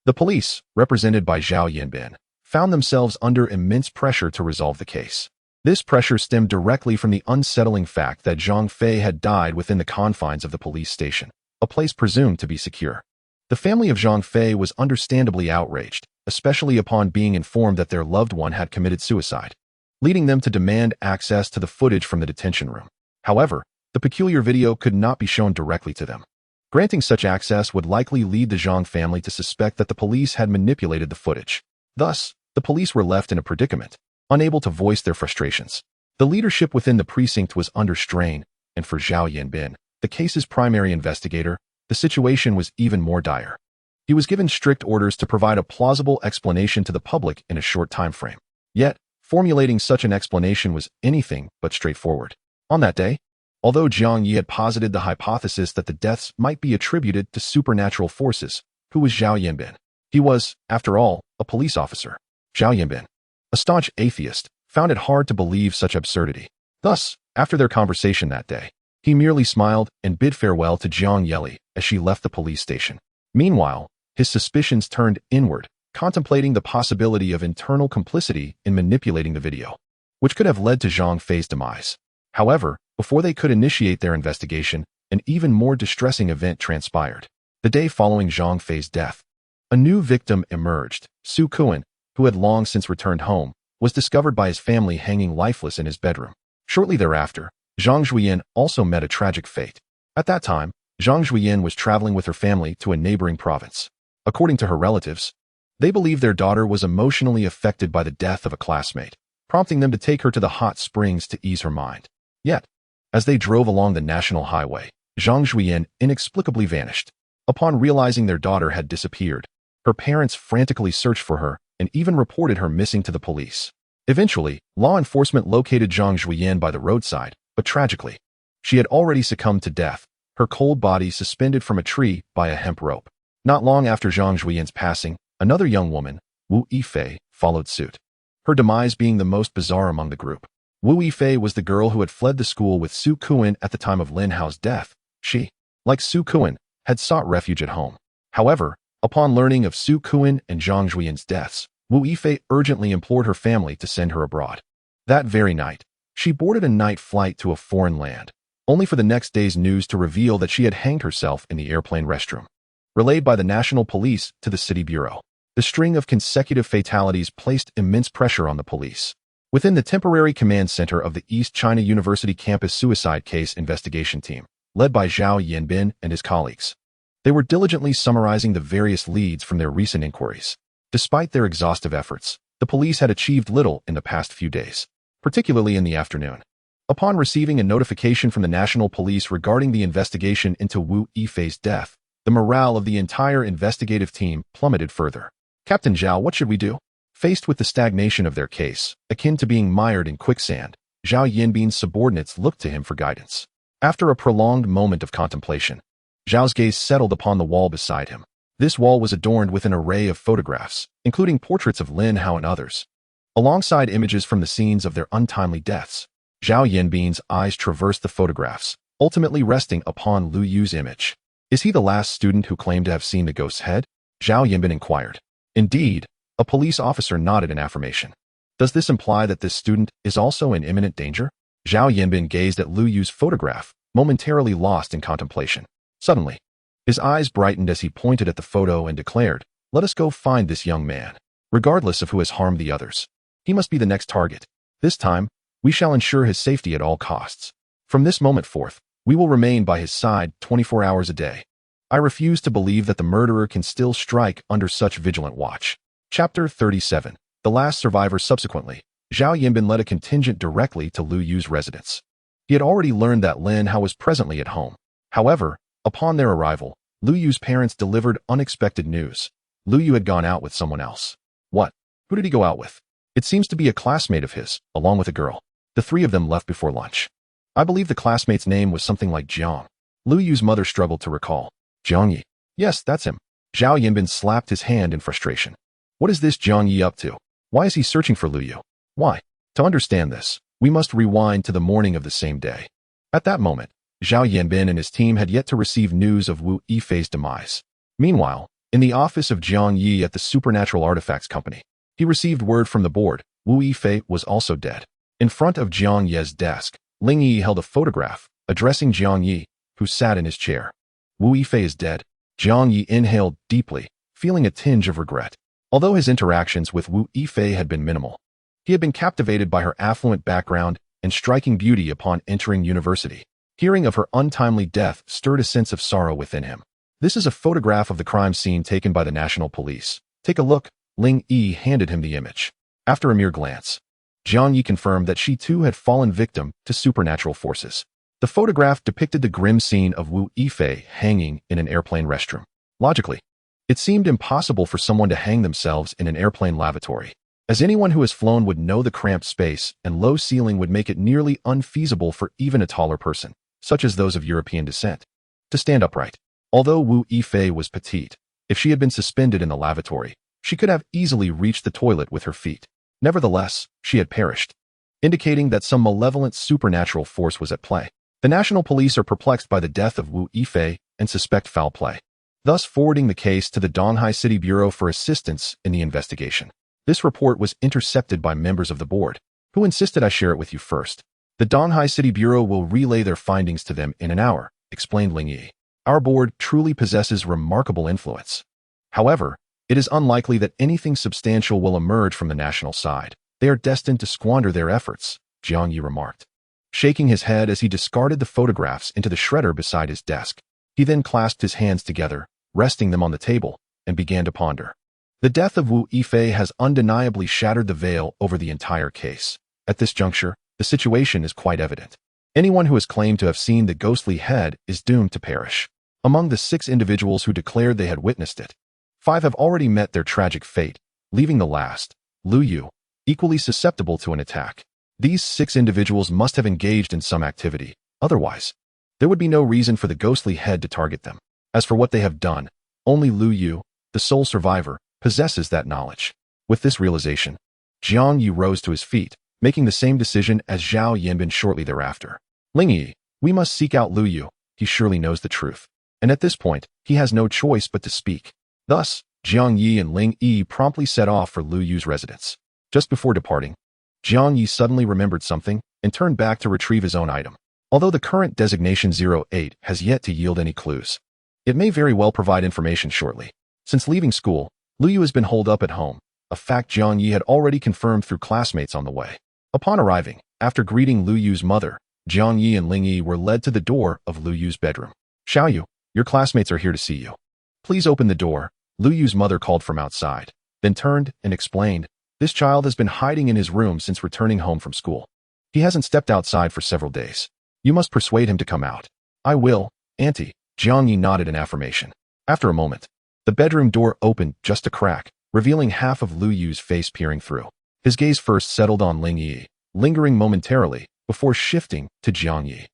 the police, represented by Zhao Yanbin, found themselves under immense pressure to resolve the case. This pressure stemmed directly from the unsettling fact that Zhang Fei had died within the confines of the police station, a place presumed to be secure. The family of Zhang Fei was understandably outraged, especially upon being informed that their loved one had committed suicide, leading them to demand access to the footage from the detention room. However, the peculiar video could not be shown directly to them. Granting such access would likely lead the Zhang family to suspect that the police had manipulated the footage. Thus, the police were left in a predicament, unable to voice their frustrations. The leadership within the precinct was under strain, and for Zhao Yanbin, the case's primary investigator, the situation was even more dire. He was given strict orders to provide a plausible explanation to the public in a short time frame. Yet, formulating such an explanation was anything but straightforward. On that day, although Jiang Yi had posited the hypothesis that the deaths might be attributed to supernatural forces, who was Zhao Yanbin? He was, after all, a police officer. Zhao Yanbin, a staunch atheist, found it hard to believe such absurdity. Thus, after their conversation that day, he merely smiled and bid farewell to Jiang Yeli as she left the police station. Meanwhile, his suspicions turned inward, contemplating the possibility of internal complicity in manipulating the video, which could have led to Zhang Fei's demise. However, before they could initiate their investigation, an even more distressing event transpired. The day following Zhang Fei's death, a new victim emerged. Su Kuan, who had long since returned home, was discovered by his family hanging lifeless in his bedroom. Shortly thereafter, Zhang Zhuyin also met a tragic fate. At that time, Zhang Zhuyin was traveling with her family to a neighboring province. According to her relatives, they believe their daughter was emotionally affected by the death of a classmate, prompting them to take her to the hot springs to ease her mind. Yet, as they drove along the national highway, Zhang Zhuyin inexplicably vanished. Upon realizing their daughter had disappeared, her parents frantically searched for her and even reported her missing to the police. Eventually, law enforcement located Zhang Zhuyin by the roadside, but tragically, she had already succumbed to death, her cold body suspended from a tree by a hemp rope. Not long after Zhang Zhuyin's passing, another young woman, Wu Yifei, followed suit. Her demise being the most bizarre among the group. Wu Yifei was the girl who had fled the school with Su Kuan at the time of Lin Hao's death. She, like Su Kuan, had sought refuge at home. However, upon learning of Su Kuan and Zhang Zhuyin's deaths, Wu Yifei urgently implored her family to send her abroad. That very night, she boarded a night flight to a foreign land, only for the next day's news to reveal that she had hanged herself in the airplane restroom. Relayed by the National Police to the City Bureau, the string of consecutive fatalities placed immense pressure on the police. Within the temporary command center of the East China University campus suicide case investigation team, led by Zhao Yanbin and his colleagues, they were diligently summarizing the various leads from their recent inquiries. Despite their exhaustive efforts, the police had achieved little in the past few days, particularly in the afternoon. Upon receiving a notification from the National Police regarding the investigation into Wu Yifei's death, the morale of the entire investigative team plummeted further. Captain Zhao, what should we do? Faced with the stagnation of their case, akin to being mired in quicksand, Zhao Yanbin's subordinates looked to him for guidance. After a prolonged moment of contemplation, Zhao's gaze settled upon the wall beside him. This wall was adorned with an array of photographs, including portraits of Lin Hao and others, alongside images from the scenes of their untimely deaths. Zhao Yanbin's eyes traversed the photographs, ultimately resting upon Lu Yu's image. Is he the last student who claimed to have seen the ghost's head? Zhao Yanbin inquired. Indeed, a police officer nodded in affirmation. Does this imply that this student is also in imminent danger? Zhao Yanbin gazed at Lu Yu's photograph, momentarily lost in contemplation. Suddenly, his eyes brightened as he pointed at the photo and declared, "Let us go find this young man, regardless of who has harmed the others. He must be the next target. This time, we shall ensure his safety at all costs. From this moment forth, we will remain by his side 24 hours a day." I refuse to believe that the murderer can still strike under such vigilant watch. Chapter 37. The last survivor. Subsequently, Zhao Yanbin led a contingent directly to Lu Yu's residence. He had already learned that Lin Hao was presently at home. However, upon their arrival, Lu Yu's parents delivered unexpected news. Lu Yu had gone out with someone else. What? Who did he go out with? It seems to be a classmate of his, along with a girl. The three of them left before lunch. I believe the classmate's name was something like Jiang. Lu Yu's mother struggled to recall. Jiang Yi. Yes, that's him. Zhao Yanbin slapped his hand in frustration. What is this Jiang Yi up to? Why is he searching for Lu Yu? Why? To understand this, we must rewind to the morning of the same day. At that moment, Zhao Yanbin and his team had yet to receive news of Wu Yifei's demise. Meanwhile, in the office of Jiang Yi at the Supernatural Artifacts Company, he received word from the board. Wu Yifei was also dead. In front of Jiang Yi's desk, Ling Yi held a photograph, addressing Jiang Yi, who sat in his chair. Wu Yifei is dead. Jiang Yi inhaled deeply, feeling a tinge of regret. Although his interactions with Wu Yifei had been minimal, he had been captivated by her affluent background and striking beauty upon entering university. Hearing of her untimely death stirred a sense of sorrow within him. This is a photograph of the crime scene taken by the National Police. Take a look. Ling Yi handed him the image. After a mere glance, Jiang Yi confirmed that she too had fallen victim to supernatural forces. The photograph depicted the grim scene of Wu Yifei hanging in an airplane restroom. Logically, it seemed impossible for someone to hang themselves in an airplane lavatory, as anyone who has flown would know the cramped space and low ceiling would make it nearly unfeasible for even a taller person, such as those of European descent, to stand upright. Although Wu Yifei was petite, if she had been suspended in the lavatory, she could have easily reached the toilet with her feet. Nevertheless, she had perished, indicating that some malevolent supernatural force was at play. The National Police are perplexed by the death of Wu Yifei and suspect foul play, thus forwarding the case to the Donghai City Bureau for assistance in the investigation. This report was intercepted by members of the board, who insisted I share it with you first. The Donghai City Bureau will relay their findings to them in an hour. explained Ling Yi. Our board truly possesses remarkable influence. However, it is unlikely that anything substantial will emerge from the national side. They are destined to squander their efforts, Zhang Yi remarked, shaking his head as he discarded the photographs into the shredder beside his desk. He then clasped his hands together, resting them on the table, and began to ponder. The death of Wu Yifei has undeniably shattered the veil over the entire case. At this juncture, the situation is quite evident. Anyone who has claimed to have seen the ghostly head is doomed to perish. Among the 6 individuals who declared they had witnessed it, 5 have already met their tragic fate, leaving the last, Lu Yu, equally susceptible to an attack. These 6 individuals must have engaged in some activity. Otherwise, there would be no reason for the ghostly head to target them. As for what they have done, only Lu Yu, the sole survivor, possesses that knowledge. With this realization, Jiang Yi rose to his feet, making the same decision as Zhao Yanbin shortly thereafter. Ling Yi, we must seek out Lu Yu. He surely knows the truth. And at this point, he has no choice but to speak. Thus, Jiang Yi and Ling Yi promptly set off for Lu Yu's residence. Just before departing, Jiang Yi suddenly remembered something and turned back to retrieve his own item. Although the current designation 08 has yet to yield any clues, it may very well provide information shortly. Since leaving school, Lu Yu has been holed up at home, a fact Jiang Yi had already confirmed through classmates on the way. Upon arriving, after greeting Lu Yu's mother, Jiang Yi and Ling Yi were led to the door of Lu Yu's bedroom. Xiao Yu, your classmates are here to see you. Please open the door, Lu Yu's mother called from outside, then turned and explained, this child has been hiding in his room since returning home from school. He hasn't stepped outside for several days. You must persuade him to come out. I will, Auntie, Jiang Yi nodded in affirmation. After a moment, the bedroom door opened just a crack, revealing half of Lu Yu's face peering through. His gaze first settled on Ling Yi, lingering momentarily, before shifting to Jiang Yi.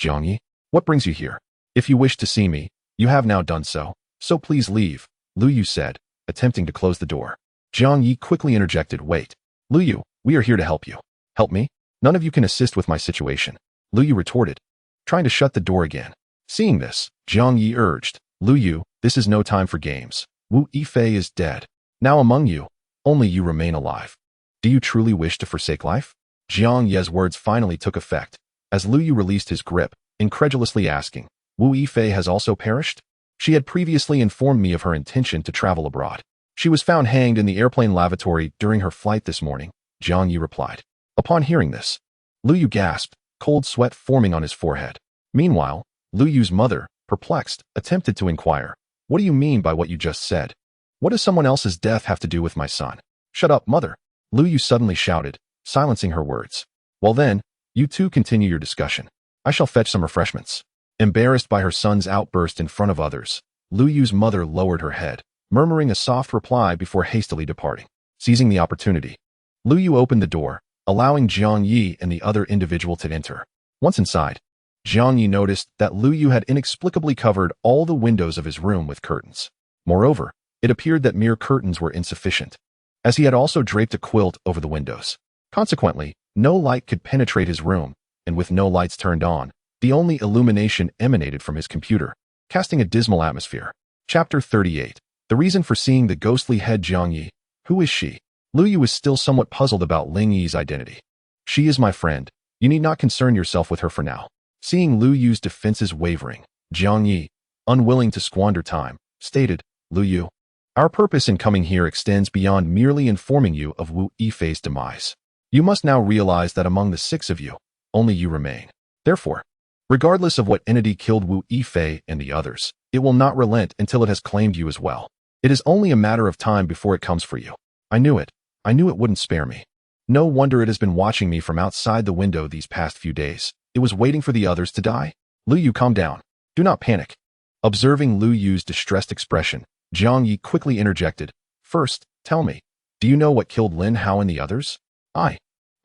Jiang Yi, what brings you here? If you wish to see me, you have now done so, so please leave, Lu Yu said, attempting to close the door. Jiang Yi quickly interjected, wait. Lu Yu, we are here to help you. Help me? None of you can assist with my situation, Lu Yu retorted, trying to shut the door again. Seeing this, Jiang Yi urged, Lu Yu, this is no time for games. Wu Yifei is dead. Now among you, only you remain alive. Do you truly wish to forsake life? Jiang Yi's words finally took effect, as Lu Yu released his grip, incredulously asking, Wu Yifei has also perished? She had previously informed me of her intention to travel abroad. She was found hanged in the airplane lavatory during her flight this morning, Jiang Yi replied. Upon hearing this, Lu Yu gasped, cold sweat forming on his forehead. Meanwhile, Lu Yu's mother, perplexed, attempted to inquire, what do you mean by what you just said? What does someone else's death have to do with my son? Shut up, mother, Lu Yu suddenly shouted, silencing her words. Well then, you two continue your discussion. I shall fetch some refreshments. Embarrassed by her son's outburst in front of others, Lu Yu's mother lowered her head, murmuring a soft reply before hastily departing. Seizing the opportunity, Lu Yu opened the door, allowing Jiang Yi and the other individual to enter. Once inside, Jiang Yi noticed that Lu Yu had inexplicably covered all the windows of his room with curtains. Moreover, it appeared that mere curtains were insufficient, as he had also draped a quilt over the windows. Consequently, no light could penetrate his room, and with no lights turned on, the only illumination emanated from his computer, casting a dismal atmosphere. Chapter 38. The reason for seeing the ghostly head. Jiang Yi. Who is she? Lu Yu is still somewhat puzzled about Ling Yi's identity. She is my friend. You need not concern yourself with her for now. Seeing Lu Yu's defenses wavering, Jiang Yi, unwilling to squander time, stated, Lu Yu, our purpose in coming here extends beyond merely informing you of Wu Yifei's demise. You must now realize that among the 6 of you, only you remain. Therefore, regardless of what entity killed Wu Yifei and the others, it will not relent until it has claimed you as well. It is only a matter of time before it comes for you. I knew it. I knew it wouldn't spare me. No wonder it has been watching me from outside the window these past few days. It was waiting for the others to die. Lu Yu, calm down. Do not panic. Observing Lu Yu's distressed expression, Jiang Yi quickly interjected, first, tell me, do you know what killed Lin Hao and the others? I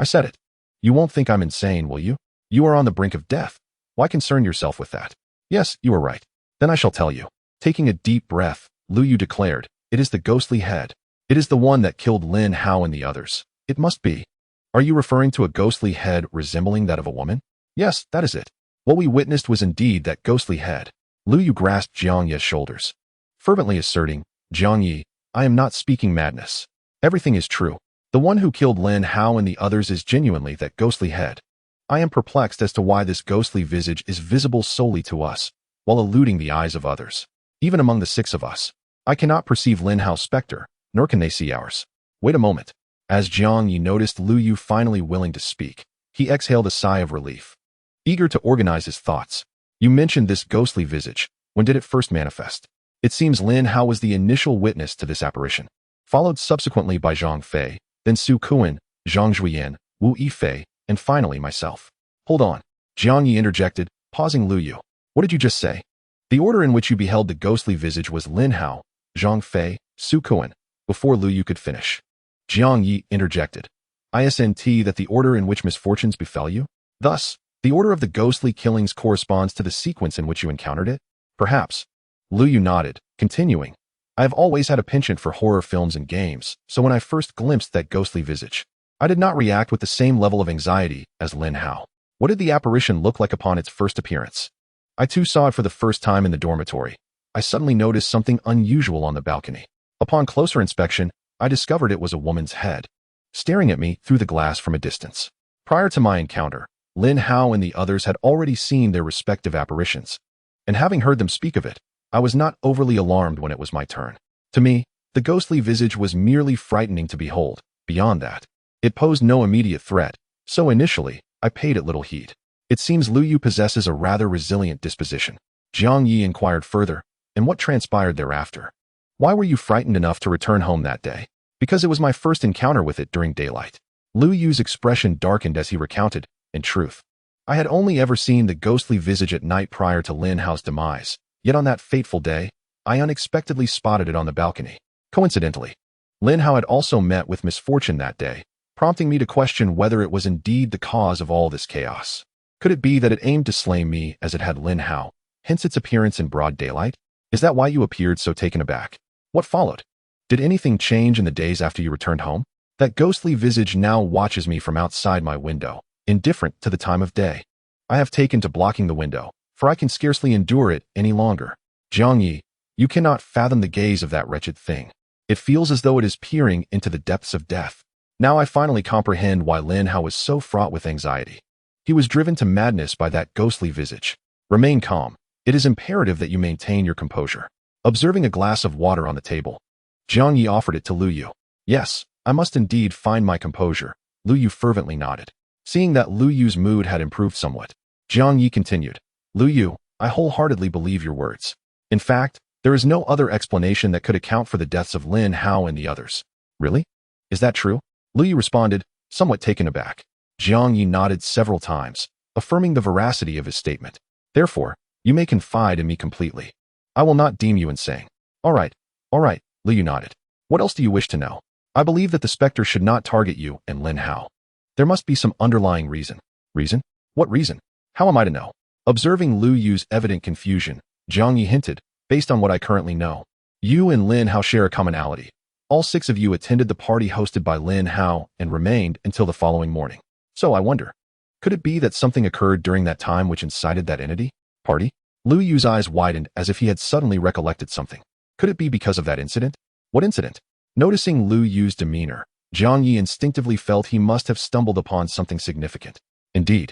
said it. You won't think I'm insane, will you? You are on the brink of death. Why concern yourself with that? Yes, you are right. Then I shall tell you. Taking a deep breath, Lu Yu declared, it is the ghostly head. It is the one that killed Lin Hao and the others. It must be. Are you referring to a ghostly head resembling that of a woman? Yes, that is it. What we witnessed was indeed that ghostly head. Lu Yu grasped Jiang Yi's shoulders, fervently asserting, Jiang Yi, I am not speaking madness. Everything is true. The one who killed Lin Hao and the others is genuinely that ghostly head. I am perplexed as to why this ghostly visage is visible solely to us, while eluding the eyes of others. Even among the 6 of us, I cannot perceive Lin Hao's specter, nor can they see ours. Wait a moment. As Jiang Yi noticed Lu Yu finally willing to speak, he exhaled a sigh of relief. Eager to organize his thoughts, you mentioned this ghostly visage. When did it first manifest? It seems Lin Hao was the initial witness to this apparition, followed subsequently by Zhang Fei, then Su Kuan, Zhang Zhuyan, Wu Yifei, and finally myself. Hold on. Jiang Yi interjected, pausing Lu Yu. What did you just say? The order in which you beheld the ghostly visage was Lin Hao, Zhang Fei, Su Kuan, before Lu Yu could finish. Jiang Yi interjected. Isn't that the order in which misfortunes befell you? Thus, the order of the ghostly killings corresponds to the sequence in which you encountered it? Perhaps. Lu Yu nodded, continuing. I have always had a penchant for horror films and games, so when I first glimpsed that ghostly visage, I did not react with the same level of anxiety as Lin Hao. What did the apparition look like upon its first appearance? I too saw it for the first time in the dormitory. I suddenly noticed something unusual on the balcony. Upon closer inspection, I discovered it was a woman's head, staring at me through the glass from a distance. Prior to my encounter, Lin Hao and the others had already seen their respective apparitions, and having heard them speak of it, I was not overly alarmed when it was my turn. To me, the ghostly visage was merely frightening to behold. Beyond that, it posed no immediate threat, so initially, I paid it little heed. It seems Lu Yu possesses a rather resilient disposition. Jiang Yi inquired further, and what transpired thereafter? Why were you frightened enough to return home that day? Because it was my first encounter with it during daylight. Lu Yu's expression darkened as he recounted. In truth, I had only ever seen the ghostly visage at night prior to Lin Hao's demise, yet on that fateful day, I unexpectedly spotted it on the balcony. Coincidentally, Lin Hao had also met with misfortune that day, prompting me to question whether it was indeed the cause of all this chaos. Could it be that it aimed to slay me as it had Lin Hao, hence its appearance in broad daylight? Is that why you appeared so taken aback? What followed? Did anything change in the days after you returned home? That ghostly visage now watches me from outside my window, indifferent to the time of day. I have taken to blocking the window, for I can scarcely endure it any longer. Jiang Yi, you cannot fathom the gaze of that wretched thing. It feels as though it is peering into the depths of death. Now I finally comprehend why Lin Hao was so fraught with anxiety. He was driven to madness by that ghostly visage. Remain calm. It is imperative that you maintain your composure. Observing a glass of water on the table, Jiang Yi offered it to Lu Yu. Yes, I must indeed find my composure. Lu Yu fervently nodded. Seeing that Lu Yu's mood had improved somewhat, Jiang Yi continued. Lu Yu, I wholeheartedly believe your words. In fact, there is no other explanation that could account for the deaths of Lin Hao and the others. Really? Is that true? Lu Yu responded, somewhat taken aback. Jiang Yi nodded several times, affirming the veracity of his statement. Therefore, you may confide in me completely. I will not deem you insane. All right, Lu Yu nodded. What else do you wish to know? I believe that the specter should not target you and Lin Hao. There must be some underlying reason. Reason? What reason? How am I to know? Observing Lu Yu's evident confusion, Jiang Yi hinted, based on what I currently know, you and Lin Hao share a commonality. All 6 of you attended the party hosted by Lin Hao and remained until the following morning. So I wonder, could it be that something occurred during that time which incited that entity? Party? Lu Yu's eyes widened as if he had suddenly recollected something. Could it be because of that incident? What incident? Noticing Lu Yu's demeanor, Jiang Yi instinctively felt he must have stumbled upon something significant. Indeed,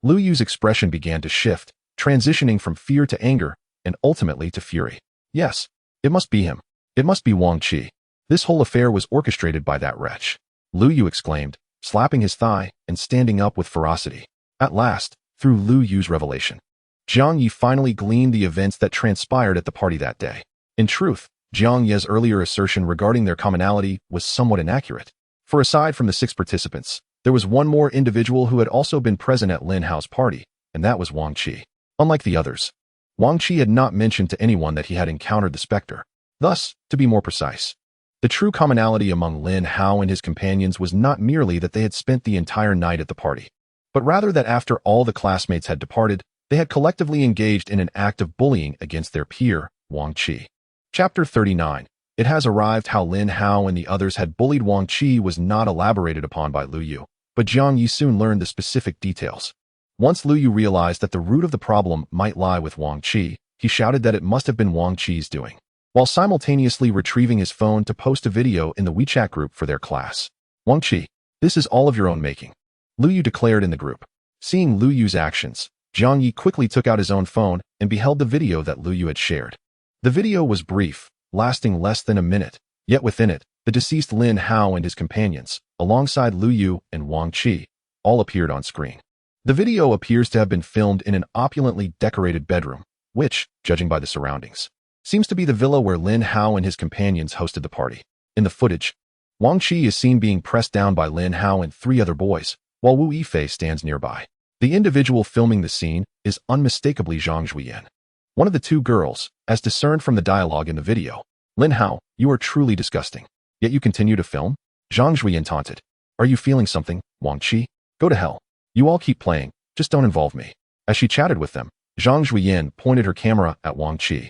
Lu Yu's expression began to shift, transitioning from fear to anger, and ultimately to fury. Yes, it must be him. It must be Wang Qi. This whole affair was orchestrated by that wretch. Lu Yu exclaimed, slapping his thigh and standing up with ferocity. At last, through Lu Yu's revelation, Jiang Yi finally gleaned the events that transpired at the party that day. In truth, Jiang Yi's earlier assertion regarding their commonality was somewhat inaccurate. For aside from the 6 participants, there was one more individual who had also been present at Lin Hao's party, and that was Wang Qi. Unlike the others, Wang Qi had not mentioned to anyone that he had encountered the specter. Thus, to be more precise, the true commonality among Lin Hao and his companions was not merely that they had spent the entire night at the party, but rather that after all the classmates had departed, they had collectively engaged in an act of bullying against their peer, Wang Qi. Chapter 39. It has arrived. How Lin Hao and the others had bullied Wang Qi was not elaborated upon by Lu Yu, but Jiang Yi soon learned the specific details. Once Lu Yu realized that the root of the problem might lie with Wang Qi, he shouted that it must have been Wang Qi's doing, while simultaneously retrieving his phone to post a video in the WeChat group for their class. Wang Qi, this is all of your own making, Lu Yu declared in the group. Seeing Lu Yu's actions, Zhang Yi quickly took out his own phone and beheld the video that Lu Yu had shared. The video was brief, lasting less than a minute, yet within it, the deceased Lin Hao and his companions, alongside Lu Yu and Wang Qi, all appeared on screen. The video appears to have been filmed in an opulently decorated bedroom, which, judging by the surroundings, seems to be the villa where Lin Hao and his companions hosted the party. In the footage, Wang Qi is seen being pressed down by Lin Hao and 3 other boys, while Wu Yifei stands nearby. The individual filming the scene is unmistakably Zhang Zhuyan, one of the 2 girls, as discerned from the dialogue in the video. Lin Hao, you are truly disgusting. Yet you continue to film? Zhang Zhuyan taunted. Are you feeling something, Wang Qi? Go to hell. You all keep playing, just don't involve me. As she chatted with them, Zhang Zhuyan pointed her camera at Wang Qi,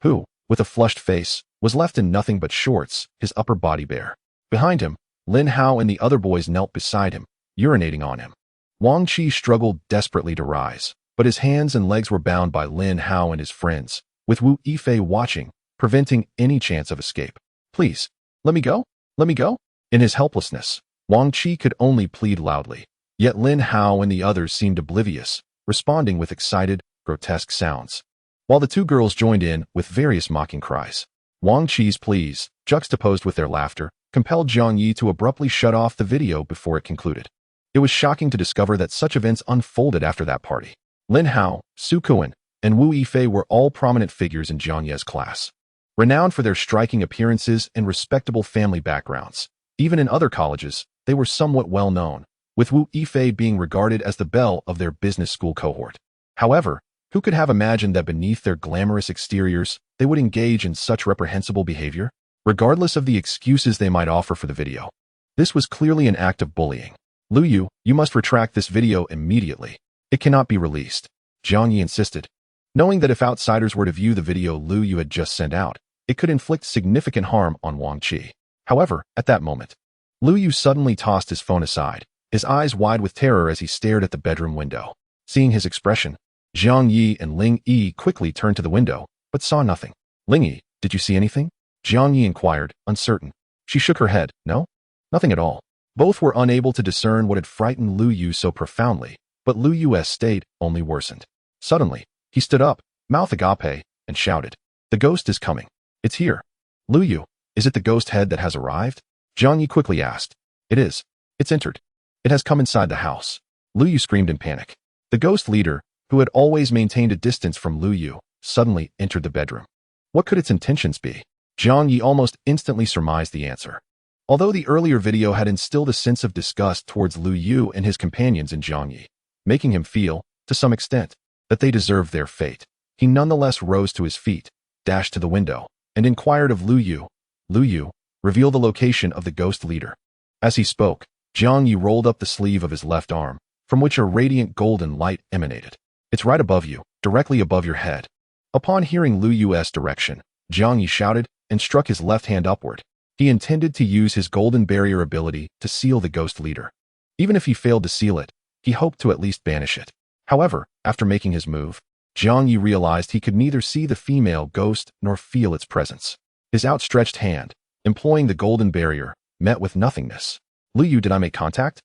who, with a flushed face, was left in nothing but shorts, his upper body bare. Behind him, Lin Hao and the other boys knelt beside him, urinating on him. Wang Qi struggled desperately to rise, but his hands and legs were bound by Lin Hao and his friends, with Wu Yifei watching, preventing any chance of escape. Please, let me go? Let me go? In his helplessness, Wang Qi could only plead loudly, yet Lin Hao and the others seemed oblivious, responding with excited, grotesque sounds. While the 2 girls joined in with various mocking cries, Wang Qi's pleas, juxtaposed with their laughter, compelled Zhang Yi to abruptly shut off the video before it concluded. It was shocking to discover that such events unfolded after that party. Lin Hao, Su Kuan, and Wu Yifei were all prominent figures in Zhang Yi's class, renowned for their striking appearances and respectable family backgrounds. Even in other colleges, they were somewhat well known, with Wu Yifei being regarded as the belle of their business school cohort. However, who could have imagined that beneath their glamorous exteriors, they would engage in such reprehensible behavior? Regardless of the excuses they might offer for the video, this was clearly an act of bullying. Lu Yu, you must retract this video immediately. It cannot be released, Zhang Yi insisted, knowing that if outsiders were to view the video Lu Yu had just sent out, it could inflict significant harm on Wang Qi. However, at that moment, Lu Yu suddenly tossed his phone aside, his eyes wide with terror as he stared at the bedroom window. Seeing his expression, Zhang Yi and Ling Yi quickly turned to the window, but saw nothing. Ling Yi, did you see anything? Zhang Yi inquired, uncertain. She shook her head. No? Nothing at all. Both were unable to discern what had frightened Lu Yu so profoundly, but Lu Yu's state only worsened. Suddenly, he stood up, mouth agape, and shouted, the ghost is coming. It's here. Lu Yu, is it the ghost head that has arrived? Zhang Yi quickly asked. It is. It's entered. It has come inside the house. Lu Yu screamed in panic. The ghost leader, who had always maintained a distance from Lu Yu, suddenly entered the bedroom. What could its intentions be? Zhang Yi almost instantly surmised the answer. Although the earlier video had instilled a sense of disgust towards Lu Yu and his companions in Zhang Yi, making him feel, to some extent, that they deserved their fate, he nonetheless rose to his feet, dashed to the window, and inquired of Lu Yu. Lu Yu, reveal the location of the ghost leader. As he spoke, Zhang Yi rolled up the sleeve of his left arm, from which a radiant golden light emanated. It's right above you, directly above your head. Upon hearing Lu Yu's direction, Zhang Yi shouted and struck his left hand upward. He intended to use his golden barrier ability to seal the ghost leader. Even if he failed to seal it, he hoped to at least banish it. However, after making his move, Zhang Yi realized he could neither see the female ghost nor feel its presence. His outstretched hand, employing the golden barrier, met with nothingness. Lu Yu, did I make contact?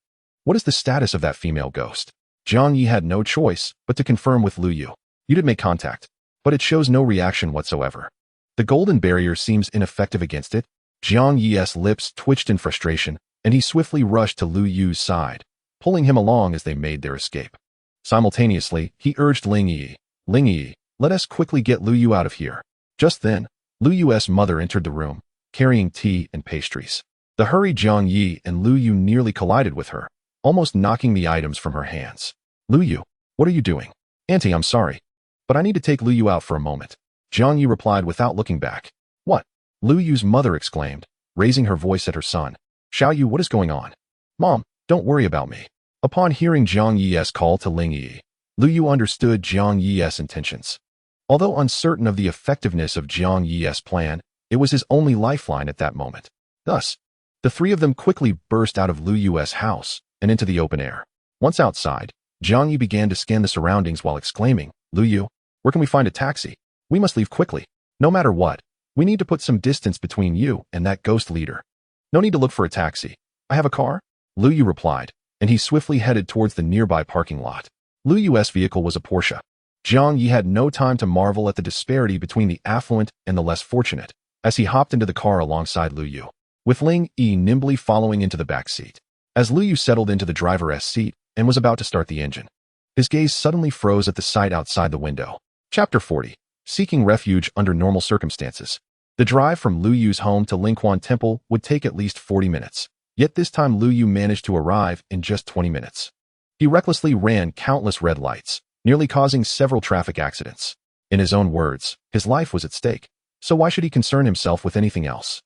What is the status of that female ghost? Zhang Yi had no choice but to confirm with Lu Yu. You did make contact, but it shows no reaction whatsoever. The golden barrier seems ineffective against it. Zhang Yi's lips twitched in frustration, and he swiftly rushed to Lu Yu's side, pulling him along as they made their escape. Simultaneously, he urged Ling Yi, Ling Yi, let us quickly get Lu Yu out of here. Just then, Lu Yu's mother entered the room, carrying tea and pastries. The hurried Zhang Yi and Lu Yu nearly collided with her, almost knocking the items from her hands. Lu Yu, what are you doing? Auntie, I'm sorry, but I need to take Lu Yu out for a moment. Zhang Yi replied without looking back. What? Lu Yu's mother exclaimed, raising her voice at her son. Xiao Yu, what is going on? Mom, don't worry about me. Upon hearing Zhang Yi's call to Ling Yi, Lu Yu understood Zhang Yi's intentions. Although uncertain of the effectiveness of Zhang Yi's plan, it was his only lifeline at that moment. Thus, the 3 of them quickly burst out of Lu Yu's house and into the open air. Once outside, Zhang Yi began to scan the surroundings while exclaiming, Lu Yu, where can we find a taxi? We must leave quickly. No matter what, we need to put some distance between you and that ghost leader. No need to look for a taxi. I have a car? Lu Yu replied, and he swiftly headed towards the nearby parking lot. Lu Yu's vehicle was a Porsche. Jiang Yi had no time to marvel at the disparity between the affluent and the less fortunate, as he hopped into the car alongside Lu Yu, with Ling Yi nimbly following into the back seat. As Lu Yu settled into the driver's seat and was about to start the engine, his gaze suddenly froze at the sight outside the window. Chapter 40. Seeking refuge under normal circumstances. The drive from Lu Yu's home to Lingquan Temple would take at least 40 minutes, yet this time Lu Yu managed to arrive in just 20 minutes. He recklessly ran countless red lights, nearly causing several traffic accidents. In his own words, his life was at stake, so why should he concern himself with anything else?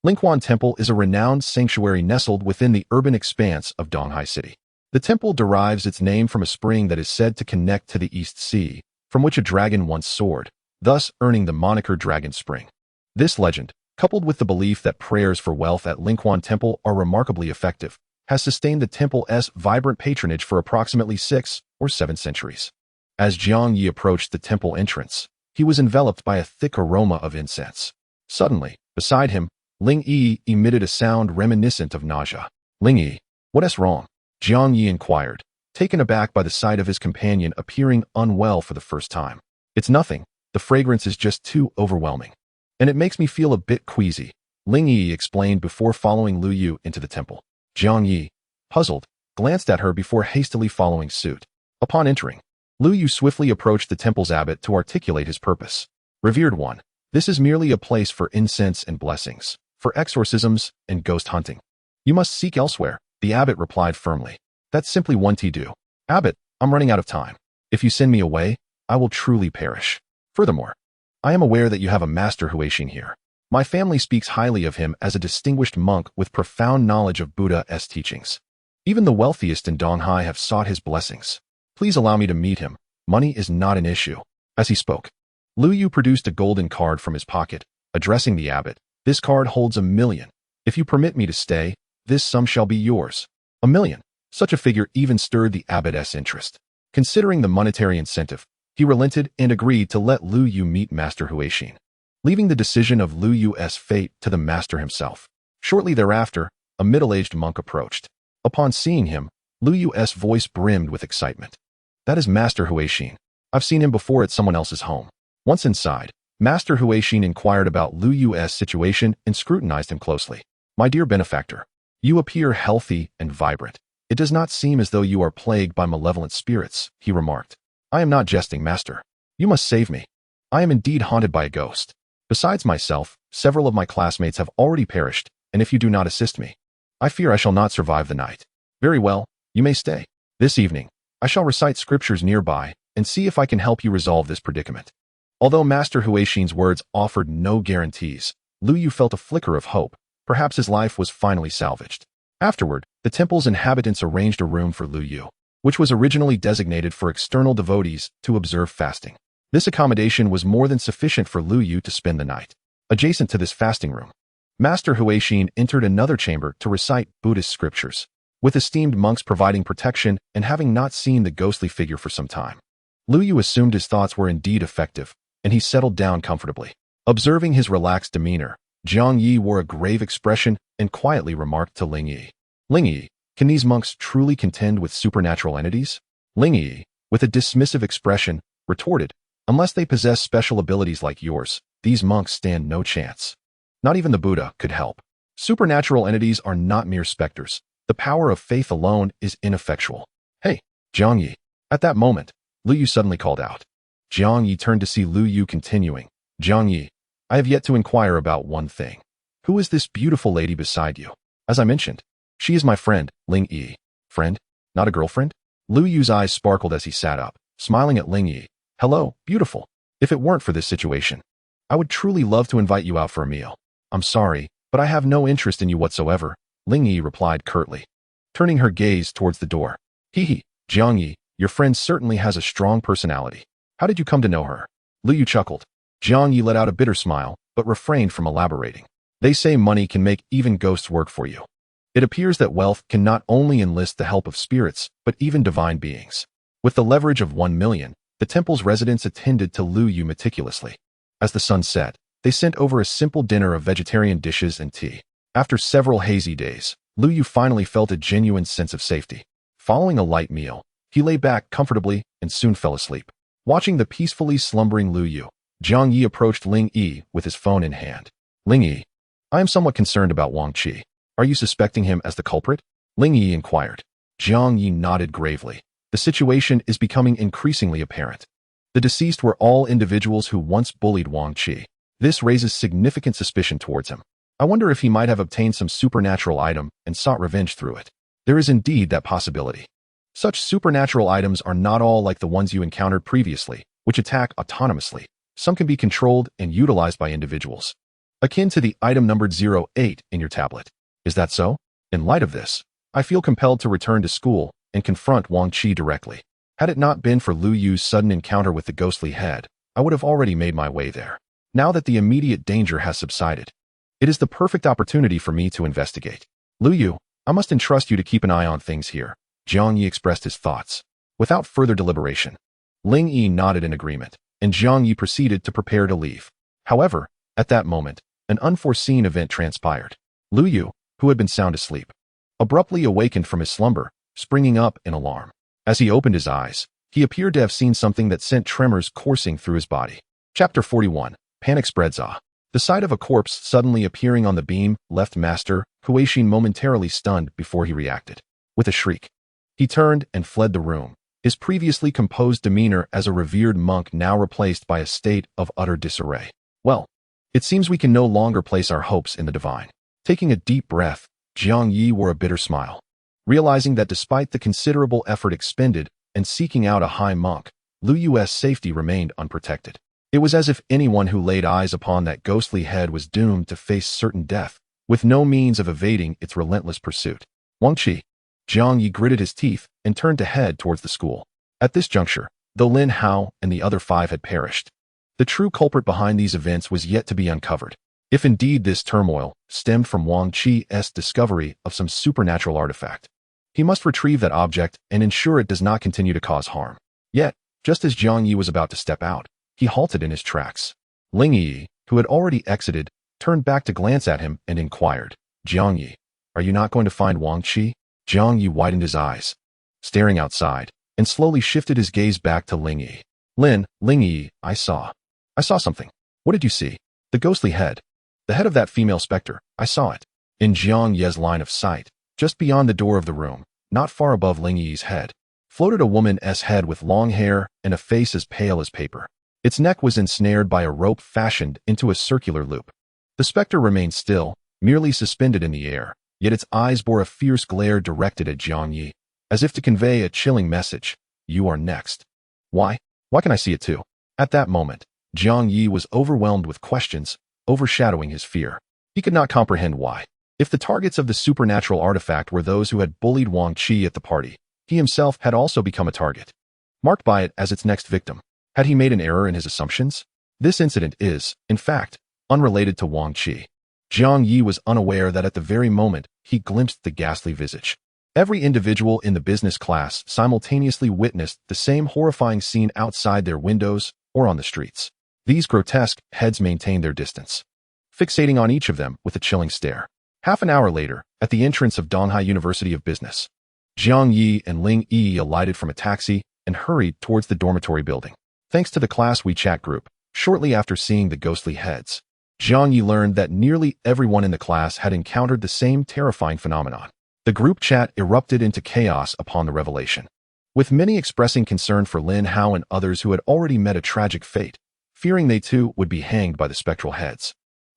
Lingquan Temple is a renowned sanctuary nestled within the urban expanse of Donghai City. The temple derives its name from a spring that is said to connect to the East Sea, from which a dragon once soared, thus earning the moniker Dragon Spring. This legend, coupled with the belief that prayers for wealth at Lingquan Temple are remarkably effective, has sustained the temple's vibrant patronage for approximately 6 or 7 centuries. As Jiang Yi approached the temple entrance, he was enveloped by a thick aroma of incense. Suddenly, beside him, Ling Yi emitted a sound reminiscent of nausea. Ling Yi, what's wrong? Jiang Yi inquired, taken aback by the sight of his companion appearing unwell for the first time. It's nothing, the fragrance is just too overwhelming. And it makes me feel a bit queasy, Ling Yi explained before following Lu Yu into the temple. Jiang Yi, puzzled, glanced at her before hastily following suit. Upon entering, Lu Yu swiftly approached the temple's abbot to articulate his purpose. Revered one, this is merely a place for incense and blessings, for exorcisms and ghost hunting. You must seek elsewhere, the abbot replied firmly. That's simply one to do. Abbot, I'm running out of time. If you send me away, I will truly perish. Furthermore, I am aware that you have a master Huaxin here. My family speaks highly of him as a distinguished monk with profound knowledge of Buddha's teachings. Even the wealthiest in Donghai have sought his blessings. Please allow me to meet him. Money is not an issue. As he spoke, Lu Yu produced a golden card from his pocket, addressing the abbot. This card holds 1,000,000. If you permit me to stay, this sum shall be yours. 1,000,000. Such a figure even stirred the abbot's interest. Considering the monetary incentive, he relented and agreed to let Lu Yu meet Master Huaxin, leaving the decision of Lu Yu's fate to the master himself. Shortly thereafter, a middle-aged monk approached. Upon seeing him, Lu Yu's voice brimmed with excitement. That is Master Huaxin. I've seen him before at someone else's home. Once inside, Master Huaxin inquired about Lu Yu's situation and scrutinized him closely. My dear benefactor, you appear healthy and vibrant. It does not seem as though you are plagued by malevolent spirits, he remarked. I am not jesting, master. You must save me. I am indeed haunted by a ghost. Besides myself, several of my classmates have already perished, and if you do not assist me, I fear I shall not survive the night. Very well, you may stay. This evening, I shall recite scriptures nearby and see if I can help you resolve this predicament. Although Master Huaxin's words offered no guarantees, Lu Yu felt a flicker of hope. Perhaps his life was finally salvaged. Afterward, the temple's inhabitants arranged a room for Lu Yu, which was originally designated for external devotees to observe fasting. This accommodation was more than sufficient for Lu Yu to spend the night. Adjacent to this fasting room, Master Huaxin entered another chamber to recite Buddhist scriptures, with esteemed monks providing protection and having not seen the ghostly figure for some time. Lu Yu assumed his thoughts were indeed effective, and he settled down comfortably. Observing his relaxed demeanor, Jiang Yi wore a grave expression and quietly remarked to Ling Yi. Ling Yi, can these monks truly contend with supernatural entities? Ling Yi, with a dismissive expression, retorted, unless they possess special abilities like yours, these monks stand no chance. Not even the Buddha could help. Supernatural entities are not mere specters. The power of faith alone is ineffectual. Hey, Jiang Yi. At that moment, Lu Yu suddenly called out. Jiang Yi turned to see Lu Yu continuing. Jiang Yi, I have yet to inquire about one thing. Who is this beautiful lady beside you? As I mentioned, she is my friend, Ling Yi. Friend? Not a girlfriend? Lu Yu's eyes sparkled as he sat up, smiling at Ling Yi. Hello, beautiful. If it weren't for this situation, I would truly love to invite you out for a meal. I'm sorry, but I have no interest in you whatsoever, Ling Yi replied curtly, turning her gaze towards the door. Hee, Jiang Yi, your friend certainly has a strong personality. How did you come to know her? Lu Yu chuckled. Jiang Yi let out a bitter smile, but refrained from elaborating. They say money can make even ghosts work for you. It appears that wealth can not only enlist the help of spirits, but even divine beings. With the leverage of 1,000,000, the temple's residents attended to Lu Yu meticulously. As the sun set, they sent over a simple dinner of vegetarian dishes and tea. After several hazy days, Lu Yu finally felt a genuine sense of safety. Following a light meal, He lay back comfortably and soon fell asleep. Watching the peacefully slumbering Lu Yu, Jiang Yi approached Ling Yi with his phone in hand. Ling Yi, I am somewhat concerned about Wang Qi. Are you suspecting him as the culprit? Ling Yi inquired. Jiang Yi nodded gravely. The situation is becoming increasingly apparent. The deceased were all individuals who once bullied Wang Qi. This raises significant suspicion towards him. I wonder if he might have obtained some supernatural item and sought revenge through it. There is indeed that possibility. Such supernatural items are not all like the ones you encountered previously, which attack autonomously. Some can be controlled and utilized by individuals, akin to the item numbered 08 in your tablet. Is that so? In light of this, I feel compelled to return to school and confront Wang Qi directly. Had it not been for Lu Yu's sudden encounter with the ghostly head, I would have already made my way there. Now that the immediate danger has subsided, it is the perfect opportunity for me to investigate. Lu Yu, I must entrust you to keep an eye on things here. Jiang Yi expressed his thoughts. Without further deliberation, Ling Yi nodded in agreement, and Jiang Yi proceeded to prepare to leave. However, at that moment, an unforeseen event transpired. Lu Yu, who had been sound asleep, abruptly awakened from his slumber, springing up in alarm. As he opened his eyes, he appeared to have seen something that sent tremors coursing through his body. Chapter 41. Panic spreads. The sight of a corpse suddenly appearing on the beam left Master Huixin momentarily stunned before he reacted. With a shriek, he turned and fled the room, his previously composed demeanor as a revered monk now replaced by a state of utter disarray. Well, it seems we can no longer place our hopes in the divine. Taking a deep breath, Jiang Yi wore a bitter smile, realizing that despite the considerable effort expended and seeking out a high monk, Lu Yu's safety remained unprotected. It was as if anyone who laid eyes upon that ghostly head was doomed to face certain death, with no means of evading its relentless pursuit. Wang Qi. Jiang Yi gritted his teeth and turned to head towards the school. At this juncture, though Lin Hao and the other 5 had perished, the true culprit behind these events was yet to be uncovered. If indeed this turmoil stemmed from Wang Qi's discovery of some supernatural artifact, he must retrieve that object and ensure it does not continue to cause harm. Yet, just as Jiang Yi was about to step out, he halted in his tracks. Ling Yi, who had already exited, turned back to glance at him and inquired, Jiang Yi, are you not going to find Wang Qi? Jiang Yi widened his eyes, staring outside, and slowly shifted his gaze back to Ling Yi. Ling Yi, I saw something. What did you see? The ghostly head. The head of that female specter. I saw it. In Jiang Yi's line of sight, just beyond the door of the room, not far above Ling Yi's head, floated a woman's head with long hair and a face as pale as paper. Its neck was ensnared by a rope fashioned into a circular loop. The specter remained still, merely suspended in the air, yet its eyes bore a fierce glare directed at Jiang Yi, as if to convey a chilling message. You are next. Why? Why can I see it too? At that moment, Jiang Yi was overwhelmed with questions, overshadowing his fear. He could not comprehend why. If the targets of the supernatural artifact were those who had bullied Wang Qi at the party, he himself had also become a target, marked by it as its next victim. Had he made an error in his assumptions? This incident is, in fact, unrelated to Wang Qi. Jiang Yi was unaware that at the very moment he glimpsed the ghastly visage, every individual in the business class simultaneously witnessed the same horrifying scene outside their windows or on the streets. These grotesque heads maintained their distance, fixating on each of them with a chilling stare. Half an hour later, at the entrance of Donghai University of Business, Jiang Yi and Ling Yi alighted from a taxi and hurried towards the dormitory building. Thanks to the class WeChat group, shortly after seeing the ghostly heads, Jiang Yi learned that nearly everyone in the class had encountered the same terrifying phenomenon. The group chat erupted into chaos upon the revelation, with many expressing concern for Lin Hao and others who had already met a tragic fate, fearing they too would be hanged by the spectral heads.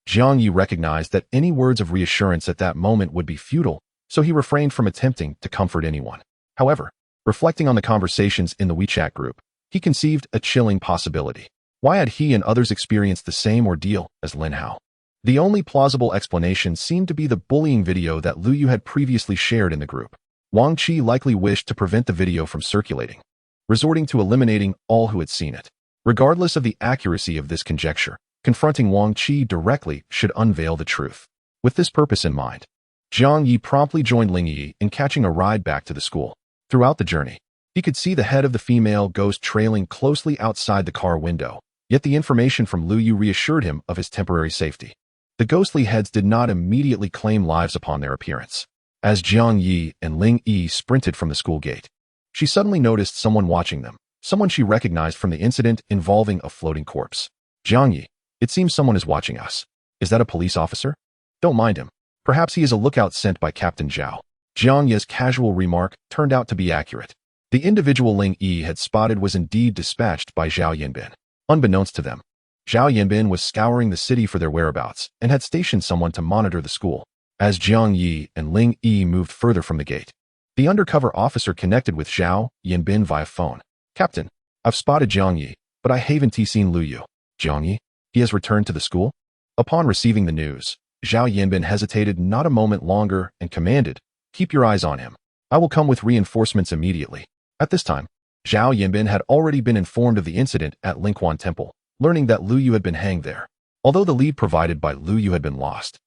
Jiang Yi recognized that any words of reassurance at that moment would be futile, so he refrained from attempting to comfort anyone. However, reflecting on the conversations in the WeChat group, he conceived a chilling possibility. Why had he and others experienced the same ordeal as Lin Hao? The only plausible explanation seemed to be the bullying video that Lu Yu had previously shared in the group. Wang Qi likely wished to prevent the video from circulating, resorting to eliminating all who had seen it. Regardless of the accuracy of this conjecture, confronting Wang Qi directly should unveil the truth. With this purpose in mind, Jiang Yi promptly joined Ling Yi in catching a ride back to the school. Throughout the journey, he could see the head of the female ghost trailing closely outside the car window, yet the information from Lu Yu reassured him of his temporary safety. The ghostly heads did not immediately claim lives upon their appearance. As Jiang Yi and Ling Yi sprinted from the school gate, She suddenly noticed someone watching them, someone she recognized from the incident involving a floating corpse. Jiang Yi, it seems someone is watching us. Is that a police officer? Don't mind him. Perhaps he is a lookout sent by Captain Zhao. Jiang Yi's casual remark turned out to be accurate. The individual Ling Yi had spotted was indeed dispatched by Zhao Yanbin. Unbeknownst to them, Zhao Yanbin was scouring the city for their whereabouts and had stationed someone to monitor the school. As Jiang Yi and Ling Yi moved further from the gate, the undercover officer connected with Zhao Yanbin via phone. Captain, I've spotted Jiang Yi, but I haven't seen Lu Yu. Jiang Yi? He has returned to the school? Upon receiving the news, Zhao Yanbin hesitated not a moment longer and commanded, keep your eyes on him. I will come with reinforcements immediately. At this time, Zhao Yanbin had already been informed of the incident at Lingquan Temple, learning that Lu Yu had been hanged there. Although the lead provided by Lu Yu had been lost,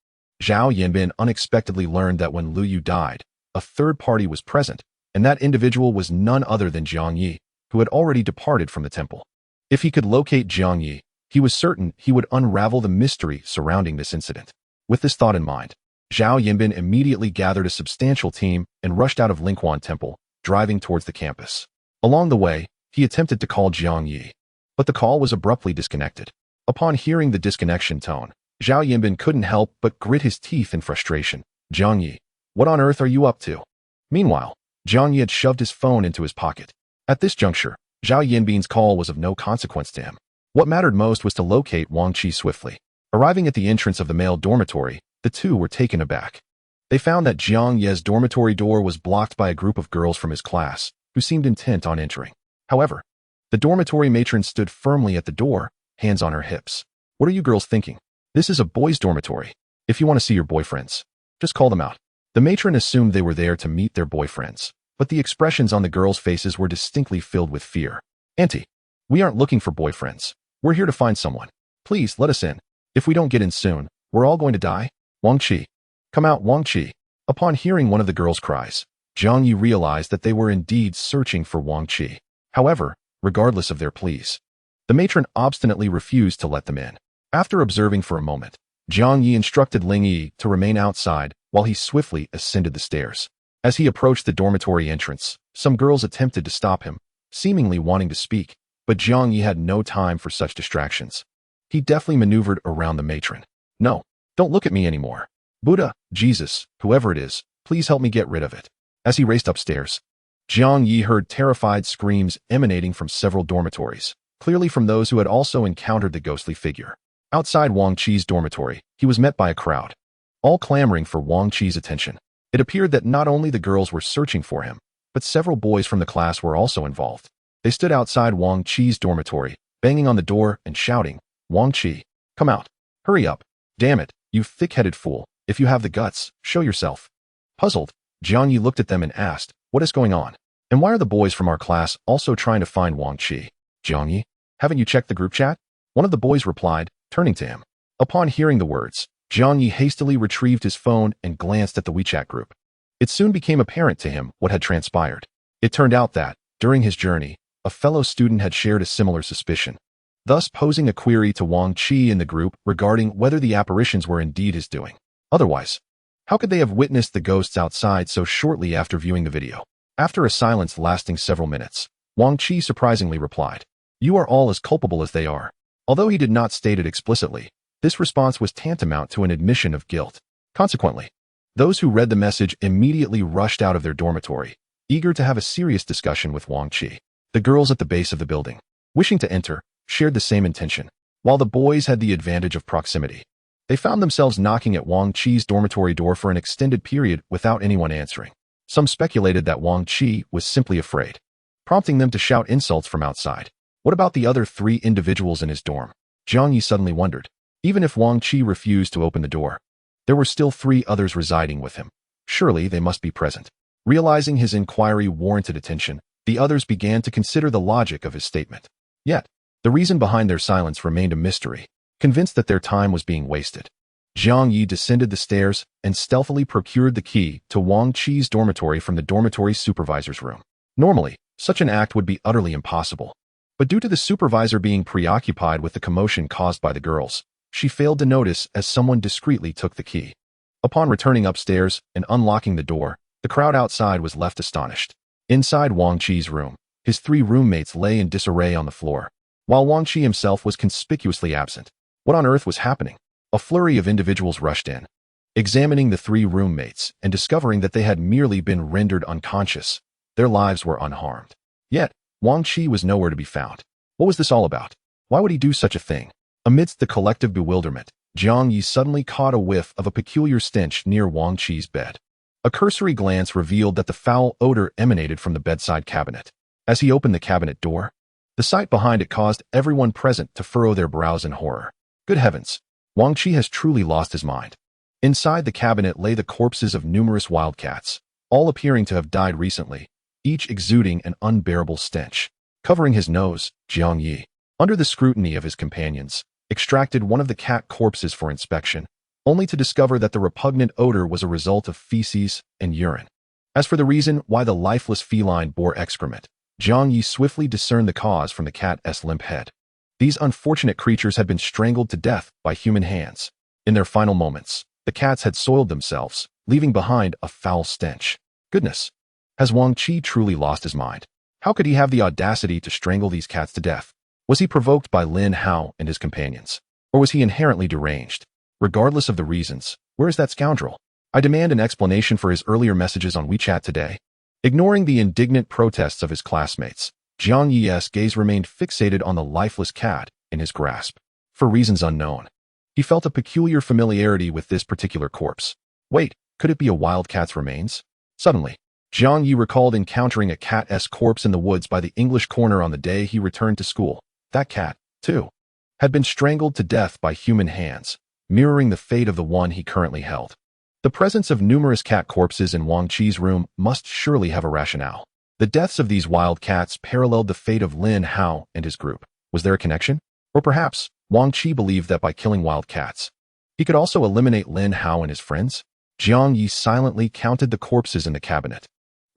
Zhao Yanbin unexpectedly learned that when Lu Yu died, a third party was present, and that individual was none other than Jiang Yi, who had already departed from the temple. If he could locate Jiang Yi, he was certain he would unravel the mystery surrounding this incident. With this thought in mind, Zhao Yanbin immediately gathered a substantial team and rushed out of Lingquan Temple, driving towards the campus. Along the way, he attempted to call Jiang Yi, but the call was abruptly disconnected. Upon hearing the disconnection tone, Zhao Yanbin couldn't help but grit his teeth in frustration. Jiang Yi, what on earth are you up to? Meanwhile, Jiang Yi had shoved his phone into his pocket. At this juncture, Zhao Yanbin's call was of no consequence to him. What mattered most was to locate Wang Qi swiftly. Arriving at the entrance of the male dormitory, the two were taken aback. They found that Jiang Yi's dormitory door was blocked by a group of girls from his class, who seemed intent on entering. However, the dormitory matron stood firmly at the door, hands on her hips. What are you girls thinking? This is a boys' dormitory. If you want to see your boyfriends, just call them out. The matron assumed they were there to meet their boyfriends, but the expressions on the girls' faces were distinctly filled with fear. Auntie, we aren't looking for boyfriends. We're here to find someone. Please let us in. If we don't get in soon, we're all going to die. Wang Qi. Come out, Wang Qi. Upon hearing one of the girls' cries, Jiang Yi realized that they were indeed searching for Wang Qi. However, regardless of their pleas, the matron obstinately refused to let them in. After observing for a moment, Jiang Yi instructed Ling Yi to remain outside while he swiftly ascended the stairs. As he approached the dormitory entrance, some girls attempted to stop him, seemingly wanting to speak, but Jiang Yi had no time for such distractions. He deftly maneuvered around the matron. No, don't look at me anymore. Buddha, Jesus, whoever it is, please help me get rid of it. As he raced upstairs, Jiang Yi heard terrified screams emanating from several dormitories, clearly from those who had also encountered the ghostly figure. Outside Wang Qi's dormitory, he was met by a crowd, all clamoring for Wang Qi's attention. It appeared that not only the girls were searching for him, but several boys from the class were also involved. They stood outside Wang Qi's dormitory, banging on the door and shouting, Wang Qi, come out. Hurry up. Damn it, you thick-headed fool. If you have the guts, show yourself. Puzzled, Jiang Yi looked at them and asked, what is going on? And why are the boys from our class also trying to find Wang Qi? Jiang Yi, haven't you checked the group chat? One of the boys replied, turning to him. Upon hearing the words, Jiang Yi hastily retrieved his phone and glanced at the WeChat group. It soon became apparent to him what had transpired. It turned out that, during his journey, a fellow student had shared a similar suspicion, thus posing a query to Wang Qi in the group regarding whether the apparitions were indeed his doing. Otherwise, how could they have witnessed the ghosts outside so shortly after viewing the video? After a silence lasting several minutes, Wang Qi surprisingly replied, you are all as culpable as they are. Although he did not state it explicitly, this response was tantamount to an admission of guilt. Consequently, those who read the message immediately rushed out of their dormitory, eager to have a serious discussion with Wang Qi. The girls at the base of the building, wishing to enter, shared the same intention, while the boys had the advantage of proximity. They found themselves knocking at Wang Qi's dormitory door for an extended period without anyone answering. Some speculated that Wang Qi was simply afraid, prompting them to shout insults from outside. What about the other 3 individuals in his dorm? Jiang Yi suddenly wondered. Even if Wang Qi refused to open the door, there were still 3 others residing with him. Surely they must be present. Realizing his inquiry warranted attention, the others began to consider the logic of his statement. Yet, the reason behind their silence remained a mystery, convinced that their time was being wasted. Jiang Yi descended the stairs and stealthily procured the key to Wang Qi's dormitory from the dormitory supervisor's room. Normally, such an act would be utterly impossible. But due to the supervisor being preoccupied with the commotion caused by the girls, she failed to notice as someone discreetly took the key. Upon returning upstairs and unlocking the door, the crowd outside was left astonished. Inside Wang Chi's room, his three roommates lay in disarray on the floor, while Wang Chi himself was conspicuously absent. What on earth was happening? A flurry of individuals rushed in, examining the three roommates and discovering that they had merely been rendered unconscious. Their lives were unharmed. Yet, Wang Chi was nowhere to be found. What was this all about? Why would he do such a thing? Amidst the collective bewilderment, Jiang Yi suddenly caught a whiff of a peculiar stench near Wang Chi's bed. A cursory glance revealed that the foul odor emanated from the bedside cabinet. As he opened the cabinet door, the sight behind it caused everyone present to furrow their brows in horror. Good heavens, Wang Chi has truly lost his mind. Inside the cabinet lay the corpses of numerous wildcats, all appearing to have died recently, each exuding an unbearable stench. Covering his nose, Jiang Yi, under the scrutiny of his companions, extracted one of the cat corpses for inspection, only to discover that the repugnant odor was a result of feces and urine. As for the reason why the lifeless feline bore excrement, Jiang Yi swiftly discerned the cause from the cat's limp head. These unfortunate creatures had been strangled to death by human hands. In their final moments, the cats had soiled themselves, leaving behind a foul stench. Goodness! Has Wang Chi truly lost his mind? How could he have the audacity to strangle these cats to death? Was he provoked by Lin Hao and his companions? Or was he inherently deranged? Regardless of the reasons, where is that scoundrel? I demand an explanation for his earlier messages on WeChat today. Ignoring the indignant protests of his classmates, Jiang Yi's gaze remained fixated on the lifeless cat in his grasp. For reasons unknown, he felt a peculiar familiarity with this particular corpse. Wait, could it be a wildcat's remains? Suddenly, Jiang Yi recalled encountering a cat's corpse in the woods by the English corner on the day he returned to school. That cat, too, had been strangled to death by human hands, mirroring the fate of the one he currently held. The presence of numerous cat corpses in Wang Chi's room must surely have a rationale. The deaths of these wild cats paralleled the fate of Lin Hao and his group. Was there a connection? Or perhaps, Wang Chi believed that by killing wild cats, he could also eliminate Lin Hao and his friends? Jiang Yi silently counted the corpses in the cabinet,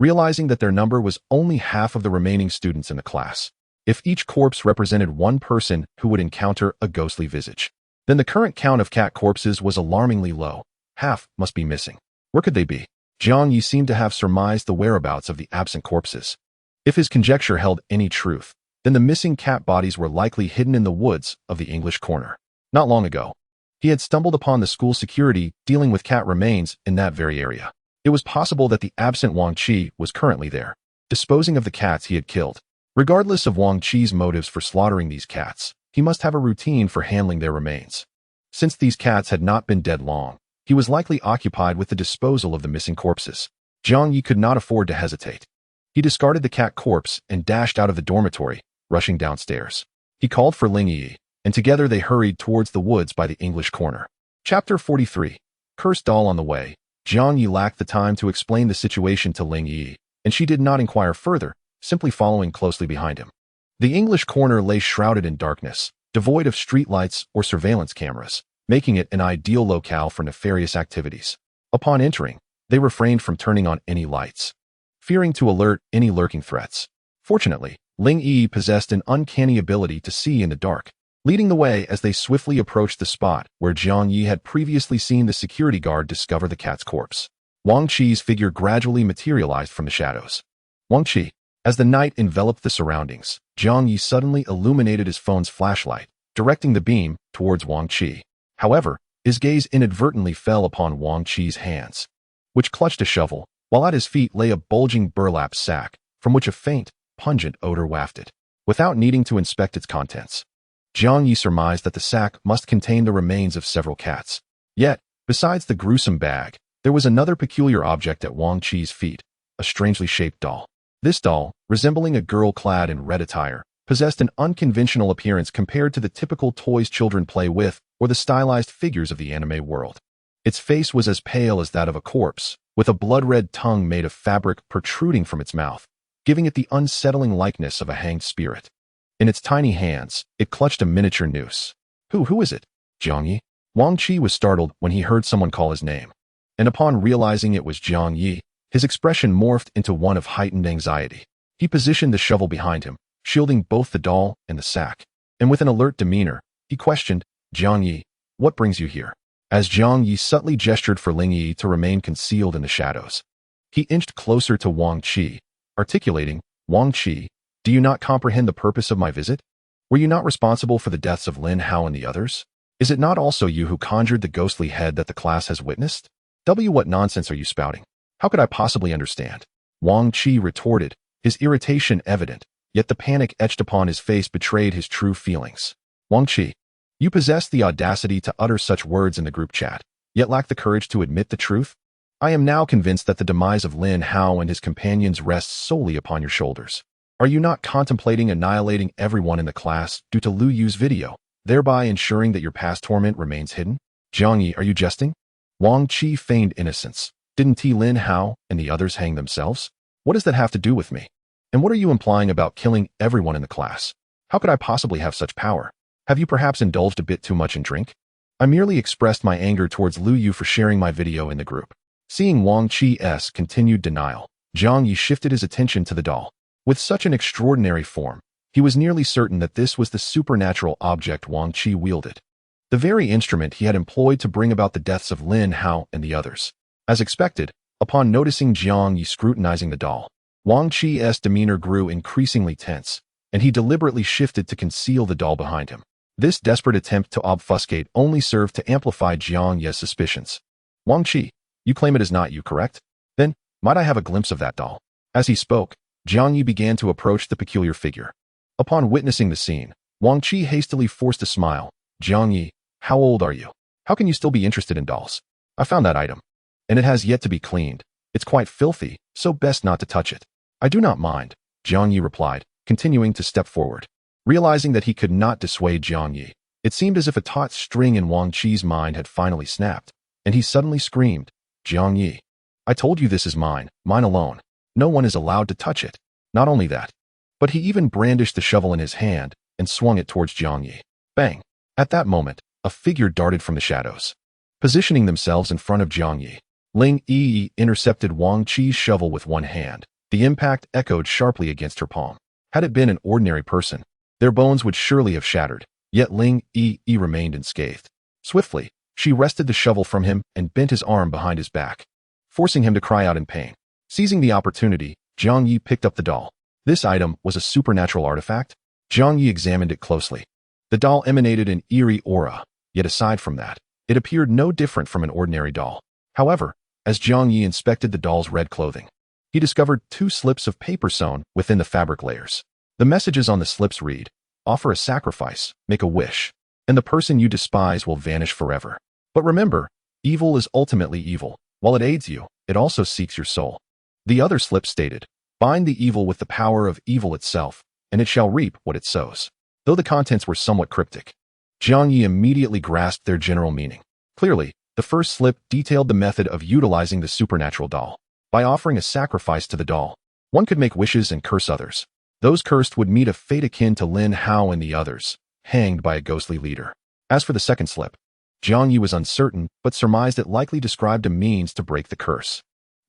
realizing that their number was only half of the remaining students in the class. If each corpse represented one person who would encounter a ghostly visage, then the current count of cat corpses was alarmingly low. Half must be missing. Where could they be? Jiang Yi seemed to have surmised the whereabouts of the absent corpses. If his conjecture held any truth, then the missing cat bodies were likely hidden in the woods of the English corner. Not long ago, he had stumbled upon the school security dealing with cat remains in that very area. It was possible that the absent Wang Chi was currently there, disposing of the cats he had killed. Regardless of Wang Chi's motives for slaughtering these cats, he must have a routine for handling their remains. Since these cats had not been dead long, he was likely occupied with the disposal of the missing corpses. Jiang Yi could not afford to hesitate. He discarded the cat corpse and dashed out of the dormitory, rushing downstairs. He called for Ling Yi, and together they hurried towards the woods by the English corner. Chapter 43. Cursed doll. On the way, Jiang Yi lacked the time to explain the situation to Ling Yi, and she did not inquire further, simply following closely behind him. The English corner lay shrouded in darkness, devoid of streetlights or surveillance cameras, making it an ideal locale for nefarious activities. Upon entering, they refrained from turning on any lights, fearing to alert any lurking threats. Fortunately, Ling Yi possessed an uncanny ability to see in the dark, leading the way as they swiftly approached the spot where Jiang Yi had previously seen the security guard discover the cat's corpse. Wang Chi's figure gradually materialized from the shadows. Wang Chi. As the night enveloped the surroundings, Jiang Yi suddenly illuminated his phone's flashlight, directing the beam towards Wang Chi. However, his gaze inadvertently fell upon Wang Chi's hands, which clutched a shovel, while at his feet lay a bulging burlap sack, from which a faint, pungent odor wafted. Without needing to inspect its contents, Jiang Yi surmised that the sack must contain the remains of several cats. Yet, besides the gruesome bag, there was another peculiar object at Wang Chi's feet, a strangely shaped doll. This doll, resembling a girl clad in red attire, possessed an unconventional appearance compared to the typical toys children play with or the stylized figures of the anime world. Its face was as pale as that of a corpse, with a blood-red tongue made of fabric protruding from its mouth, giving it the unsettling likeness of a hanged spirit. In its tiny hands, it clutched a miniature noose. Who is it? Jiang Yi? Wang Chi was startled when he heard someone call his name, and upon realizing it was Jiang Yi, his expression morphed into one of heightened anxiety. He positioned the shovel behind him, shielding both the doll and the sack, and with an alert demeanor, he questioned, Jiang Yi, what brings you here? As Jiang Yi subtly gestured for Ling Yi to remain concealed in the shadows, he inched closer to Wang Chi, articulating, "Wang Qi, do you not comprehend the purpose of my visit? Were you not responsible for the deaths of Lin Hao and the others? Is it not also you who conjured the ghostly head that the class has witnessed? What nonsense are you spouting? How could I possibly understand?" Wang Qi retorted, his irritation evident, yet the panic etched upon his face betrayed his true feelings. "Wang Qi, you possess the audacity to utter such words in the group chat, yet lack the courage to admit the truth? I am now convinced that the demise of Lin Hao and his companions rests solely upon your shoulders. Are you not contemplating annihilating everyone in the class due to Lu Yu's video, thereby ensuring that your past torment remains hidden? Jiang Yi, are you jesting?" Wang Qi feigned innocence. "Didn't Lin Hao and the others hang themselves? What does that have to do with me? And what are you implying about killing everyone in the class? How could I possibly have such power? Have you perhaps indulged a bit too much in drink? I merely expressed my anger towards Lu Yu for sharing my video in the group." Seeing Wang Qi's continued denial, Jiang Yi shifted his attention to the doll. With such an extraordinary form, he was nearly certain that this was the supernatural object Wang Qi wielded, the very instrument he had employed to bring about the deaths of Lin Hao and the others. As expected, upon noticing Jiang Yi scrutinizing the doll, Wang Qi's demeanor grew increasingly tense, and he deliberately shifted to conceal the doll behind him. This desperate attempt to obfuscate only served to amplify Jiang Yi's suspicions. "Wang Qi, you claim it is not you, correct? Then, might I have a glimpse of that doll?" As he spoke, Jiang Yi began to approach the peculiar figure. Upon witnessing the scene, Wang Qi hastily forced a smile. "Jiang Yi, how old are you? How can you still be interested in dolls? I found that item, and it has yet to be cleaned. It's quite filthy, so best not to touch it." "I do not mind," Jiang Yi replied, continuing to step forward. Realizing that he could not dissuade Jiang Yi, it seemed as if a taut string in Wang Qi's mind had finally snapped, and he suddenly screamed, "Jiang Yi, I told you this is mine, mine alone. No one is allowed to touch it." Not only that, but he even brandished the shovel in his hand and swung it towards Jiang Yi. Bang! At that moment, a figure darted from the shadows. Positioning themselves in front of Jiang Yi, Ling Yi intercepted Wang Qi's shovel with one hand. The impact echoed sharply against her palm. Had it been an ordinary person, their bones would surely have shattered, yet Ling Yi remained unscathed. Swiftly, she wrested the shovel from him and bent his arm behind his back, forcing him to cry out in pain. Seizing the opportunity, Jiang Yi picked up the doll. This item was a supernatural artifact. Jiang Yi examined it closely. The doll emanated an eerie aura, yet aside from that, it appeared no different from an ordinary doll. However, as Jiang Yi inspected the doll's red clothing, he discovered 2 slips of paper sewn within the fabric layers. The messages on the slips read, "Offer a sacrifice, make a wish, and the person you despise will vanish forever. But remember, evil is ultimately evil. While it aids you, it also seeks your soul." The other slip stated, "Bind the evil with the power of evil itself, and it shall reap what it sows." Though the contents were somewhat cryptic, Jiang Yi immediately grasped their general meaning. Clearly, the first slip detailed the method of utilizing the supernatural doll. By offering a sacrifice to the doll, one could make wishes and curse others. Those cursed would meet a fate akin to Lin Hao and the others, hanged by a ghostly leader. As for the second slip, Jiang Yi was uncertain, but surmised it likely described a means to break the curse.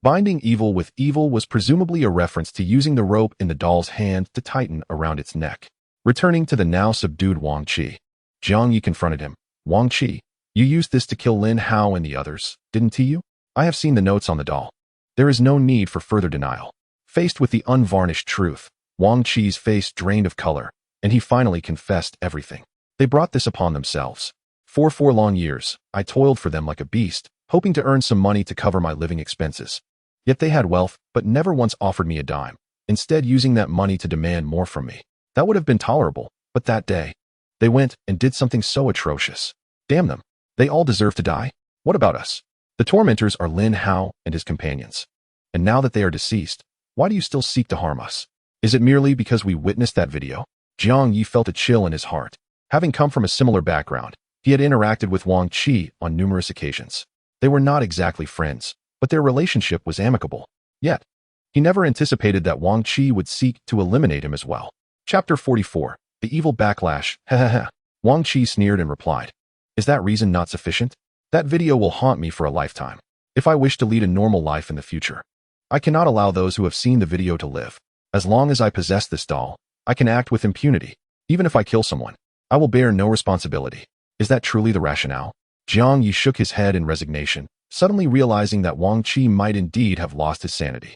Binding evil with evil was presumably a reference to using the rope in the doll's hand to tighten around its neck. Returning to the now subdued Wang Qi, Jiang Yi confronted him. "Wang Qi, you used this to kill Lin Hao and the others, didn't you? I have seen the notes on the doll. There is no need for further denial." Faced with the unvarnished truth, Wang Qi's face drained of color, and he finally confessed everything. "They brought this upon themselves. For 4 long years, I toiled for them like a beast, hoping to earn some money to cover my living expenses. Yet they had wealth, but never once offered me a dime, instead using that money to demand more from me. That would have been tolerable, but that day, they went and did something so atrocious. Damn them. They all deserve to die. What about us? The tormentors are Lin Hao and his companions. And now that they are deceased, why do you still seek to harm us? Is it merely because we witnessed that video?" Jiang Yi felt a chill in his heart. Having come from a similar background, he had interacted with Wang Qi on numerous occasions. They were not exactly friends, but their relationship was amicable. Yet, he never anticipated that Wang Qi would seek to eliminate him as well. Chapter 44, The Evil Backlash. Heh. Wang Qi sneered and replied, "Is that reason not sufficient? That video will haunt me for a lifetime. If I wish to lead a normal life in the future, I cannot allow those who have seen the video to live. As long as I possess this doll, I can act with impunity. Even if I kill someone, I will bear no responsibility. Is that truly the rationale?" Jiang Yi shook his head in resignation, suddenly realizing that Wang Qi might indeed have lost his sanity.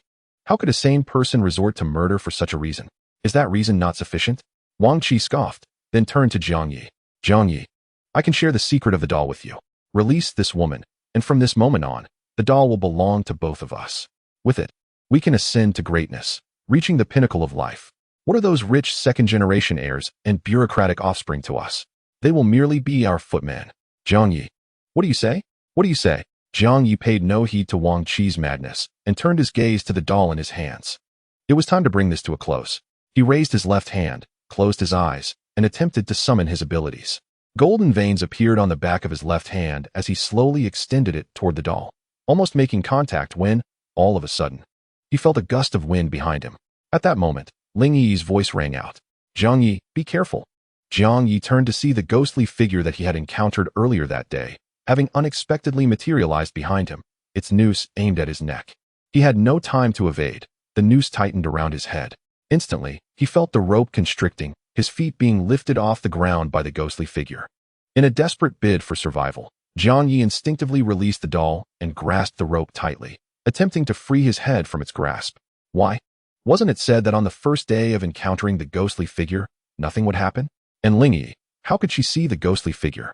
How could a sane person resort to murder for such a reason? Is that reason not sufficient? Wang Qi scoffed, then turned to Jiang Yi. Jiang Yi, I can share the secret of the doll with you. Release this woman, and from this moment on, the doll will belong to both of us. With it, we can ascend to greatness, reaching the pinnacle of life. What are those rich second-generation heirs and bureaucratic offspring to us? They will merely be our footman. Jiang Yi, what do you say? What do you say? Jiang Yi paid no heed to Wang Qi's madness and turned his gaze to the doll in his hands. It was time to bring this to a close. He raised his left hand, closed his eyes, and attempted to summon his abilities. Golden veins appeared on the back of his left hand as he slowly extended it toward the doll, almost making contact when, all of a sudden, he felt a gust of wind behind him. At that moment, Ling Yi's voice rang out. Jiang Yi, be careful. Jiang Yi turned to see the ghostly figure that he had encountered earlier that day, having unexpectedly materialized behind him, its noose aimed at his neck. He had no time to evade. The noose tightened around his head. Instantly, he felt the rope constricting, his feet being lifted off the ground by the ghostly figure. In a desperate bid for survival, Jiang Yi instinctively released the doll and grasped the rope tightly, attempting to free his head from its grasp. Why? Wasn't it said that on the first day of encountering the ghostly figure, nothing would happen? And Ling Yi, how could she see the ghostly figure?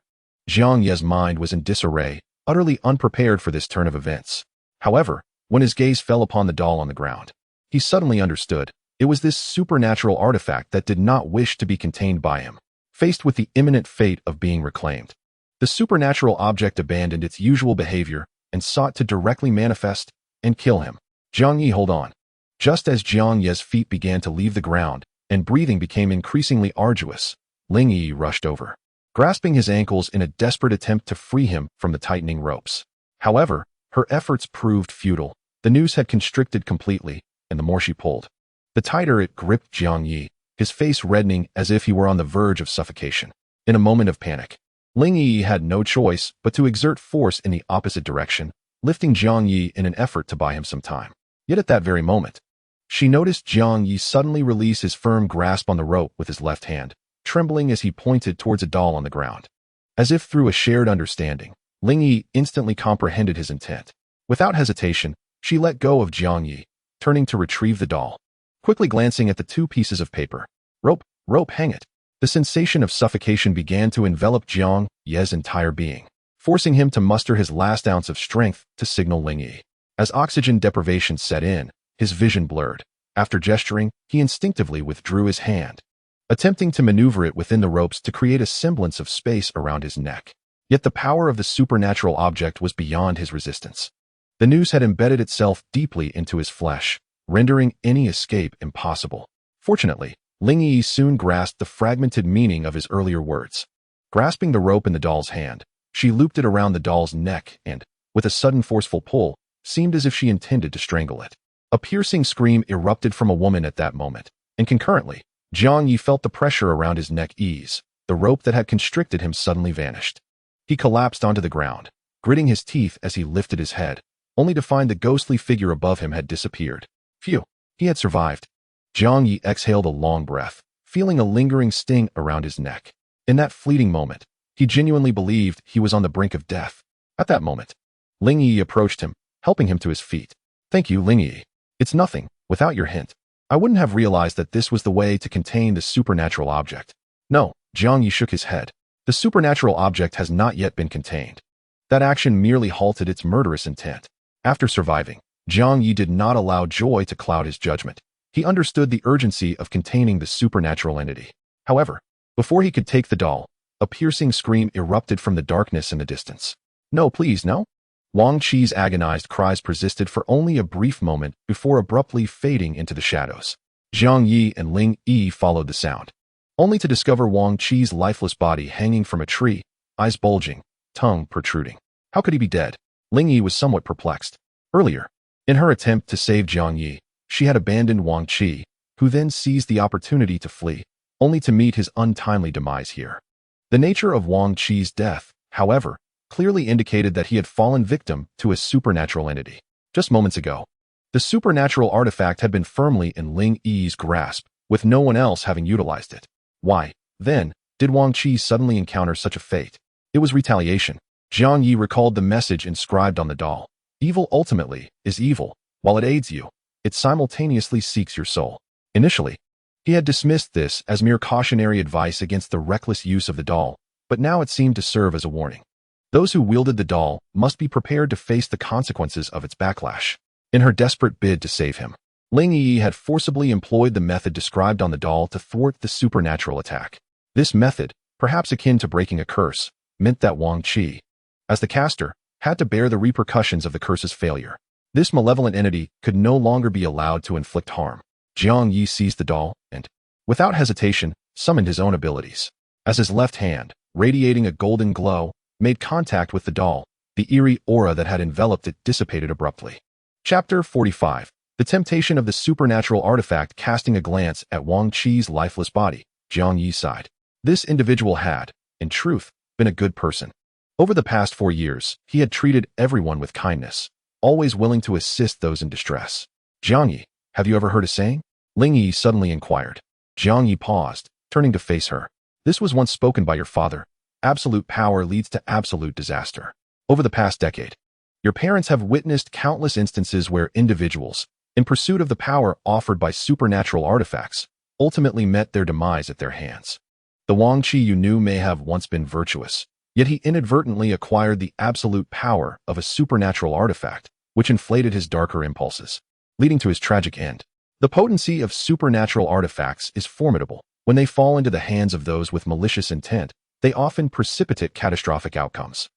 Jiang Yi's mind was in disarray, utterly unprepared for this turn of events. However, when his gaze fell upon the doll on the ground, he suddenly understood. It was this supernatural artifact that did not wish to be contained by him. Faced with the imminent fate of being reclaimed, the supernatural object abandoned its usual behavior and sought to directly manifest and kill him. Jiang Yi, hold on. Just as Jiang Yi's feet began to leave the ground and breathing became increasingly arduous, Ling Yi rushed over, grasping his ankles in a desperate attempt to free him from the tightening ropes. However, her efforts proved futile. The noose had constricted completely, and the more she pulled, the tighter it gripped Jiang Yi, his face reddening as if he were on the verge of suffocation. In a moment of panic, Ling Yi had no choice but to exert force in the opposite direction, lifting Jiang Yi in an effort to buy him some time. Yet at that very moment, she noticed Jiang Yi suddenly release his firm grasp on the rope with his left hand, trembling as he pointed towards a doll on the ground. As if through a shared understanding, Ling Yi instantly comprehended his intent. Without hesitation, she let go of Jiang Yi, turning to retrieve the doll. Quickly glancing at the two pieces of paper. Rope, hang it. The sensation of suffocation began to envelop Jiang Yi's entire being, forcing him to muster his last ounce of strength to signal Ling Yi. As oxygen deprivation set in, his vision blurred. After gesturing, he instinctively withdrew his hand, attempting to maneuver it within the ropes to create a semblance of space around his neck. Yet the power of the supernatural object was beyond his resistance. The noose had embedded itself deeply into his flesh, rendering any escape impossible. Fortunately, Ling Yi soon grasped the fragmented meaning of his earlier words. Grasping the rope in the doll's hand, she looped it around the doll's neck and, with a sudden forceful pull, seemed as if she intended to strangle it. A piercing scream erupted from a woman at that moment, and concurrently, Jiang Yi felt the pressure around his neck ease. The rope that had constricted him suddenly vanished. He collapsed onto the ground, gritting his teeth as he lifted his head, only to find the ghostly figure above him had disappeared. Phew, he had survived. Jiang Yi exhaled a long breath, feeling a lingering sting around his neck. In that fleeting moment, he genuinely believed he was on the brink of death. At that moment, Ling Yi approached him, helping him to his feet. Thank you, Ling Yi. It's nothing. Without your hint, I wouldn't have realized that this was the way to contain the supernatural object. No, Jiang Yi shook his head. The supernatural object has not yet been contained. That action merely halted its murderous intent. After surviving, Jiang Yi did not allow joy to cloud his judgment. He understood the urgency of containing the supernatural entity. However, before he could take the doll, a piercing scream erupted from the darkness in the distance. No, please, no. Wang Qi's agonized cries persisted for only a brief moment before abruptly fading into the shadows. Jiang Yi and Ling Yi followed the sound, only to discover Wang Qi's lifeless body hanging from a tree, eyes bulging, tongue protruding. How could he be dead? Ling Yi was somewhat perplexed. Earlier, in her attempt to save Jiang Yi, she had abandoned Wang Qi, who then seized the opportunity to flee, only to meet his untimely demise here. The nature of Wang Qi's death, however, clearly indicated that he had fallen victim to a supernatural entity. Just moments ago, the supernatural artifact had been firmly in Ling Yi's grasp, with no one else having utilized it. Why, then, did Wang Qi suddenly encounter such a fate? It was retaliation. Jiang Yi recalled the message inscribed on the doll. Evil ultimately is evil, while it aids you. it simultaneously seeks your soul. Initially, he had dismissed this as mere cautionary advice against the reckless use of the doll, but now it seemed to serve as a warning. Those who wielded the doll must be prepared to face the consequences of its backlash. In her desperate bid to save him, Ling Yi had forcibly employed the method described on the doll to thwart the supernatural attack. This method, perhaps akin to breaking a curse, meant that Wang Qi, as the caster, had to bear the repercussions of the curse's failure. This malevolent entity could no longer be allowed to inflict harm. Jiang Yi seized the doll and, without hesitation, summoned his own abilities. As his left hand, radiating a golden glow, made contact with the doll, the eerie aura that had enveloped it dissipated abruptly. Chapter 45. The temptation of the supernatural artifact. Casting a glance at Wang Qi's lifeless body, Jiang Yi sighed. This individual had, in truth, been a good person. Over the past 4 years, he had treated everyone with kindness, always willing to assist those in distress. Jiang Yi, have you ever heard a saying? Ling Yi suddenly inquired. Jiang Yi paused, turning to face her. This was once spoken by your father. Absolute power leads to absolute disaster. Over the past decade, your parents have witnessed countless instances where individuals, in pursuit of the power offered by supernatural artifacts, ultimately met their demise at their hands. The Wang Qi you knew may have once been virtuous, yet he inadvertently acquired the absolute power of a supernatural artifact, which inflated his darker impulses, leading to his tragic end. The potency of supernatural artifacts is formidable. When they fall into the hands of those with malicious intent, they often precipitate catastrophic outcomes.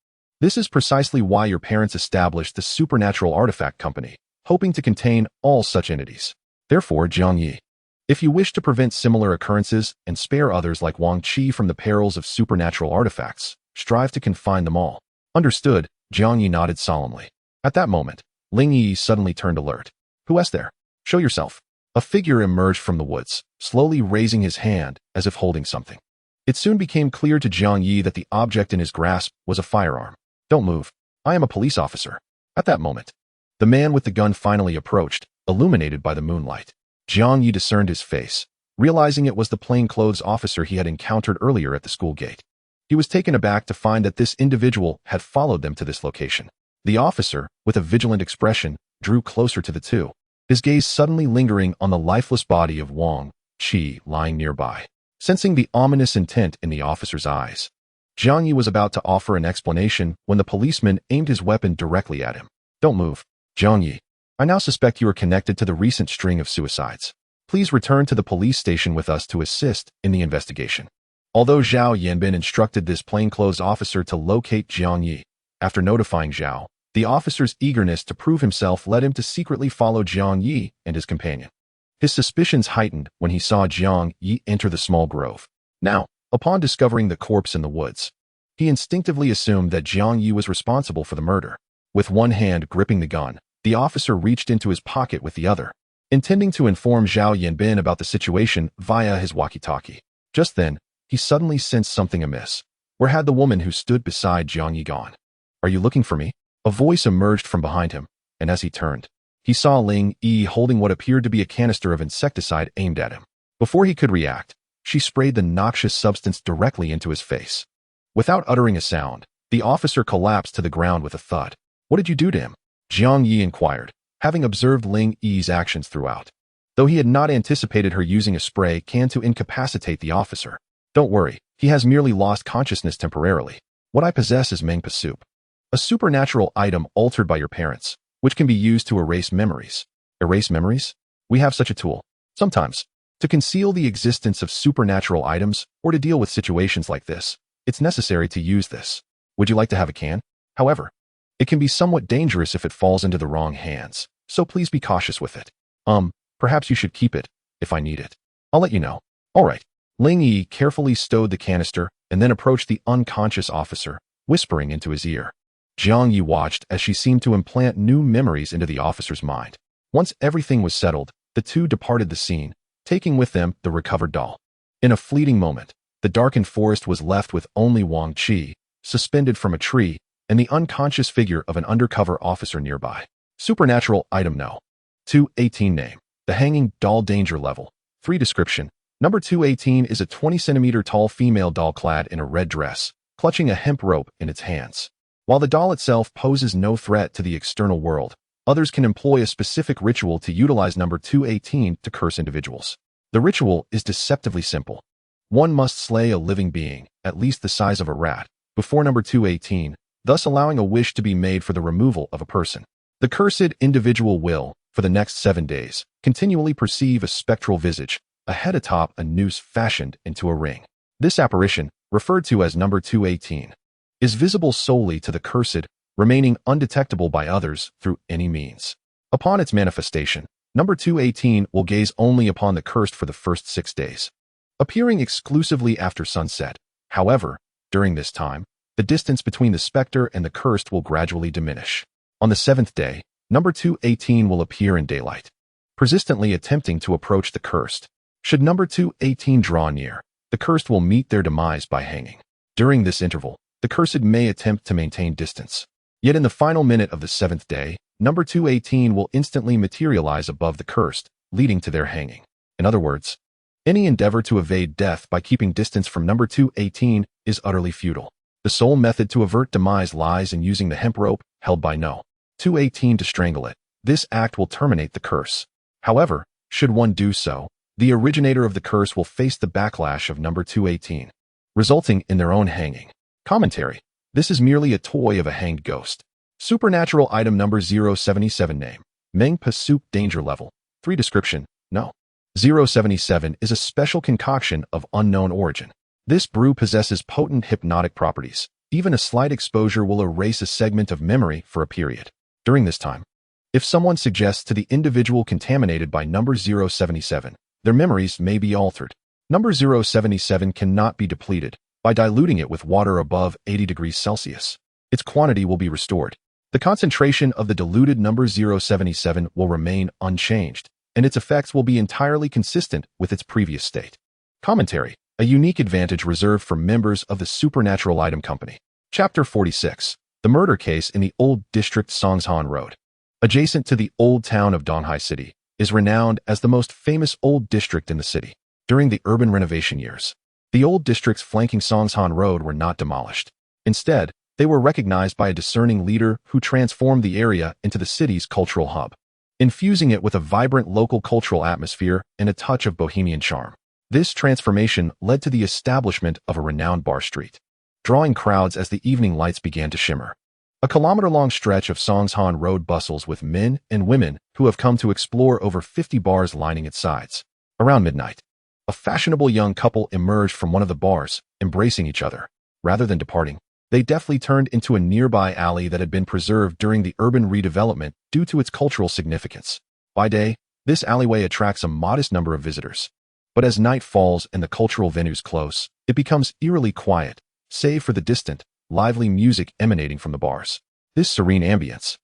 This is precisely why your parents established the Supernatural Artifact Company, hoping to contain all such entities. Therefore, Jiang Yi, if you wish to prevent similar occurrences and spare others like Wang Qi from the perils of supernatural artifacts, strive to confine them all. Understood, Jiang Yi nodded solemnly. At that moment, Ling Yi suddenly turned alert. Who is there? Show yourself. A figure emerged from the woods, slowly raising his hand as if holding something. It soon became clear to Jiang Yi that the object in his grasp was a firearm. Don't move. I am a police officer. At that moment, the man with the gun finally approached, illuminated by the moonlight. Jiang Yi discerned his face, realizing it was the plainclothes officer he had encountered earlier at the school gate. He was taken aback to find that this individual had followed them to this location. The officer, with a vigilant expression, drew closer to the two, his gaze suddenly lingering on the lifeless body of Wang Qi lying nearby. Sensing the ominous intent in the officer's eyes, Jiang Yi was about to offer an explanation when the policeman aimed his weapon directly at him. Don't move. Jiang Yi, I now suspect you are connected to the recent string of suicides. Please return to the police station with us to assist in the investigation. Although Zhao Yanbin instructed this plainclothes officer to locate Jiang Yi, after notifying Zhao, the officer's eagerness to prove himself led him to secretly follow Jiang Yi and his companion. His suspicions heightened when he saw Jiang Yi enter the small grove. Now, upon discovering the corpse in the woods, he instinctively assumed that Jiang Yi was responsible for the murder. With one hand gripping the gun, the officer reached into his pocket with the other, intending to inform Zhao Yanbin about the situation via his walkie-talkie. Just then, he suddenly sensed something amiss. Where had the woman who stood beside Jiang Yi gone? Are you looking for me? A voice emerged from behind him, and as he turned, he saw Ling Yi holding what appeared to be a canister of insecticide aimed at him. Before he could react, she sprayed the noxious substance directly into his face. Without uttering a sound, the officer collapsed to the ground with a thud. What did you do to him? Jiang Yi inquired, having observed Ling Yi's actions throughout. Though he had not anticipated her using a spray can to incapacitate the officer. Don't worry, he has merely lost consciousness temporarily. What I possess is Mengpa soup, a supernatural item altered by your parents, which can be used to erase memories. Erase memories? We have such a tool. Sometimes, to conceal the existence of supernatural items or to deal with situations like this, it's necessary to use this. Would you like to have a can? However, it can be somewhat dangerous if it falls into the wrong hands, so please be cautious with it. Perhaps you should keep it, if I need it. I'll let you know. All right. Ling Yi carefully stowed the canister and then approached the unconscious officer, whispering into his ear. Jiang Yi watched as she seemed to implant new memories into the officer's mind. Once everything was settled, the two departed the scene, taking with them the recovered doll. In a fleeting moment, the darkened forest was left with only Wang Qi, suspended from a tree, and the unconscious figure of an undercover officer nearby. Supernatural item No. 218 Name. The Hanging Doll. Danger Level 3 Description. Number 218 is a 20-centimeter tall female doll clad in a red dress, clutching a hemp rope in its hands. While the doll itself poses no threat to the external world, Others can employ a specific ritual to utilize number 218 to curse individuals. The ritual is deceptively simple. One must slay a living being, at least the size of a rat, before number 218, thus allowing a wish to be made for the removal of a person. The cursed individual will, for the next 7 days, continually perceive a spectral visage, a head atop a noose fashioned into a ring. This apparition, referred to as number 218, is visible solely to the cursed, remaining undetectable by others through any means. Upon its manifestation, number 218 will gaze only upon the cursed for the first 6 days, appearing exclusively after sunset. However, during this time, the distance between the specter and the cursed will gradually diminish. On the 7th day, number 218 will appear in daylight, persistently attempting to approach the cursed. Should number 218 draw near, the cursed will meet their demise by hanging. During this interval, the cursed may attempt to maintain distance. Yet in the final minute of the 7th day, number 218 will instantly materialize above the cursed, leading to their hanging. In other words, any endeavor to evade death by keeping distance from number 218 is utterly futile. The sole method to avert demise lies in using the hemp rope held by no. 218 to strangle it. This act will terminate the curse. However, should one do so, the originator of the curse will face the backlash of number 218, resulting in their own hanging. Commentary. This is merely a toy of a hanged ghost. Supernatural item number 077 name. Meng Pa Soup danger level. 3 description. No. 077 is a special concoction of unknown origin. This brew possesses potent hypnotic properties. Even a slight exposure will erase a segment of memory for a period. During this time, if someone suggests to the individual contaminated by number 077, their memories may be altered. Number 077 cannot be depleted. By diluting it with water above 80 degrees Celsius, its quantity will be restored. The concentration of the diluted number 077 will remain unchanged, and its effects will be entirely consistent with its previous state. Commentary. A unique advantage reserved for members of the Supernatural Item Company. Chapter 46. The murder case in the Old District Songshan Road, adjacent to the old town of Donghai City, is renowned as the most famous old district in the city. During the urban renovation years, the old districts flanking Songshan Road were not demolished. Instead, they were recognized by a discerning leader who transformed the area into the city's cultural hub, infusing it with a vibrant local cultural atmosphere and a touch of bohemian charm. This transformation led to the establishment of a renowned bar street, drawing crowds as the evening lights began to shimmer. A kilometer-long stretch of Songshan Road bustles with men and women who have come to explore over 50 bars lining its sides. Around midnight, a fashionable young couple emerged from one of the bars, embracing each other. Rather than departing, they deftly turned into a nearby alley that had been preserved during the urban redevelopment due to its cultural significance. By day, this alleyway attracts a modest number of visitors. But as night falls and the cultural venues close, it becomes eerily quiet, save for the distant, lively music emanating from the bars. This serene ambience,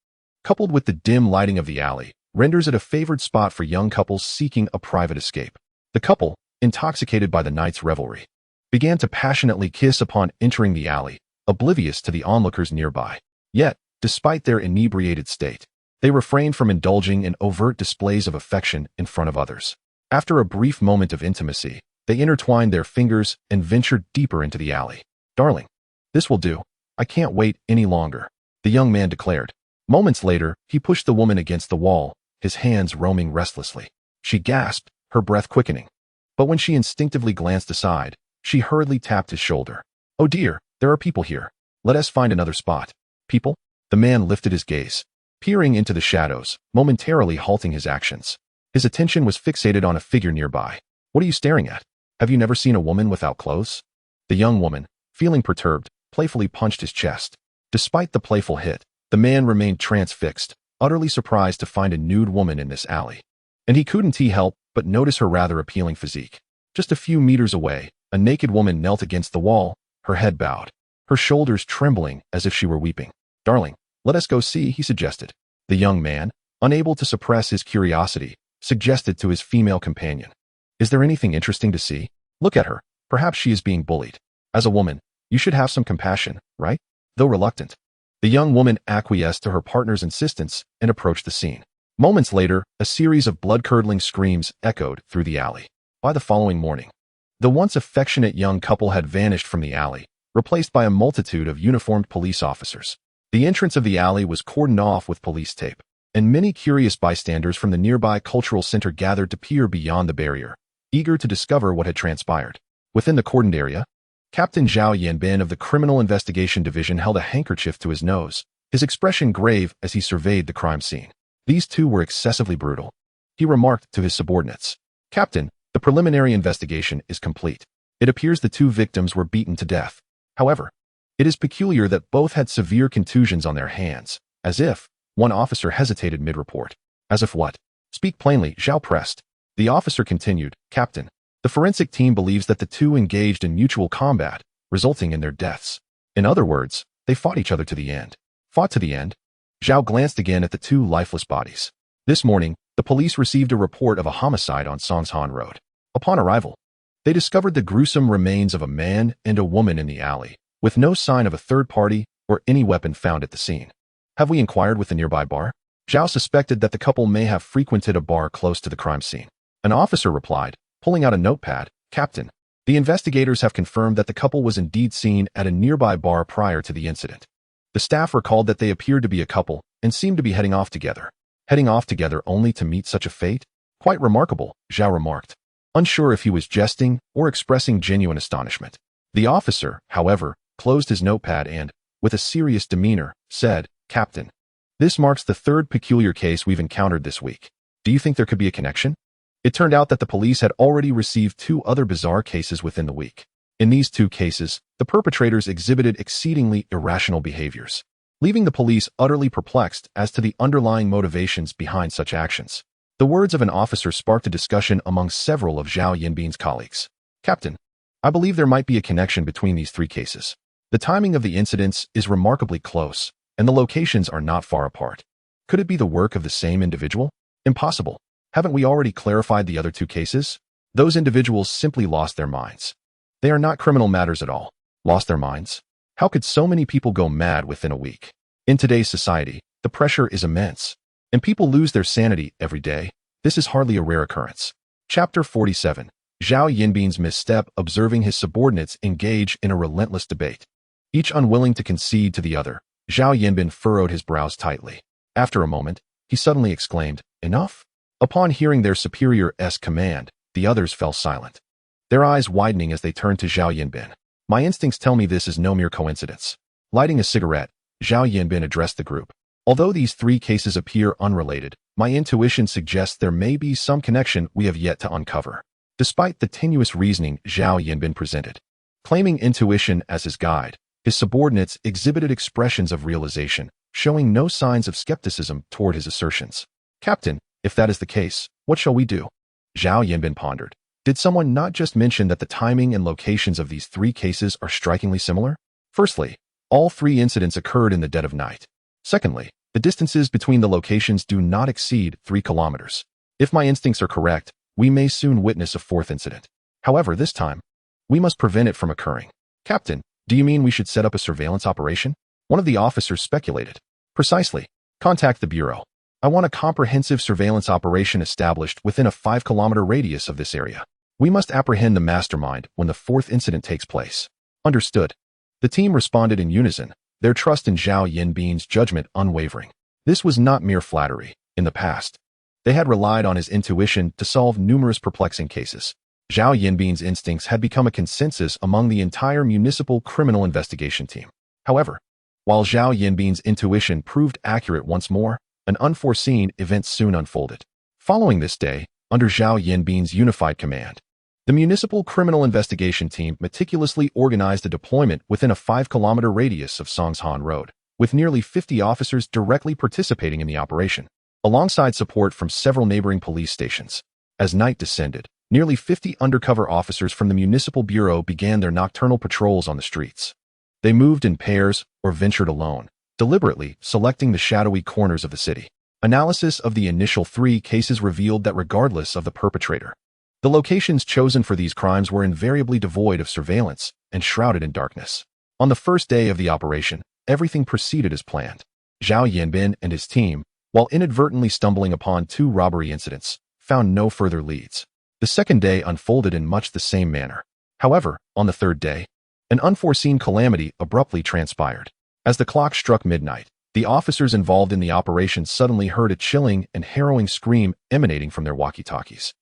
coupled with the dim lighting of the alley, renders it a favored spot for young couples seeking a private escape. The couple, intoxicated by the night's revelry, began to passionately kiss upon entering the alley, oblivious to the onlookers nearby. Yet, despite their inebriated state, they refrained from indulging in overt displays of affection in front of others. After a brief moment of intimacy, they intertwined their fingers and ventured deeper into the alley. "Darling, this will do. I can't wait any longer," the young man declared. Moments later, he pushed the woman against the wall, his hands roaming restlessly. She gasped, her breath quickening. But when she instinctively glanced aside, she hurriedly tapped his shoulder. "Oh dear, there are people here. Let us find another spot." "People?" The man lifted his gaze, peering into the shadows, momentarily halting his actions. His attention was fixated on a figure nearby. "What are you staring at? Have you never seen a woman without clothes?" The young woman, feeling perturbed, playfully punched his chest. Despite the playful hit, the man remained transfixed, utterly surprised to find a nude woman in this alley. And he couldn't help but notice her rather appealing physique. Just a few meters away, a naked woman knelt against the wall, her head bowed, her shoulders trembling as if she were weeping. "Darling, let us go see," he suggested. The young man, unable to suppress his curiosity, suggested to his female companion, "Is there anything interesting to see? Look at her. Perhaps she is being bullied. As a woman, you should have some compassion, right?" Though reluctant, the young woman acquiesced to her partner's insistence and approached the scene. Moments later, a series of blood-curdling screams echoed through the alley. By the following morning, the once affectionate young couple had vanished from the alley, replaced by a multitude of uniformed police officers. The entrance of the alley was cordoned off with police tape. and many curious bystanders from the nearby cultural center gathered to peer beyond the barrier, eager to discover what had transpired. Within the cordoned area, Captain Zhao Yanbin of the Criminal Investigation Division held a handkerchief to his nose, his expression grave as he surveyed the crime scene. These two were excessively brutal. He remarked to his subordinates, "Captain, the preliminary investigation is complete. It appears the two victims were beaten to death. However, it is peculiar that both had severe contusions on their hands, as if." One officer hesitated mid-report. "As if what?" "Speak plainly," Zhao pressed. The officer continued, "Captain, the forensic team believes that the two engaged in mutual combat, resulting in their deaths. In other words, they fought each other to the end." "Fought to the end?" Zhao glanced again at the two lifeless bodies. This morning, the police received a report of a homicide on Songshan Road. Upon arrival, they discovered the gruesome remains of a man and a woman in the alley, with no sign of a third party or any weapon found at the scene. "Have we inquired with the nearby bar?" Zhao suspected that the couple may have frequented a bar close to the crime scene. An officer replied, pulling out a notepad, "Captain, the investigators have confirmed that the couple was indeed seen at a nearby bar prior to the incident. The staff recalled that they appeared to be a couple and seemed to be heading off together." "Heading off together only to meet such a fate? Quite remarkable," Zhao remarked, unsure if he was jesting or expressing genuine astonishment. The officer, however, closed his notepad and, with a serious demeanor, said, "Captain, this marks the third peculiar case we've encountered this week. Do you think there could be a connection?" It turned out that the police had already received two other bizarre cases within the week. In these two cases, the perpetrators exhibited exceedingly irrational behaviors, leaving the police utterly perplexed as to the underlying motivations behind such actions. The words of an officer sparked a discussion among several of Zhao Yanbin's colleagues. "Captain, I believe there might be a connection between these three cases. The timing of the incidents is remarkably close, and the locations are not far apart. Could it be the work of the same individual? Impossible. Haven't we already clarified the other two cases? Those individuals simply lost their minds. They are not criminal matters at all. Lost their minds? How could so many people go mad within a week? In today's society, the pressure is immense, and people lose their sanity every day. This is hardly a rare occurrence." Chapter 47. Zhao Yanbin's misstep. Observing his subordinates engage in a relentless debate, each unwilling to concede to the other, Zhao Yanbin furrowed his brows tightly. After a moment, he suddenly exclaimed, "Enough?" Upon hearing their superior's command, the others fell silent, their eyes widening as they turned to Zhao Yanbin. "My instincts tell me this is no mere coincidence." Lighting a cigarette, Zhao Yanbin addressed the group. "Although these three cases appear unrelated, my intuition suggests there may be some connection we have yet to uncover." Despite the tenuous reasoning Zhao Yanbin presented, claiming intuition as his guide, his subordinates exhibited expressions of realization, showing no signs of skepticism toward his assertions. "Captain, if that is the case, what shall we do?" Zhao Yanbin pondered. Did someone not just mention that the timing and locations of these three cases are strikingly similar? Firstly, all three incidents occurred in the dead of night. Secondly, the distances between the locations do not exceed 3 kilometers. If my instincts are correct, we may soon witness a fourth incident. However, this time, we must prevent it from occurring. "Captain, do you mean we should set up a surveillance operation?" One of the officers speculated. "Precisely. Contact the Bureau. I want a comprehensive surveillance operation established within a 5-kilometer radius of this area. We must apprehend the mastermind when the fourth incident takes place." "Understood." The team responded in unison, their trust in Zhao Yanbin's judgment unwavering. This was not mere flattery. In the past, they had relied on his intuition to solve numerous perplexing cases. Zhao Yanbin's instincts had become a consensus among the entire municipal criminal investigation team. However, while Zhao Yanbin's intuition proved accurate once more, an unforeseen event soon unfolded. Following this day, under Zhao Yanbin's unified command, the municipal criminal investigation team meticulously organized a deployment within a 5-kilometer radius of Songshan Road, with nearly 50 officers directly participating in the operation, alongside support from several neighboring police stations. As night descended, nearly 50 undercover officers from the municipal bureau began their nocturnal patrols on the streets. They moved in pairs or ventured alone, deliberately selecting the shadowy corners of the city. Analysis of the initial 3 cases revealed that regardless of the perpetrator, the locations chosen for these crimes were invariably devoid of surveillance and shrouded in darkness. On the first day of the operation, everything proceeded as planned. Zhao Yanbin and his team, while inadvertently stumbling upon 2 robbery incidents, found no further leads. The second day unfolded in much the same manner. However, on the third day, an unforeseen calamity abruptly transpired. As the clock struck midnight, The officers involved in the operation suddenly heard a chilling and harrowing scream emanating from their walkie-talkies.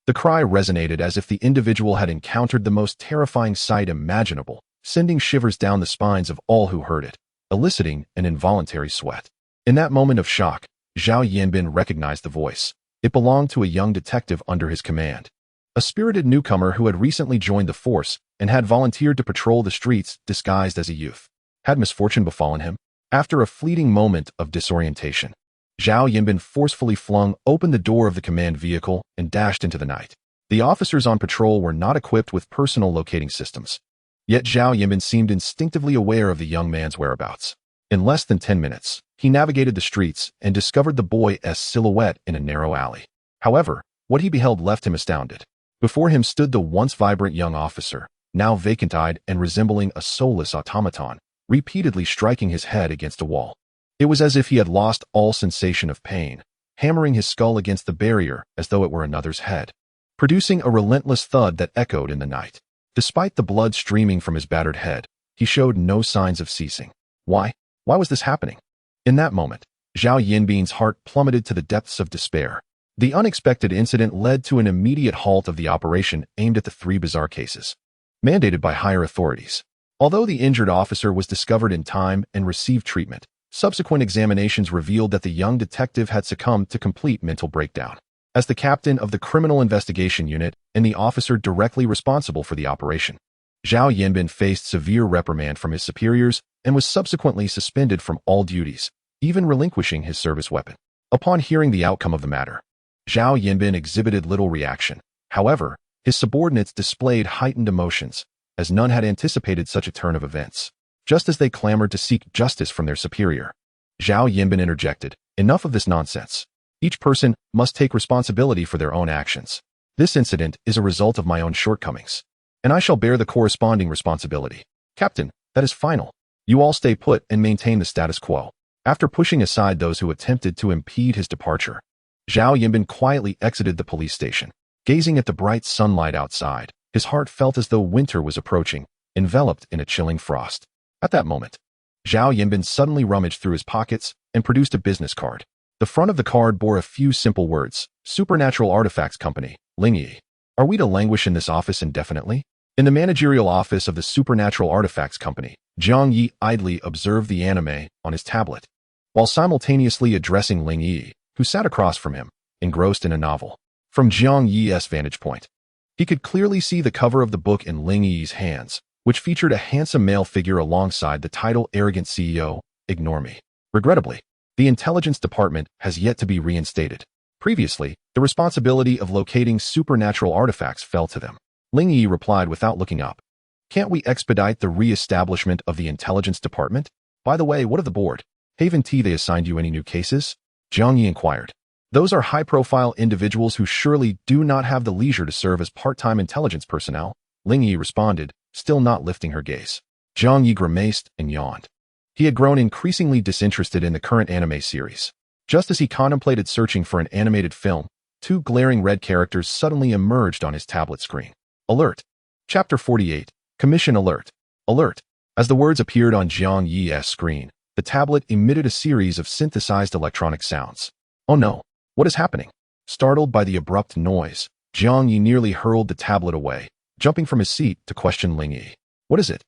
The cry resonated as if the individual had encountered the most terrifying sight imaginable, sending shivers down the spines of all who heard it, eliciting an involuntary sweat. In that moment of shock, Zhao Yanbin recognized the voice. It belonged to a young detective under his command. A spirited newcomer who had recently joined the force and had volunteered to patrol the streets disguised as a youth. Had misfortune befallen him? After a fleeting moment of disorientation, Zhao Yanbin forcefully flung open the door of the command vehicle and dashed into the night. The officers on patrol were not equipped with personal locating systems. Yet Zhao Yanbin seemed instinctively aware of the young man's whereabouts. In less than 10 minutes, he navigated the streets and discovered the boy's silhouette in a narrow alley. However, what he beheld left him astounded. Before him stood the once vibrant young officer, now vacant-eyed and resembling a soulless automaton, repeatedly striking his head against a wall. It was as if he had lost all sensation of pain, hammering his skull against the barrier as though it were another's head, producing a relentless thud that echoed in the night. Despite the blood streaming from his battered head, he showed no signs of ceasing. Why? Why was this happening? In that moment, Zhao Yanbin's heart plummeted to the depths of despair. The unexpected incident led to an immediate halt of the operation aimed at the three bizarre cases, mandated by higher authorities. Although the injured officer was discovered in time and received treatment, subsequent examinations revealed that the young detective had succumbed to complete mental breakdown. As the captain of the Criminal Investigation Unit and the officer directly responsible for the operation, Zhao Yanbin faced severe reprimand from his superiors and was subsequently suspended from all duties, even relinquishing his service weapon. Upon hearing the outcome of the matter, Zhao Yanbin exhibited little reaction. However, his subordinates displayed heightened emotions, as none had anticipated such a turn of events. Just as they clamored to seek justice from their superior, Zhao Yanbin interjected, "Enough of this nonsense. Each person must take responsibility for their own actions. This incident is a result of my own shortcomings, and I shall bear the corresponding responsibility. Captain, that is final. You all stay put and maintain the status quo." After pushing aside those who attempted to impede his departure, Zhao Yanbin quietly exited the police station. Gazing at the bright sunlight outside, his heart felt as though winter was approaching, enveloped in a chilling frost. At that moment, Zhao Yanbin suddenly rummaged through his pockets and produced a business card. The front of the card bore a few simple words: Supernatural Artifacts Company, Lingyi. Are we to languish in this office indefinitely? In the managerial office of the Supernatural Artifacts Company, Jiang Yi idly observed the anime on his tablet, while simultaneously addressing Ling Yi, who sat across from him, engrossed in a novel. From Jiang Yi's vantage point, he could clearly see the cover of the book in Ling Yi's hands, which featured a handsome male figure alongside the title Arrogant CEO, Ignore Me. Regrettably, the intelligence department has yet to be reinstated. Previously, the responsibility of locating supernatural artifacts fell to them. Ling Yi replied without looking up. Can't we expedite the re-establishment of the intelligence department? By the way, what of the board? Haven't they assigned you any new cases? Jiang Yi inquired. Those are high-profile individuals who surely do not have the leisure to serve as part-time intelligence personnel, Ling Yi responded, still not lifting her gaze. Jiang Yi grimaced and yawned. He had grown increasingly disinterested in the current anime series. Just as he contemplated searching for an animated film, two glaring red characters suddenly emerged on his tablet screen. Alert! Chapter 48, Commission Alert. Alert! As the words appeared on Jiang Yi's screen, the tablet emitted a series of synthesized electronic sounds. Oh no! What is happening? Startled by the abrupt noise, Jiang Yi nearly hurled the tablet away, jumping from his seat to question Ling Yi. What is it?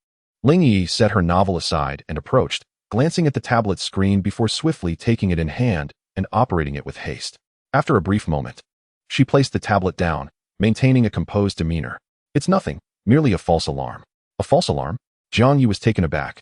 Ling Yi set her novel aside and approached, glancing at the tablet screen before swiftly taking it in hand and operating it with haste. After a brief moment, she placed the tablet down, maintaining a composed demeanor. It's nothing, merely a false alarm. A false alarm? Jiang Yi was taken aback.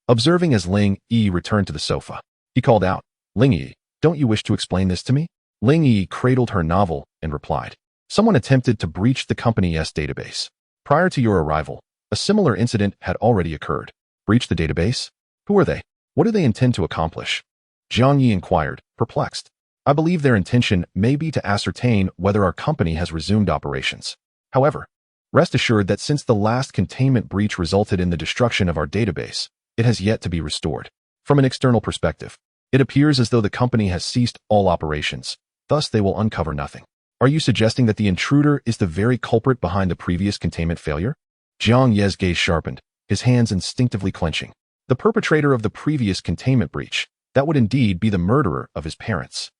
Observing as Ling Yi returned to the sofa, he called out, Ling Yi, don't you wish to explain this to me? Ling Yi cradled her novel and replied, someone attempted to breach the company's database. Prior to your arrival, a similar incident had already occurred. Breach the database? Who are they? What do they intend to accomplish? Jiang Yi inquired, perplexed. I believe their intention may be to ascertain whether our company has resumed operations. However, rest assured that since the last containment breach resulted in the destruction of our database, it has yet to be restored. From an external perspective, it appears as though the company has ceased all operations. Thus, they will uncover nothing. Are you suggesting that the intruder is the very culprit behind the previous containment failure? Jiang Yi's gaze sharpened, his hands instinctively clenching. The perpetrator of the previous containment breach, that would indeed be the murderer of his parents.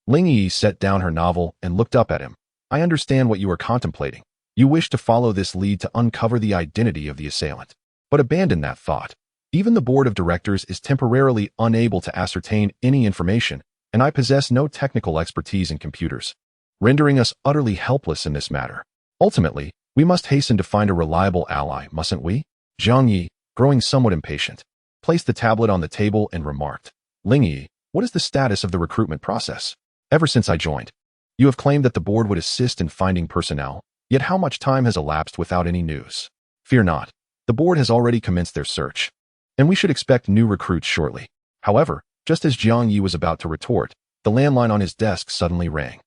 Ling Yi set down her novel and looked up at him. I understand what you are contemplating. You wish to follow this lead to uncover the identity of the assailant. But abandon that thought. Even the board of directors is temporarily unable to ascertain any information, and I possess no technical expertise in computers, rendering us utterly helpless in this matter. Ultimately, we must hasten to find a reliable ally, mustn't we? Zhang Yi, growing somewhat impatient, placed the tablet on the table and remarked, Ling Yi, what is the status of the recruitment process? Ever since I joined, you have claimed that the board would assist in finding personnel, yet how much time has elapsed without any news? Fear not, the board has already commenced their search, and we should expect new recruits shortly. However, just as Zhang Yi was about to retort, the landline on his desk suddenly rang.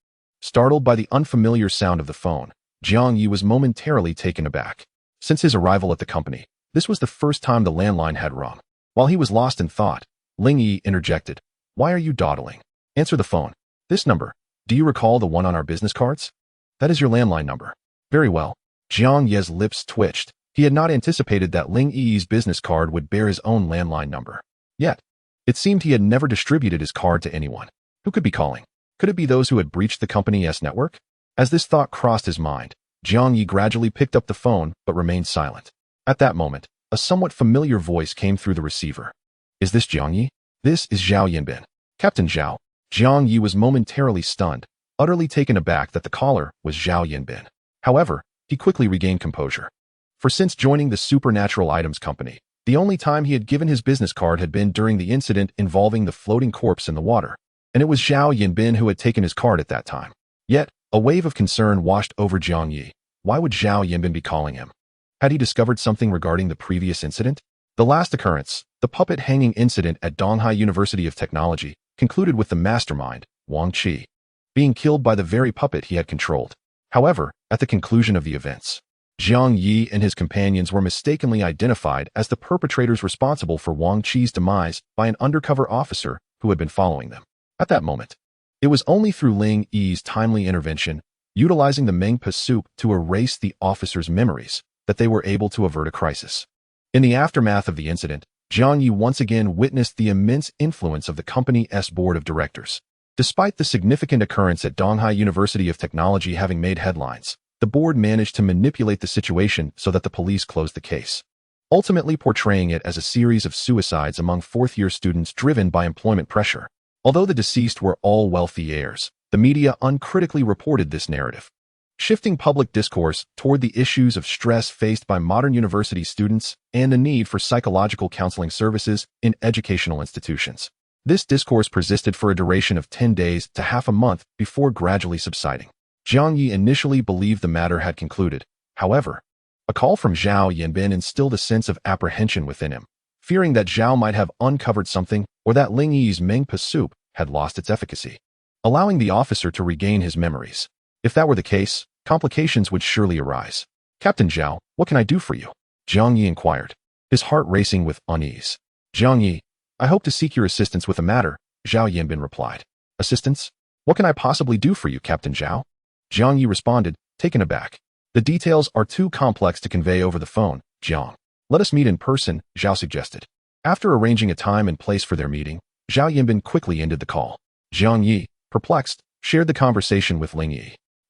Startled by the unfamiliar sound of the phone, Zhang Yi was momentarily taken aback. Since his arrival at the company, this was the first time the landline had rung. While he was lost in thought, Ling Yi interjected, Why are you dawdling? Answer the phone. This number. Do you recall the one on our business cards? That is your landline number. Very well. Zhang Yi's lips twitched. He had not anticipated that Ling Yi's business card would bear his own landline number. Yet, it seemed he had never distributed his card to anyone. Who could be calling? Could it be those who had breached the company's network? As this thought crossed his mind, Zhang Yi gradually picked up the phone but remained silent. At that moment, a somewhat familiar voice came through the receiver. Is this Zhang Yi? This is Zhao Yanbin. Captain Zhao. Zhang Yi was momentarily stunned, utterly taken aback that the caller was Zhao Yanbin. However, he quickly regained composure. For since joining the Supernatural Items Company, the only time he had given his business card had been during the incident involving the floating corpse in the water, and it was Zhao Yanbin who had taken his card at that time. Yet, a wave of concern washed over Zhang Yi. Why would Zhao Yanbin be calling him? Had he discovered something regarding the previous incident? The last occurrence, the puppet hanging incident at Donghai University of Technology, concluded with the mastermind, Wang Qi, being killed by the very puppet he had controlled. However, at the conclusion of the events, Zhang Yi and his companions were mistakenly identified as the perpetrators responsible for Wang Qi's demise by an undercover officer who had been following them. At that moment, it was only through Ling Yi's timely intervention, utilizing the Mengpa soup to erase the officer's memories, that they were able to avert a crisis. In the aftermath of the incident, Zhang Yi once again witnessed the immense influence of the company's board of directors. Despite the significant occurrence at Donghai University of Technology having made headlines, the board managed to manipulate the situation so that the police closed the case, ultimately portraying it as a series of suicides among fourth-year students driven by employment pressure. Although the deceased were all wealthy heirs, the media uncritically reported this narrative, shifting public discourse toward the issues of stress faced by modern university students and the need for psychological counseling services in educational institutions. This discourse persisted for a duration of 10 days to half a month before gradually subsiding. Zhang Yi initially believed the matter had concluded. However, a call from Zhao Yanbin instilled a sense of apprehension within him, fearing that Zhao might have uncovered something or that Ling Yi's Mengpa soup had lost its efficacy, allowing the officer to regain his memories. If that were the case, complications would surely arise. Captain Zhao, what can I do for you? Zhang Yi inquired, his heart racing with unease. Zhang Yi, I hope to seek your assistance with a matter, Zhao Yanbin replied. Assistance? What can I possibly do for you, Captain Zhao? Zhang Yi responded, taken aback. The details are too complex to convey over the phone, Zhang. Let us meet in person, Zhao suggested. After arranging a time and place for their meeting, Zhao Yanbin quickly ended the call. Zhang Yi, perplexed, shared the conversation with Ling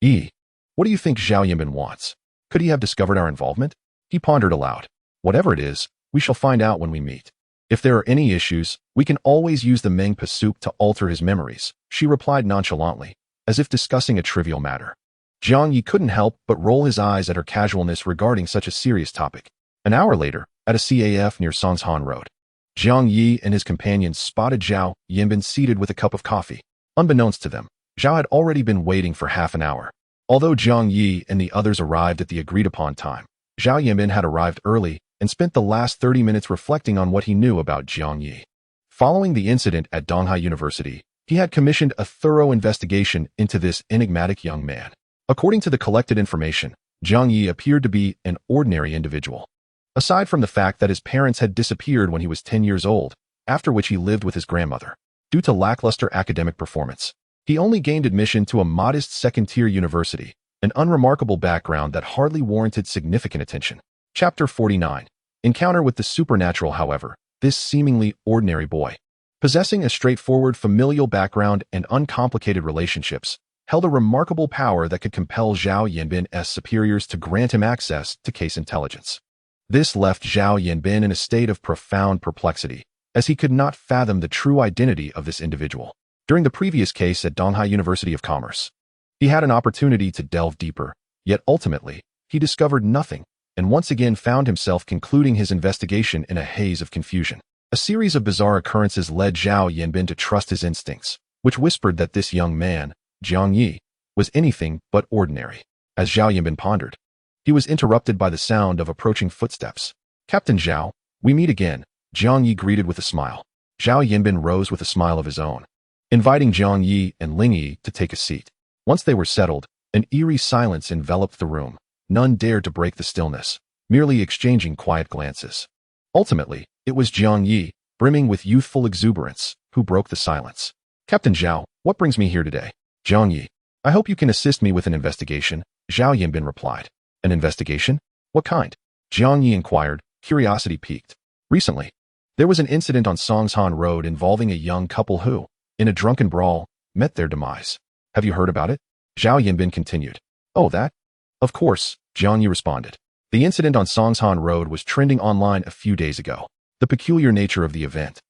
Yi. What do you think Zhao Yanbin wants? Could he have discovered our involvement? He pondered aloud. Whatever it is, we shall find out when we meet. If there are any issues, we can always use the Mengpa soup to alter his memories, she replied nonchalantly, as if discussing a trivial matter. Zhang Yi couldn't help but roll his eyes at her casualness regarding such a serious topic. An hour later, at a CAF near Songshan Road, Zhang Yi and his companions spotted Zhao Yanbin seated with a cup of coffee. Unbeknownst to them, Zhao had already been waiting for half an hour. Although Zhang Yi and the others arrived at the agreed-upon time, Zhao Yanbin had arrived early and spent the last 30 minutes reflecting on what he knew about Zhang Yi. Following the incident at Donghai University, he had commissioned a thorough investigation into this enigmatic young man. According to the collected information, Zhang Yi appeared to be an ordinary individual. Aside from the fact that his parents had disappeared when he was 10 years old, after which he lived with his grandmother. Due to lackluster academic performance, he only gained admission to a modest second-tier university, an unremarkable background that hardly warranted significant attention. Chapter 49. Encounter with the supernatural. However, this seemingly ordinary boy Possessing a straightforward familial background and uncomplicated relationships, held a remarkable power that could compel Zhao Yanbin's superiors to grant him access to case intelligence. This left Zhao Yanbin in a state of profound perplexity, as he could not fathom the true identity of this individual. During the previous case at Donghai University of Commerce, he had an opportunity to delve deeper, yet ultimately, he discovered nothing, and once again found himself concluding his investigation in a haze of confusion. A series of bizarre occurrences led Zhao Yanbin to trust his instincts, which whispered that this young man, Jiang Yi, was anything but ordinary. As Zhao Yanbin pondered, he was interrupted by the sound of approaching footsteps. "Captain Zhao, we meet again," Jiang Yi greeted with a smile. Zhao Yanbin rose with a smile of his own, inviting Jiang Yi and Ling Yi to take a seat. Once they were settled, an eerie silence enveloped the room. None dared to break the stillness, merely exchanging quiet glances. Ultimately, it was Jiang Yi, brimming with youthful exuberance, who broke the silence. "Captain Zhao, what brings me here today?" "Jiang Yi, I hope you can assist me with an investigation," Zhao Yanbin replied. "An investigation? What kind?" Jiang Yi inquired, curiosity piqued. "Recently, there was an incident on Songshan Road involving a young couple who, in a drunken brawl, met their demise. Have you heard about it?" Zhao Yanbin continued. "Oh, that? Of course," Jiang Yi responded. The incident on Songshan Road was trending online a few days ago. The peculiar nature of the event,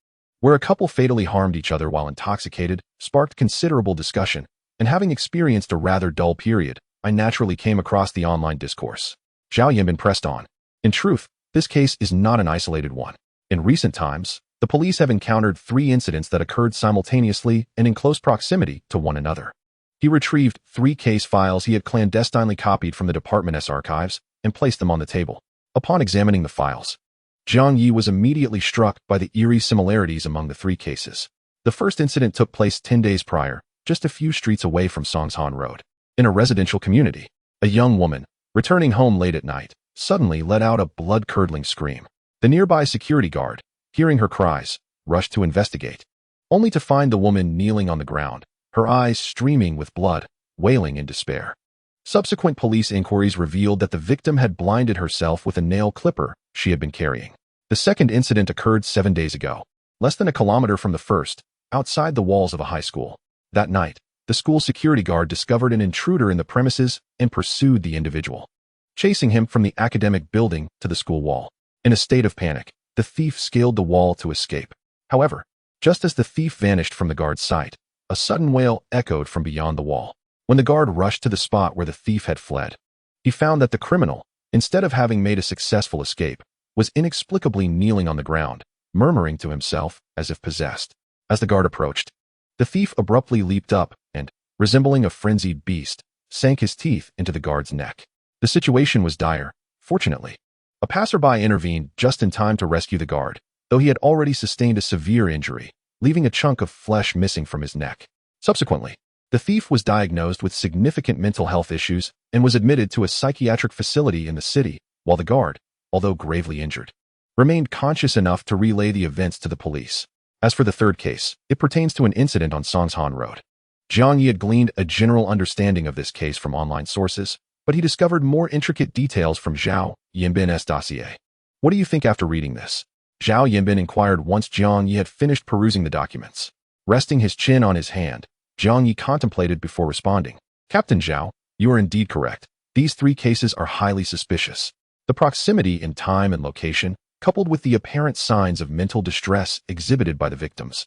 where a couple fatally harmed each other while intoxicated, sparked considerable discussion, and having experienced a rather dull period, I naturally came across the online discourse. Zhao Yanbin pressed on. "In truth, this case is not an isolated one. In recent times, the police have encountered 3 incidents that occurred simultaneously and in close proximity to one another." He retrieved 3 case files he had clandestinely copied from the department's archives and placed them on the table. Upon examining the files, Jiang Yi was immediately struck by the eerie similarities among the 3 cases. The first incident took place 10 days prior, just a few streets away from Songshan Road. In a residential community, a young woman, returning home late at night, suddenly let out a blood-curdling scream. The nearby security guard, hearing her cries, rushed to investigate, only to find the woman kneeling on the ground, her eyes streaming with blood, wailing in despair. Subsequent police inquiries revealed that the victim had blinded herself with a nail clipper she had been carrying. The second incident occurred 7 days ago, less than a kilometer from the first, outside the walls of a high school. That night, the school security guard discovered an intruder in the premises and pursued the individual, chasing him from the academic building to the school wall. In a state of panic, the thief scaled the wall to escape. However, just as the thief vanished from the guard's sight, a sudden wail echoed from beyond the wall. When the guard rushed to the spot where the thief had fled, he found that the criminal, instead of having made a successful escape, was inexplicably kneeling on the ground, murmuring to himself as if possessed. As the guard approached, the thief abruptly leaped up and, resembling a frenzied beast, sank his teeth into the guard's neck. The situation was dire. Fortunately, a passerby intervened just in time to rescue the guard, though he had already sustained a severe injury, leaving a chunk of flesh missing from his neck. Subsequently, the thief was diagnosed with significant mental health issues and was admitted to a psychiatric facility in the city, while the guard, although gravely injured, remained conscious enough to relay the events to the police. As for the third case, it pertains to an incident on Songshan Road. Jiang Yi had gleaned a general understanding of this case from online sources, but he discovered more intricate details from Zhao Yanbin's dossier. "What do you think after reading this?" Zhao Yanbin inquired once Jiang Yi had finished perusing the documents. Resting his chin on his hand, Jiang Yi contemplated before responding. "Captain Zhao, you are indeed correct. These 3 cases are highly suspicious. The proximity in time and location, coupled with the apparent signs of mental distress exhibited by the victims,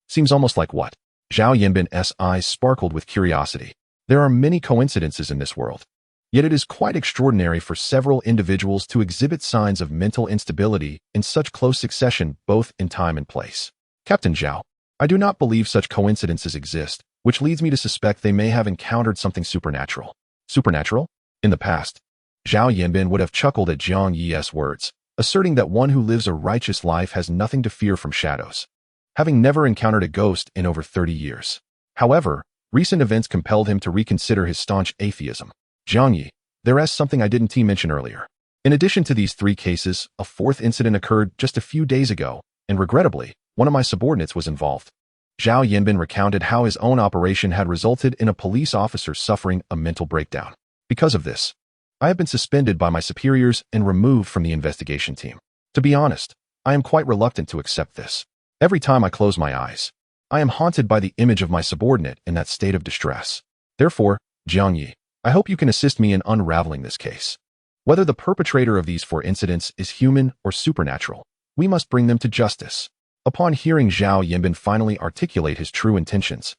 seems almost like what?" Zhao Yanbin's eyes sparkled with curiosity. There are many coincidences in this world, yet it is quite extraordinary for several individuals to exhibit signs of mental instability in such close succession, both in time and place. "Captain Zhao, I do not believe such coincidences exist, which leads me to suspect they may have encountered something supernatural." "Supernatural?" In the past, Zhao Yanbin would have chuckled at Jiang Yi's words, asserting that one who lives a righteous life has nothing to fear from shadows, having never encountered a ghost in over 30 years. However, recent events compelled him to reconsider his staunch atheism. "Jiang Yi, there is something I didn't mention earlier. In addition to these 3 cases, a 4th incident occurred just a few days ago, and regrettably, one of my subordinates was involved." Zhao Yanbin recounted how his own operation had resulted in a police officer suffering a mental breakdown. "Because of this, I have been suspended by my superiors and removed from the investigation team. To be honest, I am quite reluctant to accept this. Every time I close my eyes, I am haunted by the image of my subordinate in that state of distress. Therefore, Jiang Yi, I hope you can assist me in unraveling this case. Whether the perpetrator of these 4 incidents is human or supernatural, we must bring them to justice. Upon hearing Zhao Yanbin finally articulate his true intentions,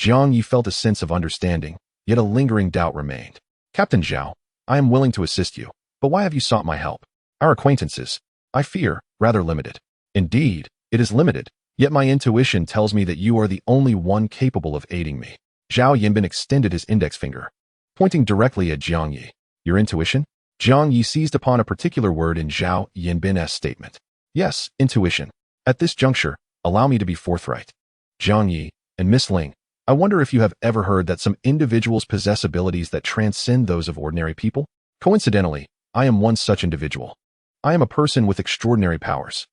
Jiang Yi felt a sense of understanding, yet a lingering doubt remained. Captain Zhao, I am willing to assist you, but why have you sought my help? Our acquaintances, I fear, rather limited. Indeed, it is limited, yet my intuition tells me that you are the only one capable of aiding me. Zhao Yanbin extended his index finger, pointing directly at Jiang Yi. Your intuition? Jiang Yi seized upon a particular word in Zhao Yanbin's statement. Yes, intuition. At this juncture, allow me to be forthright. Jiang Yi and Miss Ling, I wonder if you have ever heard that some individuals possess abilities that transcend those of ordinary people? Coincidentally, I am one such individual. I am a person with extraordinary powers.